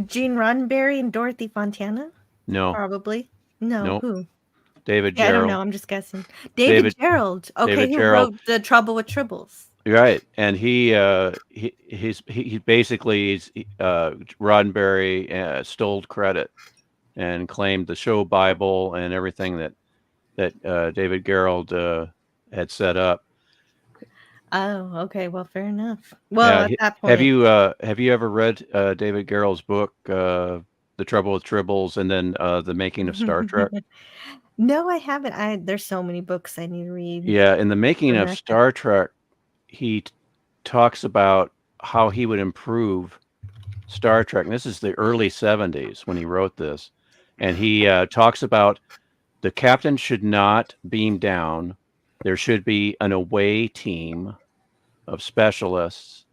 Gene Roddenberry and Dorothy Fontana? No. Probably. No, Nope. who? David Yeah, Gerald. I don't know. I'm just guessing. David Gerald. Okay, David who Gerald. wrote The Trouble with Tribbles. Right, and he basically Roddenberry stole credit and claimed the show Bible and everything that David Gerald had set up. Oh, okay. Well, fair enough. Well, at that point, have you ever read David Gerald's book, The Trouble with Tribbles, and then The Making of Star Trek? No, I haven't. There's so many books I need to read. Yeah, in The Making of Star Trek, he talks about how he would improve Star Trek. And this is the early 70s when he wrote this. And he talks about the captain should not beam down. There should be an away team of specialists.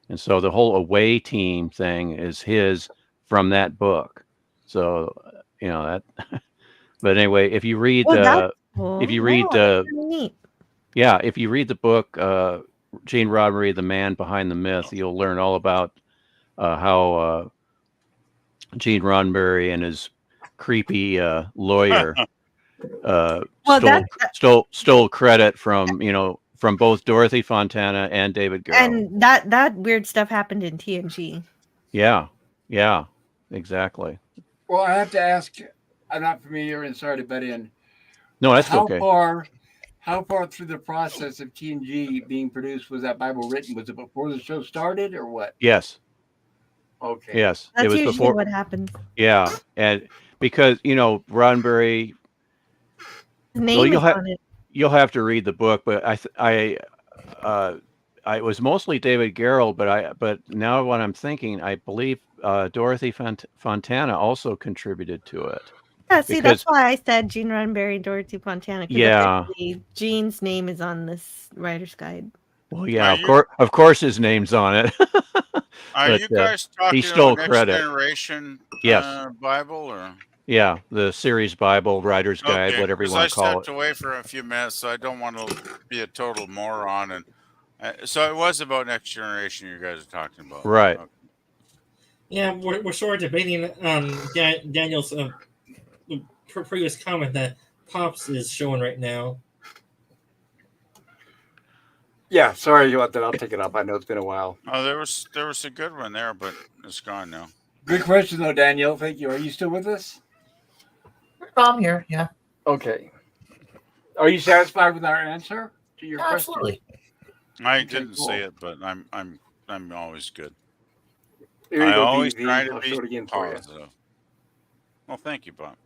And so the whole away team thing is his from that book. So, that. But anyway, if you read if you read if you read the book, Gene Roddenberry, The Man Behind the Myth, you'll learn all about how Gene Roddenberry and his creepy lawyer stole credit from both Dorothy Fontana and David Gerald. And that weird stuff happened in TNG. Yeah, exactly. Well, I have to ask. I'm not familiar, and sorry to butt in. No, that's okay. How far through the process of TNG being produced was that Bible written? Was it before the show started, or what? Yes. Okay. Yes, that's it was usually before. What happens. Yeah, and because Roddenberry. Name is on it. You'll have to read the book, but I was mostly David Gerald, but now when I'm thinking, I believe Dorothy Fontana also contributed to it. Yeah, see, that's why I said Gene Roddenberry and Dorothy Fontana. Yeah, Gene's name is on this writer's guide. Well, yeah, of course, his name's on it. Are you guys talking about Next Generation Bible or? Yeah, the series Bible, Writer's Guide, whatever you want to call it. I stepped away for a few minutes, so I don't want to be a total moron. And so it was about Next Generation you guys are talking about. Right. Okay. Yeah, we're sort of debating Daniel's previous comment that Pops is showing right now. Yeah, sorry about that. I'll take it up. I know it's been a while. Oh, there was a good one there, but it's gone now. Good question, though, Daniel. Thank you. Are you still with us? I'm here. Yeah. Okay. Are you satisfied with our answer to your question? Absolutely. I didn't say it, but I'm always good. I always try to be positive. Well, thank you, Bob.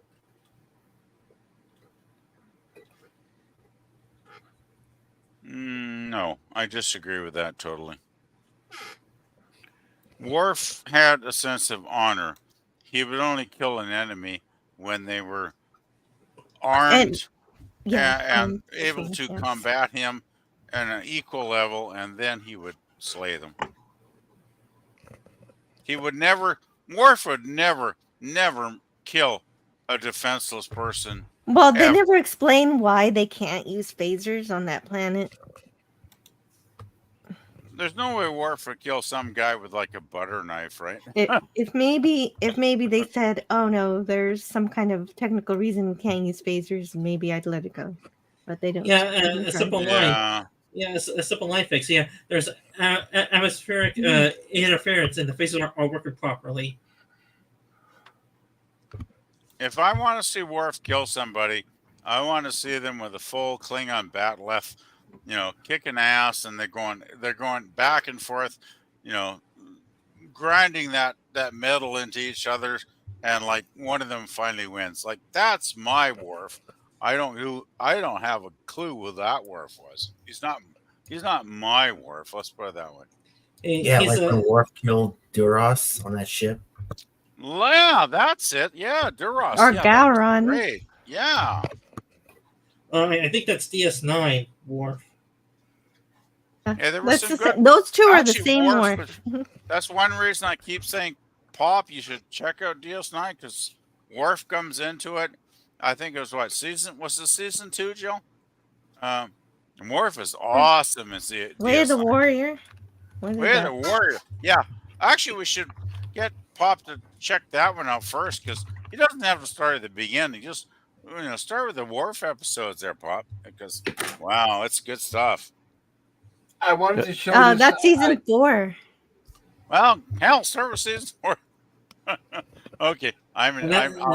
No, I disagree with that totally. Worf had a sense of honor. He would only kill an enemy when they were armed and able to combat him at an equal level, and then he would slay them. Worf would never kill a defenseless person. Well, they ever. never explain why they can't use phasers on that planet. There's no way Worf would kill some guy with like a butter knife, right? If maybe they said, "Oh no, there's some kind of technical reason we can't use phasers," maybe I'd let it go. But they don't. Yeah, they don't a try. simple line. Yeah. Yeah, a simple line fix. Yeah, there's atmospheric interference, and the phasers are working properly. If I want to see Worf kill somebody, I want to see them with a full Klingon bat left, kicking ass, and they're going back and forth, grinding that metal into each other, and like one of them finally wins. Like that's my Worf. I don't have a clue who that Worf was. He's not my Worf. Let's put it that way. Yeah, like when Worf killed Duras on that ship. Yeah, that's it. Yeah, Duras. Or yeah, Gowron. Great. Yeah. I think that's DS9 Worf. Yeah, there was some good. Those two are the Actually, same Worf, Worf. that's one reason I keep saying, Pop, you should check out DS9 because Worf comes into it. I think it was season 2, Jill? And Worf is awesome as the Way of the DS9. Warrior. Way of the Warrior. Yeah. Actually, we should get Pop to check that one out first because he doesn't have to start at the beginning. Just start with the Worf episodes there, Pop. Because wow, it's good stuff. I wanted to show Oh, this. that's season 4. Well, hell, start with season 4. Okay, I'll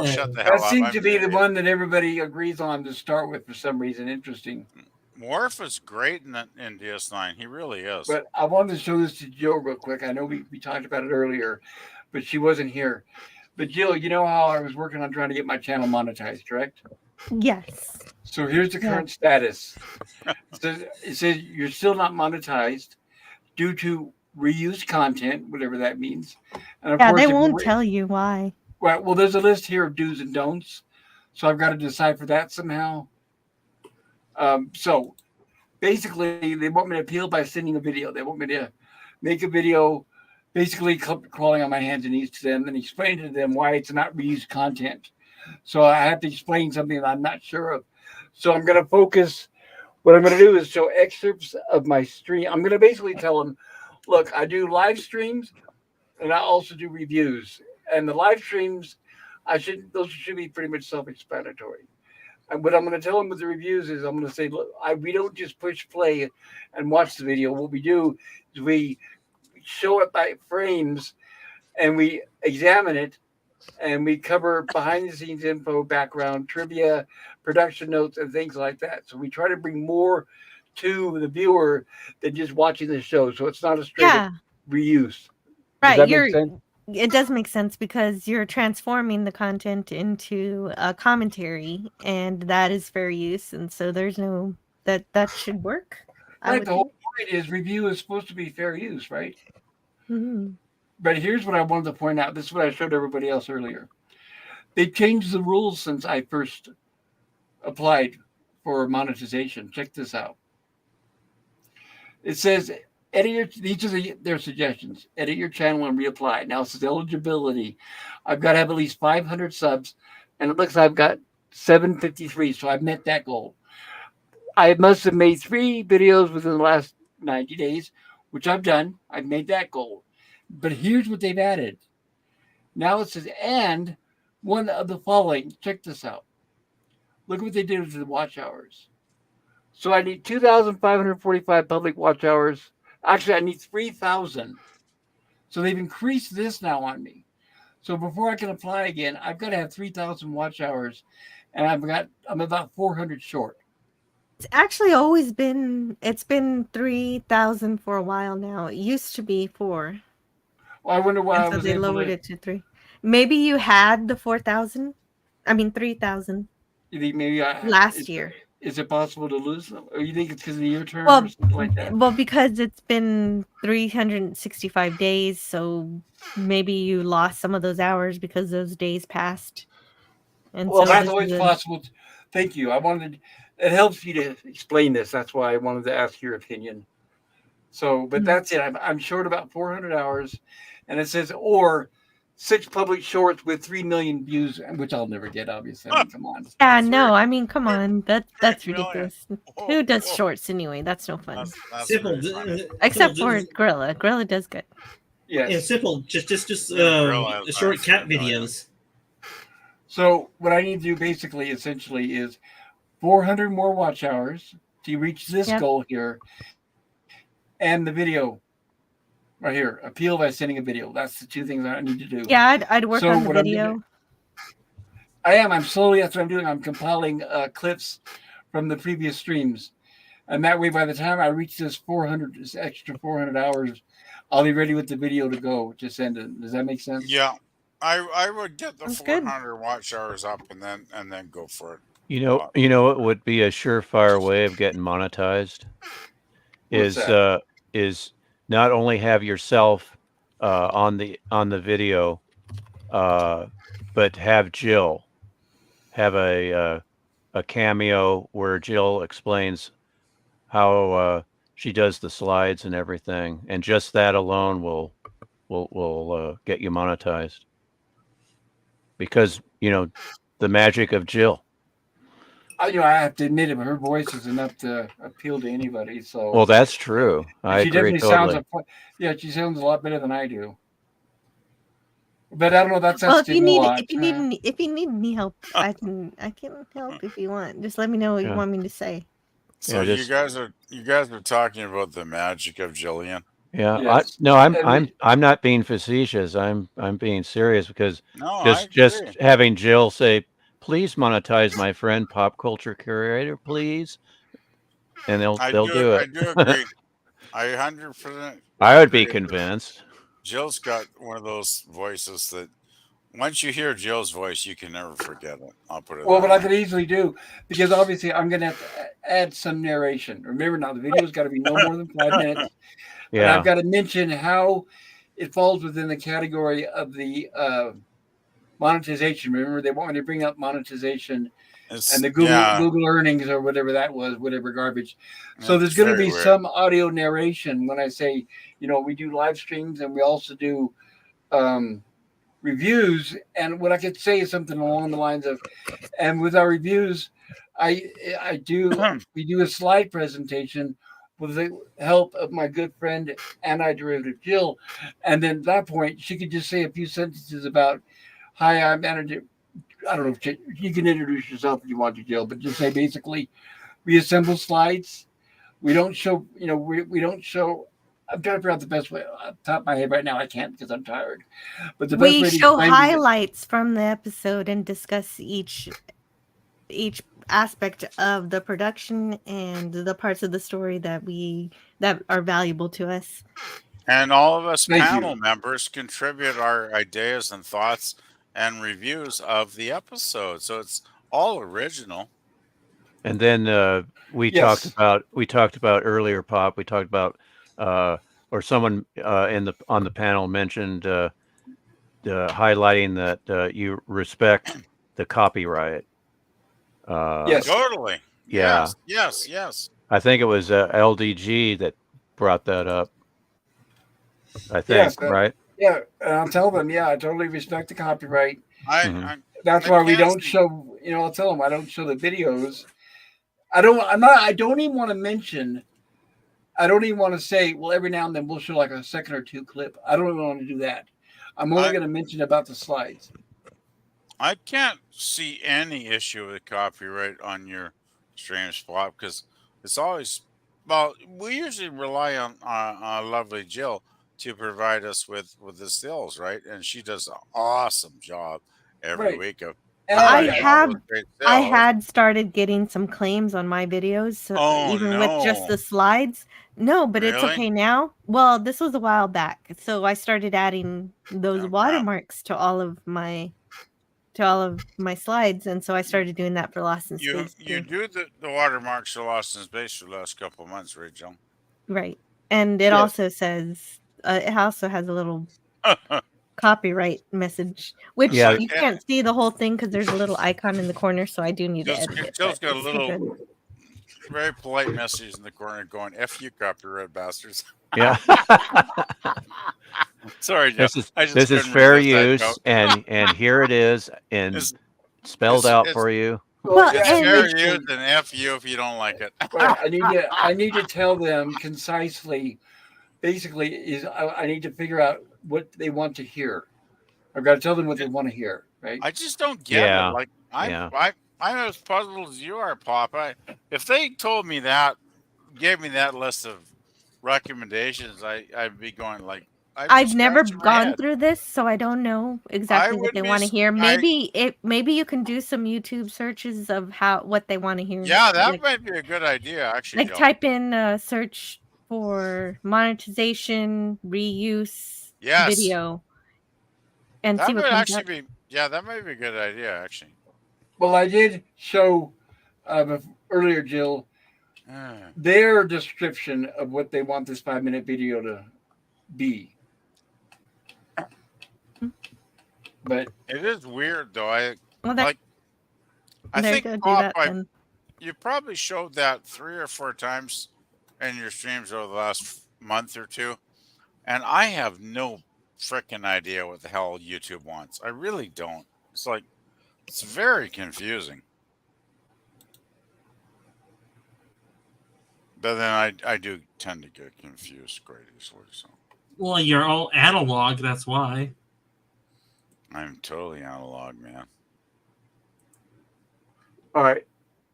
shut the hell That up. seems to be the one that everybody agrees on to start with for some reason. Interesting. Worf is great in DS9. He really is. But I wanted to show this to Jill real quick. I know we talked about it earlier, but she wasn't here. But Jill, you know how I was working on trying to get my channel monetized, correct? Yes. So here's the current status. It says you're still not monetized due to reused content, whatever that means. And of course, they won't tell you why. Well, there's a list here of do's and don'ts. So I've got to decipher that somehow. So basically, they want me to appeal by sending a video. They want me to make a video, basically crawling on my hands and knees to them and explain to them why it's not reused content. So I have to explain something that I'm not sure of. So I'm going to focus. What I'm going to do is show excerpts of my stream. I'm going to basically tell them, look, I do live streams and I also do reviews. And the live streams, those should be pretty much self-explanatory. And what I'm going to tell them with the reviews is I'm going to say, look, we don't just push play and watch the video. What we do is we show it by frames and we examine it and we cover behind the scenes info, background, trivia, production notes, and things like that. So we try to bring more to the viewer than just watching the show. So it's not a straight up reuse. Right. Does that make sense? It does make sense because you're transforming the content into a commentary, and that is fair use. And so there's no that should work. Right. The whole point is review is supposed to be fair use, right? Mm-hmm. But here's what I wanted to point out. This is what I showed everybody else earlier. They've changed the rules since I first applied for monetization. Check this out. It says, these are their suggestions. Edit your channel and reapply. Now it says eligibility. I've got to have at least 500 subs, and it looks like I've got 753, so I've met that goal. I must have made 3 videos within the last 90 days, which I've done. I've made that goal. But here's what they've added. Now it says, and one of the following. Check this out. Look what they did to the watch hours. So I need 2,545 public watch hours. Actually, I need 3,000. So they've increased this now on me. So before I can apply again, I've got to have 3,000 watch hours, and I'm about 400 short. It's actually always been 3,000 for a while now. It used to be 4. Well, I wonder why so they lowered it to 3. Maybe you had the 4,000. I mean 3,000. You think maybe last year? Is it possible to lose them? Or you think it's because of the year term or something like that? Well, because it's been 365 days, so maybe you lost some of those hours because those days passed. And well, that's always possible. Thank you. It helps you to explain this. That's why I wanted to ask your opinion. So, but that's it. I'm short about 400 hours, and it says, or 6 public shorts with 3 million views, which I'll never get, obviously. I mean, come on. Yeah, no, I mean, come on, that's 3 million. ridiculous. Whoa, Who does whoa. shorts anyway? That's no fun. That's Simple, very funny. Except simple, for Gorilla. Gorilla does good. yeah, Yes. simple. Just Realize short that's cat 3 million. videos. So what I need to do basically, essentially, is 400 more watch hours to reach this Yep. goal here, and the video right here, appeal by sending a video. That's the 2 things I need to do. Yeah, I'd work So on the what I'm video. gonna- I'm slowly. That's what I'm doing. I'm compiling clips from the previous streams, and that way, by the time I reach this extra 400 hours, I'll be ready with the video to go to send it. Does that make sense? Yeah, I would get the That's good. 400 watch hours up and then go for it. You know, it would be a surefire way of getting monetized. What's that? Is not only have yourself on the video, but have Jill have a cameo where Jill explains how she does the slides and everything, and just that alone will get you monetized, because the magic of Jill. I have to admit it, but her voice is enough to appeal to anybody. So Well, that's true. I she agree definitely totally. she sounds a lot better than I do. But I don't know. That's Well, a lot. if you need any help, I can help if you want. Just let me know what you Yeah. want me to say. So Yeah, you guys are talking about the magic of Jillian. Yeah, Yes. I'm not being facetious. I'm being serious, because No, I just agree. having Jill say, "Please monetize my friend, pop culture curator, please," and they'll do I it. do agree. I 100%. I would be agree. convinced. Jill's got one of those voices that once you hear Jill's voice, you can never forget it. I'll put it. Well, that what I way. could easily do, because obviously I'm going to have to add some narration. Remember now, the video's got to be no more than 5 minutes. And Yeah, I've got to mention how it falls within the category of the monetization. Remember, they want me to bring up monetization It's, and the Google yeah, Google earnings or whatever that was, whatever garbage. So it's there's going to very be weird. some audio narration when I say, we do live streams and we also do reviews. And what I could say is something along the lines of, and with our reviews, we do a slide presentation with the help of my good friend Anti-Derivative Jill, and then at that point she could just say a few sentences about, "Hi, I'm Anti." I don't know if you can introduce yourself if you want to, Jill, but just say basically, we assemble slides. We don't show, we don't show. I'm trying to figure out the best way. Off the top of my head right now, I can't because I'm tired. But the best We way to show explain it- highlights from the episode and discuss each aspect of the production and the parts of the story that are valuable to us. And all of us Thank you. panel members contribute our ideas and thoughts and reviews of the episode, so it's all original. and then we Yes. talked about earlier, Pop. We talked about or someone on the panel mentioned highlighting that you respect the copyright. Yes. Totally. Yeah. Yes. I think it was LDG that brought that up. I think, Yes, right? Yeah, and I'll tell them. Yeah, I totally respect the copyright. I That's I why we can't don't see- show. I'll tell them I don't show the videos. I don't even want to mention. I don't even want to say. Well, every now and then we'll show like a second or two clip. I don't even want to do that. I'm only I- going to mention about the slides. I can't see any issue with copyright on your stream spot because it's always we usually rely on lovely Jill to provide us with the stills, right? And she does an awesome job every Right. week of And providing I all those great I stills. had started getting some claims on my videos, so Oh, even with just no. the slides. No, but it's Really? okay now. Well, this was a while back, so I started adding those Oh, crap. watermarks to all of my slides, and so I started doing that for Lost in You Space you too. do the watermarks for Lost in Space for the last couple of months, right, Jill? Right, and it Yes. also says it also has a little copyright message, which Yeah. you can't see the whole thing because there's a little icon in the corner, so I do need to Jill's edit it. Jill's but got a it's still little good. very polite message in the corner going, "F you, copyright bastards." Yeah. Sorry, Joe. This I just is couldn't fair resist that use, joke. and here it is, and It's, spelled it's, out it's, for you. Well, it's and fair use and F you if you don't like it. Right. I need to tell them concisely. Basically, is I need to figure out what they want to hear. I've got to tell them what they want to hear. Right. I just don't get it. Yeah, Like yeah. I'm as puzzled as you are, Pop. If they told me that, gave me that list of recommendations, I'd be going like I'd be I've never scratching my gone head. through this, so I don't know I exactly what would they be. want to hear. I Maybe you can do some YouTube searches of what they want to hear. Yeah, that Like, might be a good idea, actually, Joe. type in search for monetization reuse Yes, video and see that what might comes actually up. be. Yeah, that might be a good idea, actually. Well, I did show earlier, Jill, Hmm. their description of what they want this 5-minute video to be. But It is weird though. I Well, like. I there you think go. Do Pop. that then. You probably showed that 3 or 4 times in your streams over the last month or two, and I have no freaking idea what the hell YouTube wants. I really don't. It's like it's very confusing. But then I do tend to get confused quite easily. So Well, you're all analog. That's why. I'm totally analog, man. all right,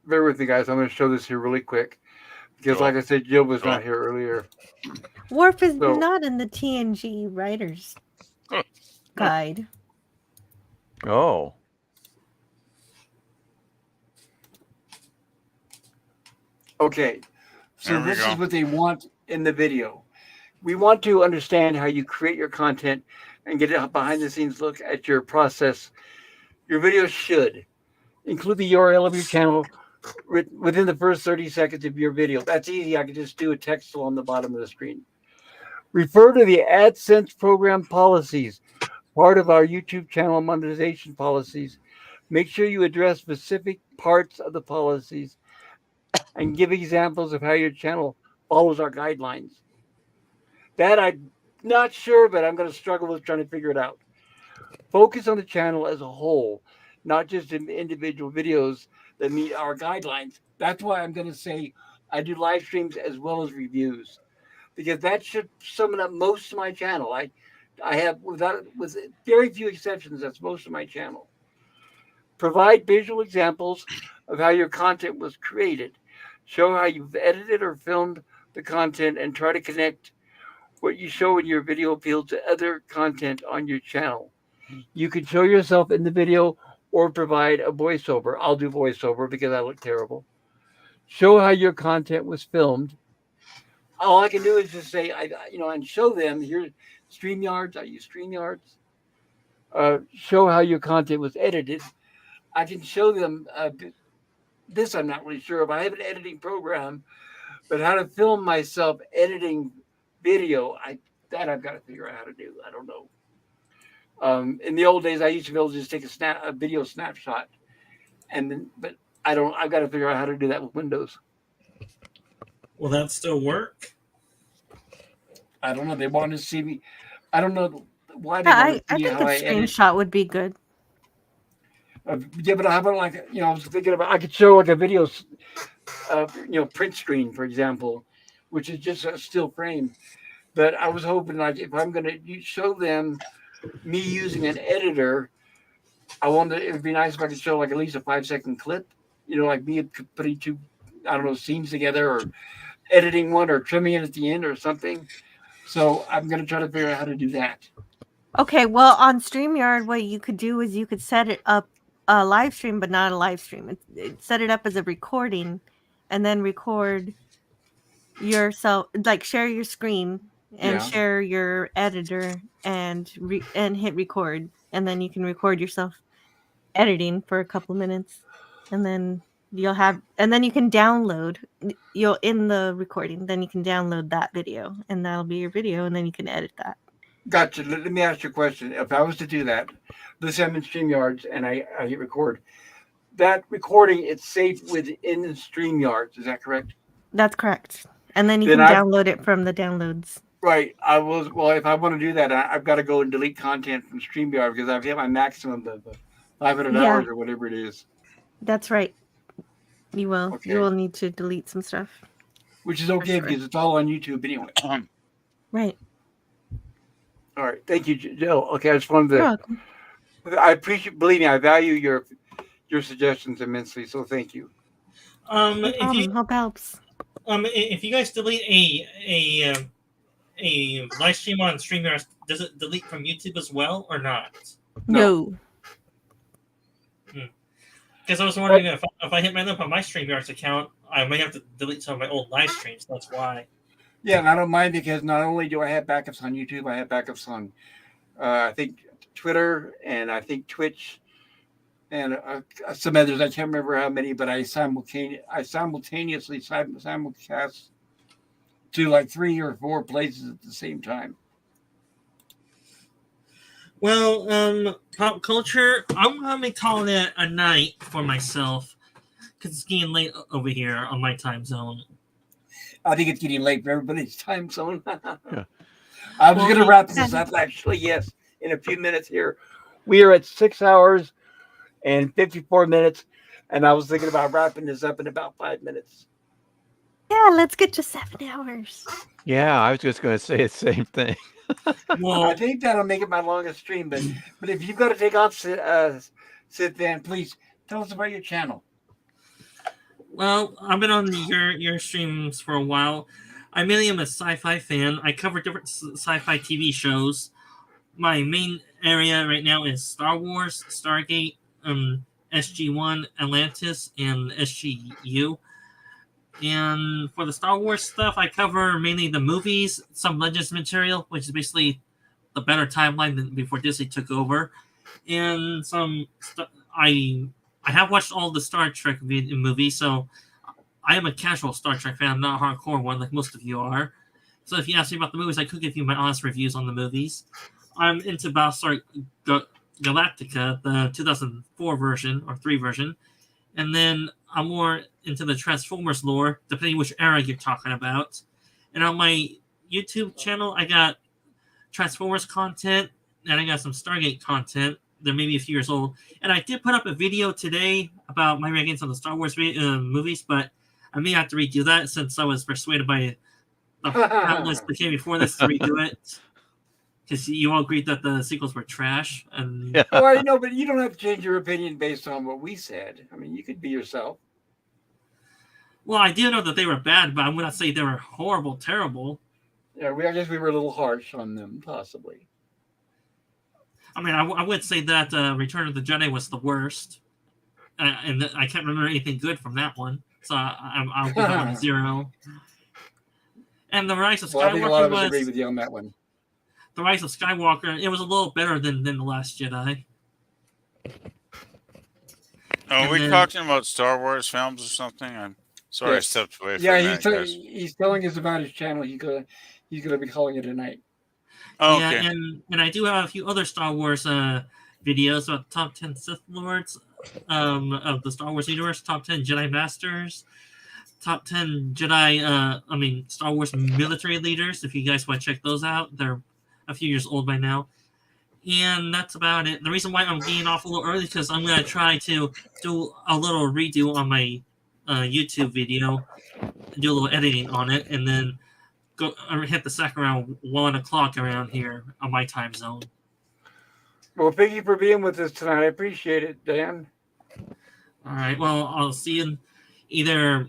bear with me, guys. I'm going to show this here really quick because, Cool. like I said, Jill was Cool. not here earlier. Worf is So- not in the TNG writers guide. Oh, Okay, so There we this go. is what they want in the video. We want to understand how you create your content and get a behind the scenes look at your process. Your video should include the URL of your channel within the first 30 seconds of your video. That's easy. I can just do a text along the bottom of the screen. Refer to the AdSense program policies, part of our YouTube channel monetization policies. Make sure you address specific parts of the policies and give examples of how your channel follows our guidelines. That I'm not sure, but I'm going to struggle with trying to figure it out. Focus on the channel as a whole, not just in individual videos that meet our guidelines. That's why I'm going to say I do live streams as well as reviews, because that should sum up most of my channel. I have, with very few exceptions, that's most of my channel. Provide visual examples of how your content was created. Show how you've edited or filmed the content and try to connect what you show in your video appeal to other content on your channel. You can show yourself in the video or provide a voiceover. I'll do voiceover because I look terrible. Show how your content was filmed. All I can do is just say, and show them here, StreamYards. I use StreamYards. Show how your content was edited. I can show them this. I'm not really sure if I have an editing program, but how to film myself editing video. I've got to figure out how to do. I don't know. In the old days, I used to be able to just take a video snapshot, but I don't. I've got to figure out how to do that with Windows. Will that still work? I don't know. They want to see me. I don't know why they Yeah, want I to see think how a I edit. screenshot would be good. Yeah, but how about I was thinking about I could show like a video, print screen, for example, which is just a still frame. But I was hoping if I'm going to show them me using an editor, it would be nice if I could show at least a 5-second clip, like me putting two, I don't know, scenes together or editing one or trimming it at the end or something. So I'm going to try to figure out how to do that. Okay, well, on StreamYard, what you could do is you could set it up a live stream, but not a live stream. Set it up as a recording, and then record yourself, share your screen and share your editor, and hit record, and then you can record yourself editing for a couple minutes, and then you can download in the recording. Then you can download that video, and that'll be your video, and then you can edit that. Gotcha. Let me ask you a question. If I was to do that, let's say I'm in StreamYards and I hit record, that recording, it's saved within StreamYards. Is that correct? That's correct. And then you Then can download it from the downloads. Right. I was well. If I want to do that, I've got to go and delete content from StreamYard because I've hit my maximum of 500 Yeah. hours or whatever it is. That's right. You will. You Okay. will need to delete some stuff. Which is okay sure. because it's all on YouTube anyway. Right. All right. Thank you, Jill. Okay. I just wanted You're to. welcome. I appreciate. Believe me, I value your suggestions immensely. So thank you. No If you problem. Hope helps. if you guys delete a live stream on StreamYard, does it delete from YouTube as well or not? No. Because I was wondering if I hit my limit on my StreamYard's account, I might have to delete some of my old live streams. That's why. Yeah, and I don't mind because not only do I have backups on YouTube, I have backups on I think Twitter and I think Twitch and some others. I can't remember how many, but I simultaneously simulcast to like 3 or 4 places at the same time. Well, pop culture, I'm gonna be calling it a night for myself because it's getting late over here on my time zone. I think it's getting late for everybody's time zone. Yeah. I was going to wrap this up, actually, yes, in a few minutes here. We are at 6 hours and 54 minutes, and I was thinking about wrapping this up in about 5 minutes. Yeah, let's get to 7 hours. Yeah, I was just going to say the same thing. Well, I think that'll make it my longest stream, but if you've got to take off, Sid Van, please tell us about your channel. Well, I've been on your streams for a while. I mainly am a sci-fi fan. I cover different sci-fi TV shows. My main area right now is Star Wars, Stargate, SG-1, Atlantis, and SGU. And for the Star Wars stuff, I cover mainly the movies, some Legends material, which is basically the better timeline than before Disney took over, and some. I have watched all the Star Trek movies, so I am a casual Star Trek fan, not a hardcore one like most of you are. So if you ask me about the movies, I could give you my honest reviews on the movies. I'm into Battlestar Galactica, the 2004 version or 3 version, and then I'm more into the Transformers lore, depending which era you're talking about. And on my YouTube channel, I got Transformers content, and I got some Stargate content. They're maybe a few years old. And I did put up a video today about my rankings on the Star Wars movies, but I may have to redo that since I was persuaded by the panelists that came before this to redo it. Because you all agreed that the sequels were trash. And Yeah. Well, I know, but you don't have to change your opinion based on what we said. I mean, you could be yourself. well, I do know that they were bad, but I'm going to say they were horrible, terrible. Yeah, I guess we were a little harsh on them, possibly. I mean, I would say that Return of the Jedi was the worst. And I can't remember anything good from that one. So I'll give that one a 0. And The Rise of Well, I think a lot Skywalker of us agree was... with you on that one. The Rise of Skywalker, it was a little better than The Last Jedi. Are And we then- talking about Star Wars films or something? I'm sorry, Yes. I stepped away from Yeah, that. guys. he's telling us about his channel. He's gonna be calling it tonight. Oh, Yeah, okay. and I do have a few other Star Wars videos about top 10 Sith Lords of the Star Wars universe, top 10 Jedi Masters, top 10 Jedi, Star Wars military leaders. If you guys want to check those out, they're a few years old by now. And that's about it. The reason why I'm getting off a little early is because I'm going to try to do a little redo on my YouTube video, do a little editing on it, and then go hit the sack around 1 o'clock around here on my time zone. Well, thank you for being with us tonight. I appreciate it, Dan. All right. Well, I'll see you either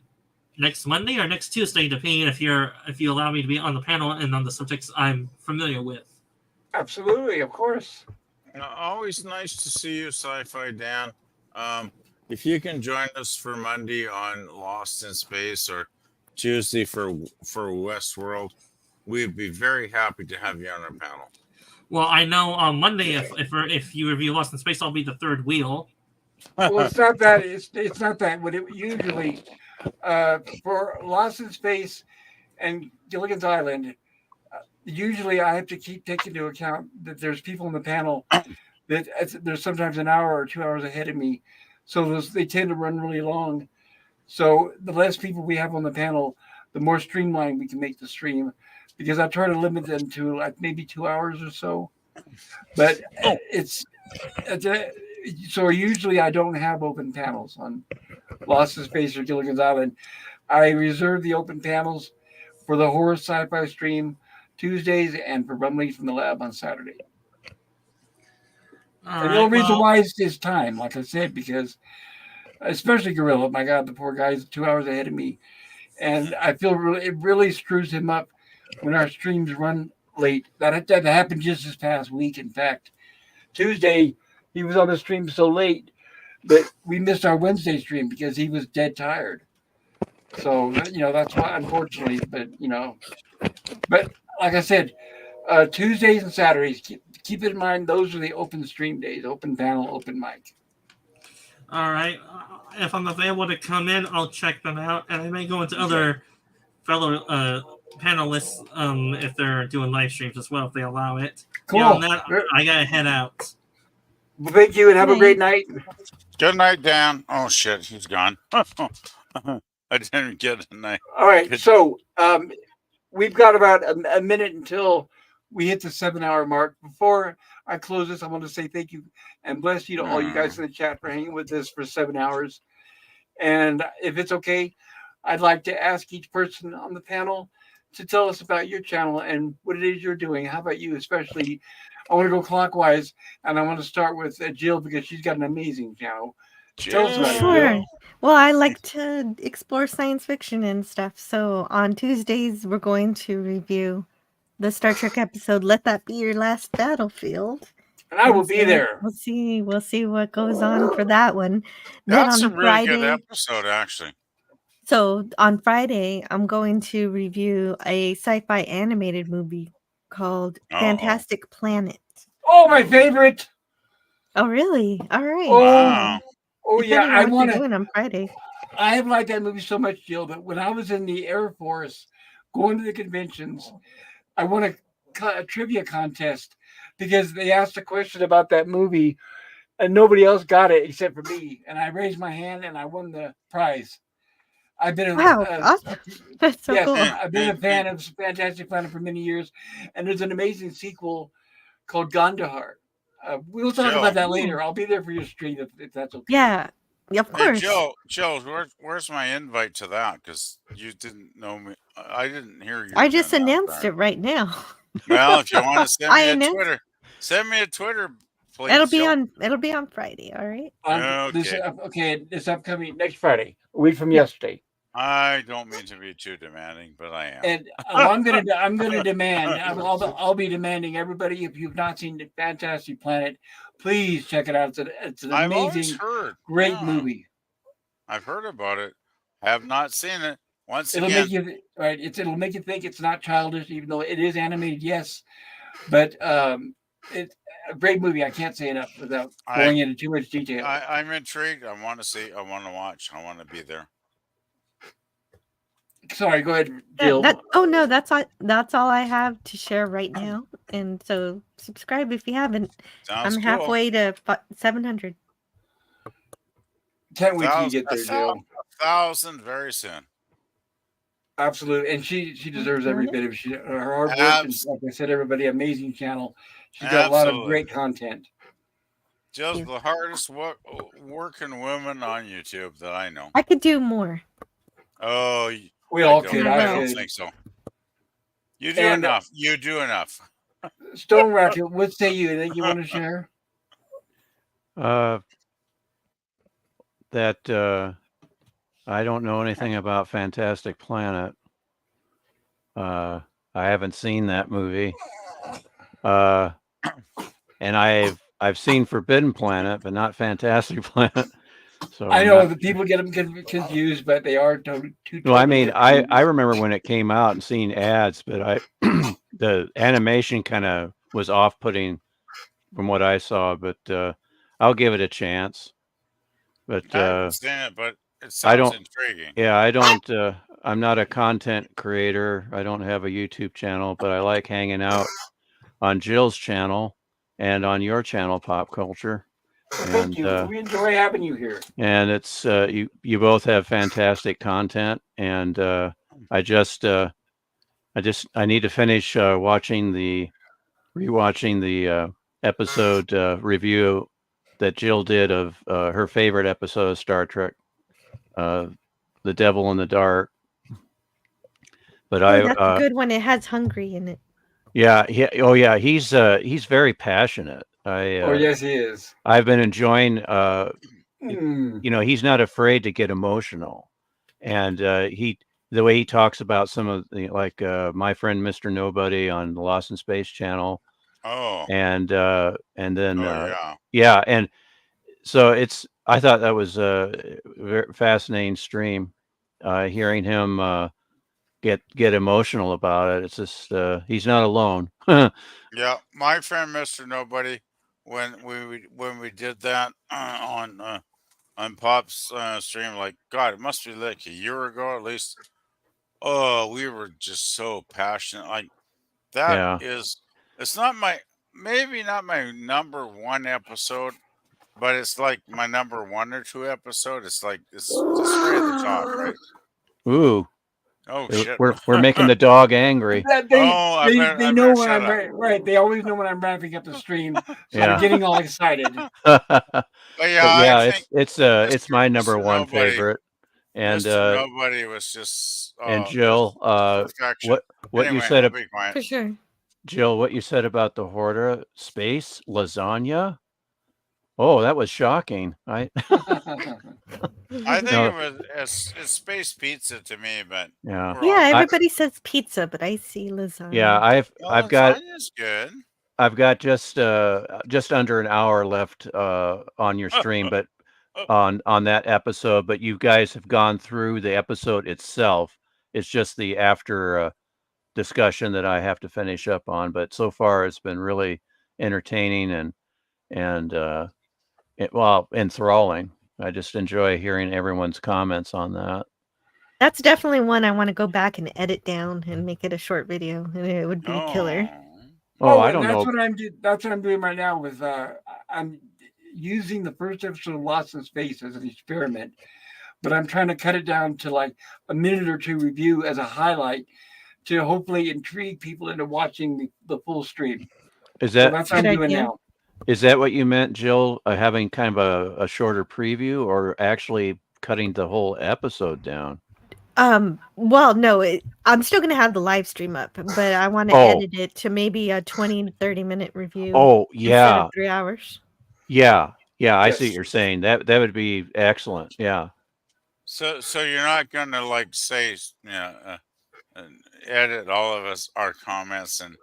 next Monday or next Tuesday, depending if you allow me to be on the panel and on the subjects I'm familiar with. Absolutely, of course. Always nice to see you, Sci-Fi Dan. If you can join us for Monday on Lost in Space or Tuesday for Westworld, we'd be very happy to have you on our panel. Well, I know on Monday, if you review Lost in Space, I'll be the third wheel. Well, it's not that. It's not that. What it usually for Lost in Space and Gilligan's Island, usually I have to keep taking into account that there's people in the panel that there's sometimes an hour or 2 hours ahead of me, so they tend to run really long. So the less people we have on the panel, the more streamlined we can make the stream, because I try to limit them to like maybe 2 hours or so. But it's so usually I don't have open panels on Lost in Space or Gilligan's Island. I reserve the open panels for the horror sci-fi stream Tuesdays and for Rumblings from the Lab on Saturday. All And the only right. reason Well, why is time, like I said, because especially Gorilla, my God, the poor guy's 2 hours ahead of me, and I feel it really screws him up when our streams run late. That happened just this past week. In fact, Tuesday he was on the stream so late that we missed our Wednesday stream because he was dead tired. So that's why, unfortunately. But like I said, Tuesdays and Saturdays. Keep in mind those are the open stream days, open panel, open mic. all right. If I'm available to come in, I'll check them out, and I may go into other fellow panelists if they're doing live streams as well, if they allow it. Cool. Beyond that, I gotta head out. Well, thank you and have a great night. Good night, Dan. Oh shit, he's gone. I didn't get a night. All right, so we've got about a minute until we hit the 7-hour mark. Before I close this, I want to say thank you and bless you to all you guys in the chat for hanging with us for 7 hours. And if it's okay, I'd like to ask each person on the panel to tell us about your channel and what it is you're doing. How about you? Especially, I want to go clockwise, and I want to start with Jill because she's got an amazing channel. Tell us about it, Sure. Jill. Well, I like to explore science fiction and stuff. So on Tuesdays, we're going to review the Star Trek episode "Let That Be Your Last Battlefield." And I will be there. We'll see what goes on for that one. That's Then a on really good Friday, episode, actually. so on Friday, I'm going to review a sci-fi animated movie called Fantastic Planet. Oh, my favorite. Oh, really? All right. Wow. Oh, yeah. Depending I on what want you're to. doing on Friday. I have liked that movie so much, Jill, that when I was in the Air Force going to the conventions, I won a trivia contest because they asked a question about that movie and nobody else got it except for me. And I raised my hand and I won the prize. I've been Wow, awesome. That's so yes, cool. I've been a fan of Fantastic Planet for many years, and there's an amazing sequel called Gandahar. We'll talk about that later. I'll be there for your stream if that's okay. Yeah, of Hey, course. Joe, where's my invite to that? Because you didn't know me. I didn't hear you. I just announced it right now. Well, if you want to send I me a announced- Twitter, send me a Twitter, please. It'll be Joe. on Friday. All right. This upcoming next Friday, a week from yesterday. I don't mean to be too demanding, but I am. And I'm gonna demand. I'll be demanding everybody. If you've not seen the Fantastic Planet, please check it out. It's an I've always amazing, heard. great movie. I've heard about it. Have not seen it. It'll make you right. It'll make you think it's not childish, even though it is animated. Yes, but it's a great movie. I can't say enough without going into too much detail. I'm intrigued. I want to see. I want to watch. I want to be there. Sorry, go ahead, Jill. No, that's all I have to share right now. And so subscribe if you haven't. Sounds I'm halfway to 700. Can't wait till you get there, Jill. 1,000 very soon. Absolutely, and she deserves every bit of her hard work. And like I said, everybody, amazing channel. She's got a lot of great content. Jill's the hardest working woman on YouTube that I know. I could do more. Oh, we all could. I don't think so. You do enough. You do enough. Stone Rocket, what say you? Anything you want to share? That I don't know anything about Fantastic Planet. I haven't seen that movie. And I've seen Forbidden Planet, but not Fantastic Planet. So I know that people get them confused, but they are two. No, I mean, I remember when it came out and seeing ads, but the animation kind of was off-putting from what I saw. But I'll give it a chance. But I understand it, but it sounds intriguing. Yeah, I don't. I'm not a content creator. I don't have a YouTube channel, but I like hanging out on Jill's channel and on your channel, Pop Culture. Thank you. We enjoy having you here. And it's you both have fantastic content, and I need to finish rewatching the episode review that Jill did of her favorite episode of Star Trek, The Devil in the Dark. But Oh, that's a good one. It has hungry in it. yeah, he's very passionate. Oh yes, he is. I've been enjoying Mm. he's not afraid to get emotional, and the way he talks about some of the my friend Mr. Nobody on the Lost in Space channel, Oh, and then yeah. and so I thought that was a very fascinating stream, hearing him get emotional about it. It's just he's not alone. Yeah, my friend Mr. Nobody, when we did that on Pop's stream, like God, it must be like a year ago at least. Oh, we were just so passionate. Like that Yeah. is, it's not maybe not my number one episode, but it's like my number one or two episode. It's like it's right at the top, right? Ooh, Oh shit! we're making the dog angry. That Oh, I they know better when shut I'm up. right. They always know when I'm wrapping up the stream, so Yeah. they're getting all excited. But yeah, But I yeah, think it's my number Mr. one Nobody, favorite. And Mr. Nobody was just and just Jill, perfection. what you Anyway, said, I'll be quiet. For sure. Jill, what you said about the Horta space lasagna? Oh, that was shocking. I think No. it was it's space pizza to me, but Yeah. we're Yeah, all everybody says pizza, but I see lasagna. Yeah, I've got lasagna's good. I've got just under an hour left on your stream, but on that episode. But you guys have gone through the episode itself. It's just the after discussion that I have to finish up on. But so far, it's been really entertaining and enthralling. I just enjoy hearing everyone's comments on that. That's definitely one I want to go back and edit down and make it a short video, and it would be killer. Oh, I and don't know. that's what I'm doing right now. With I'm using the first episode of Lost in Space as an experiment, but I'm trying to cut it down to like a minute or two review as a highlight to hopefully intrigue people into watching the full stream. Is So that that's what I'm doing now. is that what you meant, Jill? Having kind of a shorter preview, or actually cutting the whole episode down? Well, no, I'm still gonna have the live stream up, but I want to edit it to maybe a 20 to 30-minute review. Oh, Instead yeah. of 3 hours. Yeah. I see Yes. what you're saying. That would be excellent. Yeah. So you're not gonna like say edit all of our comments and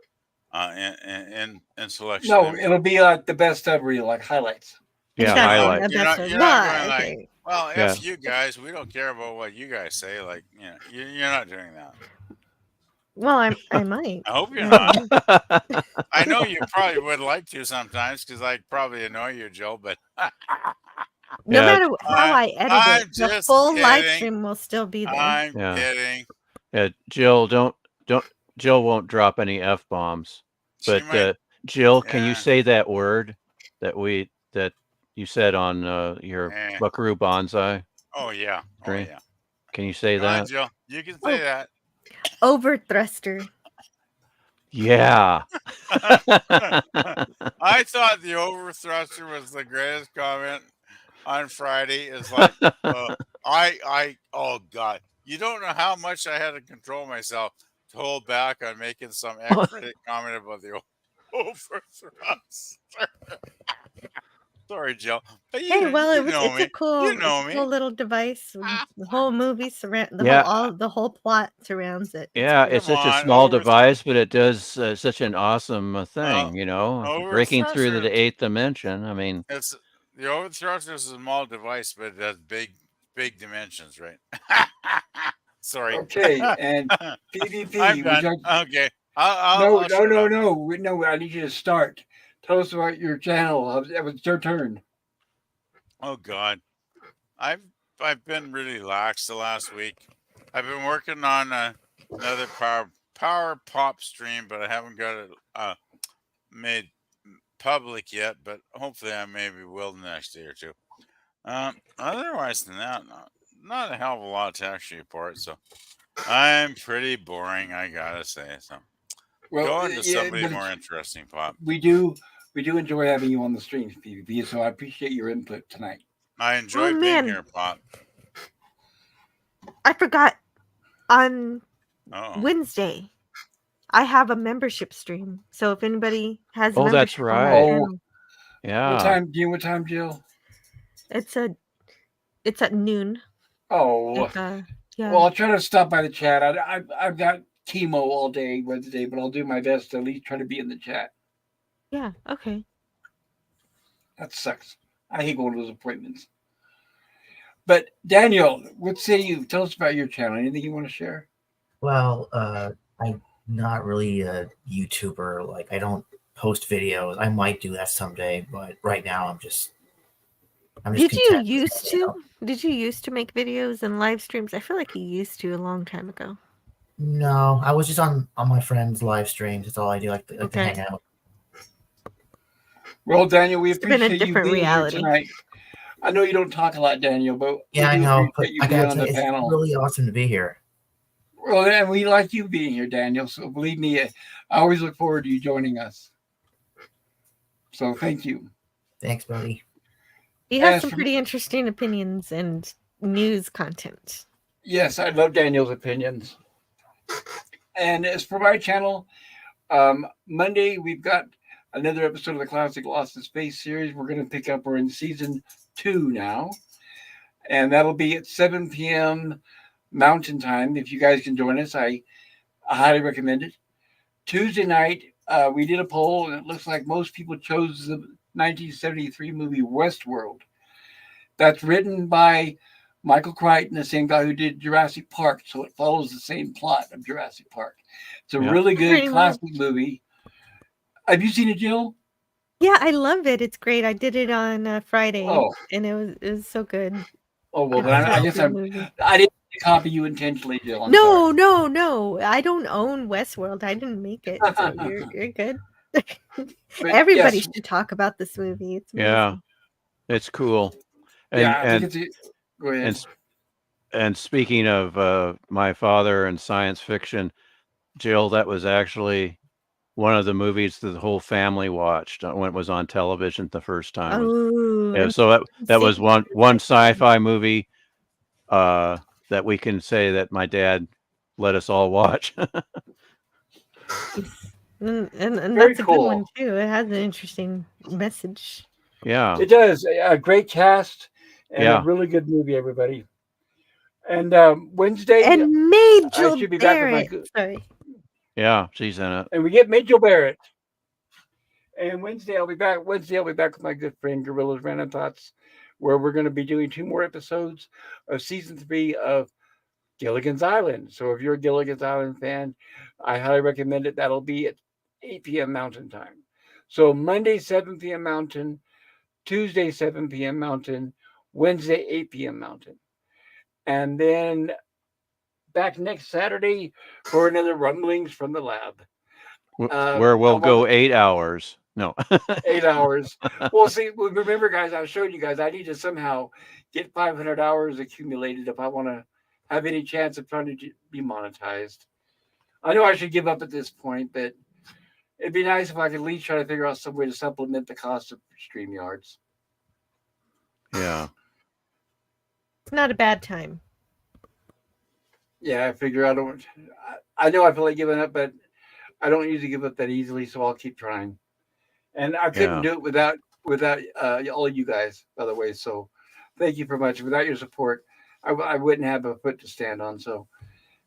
in selection. No, it'll be like the best of reel, like highlights. Yeah, Exactly, highlight. that's You're not what- going like, okay. well, Yeah. F you guys, we don't care about what you guys say. Like, you're not doing that. Well, I might. I hope you're not. I know you probably would like to sometimes because I probably annoy you, Jill, but No Yeah. matter how I edit I'm it, the just full live kidding. stream will still be there. I'm Yeah. kidding. Jill, don't Jill won't drop any F bombs. She But might- Jill, can you Yeah. say that word that you said on your Eh. Buckaroo Banzai? Oh yeah. Oh Great. yeah. Can you say Go on, that? Jill. You can Oh. say that. Overthruster. Yeah. I thought the overthruster was the greatest comment on Friday. Is like, oh God, you don't know how much I had to control myself to hold back on making some accurate comment about the overthruster. Sorry, Jill. But Hey, well, you know it's me. a cool, You know it's a me. cool little device. The whole movie Yeah. the whole plot surrounds it. Yeah, Come it's such a on, small device, but it does such an awesome thing, breaking through overthruster. the eighth dimension. I mean, It's the overthruster is a small device, but it has big dimensions, right? Sorry. Okay, and PvP. I'm would done. you- Okay. I'll shut up. No. I need you to start. Tell us about your channel. It was your turn. Oh God, I've been really lax the last week. I've been working on another power pop stream, but I haven't got it made public yet. But hopefully, I maybe will the next day or two. Otherwise than that, not a hell of a lot to actually report. So I'm pretty boring, I gotta say. So Well, go into yeah, somebody but more interesting, Pop. we do enjoy having you on the streams, PvP. So I appreciate your input tonight. I Oh enjoy being man, here, Pop. I forgot on Oh, Wednesday. I have a membership stream. So if anybody has a Oh, that's membership on my right. Oh, channel, what Yeah. time, Jill? What time, Jill? it's at noon. Oh, It's well, yeah. I'll try to stop by the chat. I've got chemo all day Wednesday, but I'll do my best to at least try to be in the chat. Yeah, okay. That sucks. I hate going to those appointments. But Daniel, what say you? Tell us about your channel. Anything you want to share? Well, I'm not really a YouTuber. Like, I don't post videos. I might do that someday, but right now I'm just Did you content. used to? Did you used to make videos and live streams? I feel like you used to a long time ago. No, I was just on my friends' live streams. That's all I do. Like to Okay. hang out. Well, Daniel, we It's been a appreciate you different being here reality. tonight. I know you don't talk a lot, Daniel, but Yeah, I we do know, but appreciate you I being gotta on tell the you, it's panel. really awesome to be here. Well, and we like you being here, Daniel. So believe me, I always look forward to you joining us. So thank you. Thanks, buddy. He has As some for, pretty interesting opinions and news content. yes, I love Daniel's opinions. And as for my channel, Monday we've got another episode of the classic Lost in Space series. We're going to pick up. We're in season 2 now, and that'll be at 7 p.m. Mountain Time. If you guys can join us, I highly recommend it. Tuesday night, we did a poll, and it looks like most people chose the 1973 movie Westworld. That's written by Michael Crichton, the same guy who did Jurassic Park, so it follows the same plot of Jurassic Park. It's a Yeah. really good Pretty much. classic movie. Have you seen it, Jill? Yeah, I love it. It's great. I did it on Friday, Oh, and it was so good. well, It's then such I a guess good movie. I didn't copy you intentionally, Jill. I'm sorry. No. I don't own Westworld. I didn't make it, so you're good. But Everybody yes, should talk about this movie. It's Yeah. amazing. It's cool. yeah, And I think go ahead. and speaking of my father and science fiction, Jill, that was actually one of the movies that the whole family watched when it was on television the first time. Oh, Yeah, and so that was see, one sci-fi movie that we can say that my dad let us all watch. and Very that's a good cool. one too. It has an interesting message. Yeah. It does. A great cast and a Yeah. really good movie, everybody. And Wednesday, And I Major should be back with my Barrett. Sorry. Yeah, she's in it. and we get Major Barrett. And Wednesday I'll be back. Wednesday I'll be back with my good friend Gorilla's Random Thoughts, where we're going to be doing 2 more episodes of season 3 of Gilligan's Island. So if you're a Gilligan's Island fan, I highly recommend it. That'll be at 8 p.m. Mountain Time. So Monday 7 p.m. Mountain, Tuesday 7 p.m. Mountain, Wednesday 8 p.m. Mountain, and then back next Saturday for another Rumblings from the Lab. Where I we'll go want 8 hours. No. 8 hours. Well, see, remember, guys, I showed you guys I need to somehow get 500 hours accumulated if I want to have any chance of trying to be monetized. I know I should give up at this point, but it'd be nice if I could at least try to figure out some way to supplement the cost of StreamYards. Yeah. It's not a bad time. Yeah, I figure I don't. I know I feel like giving up, but I don't usually give up that easily, so I'll keep trying. And I couldn't Yeah. do it without all you guys, by the way. So thank you very much. Without your support, I wouldn't have a foot to stand on. So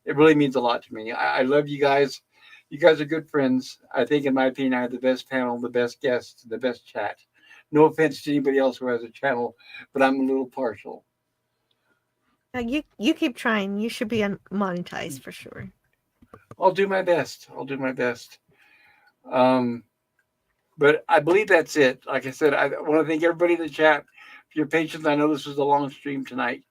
it really means a lot to me. I love you guys. You guys are good friends. I think, in my opinion, I have the best panel, the best guests, the best chat. No offense to anybody else who has a channel, but I'm a little partial. You keep trying. You should be monetized for sure. I'll do my best. I'll do my best. But I believe that's it. Like I said, I want to thank everybody in the chat for your patience. I know this was a long stream tonight,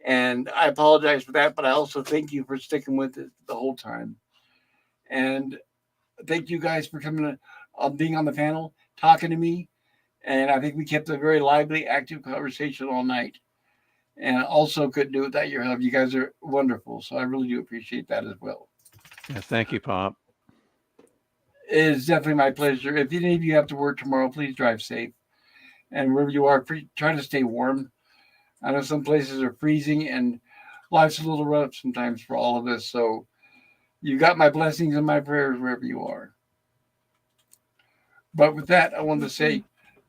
and I apologize for that. But I also thank you for sticking with it the whole time, and thank you guys for coming, being on the panel, talking to me, and I think we kept a very lively, active conversation all night. and also couldn't do it without your help. You guys are wonderful, so I really do appreciate that as well. Yeah, thank you, Pop. It is definitely my pleasure. If any of you have to work tomorrow, please drive safe, and wherever you are, try to stay warm. I know some places are freezing, and life's a little rough sometimes for all of us. So you got my blessings and my prayers wherever you are. But with that, I want to say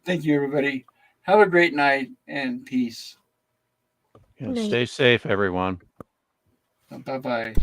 thank you, everybody. Have a great night and peace. Yeah, stay safe, everyone. Bye bye.